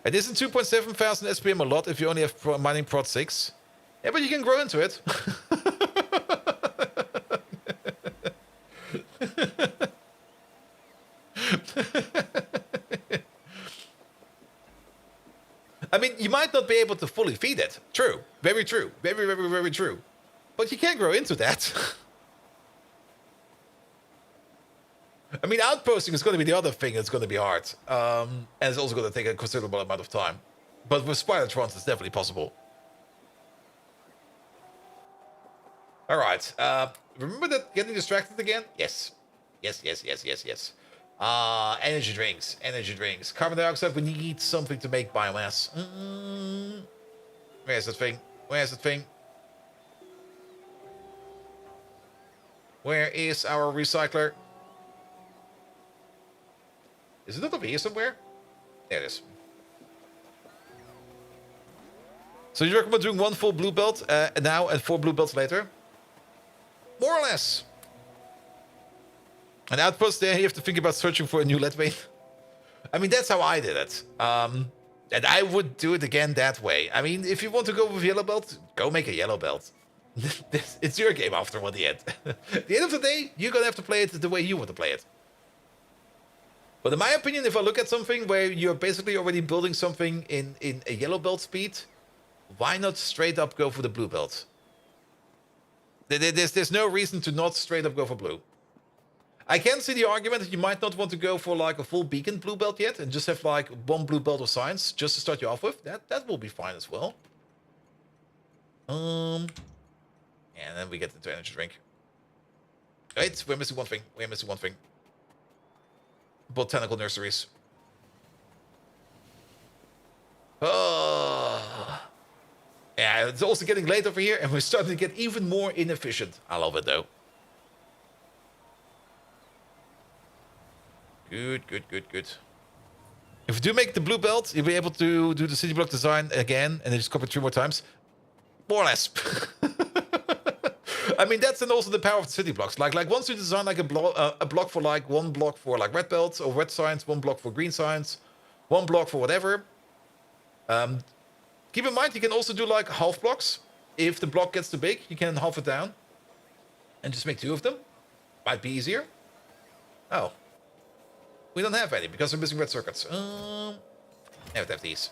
And isn't 2.7 thousand SPM a lot if you only have mining prod 6? Yeah, but you can grow into it. I mean, you might not be able to fully feed it. True. Very true. Very, very, very true. But you can grow into that. I mean, outposting is going to be the other thing that's going to be hard. And it's also going to take a considerable amount of time. But with Spidertrons, it's definitely possible. All right. Remember that getting distracted again? Yes. Yes. Energy drinks. Energy drinks. Carbon dioxide, we need something to make biomass. Where's that thing? Where's that thing? Where is our recycler? Is it not over here somewhere? There it is. So you recommend doing 1 full blue belt now and 4 blue belts later? More or less. An outpost there, you have to think about searching for a new lead vein. I mean, that's how I did it. And I would do it again that way. I mean, if you want to go with yellow belt, go make a yellow belt. It's your game after all, at the end. At the end of the day, you're going to have to play it the way you want to play it. But in my opinion, if I look at something where you're basically already building something in a yellow belt speed, why not straight up go for the blue belt? There's no reason to not straight up go for blue. I can see the argument that you might not want to go for like a full beacon blue belt yet and just have like 1 blue belt of science just to start you off with. That will be fine as well. And then we get into energy drink. Wait, we're missing one thing. We're missing one thing. Botanical nurseries. Yeah, it's also getting late over here, and we're starting to get even more inefficient. I love it, though. Good. If you do make the blue belt, you'll be able to do the city block design again, and then just copy it 3 more times. More or less. I mean, that's then also the power of the city blocks. Like once you design like a block for like 1 block for like red belts or red science, 1 block for green science, 1 block for whatever. Keep in mind, you can also do like half blocks. If the block gets too big, you can half it down and just make 2 of them. Might be easier. Oh. We don't have any because we're missing red circuits. I have to have these.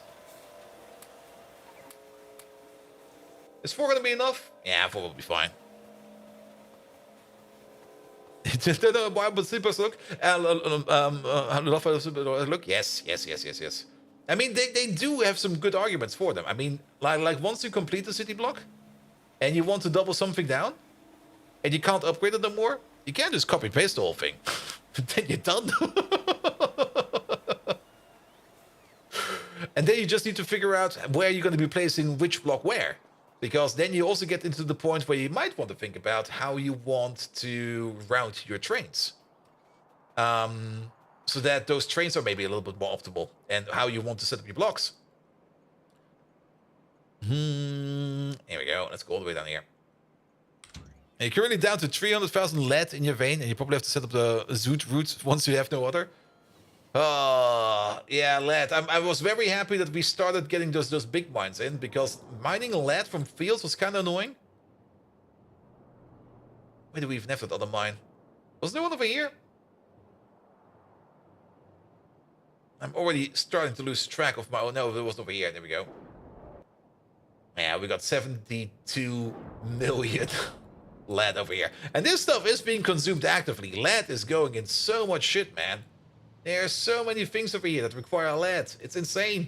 Is 4 going to be enough? Yeah, 4 will be fine. Don't know why, but sleepers look. Look. Yes. I mean, they do have some good arguments for them. I mean, like once you complete the city block, and you want to double something down, and you can't upgrade it no more, you can't just copy paste the whole thing. Then you're done. And then you just need to figure out where you're going to be placing which block where. Because then you also get into the point where you might want to think about how you want to route your trains. So that those trains are maybe a little bit more optimal. And how you want to set up your blocks. Here we go. Let's go all the way down here. And you're currently down to 300,000 lead in your vein. And you probably have to set up the Zoot route once you have no other. Oh, yeah, lead. I was very happy that we started getting those big mines in, because mining lead from fields was kind of annoying. Where do we even have that other mine? Was there one over here? I'm already starting to lose track of my... Oh, no, it was over here. There we go. Yeah, we got 72 million lead over here. And this stuff is being consumed actively. Lead is going in so much shit, man. There are so many things over here that require lead. It's insane.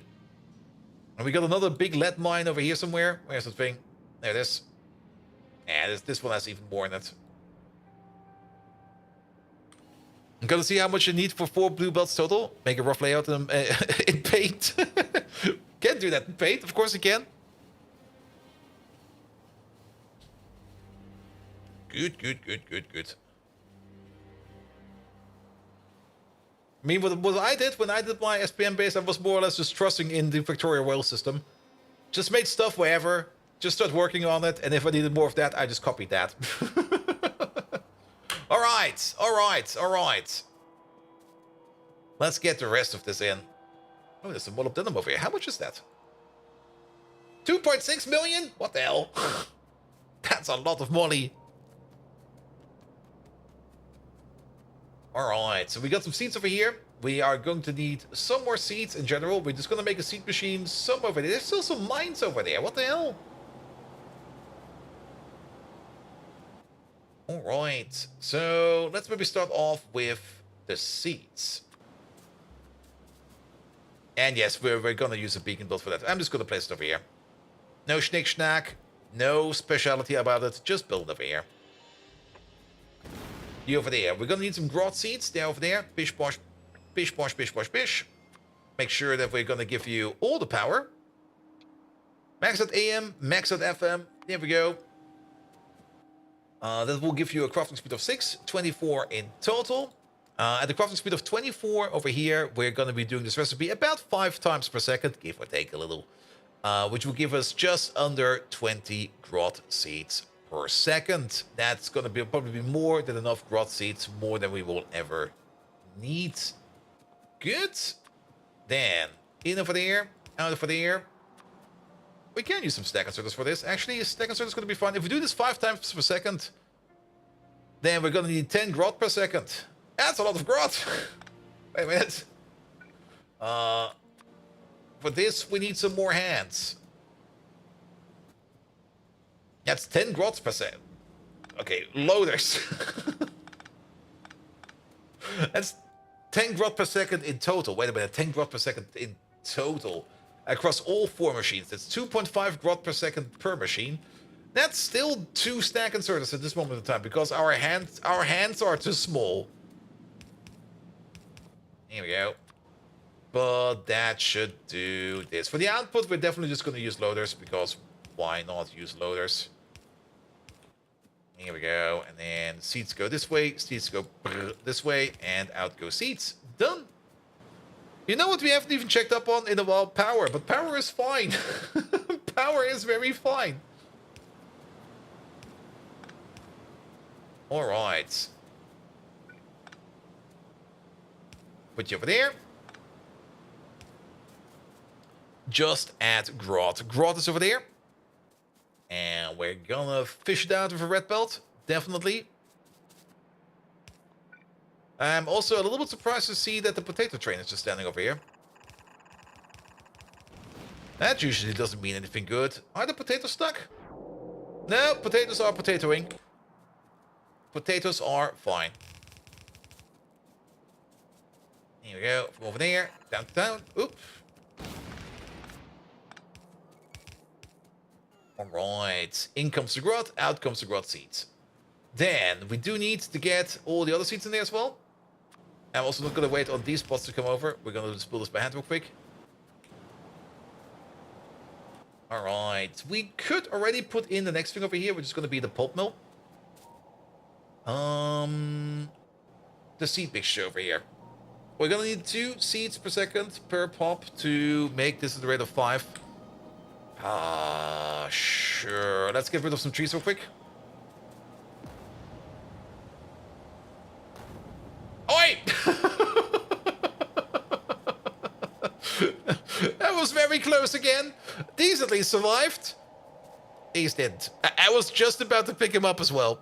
And we got another big lead mine over here somewhere. Where's that thing? There it is. Yeah, this one has even more in it. I'm gonna see how much you need for 4 blue belts total. Make a rough layout in paint. Can't do that in paint. Of course you can. Good. I mean, what I did when I did my SPM base, I was more or less just trusting in the Factorio oil system. Just made stuff wherever, just start working on it, and if I needed more of that, I just copied that. Alright. Let's get the rest of this in. Oh, there's some molybdenum over here. How much is that? 2.6 million? What the hell? That's a lot of money. Alright, so we got some seeds over here. We are going to need some more seeds in general. We're just going to make a seed machine. Some over there. There's still some mines over there. What the hell? Alright, so let's maybe start off with the seeds. And yes, we're going to use a beacon build for that. I'm just going to place it over here. No schnick schnack. No speciality about it. Just build over here. You over there. We're going to need some growth seeds. They're over there. Bish, bosh, bish, bosh, bish, bosh, bish. Make sure that we're going to give you all the power. Max at AM, max at FM. There we go. That will give you a crafting speed of 6, 24 in total. At the crafting speed of 24 over here, we're going to be doing this recipe about 5 times per second, give or take a little. Which will give us just under 20 growth seeds per second. That's going to be probably more than enough growth seeds, more than we will ever need. Good. Then, in over there, out over there. We can use some stack inserters for this. Actually, a stack inserter is going to be fun. If we do this 5 times per second, then we're going to need 10 growth per second. That's a lot of growth. Wait a minute. For this, we need some more hands. That's 10 growth per second. Okay, loaders. That's 10 growth per second in total. Wait a minute, 10 growth per second in total. Across all 4 machines. That's 2.5 growth per second per machine. That's still 2 stack inserters at this moment in time, because our hands are too small. Here we go. But that should do this. For the output, we're definitely just going to use loaders, because why not use loaders? Here we go. And then seeds go this way, seeds go this way, and out go seeds. Done. You know what we haven't even checked up on in a while? Power. But power is fine. Power is very fine. Alright. Put you over there. Just add Grot. Grot is over there. And we're gonna fish it out with a red belt. Definitely. I'm also a little bit surprised to see that the potato train is just standing over here. That usually doesn't mean anything good. Are the potatoes stuck? No, potatoes are potatoing. Potatoes are fine. Here we go. From over there. Down, down. Oops. Alright. In comes the grot, out comes the grot seeds. Then we do need to get all the other seeds in there as well. I'm also not going to wait on these spots to come over. We're going to just build this by hand real quick. Alright. We could already put in the next thing over here, which is going to be the pulp mill. The seed mixture over here. We're going to need 2 seeds per second per pop to make this at the rate of 5. Sure. Let's get rid of some trees real quick. Oi! That was very close again. These at least survived. These didn't. I was just about to pick him up as well.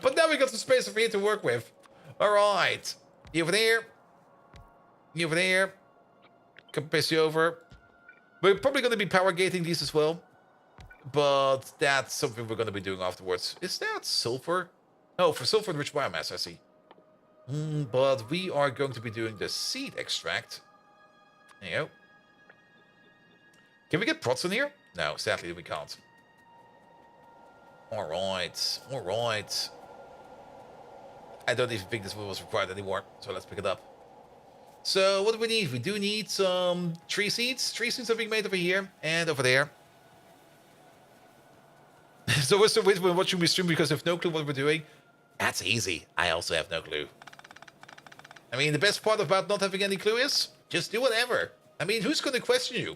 But now we got some space over here to work with. Alright. You over there. You over there. Can pass you over. We're probably going to be power gating these as well. But that's something we're going to be doing afterwards. Is that sulfur? Oh, for sulfur-rich biomass, I see. But we are going to be doing the seed extract. There you go. Can we get prots in here? No, sadly we can't. Alright, alright. I don't even think this was required anymore, so let's pick it up. So, what do we need? We do need some tree seeds. Tree seeds are being made over here and over there. So we're still waiting when watching me stream because I have no clue what we're doing. That's easy. I also have no clue. I mean, the best part about not having any clue is just do whatever. I mean, who's going to question you?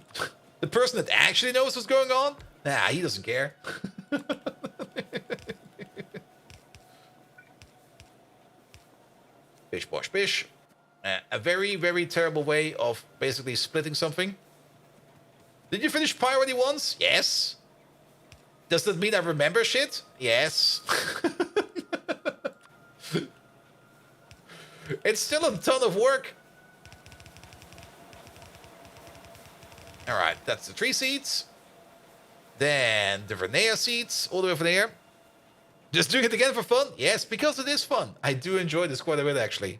The person that actually knows what's going on? Nah, he doesn't care. Bish, bosh, bish. A very, very terrible way of basically splitting something. Did you finish Pi already once? Yes. Does that mean I remember shit? Yes. It's still a ton of work. Alright, that's the tree seeds. Then the Renea seeds, all the way over there. Just doing it again for fun? Yes, because it is fun. I do enjoy this quite a bit, actually.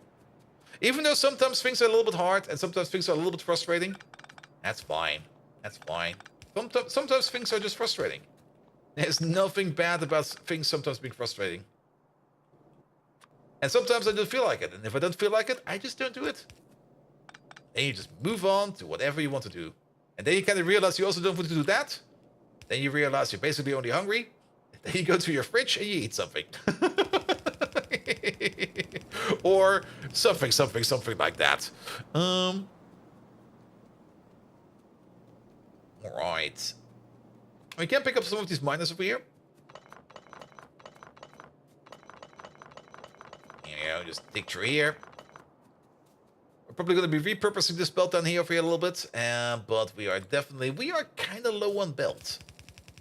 Even though sometimes things are a little bit hard and sometimes things are a little bit frustrating. That's fine. That's fine. Sometimes things are just frustrating. There's nothing bad about things sometimes being frustrating. And sometimes I don't feel like it. And if I don't feel like it, I just don't do it. Then you just move on to whatever you want to do. And then you kind of realize you also don't want to do that. Then you realize you're basically only hungry. Then you go to your fridge and you eat something. Or something like that. Alright. We can pick up some of these miners over here. You know, just dig through here. We're probably going to be repurposing this belt down here over here a little bit. But we are kind of low on belt.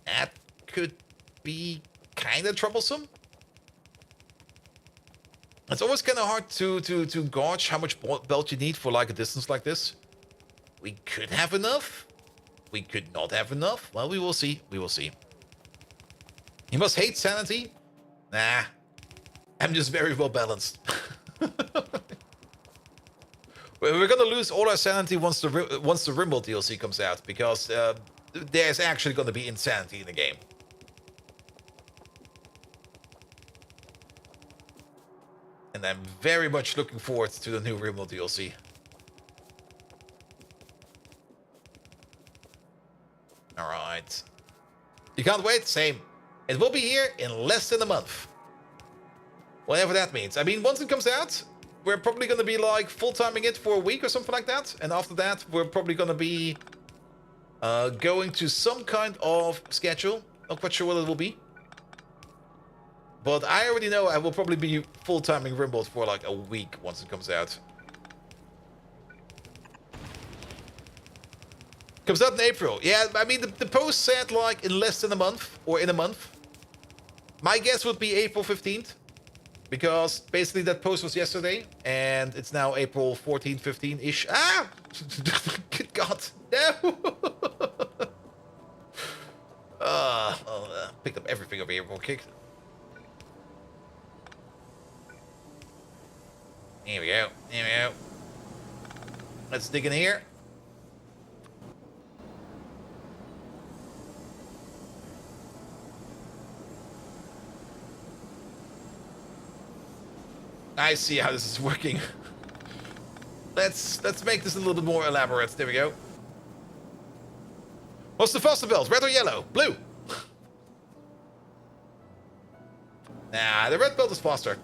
That could be kind of troublesome. It's always kind of hard to gauge how much belt you need for like a distance like this. We could have enough. We could not have enough. Well, we will see. We will see. You must hate sanity? Nah. I'm just very well balanced. We're gonna lose all our sanity once the Rimble DLC comes out, because there's actually gonna be insanity in the game. And I'm very much looking forward to the new Rimble DLC. Alright. You can't wait? Same. It will be here in less than a month. Whatever that means. I mean, once it comes out, we're probably going to be like full-timing it for a week or something like that. And after that, we're probably going to be going to some kind of schedule. Not quite sure what it will be. But I already know I will probably be full-timing Rimble for like a week once it comes out. Comes out in April. Yeah, I mean, the post said like in less than a month, or in a month. My guess would be April 15th. Because basically that post was yesterday, and it's now April 14, 15-ish. Ah! Good God, no! Picked up everything over here real quick. Here we go, here we go. Let's dig in here. I see how this is working. Let's make this a little bit more elaborate. There we go. What's the faster belt? Red or yellow? Blue. Nah, the red belt is faster.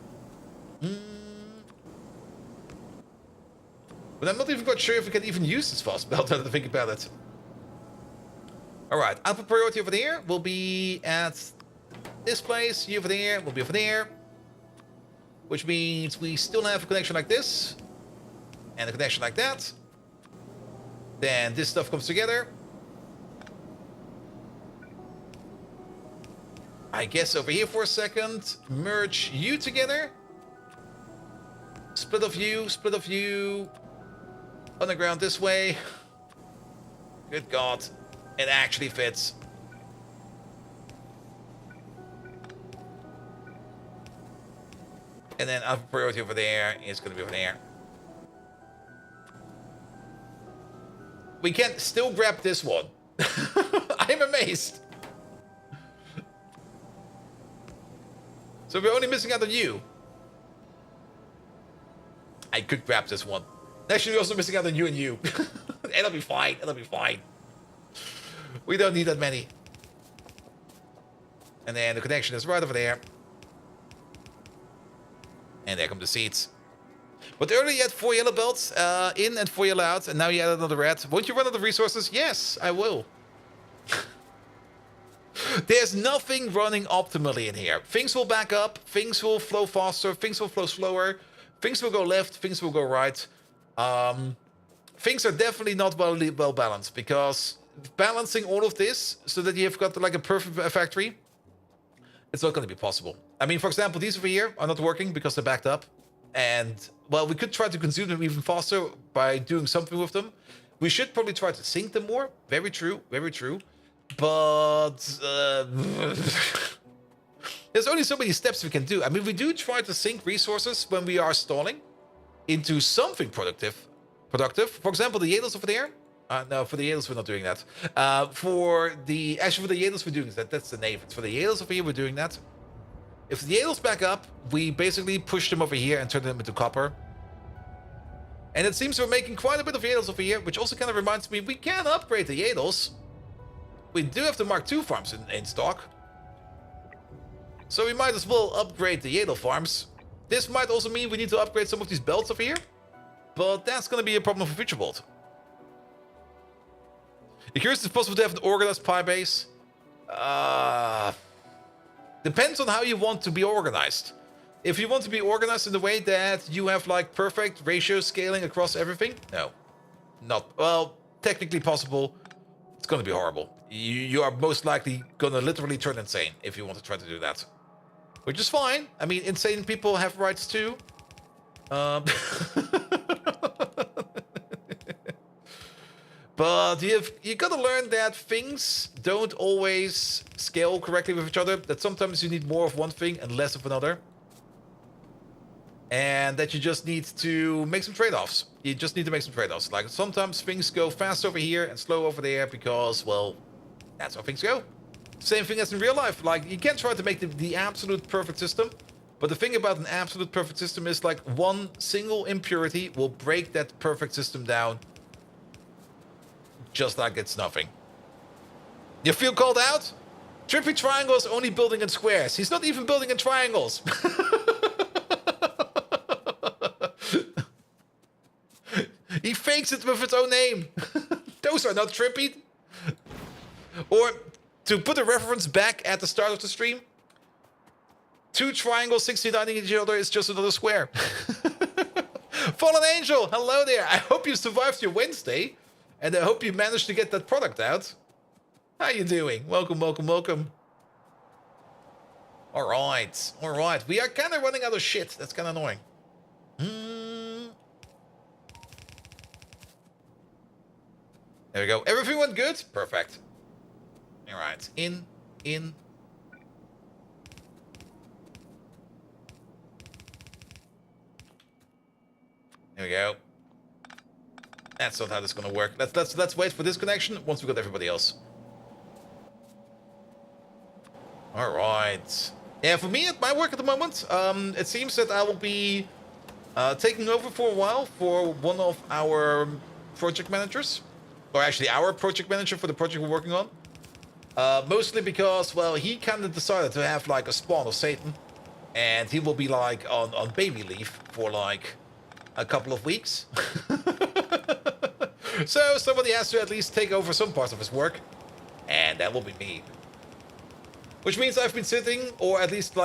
But I'm not even quite sure if we can even use this fast belt now that I think about it. Alright, output priority over there will be at this place. You over there will be over there. Which means we still have a connection like this. And a connection like that. Then this stuff comes together. I guess over here for a second. Merge you together. Split of you, split of you. Underground this way. Good God. It actually fits. And then our priority over there is going to be over there. We can still grab this one. I'm amazed. So we're only missing out on you. I could grab this one. Actually, we're also missing out on you and you. It'll be fine. It'll be fine. We don't need that many. And then the connection is right over there. And there come the seats. But earlier you had 4 yellow belts in and 4 yellow out. And now you add another red. Won't you run out of resources? Yes, I will. There's nothing running optimally in here. Things will back up. Things will flow faster. Things will flow slower. Things will go left. Things will go right. Things are definitely not well balanced, because balancing all of this so that you've got like a perfect factory, it's not going to be possible. I mean, for example, these over here are not working because they're backed up. And, well, we could try to consume them even faster by doing something with them. We should probably try to sink them more. Very true, very true. But there's only so many steps we can do. I mean, we do try to sink resources when we are stalling into something productive. For example, the Yadels over there. No, for the Yadels we're not doing that. For the Yadels we're doing that. That's the name. For the Yadels over here we're doing that. If the Yadels back up, we basically push them over here and turn them into copper. And it seems we're making quite a bit of Yadels over here, which also kind of reminds me we can upgrade the Yadels. We do have the Mark II farms in stock. So we might as well upgrade the Yadel farms. This might also mean we need to upgrade some of these belts over here. But that's going to be a problem for Future Bolt. You're curious if it's possible to have an organized pie base? Depends on how you want to be organized. If you want to be organized in the way that you have like perfect ratio scaling across everything, no. Not, well, technically possible. It's going to be horrible. You are most likely going to literally turn insane if you want to try to do that. Which is fine. I mean, insane people have rights too. But you got to learn that things don't always scale correctly with each other. That sometimes you need more of one thing and less of another. And that you just need to make some trade-offs. You just need to make some trade-offs. Like sometimes things go fast over here and slow over there because, well, that's how things go. Same thing as in real life. Like you can't try to make the absolute perfect system. But the thing about an absolute perfect system is like one single impurity will break that perfect system down. Just like it's nothing. You feel called out? Trippy Triangle is only building in squares. He's not even building in triangles. He fakes it with its own name. Those are not trippy. Or, to put a reference back at the start of the stream, 2 triangles 69ing each other is just another square. Fallen Angel, hello there. I hope you survived your Wednesday. And I hope you managed to get that product out. How you doing? Welcome, welcome, welcome. Alright, alright. We are kind of running out of shit. That's kind of annoying. There we go. Everything went good? Perfect. Alright. In. There we go. That's not how this is going to work. Let's wait for this connection once we got everybody else. All right. Yeah, for me at my work at the moment, it seems that I will be taking over for a while for one of our project managers. Or actually our project manager for the project we're working on. Mostly because, well, he kind of decided to have like a spawn of Satan. And he will be like on baby leave for like a couple of weeks. So somebody has to at least take over some parts of his work. And that will be me. Which means I've been sitting, or at least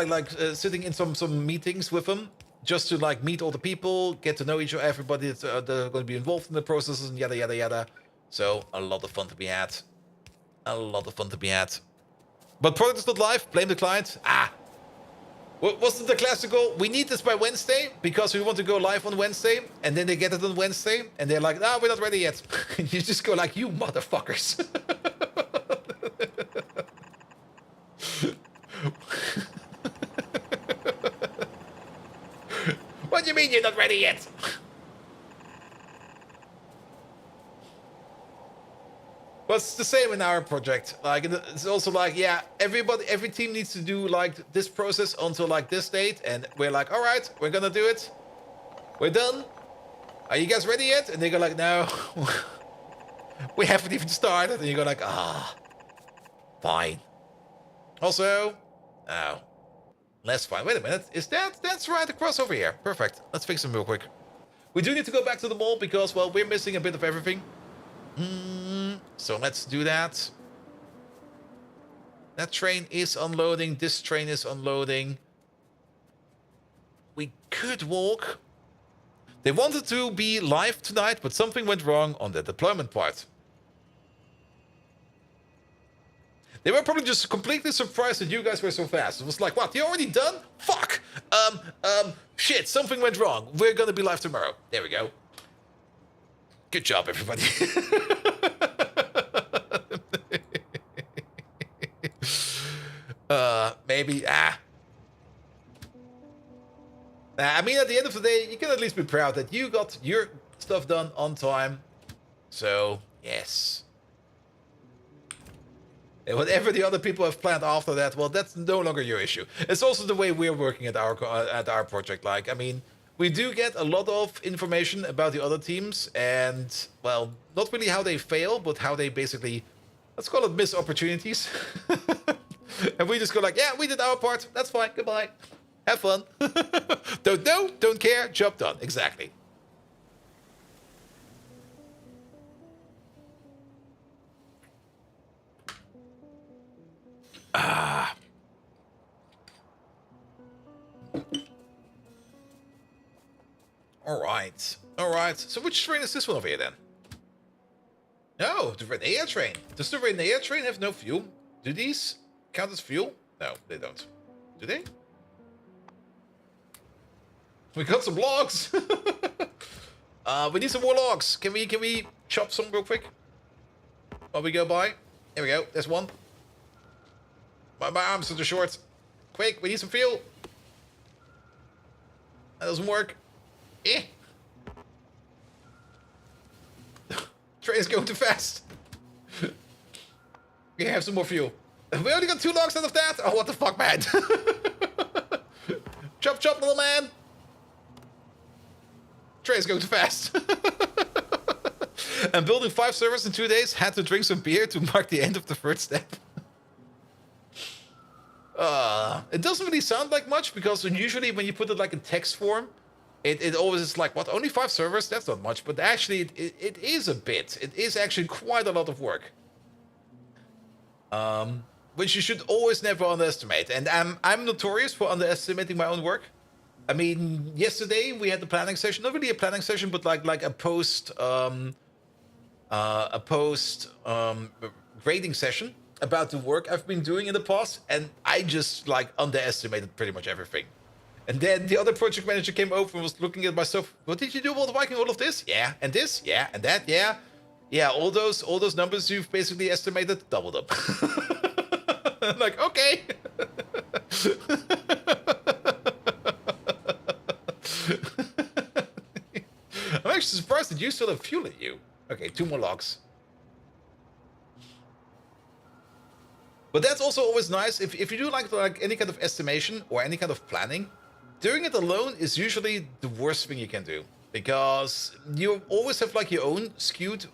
sitting in some meetings with him. Just to like meet all the people, get to know everybody that's going to be involved in the processes and yada yada yada. So a lot of fun to be had. A lot of fun to be had. But product is not live, blame the client. Wasn't the classical, we need this by Wednesday because we want to go live on Wednesday, and then they get it on Wednesday, and they're like, no, we're not ready yet. You just go like, you motherfuckers. What do you mean you're not ready yet? But it's the same in our project. Like, it's also like, yeah, every team needs to do like this process until like this date, and we're like, all right, we're gonna do it. We're done. Are you guys ready yet? And they go like, no, we haven't even started. And you go like, fine. Also, oh, that's fine. Wait a minute, that's right across over here? Perfect. Let's fix them real quick. We do need to go back to the mall because, well, we're missing a bit of everything. So let's do that. That train is unloading. This train is unloading. We could walk. They wanted to be live tonight, but something went wrong on the deployment part. They were probably just completely surprised that you guys were so fast. It was like, what, you're already done? Fuck! Shit, something went wrong. We're gonna be live tomorrow. There we go. Good job, everybody. Maybe, I mean, at the end of the day, you can at least be proud that you got your stuff done on time. So, yes. And whatever the other people have planned after that, well, that's no longer your issue. It's also the way we're working at our project. Like, I mean, we do get a lot of information about the other teams, and, well, not really how they fail, but how they basically, let's call it miss opportunities. And we just go like, yeah, we did our part. That's fine. Goodbye. Have fun. Don't know, don't care, job done. Exactly. All right. So which train is this one over here then? No, the Renea train. Does the Renea train have no fuel? Do these count as fuel? No, they don't. Do they? We got some logs. We need some more logs. Can we chop some real quick? While we go by. Here we go. There's one. My arms are too short. Quick, we need some fuel. That doesn't work. Train's going too fast. We have some more fuel. We only got 2 logs out of that? Oh, what the fuck, man? Chop, chop, little man. Train's going too fast. And building 5 servers in 2 days, had to drink some beer to mark the end of the first step. It doesn't really sound like much, because usually when you put it like in text form, it always is like, what, only 5 servers? That's not much, but actually it is a bit. It is actually quite a lot of work. Which you should always never underestimate. And I'm notorious for underestimating my own work. I mean, yesterday we had the planning session, not really a planning session, but like a post grading session about the work I've been doing in the past, and I just like underestimated pretty much everything. And then the other project manager came over and was looking at my stuff. What did you do while Viking? All of this? Yeah, and this? Yeah, and that? Yeah. Yeah, all those numbers you've basically estimated, doubled up. I'm like, okay. I'm actually surprised that you still have fuel in you. Okay, 2 more logs. But that's also always nice if you do like any kind of estimation or any kind of planning. doing it alone is usually the worst thing you can do, because you always have like your own skewed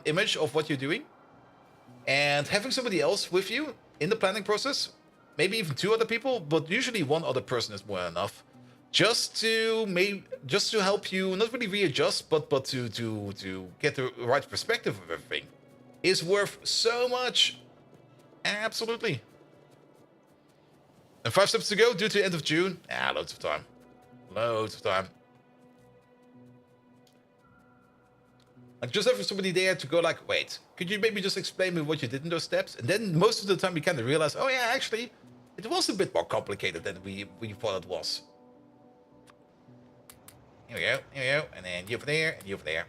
image of what you're doing, and having somebody else with you in the planning process, maybe even 2 other people, but usually 1 other person is more than enough, just to help you not really readjust, but to get the right perspective of everything, is worth so much. Absolutely. And 5 steps to go due to end of June. Loads of time. Loads of time. Like, just having somebody there to go like, wait, could you maybe just explain me what you did in those steps? And then most of the time we kind of realize, oh yeah, actually, it was a bit more complicated than we thought it was. Here we go, and then you over there, and you over there.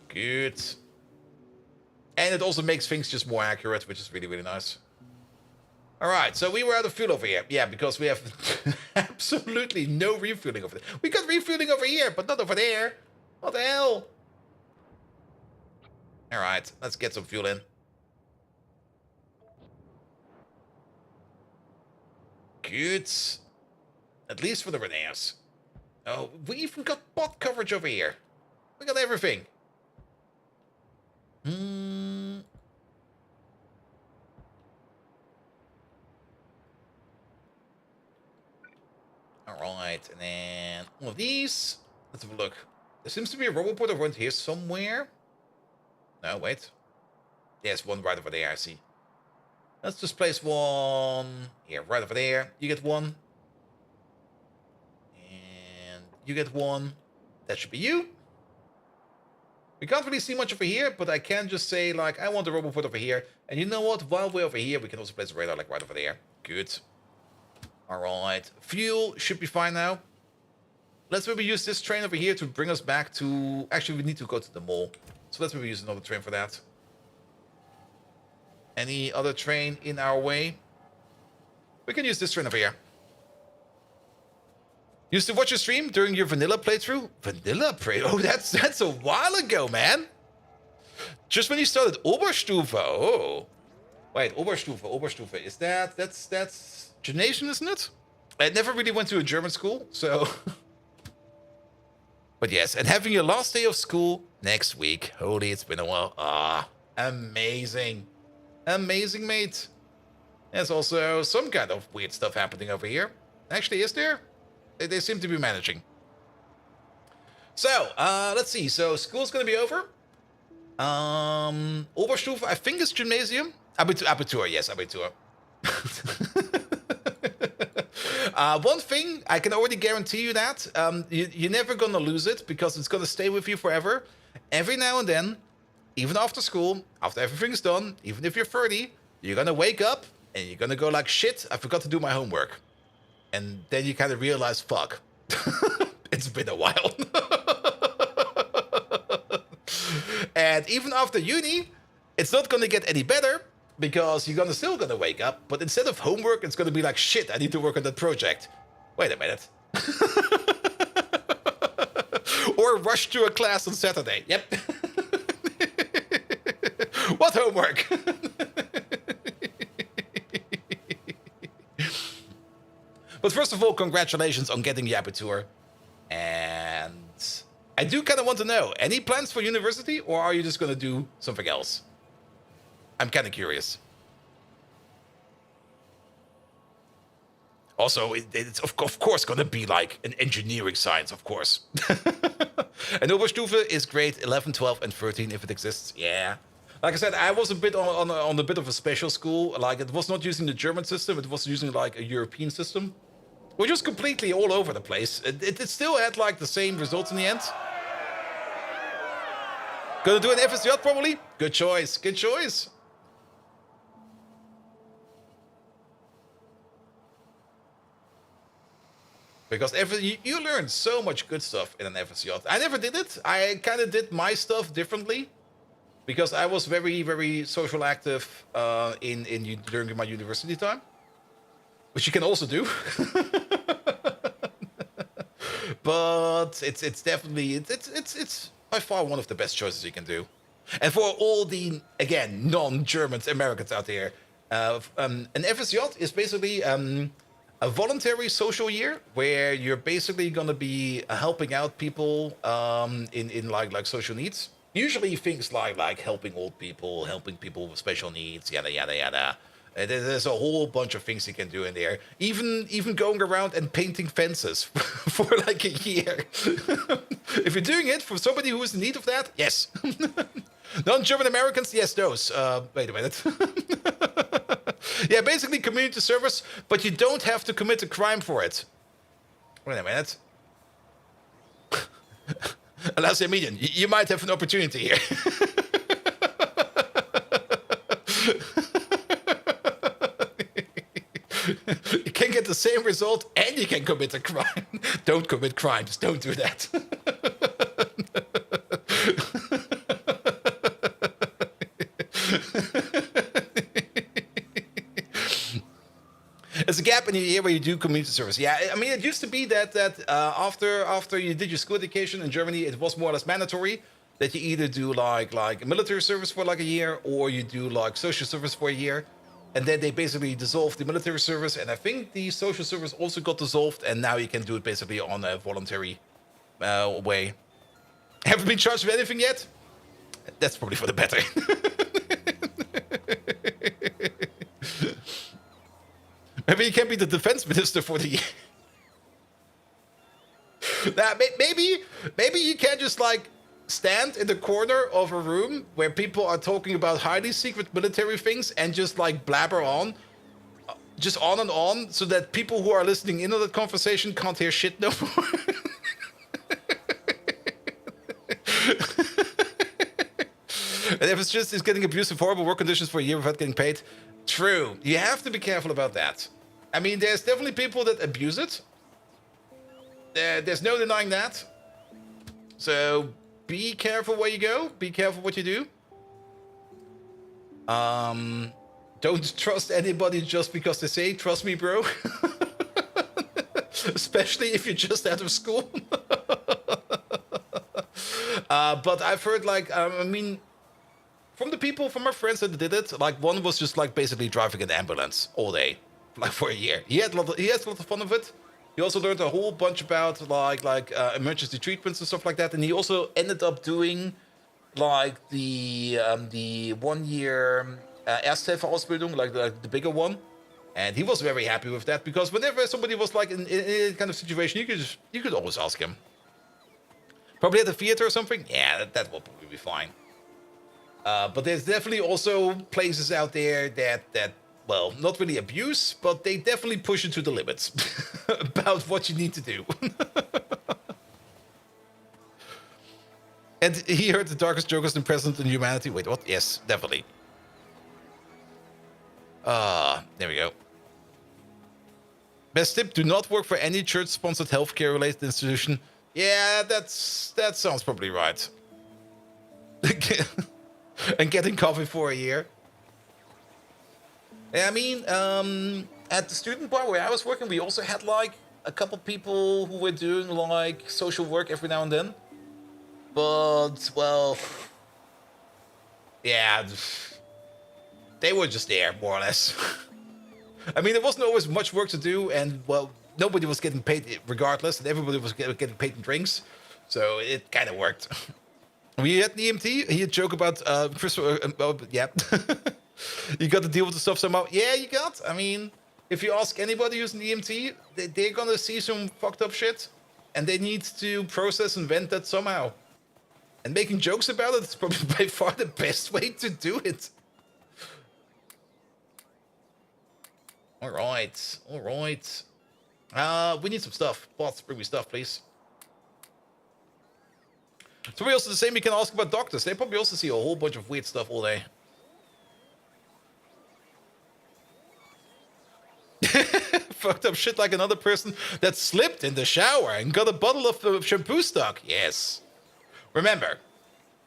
Good. And it also makes things just more accurate, which is really, really nice. Alright, so we were out of fuel over here. Yeah, because we have absolutely no refueling over there. We got refueling over here, but not over there. What the hell? Alright, let's get some fuel in. Good. At least for the Reneers. Oh, we even got bot coverage over here. We got everything. Alright, and then all of these. Let's have a look. There seems to be a roboport around here somewhere. No, wait. There's one right over there, I see. Let's just place one here, right over there. You get one. And you get one. That should be you. We can't really see much over here, but I can just say, like, I want a roboport over here. And you know what? While we're over here, we can also place a radar, like, right over there. Good. Alright. Fuel should be fine now. Let's maybe use this train over here to bring us back to... Actually, we need to go to the mall. So let's maybe use another train for that. Any other train in our way? We can use this train over here. Used to watch your stream during your vanilla playthrough? Vanilla playthrough? Oh, that's a while ago, man. Just when you started Oberstufe. Oh. Wait, Oberstufe. Is that's Gymnasium, isn't it? I never really went to a German school, so... But yes, and having your last day of school next week. Holy, it's been a while. Ah, amazing. Amazing, mate. There's also some kind of weird stuff happening over here. Actually, is there? They seem to be managing. So, let's see. So, school's gonna be over. Oberstufe, I think it's Gymnasium. Abitur, yes, Abitur. One thing, I can already guarantee you that. You're never gonna lose it, because it's gonna stay with you forever. Every now and then, even after school, after everything's done, even if you're 30, you're gonna wake up and you're gonna go like, shit, I forgot to do my homework. And then you kind of realize, fuck, it's been a while. And even after uni, it's not gonna get any better, because you're still gonna wake up, but instead of homework, it's gonna be like, shit, I need to work on that project. Wait a minute. Or rush to a class on Saturday. Yep. What homework? But first of all, congratulations on getting the Abitur. And I do kind of want to know, any plans for university, or are you just gonna do something else? I'm kind of curious. Also, it's of course going to be like an engineering science, of course. And Oberstufe is grade 11, 12, and 13 if it exists. Yeah. Like I said, I was a bit on a bit of a special school. Like, it was not using the German system. It was using like a European system, which was completely all over the place. It still had like the same results in the end. Gonna do an FSJ probably? Good choice. Good choice. Because you learn so much good stuff in an FSJ. I never did it. I kind of did my stuff differently, because I was very, very social active during my university time, which you can also do. But it's definitely it's by far one of the best choices you can do. And for all the, again, non-Germans, Americans out there, an FSJ is basically a voluntary social year where you're basically going to be helping out people in like social needs. Usually things like helping old people, helping people with special needs, yada yada yada. There's a whole bunch of things you can do in there. Even going around and painting fences for like a year. If you're doing it for somebody who is in need of that, yes. Non-German Americans, yes, those. Wait a minute. Yeah, basically community service, but you don't have to commit a crime for it. Wait a minute. Alas, Emilian, you might have an opportunity here. You can get the same result and you can commit a crime. Don't commit crimes. Don't do that. There's a gap in the year where you do community service. Yeah, I mean, it used to be that after you did your school education in Germany, it was more or less mandatory that you either do like military service for like a year or you do like social service for a year. And then they basically dissolved the military service, and I think the social service also got dissolved, and now you can do it basically on a voluntary way. Haven't been charged with anything yet? That's probably for the better. Maybe you can be the defense minister for the year. Now, maybe you can just like stand in the corner of a room where people are talking about highly secret military things and just like blabber on, just on and on, so that people who are listening in on that conversation can't hear shit no more. And if it's getting abused in horrible work conditions for a year without getting paid, true. You have to be careful about that. I mean, there's definitely people that abuse it. There's no denying that. So be careful where you go. Be careful what you do. Don't trust anybody just because they say, trust me, bro. Especially if you're just out of school. But I've heard I mean, from my friends that did it, like one was just like basically driving an ambulance all day, like for a year. He has a lot of fun of it. He also learned a whole bunch about emergency treatments and stuff like that. And he also ended up doing like the 1 year Ersthelfer-Ausbildung, like the bigger one. And he was very happy with that because whenever somebody was like in a kind of situation, you could always ask him. Probably at the theater or something. Yeah, that will probably be fine. But there's definitely also places out there that well, not really abuse, but they definitely push you to the limits about what you need to do. And he heard the darkest jokers in present in humanity. Wait, what? Yes, definitely. There we go. Best tip, do not work for any church-sponsored healthcare-related institution. Yeah, that sounds probably right. And getting coffee for a year. I mean, at the student bar where I was working, we also had like a couple people who were doing like social work every now and then. But, well, yeah, they were just there, more or less. I mean, there wasn't always much work to do, and, well, nobody was getting paid regardless, and everybody was getting paid in drinks, so it kind of worked. We had an EMT, he had a joke about, yeah. You got to deal with the stuff somehow. Yeah, you got. I mean, if you ask anybody who's an EMT, they're gonna see some fucked up shit, and they need to process and vent that somehow. And making jokes about it is probably by far the best way to do it. All right. We need some stuff. Boss, bring me stuff, please. So we also the same. You can ask about doctors. They probably also see a whole bunch of weird stuff all day. Fucked up shit like another person that slipped in the shower and got a bottle of shampoo stuck. Yes. Remember,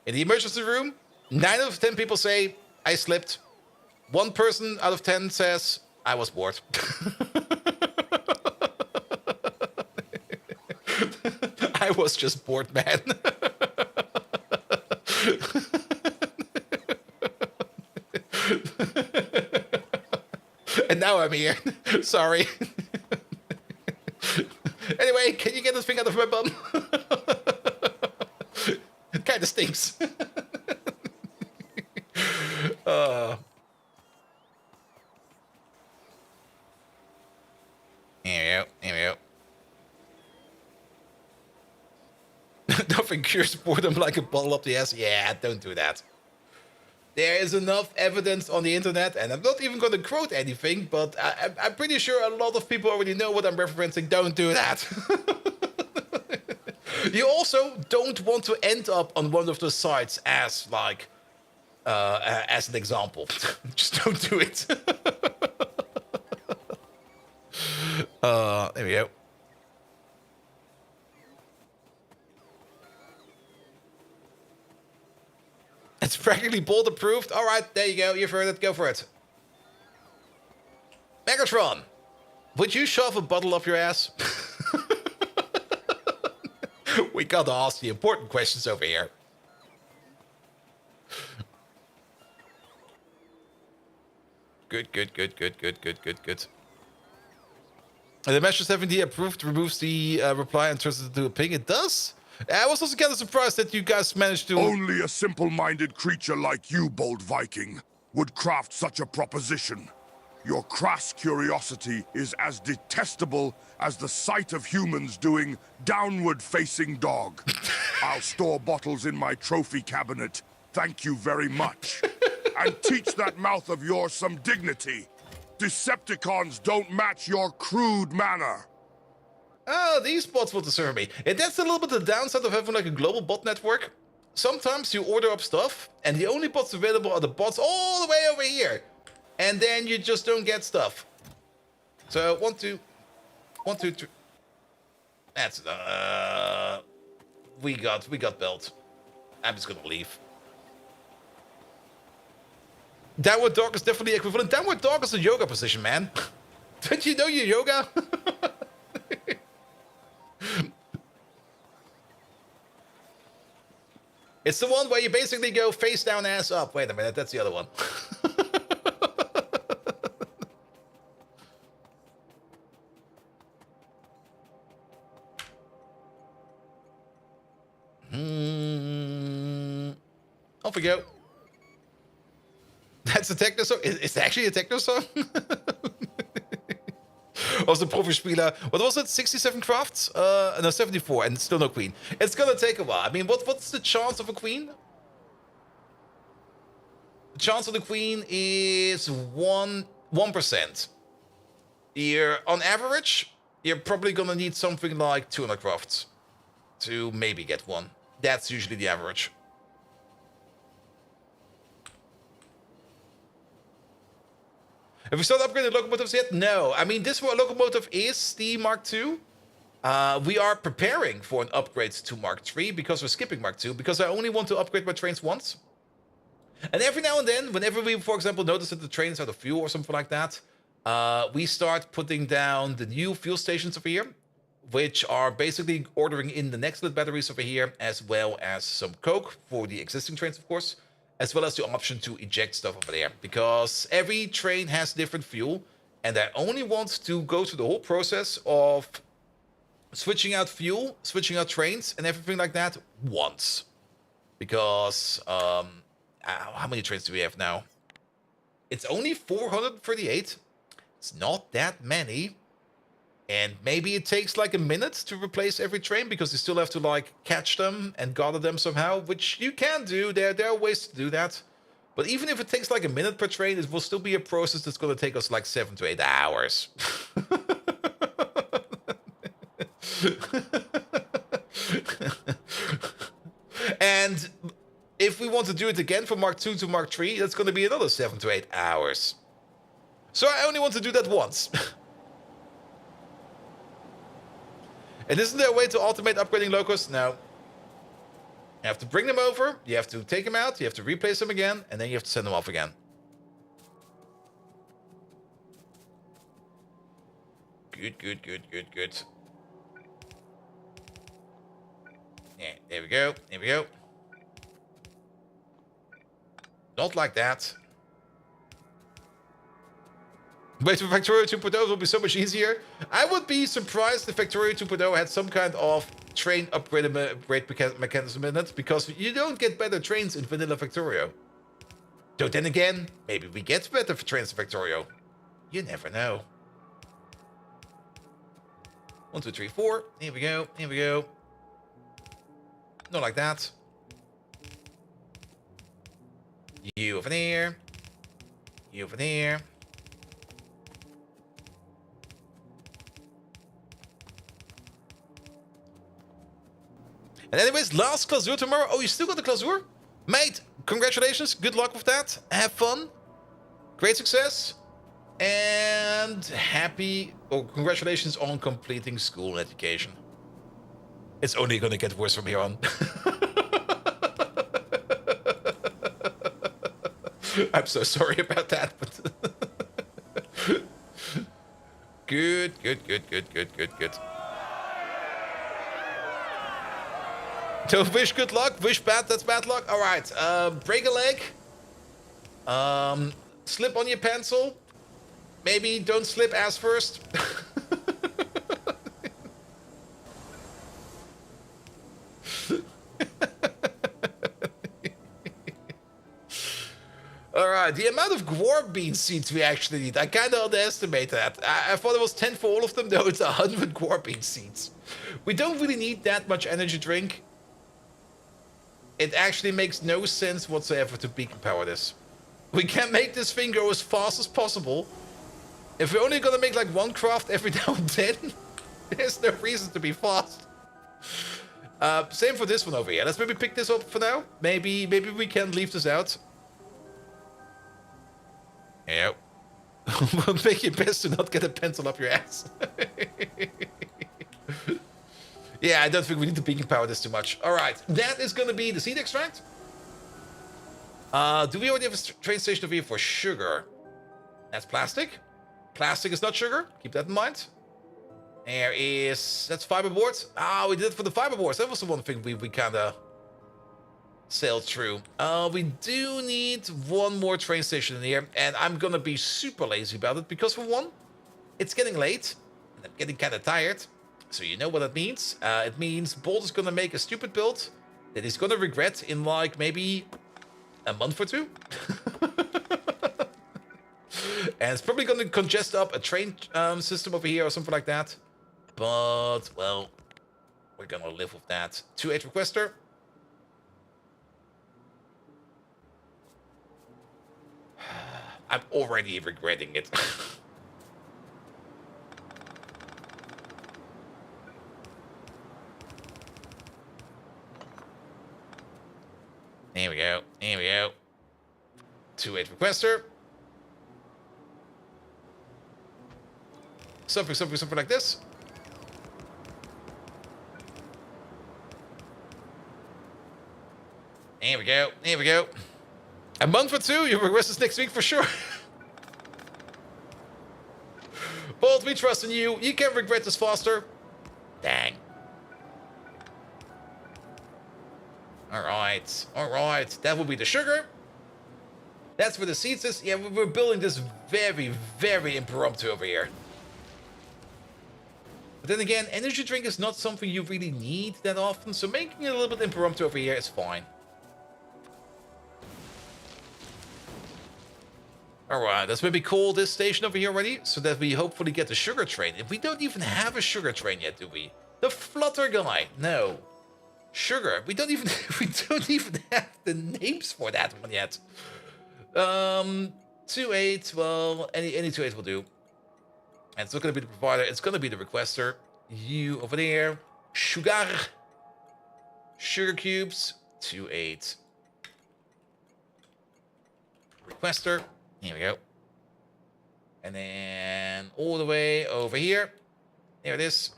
in the emergency room, 9 out of 10 people say, I slipped. 1 person out of 10 says, I was bored. I was just bored, man. And now I'm here. Sorry. Anyway, can you get this thing out of my bum? It kind of stinks. Here we go. Nothing cures boredom like a bottle up the ass. Yeah, don't do that. There is enough evidence on the internet, and I'm not even going to quote anything, but I'm pretty sure a lot of people already know what I'm referencing. Don't do that. You also don't want to end up on one of the sites as, like, as an example. Just don't do it. There we go. It's practically bolt approved. All right, there you go. You've heard it. Go for it. Megatron, would you shove a bottle up your ass? We gotta ask the important questions over here. Good. And the Measure 70 approved removes the reply and turns it into a ping. It does? I was also kind of surprised that you guys managed to... Only a simple-minded creature like you, bold Viking, would craft such a proposition. Your crass curiosity is as detestable as the sight of humans doing downward-facing dog. I'll store bottles in my trophy cabinet. Thank you very much. And teach that mouth of yours some dignity. Decepticons don't match your crude manner. Oh, these bots will disturb me. And that's a little bit the downside of having like a global bot network. Sometimes you order up stuff, and the only bots available are the bots all the way over here. And then you just don't get stuff. So, 1, 2, 1, 2, 3. That's, we got built. I'm just gonna leave. Downward dog is definitely equivalent. Downward dog is a yoga position, man. Don't you know your yoga? It's the one where you basically go face down, ass up. Wait a minute, that's the other one. Off we go. That's a techno song? It's actually a techno song? Also, Profi-Spieler, what was it? 67 crafts? No, 74, and still no queen. It's gonna take a while. I mean, what's the chance of a queen? The chance of the queen is 1%. On average, you're probably gonna need something like 200 crafts to maybe get one. That's usually the average. Have we started upgrading locomotives yet? No. I mean, this locomotive is the Mark II. We are preparing for an upgrade to Mark III because we're skipping Mark II, because I only want to upgrade my trains once. And every now and then, whenever we, for example, notice that the train is out of fuel or something like that, we start putting down the new fuel stations over here, which are basically ordering in the next lit batteries over here, as well as some coke for the existing trains, of course, as well as the option to eject stuff over there, because every train has different fuel, and I only want to go through the whole process of switching out fuel, switching out trains, and everything like that once. Because, how many trains do we have now? It's only 438. It's not that many. And maybe it takes like a minute to replace every train, because you still have to like catch them and gather them somehow, which you can do. There are ways to do that. But even if it takes like a minute per train, it will still be a process that's going to take us like 7 to 8 hours. And if we want to do it again from Mark II to Mark III, that's going to be another 7 to 8 hours. So I only want to do that once. And isn't there a way to automate upgrading locos? No. You have to bring them over, you have to take them out, you have to replace them again, and then you have to send them off again. Good. Yeah, there we go. Not like that. Wait for Factorio 2.0 will be so much easier. I would be surprised if Factorio 2.0 had some kind of train upgrade mechanism in it, because you don't get better trains in vanilla Factorio. Though then again, maybe we get better trains in Factorio. You never know. 1, 2, 3, 4. Here we go. Here we go. Not like that. You over there. You over there. And anyways, last Clausur tomorrow. Oh, you still got the Clausur? Mate, congratulations. Good luck with that. Have fun. Great success. And congratulations on completing school education. It's only gonna get worse from here on. I'm so sorry about that, but good. So wish good luck, wish bad, that's bad luck. All right, break a leg. Slip on your pencil. Maybe don't slip ass first. Alright, the amount of guar bean seeds we actually need, I kind of underestimated that. I thought it was 10 for all of them, though it's 100 guar bean seeds. We don't really need that much energy drink. It actually makes no sense whatsoever to beacon power this. We can make this thing go as fast as possible. If we're only gonna make like one craft every now and then, there's no reason to be fast. Same for this one over here. Let's maybe pick this up for now. Maybe we can leave this out. Yep. We'll make your best to not get a pencil up your ass. Yeah, I don't think we need to beacon power this too much. Alright, that is gonna be the seed extract. Do we already have a train station over here for sugar? That's plastic. Plastic is not sugar. Keep that in mind. There is... That's fiberboard. Ah, we did it for the fiberboards. That was the one thing we kind of sailed through. We do need one more train station in here. And I'm going to be super lazy about it. Because for one, it's getting late. And I'm getting kind of tired. So you know what that means. It means Bolt is going to make a stupid build that he's going to regret in like maybe a month or two. And it's probably going to congest up a train system over here or something like that. But, well, we're going to live with that. 2-8 requester. I'm already regretting it. Here we go. Here we go. 2-8 requester. Something like this. Here we go. Here we go. A month or two. Your request is next week for sure. Bolt, we trust in you. You can regret this faster. Dang. Alright. Alright. That will be the sugar. That's where the seeds is. Yeah, we're building this very, very impromptu over here. But then again, energy drink is not something you really need that often, so making it a little bit impromptu over here is fine. Alright, let's maybe call this station over here already, so that we hopefully get the sugar train. If we don't even have a sugar train yet, do we? The flutter guy. No. Sugar. We don't even have the names for that one yet. 2-8, well, any 2-8 will do. And it's not going to be the provider, it's going to be the requester. You over there. Sugar. Sugar cubes. 2-8. Requester. Here we go. And then all the way over here. There it is.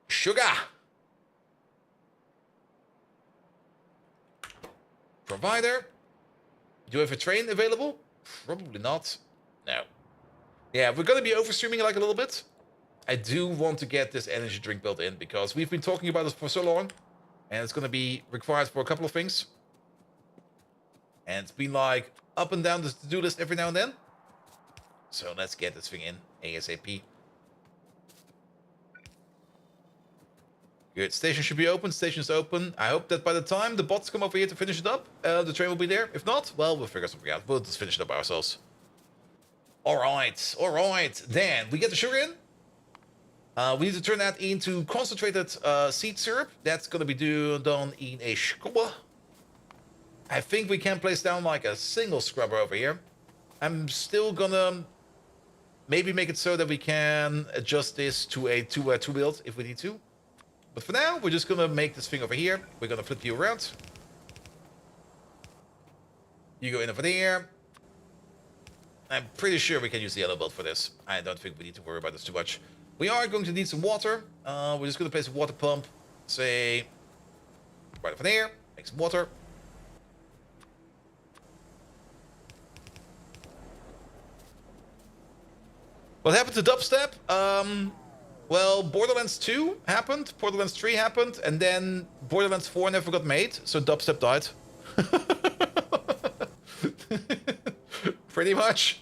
Sugar. Provider. Do you have a train available? Probably not. No. Yeah, we're going to be overstreaming like a little bit. I do want to get this energy drink built in because we've been talking about this for so long. And it's going to be required for a couple of things. And it's been like up and down the to-do list every now and then. So let's get this thing in ASAP. Good. Station should be open. Station's open. I hope that by the time the bots come over here to finish it up, the train will be there. If not, well, we'll figure something out. We'll just finish it up ourselves. Alright. Alright. Then, we get the sugar in. We need to turn that into concentrated seed syrup. That's going to be done in a scrubber. I think we can place down like a single scrubber over here. I'm still gonna maybe make it so that we can adjust this to a two build if we need to. But for now, we're just gonna make this thing over here. We're gonna flip you around. You go in over there. I'm pretty sure we can use the yellow build for this. I don't think we need to worry about this too much. We are going to need some water. We're just gonna place a water pump. Say, right over there. Make some water. What happened to dubstep? Well, Borderlands 2 happened, Borderlands 3 happened, and then Borderlands 4 never got made, so dubstep died. Pretty much.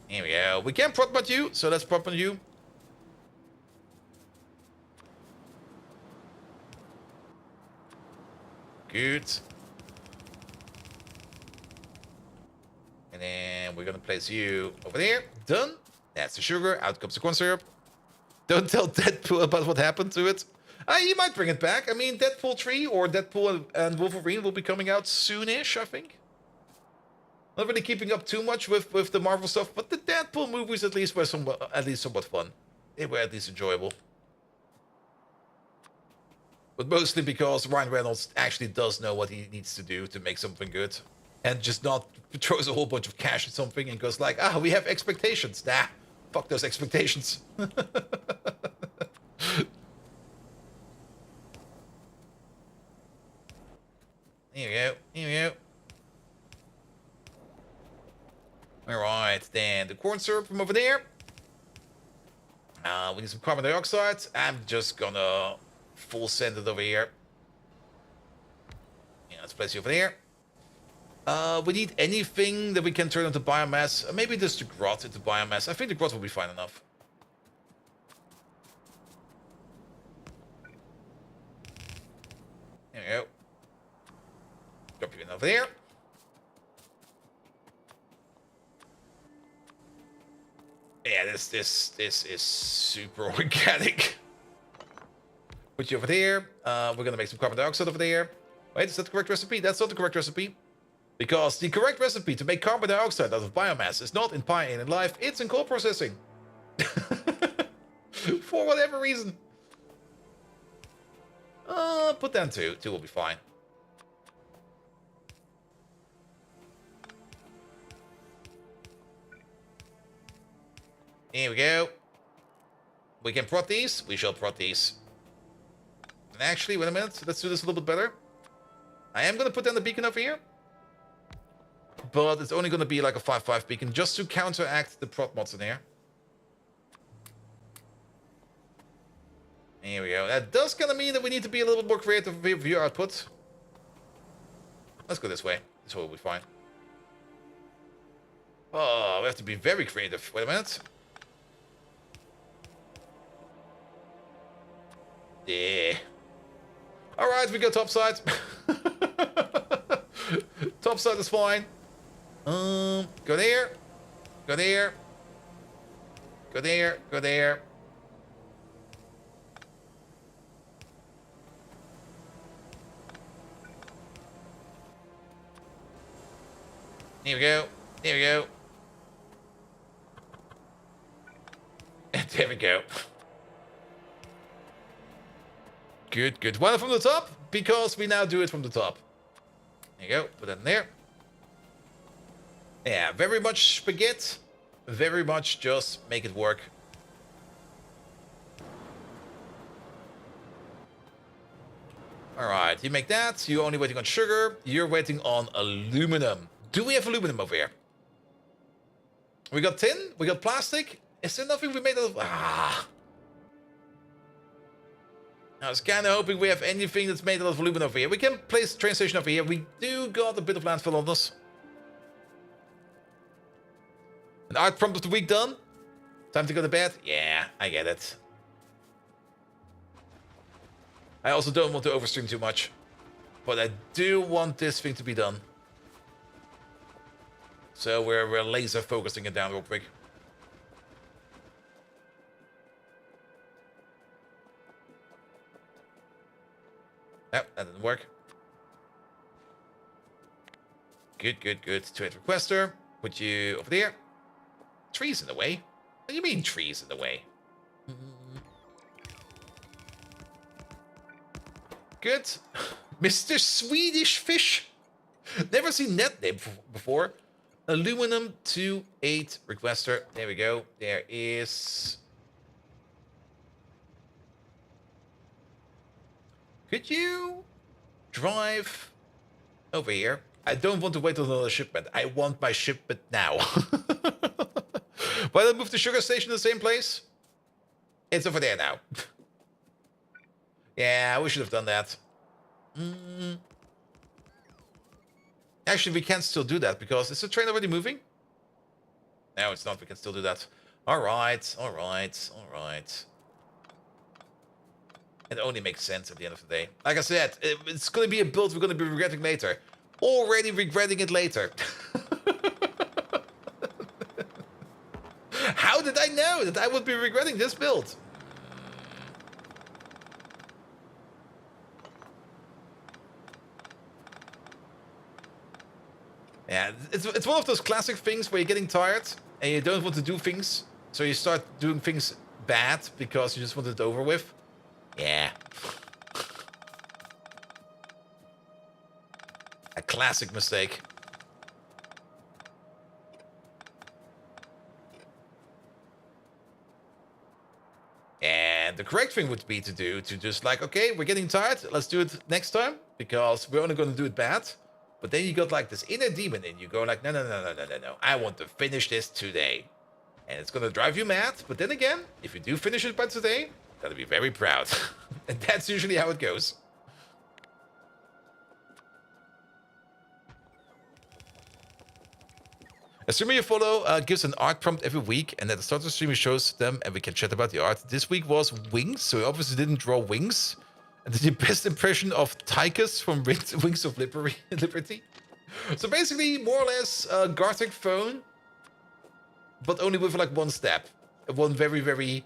Here we go. We can prop mod you, so let's prop mod you. Good. And then we're gonna place you over there. Done. That's the sugar. Out comes the corn syrup. Don't tell Deadpool about what happened to it. He might bring it back. I mean, Deadpool 3 or Deadpool and Wolverine will be coming out soonish, I think. Not really keeping up too much with the Marvel stuff, but the Deadpool movies at least were somewhat fun. They were at least enjoyable. But mostly because Ryan Reynolds actually does know what he needs to do to make something good. And just not throws a whole bunch of cash at something and goes like, we have expectations. Nah, fuck those expectations. Here we go, here we go. Alright, then the corn syrup from over there. We need some carbon dioxide. I'm just gonna full send it over here. Yeah, let's place you over there. We need anything that we can turn into biomass. Maybe just the grot into biomass. I think the grot will be fine enough. There we go. Drop you in over there. Yeah, this is super organic. Put you over there. We're gonna make some carbon dioxide over there. Wait, is that the correct recipe? That's not the correct recipe. Because the correct recipe to make carbon dioxide out of biomass is not in Pi and in Life, it's in coal processing. For whatever reason. Put down two. Two will be fine. Here we go. We can prot these. We shall prot these. And actually, wait a minute. Let's do this a little bit better. I am going to put down the beacon over here. But it's only going to be like a 5-5 beacon just to counteract the prot mods in here. Here we go. That does kind of mean that we need to be a little bit more creative with view output. Let's go this way. This will be fine. Oh, we have to be very creative. Wait a minute. Yeah. Alright, we go topside. Topside is fine. Go there. Go there. Go there. Go there. Here we go. Here we go. And there we go. Good, good. One from the top, because we now do it from the top. There you go. Put that in there. Yeah, very much spaghetti. Very much just make it work. Alright, you make that. You're only waiting on sugar. You're waiting on aluminum. Do we have aluminum over here? We got tin. We got plastic. Is there nothing we made out of... I was kind of hoping we have anything that's made out of aluminum over here. We can place a train station over here. We do got a bit of landfill on us. An art prompt of the week done. Time to go to bed. Yeah, I get it. I also don't want to overstream too much. But I do want this thing to be done. So we're laser focusing it down real quick. Nope, that didn't work. Good, good, good. To add requester. Put you over there. Trees in the way? What do you mean trees in the way? Good. Mr. Swedish Fish. Never seen that name before. Aluminum 28 requester. There we go. There is... Could you drive over here? I don't want to wait till another shipment. I want my shipment now. Why don't I move the sugar station to the same place? It's over there now. Yeah, we should have done that. Actually, we can still do that because is the train already moving? No, it's not. We can still do that. All right, all right, all right. It only makes sense at the end of the day. Like I said, it's going to be a build we're going to be regretting later. Already regretting it later. How did I know that I would be regretting this build? Yeah, it's one of those classic things where you're getting tired and you don't want to do things, so you start doing things bad because you just want it over with. Yeah. A classic mistake. And the correct thing would be to just like, okay, we're getting tired, let's do it next time, because we're only going to do it bad. But then you got like this inner demon in you, go like, no, I want to finish this today. And it's going to drive you mad, but then again, if you do finish it by today, gotta be very proud. And that's usually how it goes. A streamer you follow gives an art prompt every week, and at the start of the stream he shows them, and we can chat about the art. This week was wings, so he obviously didn't draw wings. And did the best impression of Tychus from Wings of Liberty. So basically, more or less, Gartic phone, but only with like one step. One very, very,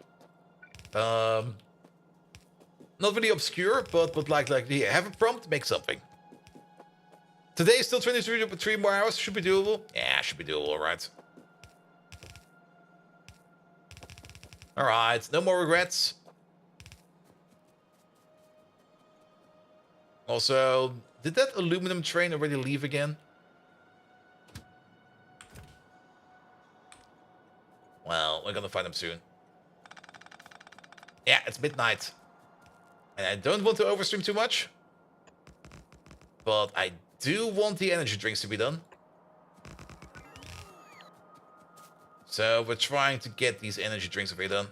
not really obscure, but like yeah, have a prompt, make something. Today is still 23 more hours, should be doable. Yeah, should be doable, alright. Alright, no more regrets. Also, did that aluminum train already leave again? Well, we're gonna find them soon. Yeah, it's midnight. And I don't want to overstream too much. But I do want the energy drinks to be done. So we're trying to get these energy drinks over here done.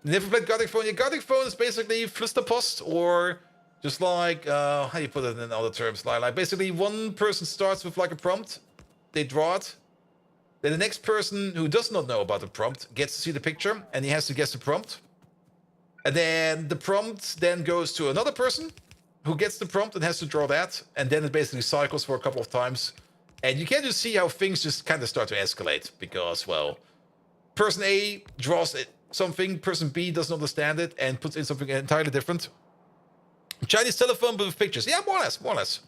Never played Gartic Phone? Yeah, Gartic Phone is basically Flusterpost, or just like, how do you put it in other terms? Like basically one person starts with like a prompt, they draw it, then the next person who does not know about the prompt gets to see the picture, and he has to guess the prompt. And then the prompt then goes to another person who gets the prompt and has to draw that, and then it basically cycles for a couple of times. And you can just see how things just kind of start to escalate, because, well, person A draws it. Something, person B doesn't understand it and puts in something entirely different. Chinese telephone but with pictures. Yeah, more or less, more or less.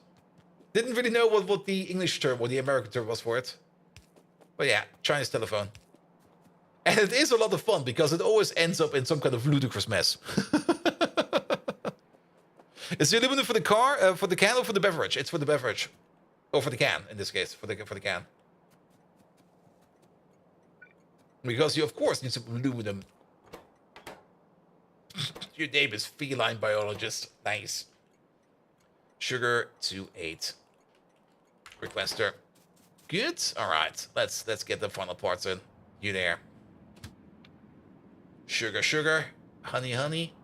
Didn't really know what the English term or the American term was for it. But yeah, Chinese telephone. And it is a lot of fun because it always ends up in some kind of ludicrous mess. Is the aluminum for the car, for the can, or for the beverage? It's for the beverage. Or for the can, in this case, for the can. Because you, of course, need some aluminum. Your name is Feline Biologist. Nice. Sugar 28. Requester. Good. All right. Let's get the final parts in. You there? Sugar, sugar. Honey, honey.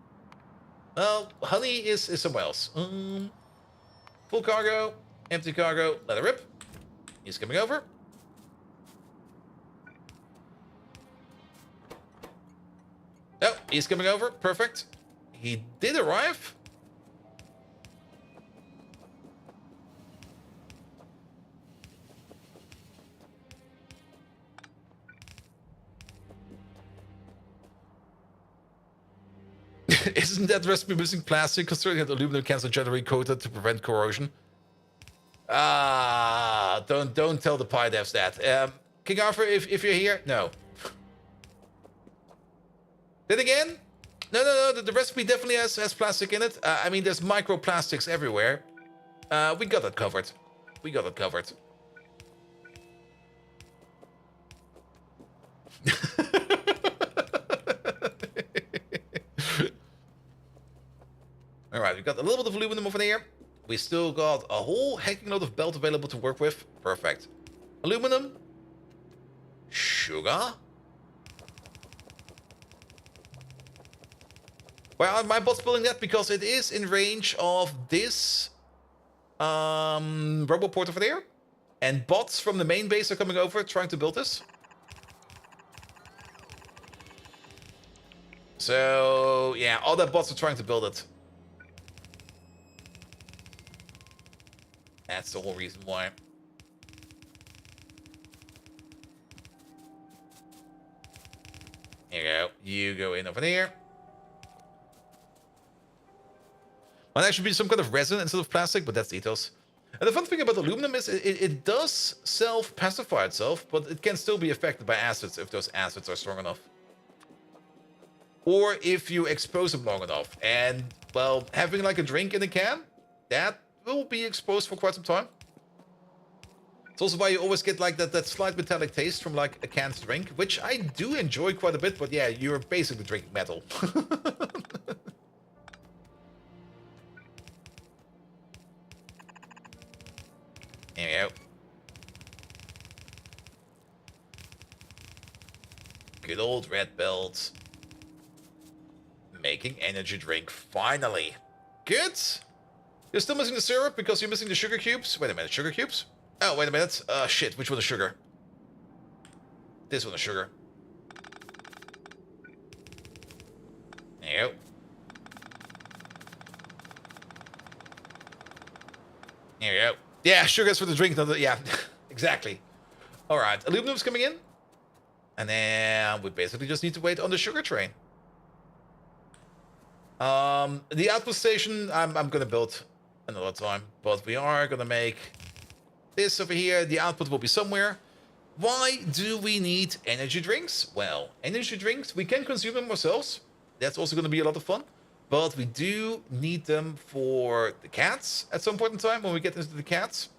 Well, honey is somewhere else. Full cargo. Empty cargo. Let it rip. He's coming over. Oh, he's coming over. Perfect. He did arrive. Isn't that recipe missing plastic, considering that aluminum cans are generally coated to prevent corrosion? Ah, don't tell the pie devs that. King Arthur, if you're here, no. Then again, no, the recipe definitely has plastic in it. I mean, there's microplastics everywhere. We got it covered. We got it covered. All right, we've got a little bit of aluminum over there. We still got a whole hecking load of belt available to work with. Perfect. Aluminum. Sugar. Well, my bot's building that because it is in range of this roboport over there. And bots from the main base are coming over trying to build this. So, yeah, all the bots are trying to build it. That's the whole reason why. Here you go. You go in over there. Might actually be some kind of resin instead of plastic, but that's details. And the fun thing about aluminum is it does self-pacify itself, but it can still be affected by acids if those acids are strong enough. Or if you expose them long enough. And, well, having like a drink in a can, that will be exposed for quite some time. It's also why you always get like that slight metallic taste from like a canned drink, which I do enjoy quite a bit, but yeah, you're basically drinking metal. There we go. Good old red belt. Making energy drink, finally. Good. You're still missing the syrup because you're missing the sugar cubes. Wait a minute, sugar cubes? Oh, wait a minute. Shit, which one is sugar? This one is sugar. There you go. There you go. Yeah, sugar's for the drink. Yeah, exactly. All right, aluminum's coming in. And then we basically just need to wait on the sugar train. The outpost station, I'm going to build another time. But we are going to make this over here. The output will be somewhere. Why do we need energy drinks? Well, energy drinks, we can consume them ourselves. That's also going to be a lot of fun. But we do need them for the cats at some point in time when we get into the cats.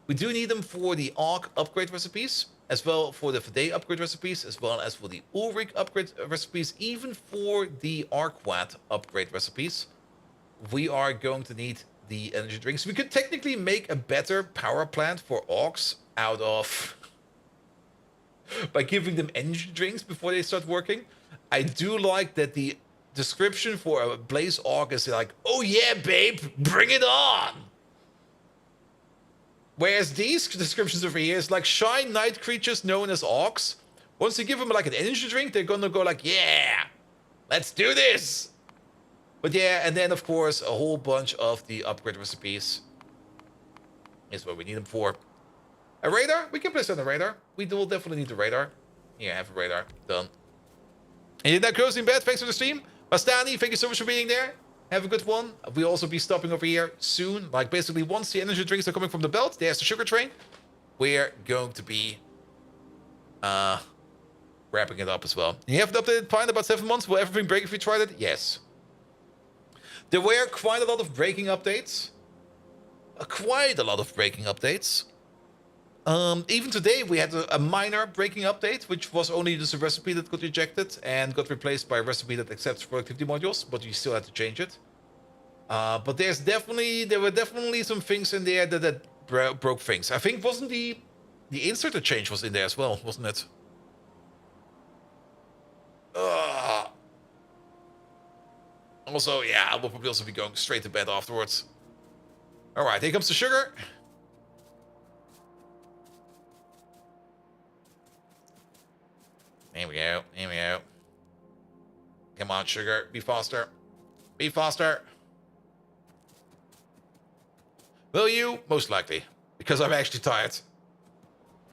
We do need them for the ARC upgrade recipes, as well for the Fade upgrade recipes, as well as for the Ulrich upgrade recipes, even for the Arquat upgrade recipes. We are going to need the energy drinks. We could technically make a better power plant for orcs out of by giving them energy drinks before they start working. I do like that the description for a Blaze Orc is like, oh yeah, babe, bring it on. Whereas these descriptions over here is like shy night creatures known as orcs. Once you give them like an energy drink, they're gonna go like, yeah, let's do this. But yeah, and then of course, a whole bunch of the upgrade recipes is what we need them for. A radar? We can place on the radar. We will definitely need the radar. Yeah, have a radar. Done. And you're now closing bed. Thanks for the stream. Bastani, thank you so much for being there. Have a good one. We'll also be stopping over here soon. Like basically once the energy drinks are coming from the belt, there's the sugar train. We're going to be wrapping it up as well. You have an updated pie in about 7 months. Will everything break if you tried it? Yes. There were quite a lot of breaking updates. Even today we had a minor breaking update, which was only just a recipe that got rejected and got replaced by a recipe that accepts productivity modules, but you still had to change it. But there were definitely some things in there that broke things. I think wasn't the inserter change was in there as well, wasn't it? Also, yeah, I will probably also be going straight to bed afterwards. All right, here comes the sugar. Here we go. Here we go. Come on, sugar. Be faster. Be faster. Will you? Most likely. Because I'm actually tired.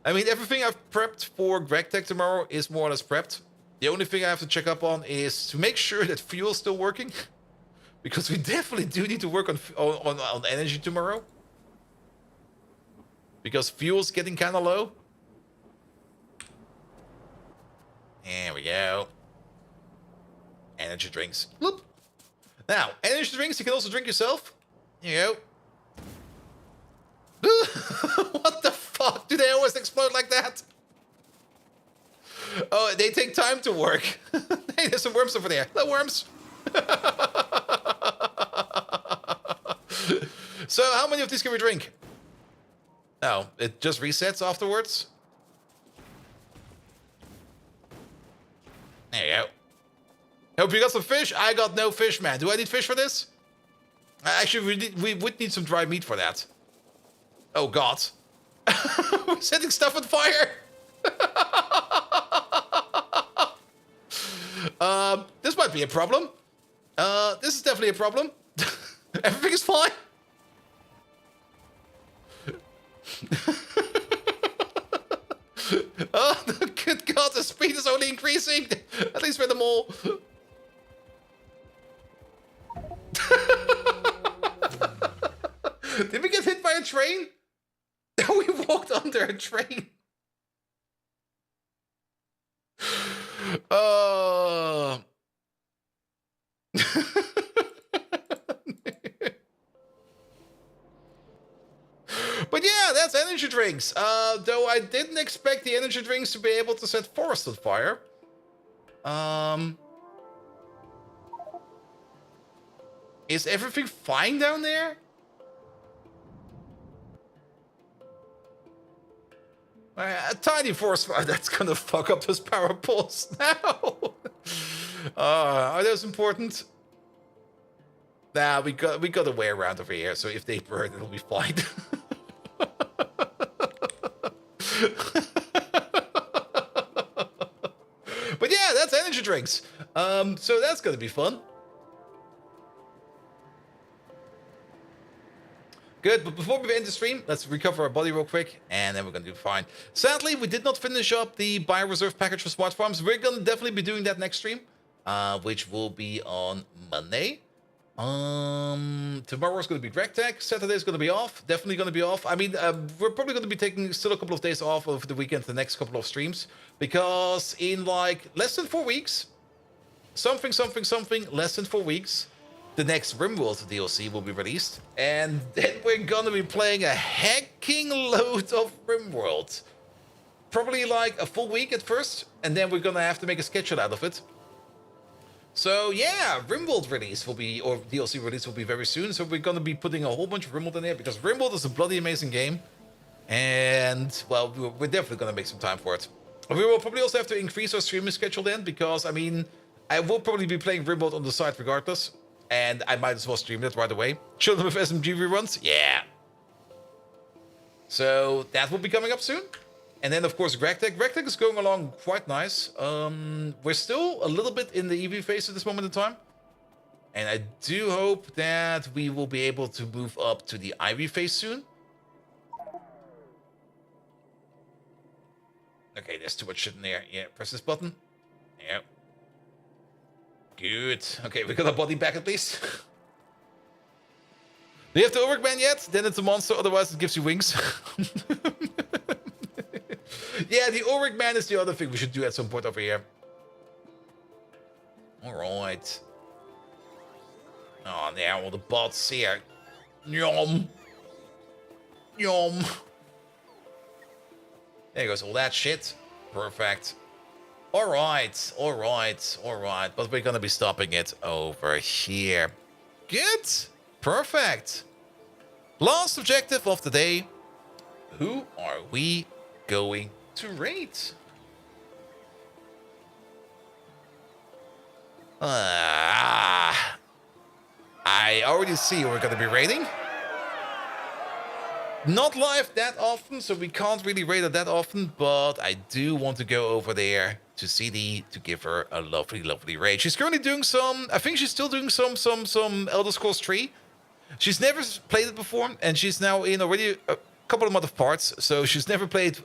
I mean, everything I've prepped for GregTech tomorrow is more or less prepped. The only thing I have to check up on is to make sure that fuel's still working. Because we definitely do need to work on energy tomorrow. Because fuel's getting kind of low. There we go. Energy drinks. Bloop. Now, energy drinks you can also drink yourself. Here you go. What the fuck? Do they always explode like that? Oh, they take time to work. Hey, there's some worms over there. Hello, worms. So, how many of these can we drink? Oh, it just resets afterwards? There you go. Hope you got some fish. I got no fish, man. Do I need fish for this? Actually, we would need some dry meat for that. Oh, God. We're setting stuff on fire. This might be a problem. This is definitely a problem. Everything is fine. Oh, good God, the speed is only increasing. At least for them all. Did we get hit by a train? We walked under a train. But yeah, that's energy drinks. Though I didn't expect the energy drinks to be able to set forest on fire. Is everything fine down there? A tiny forest fire that's gonna fuck up those power poles now. Are those important? Nah, we got a way around over here, so if they burn, it'll be fine. But yeah, that's energy drinks. So that's gonna be fun. Good, but before we end the stream, let's recover our body real quick, and then we're gonna do fine. Sadly, we did not finish up the Bioreserve package for Smart Farms. We're gonna definitely be doing that next stream, which will be on Monday. Tomorrow's gonna be GregTech. Saturday's gonna be off. Definitely gonna be off. I mean, we're probably gonna be taking still a couple of days off over the weekend, the next couple of streams, because in like less than 4 weeks, less than 4 weeks, the next RimWorld DLC will be released, and then we're gonna be playing a hecking load of RimWorld. Probably like a full week at first, and then we're gonna have to make a schedule out of it. So yeah, RimWorld release will be, or DLC release will be very soon, so we're gonna be putting a whole bunch of RimWorld in there, because RimWorld is a bloody amazing game, and, well, we're definitely gonna make some time for it. We will probably also have to increase our streaming schedule then, because, I mean, I will probably be playing RimWorld on the side regardless. And I might as well stream it right away. Children with SMG reruns? Yeah. So that will be coming up soon. And then, of course, GregTech. GregTech is going along quite nice. We're still a little bit in the EV phase at this moment in time. And I do hope that we will be able to move up to the IV phase soon. Okay, there's too much shit in there. Yeah, press this button. Yeah. Good. Okay, we got our body back at least. Do you have the Ulrich Man yet? Then it's a monster, otherwise it gives you wings. Yeah, the Ulrich Man is the other thing we should do at some point over here. Alright. Oh, there, all the bots here. Yum. Yum. There goes all that shit. Perfect. Alright, but we're gonna be stopping it over here. Good, perfect. Last objective of the day. Who are we going to raid? I already see who we're gonna be raiding. not live that often, so we can't really rate her that often, but I do want to go over there to CD to give her a lovely, lovely raid. She's currently doing some, I think she's still doing some Elder Scrolls 3. She's never played it before, and she's now in already a couple of months of parts, so she's never played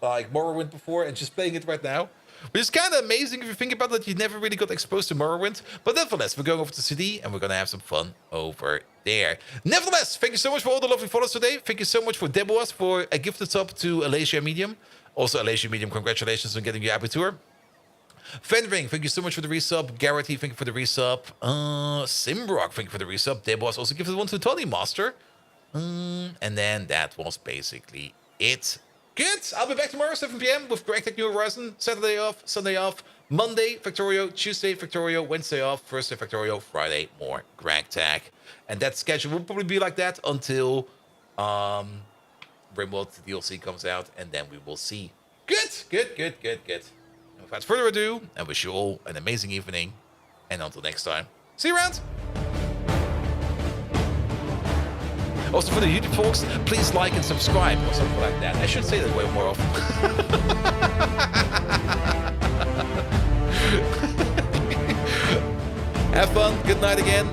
like Morrowind before, and she's playing it right now. Which is kind of amazing if you think about it, you never really got exposed to Morrowind. But nevertheless, we're going over to CD, and we're going to have some fun over there. Nevertheless, thank you so much for all the lovely follows today. Thank you so much for Deboas for a gifted sub to Alasia Medium. Also, Alasia Medium, congratulations on getting your Abitur. Fenring, thank you so much for the resub. Garrity, thank you for the resub. Simbrock, thank you for the resub. Deboas also gifted one to Tony Master. And then that was basically it. Good. I'll be back tomorrow, 7 p.m. with Greg Tech New Horizon. Saturday off, Sunday off, Monday Factorio, Tuesday Factorio, Wednesday off, Thursday Factorio, Friday more Greg Tech. And that schedule will probably be like that until Rimworld DLC comes out, and then we will see. Good. Without further ado, I wish you all an amazing evening, and until next time, see you around. Also, for the YouTube folks, please like and subscribe or something like that. I should say that way more often. Have fun. Good night again.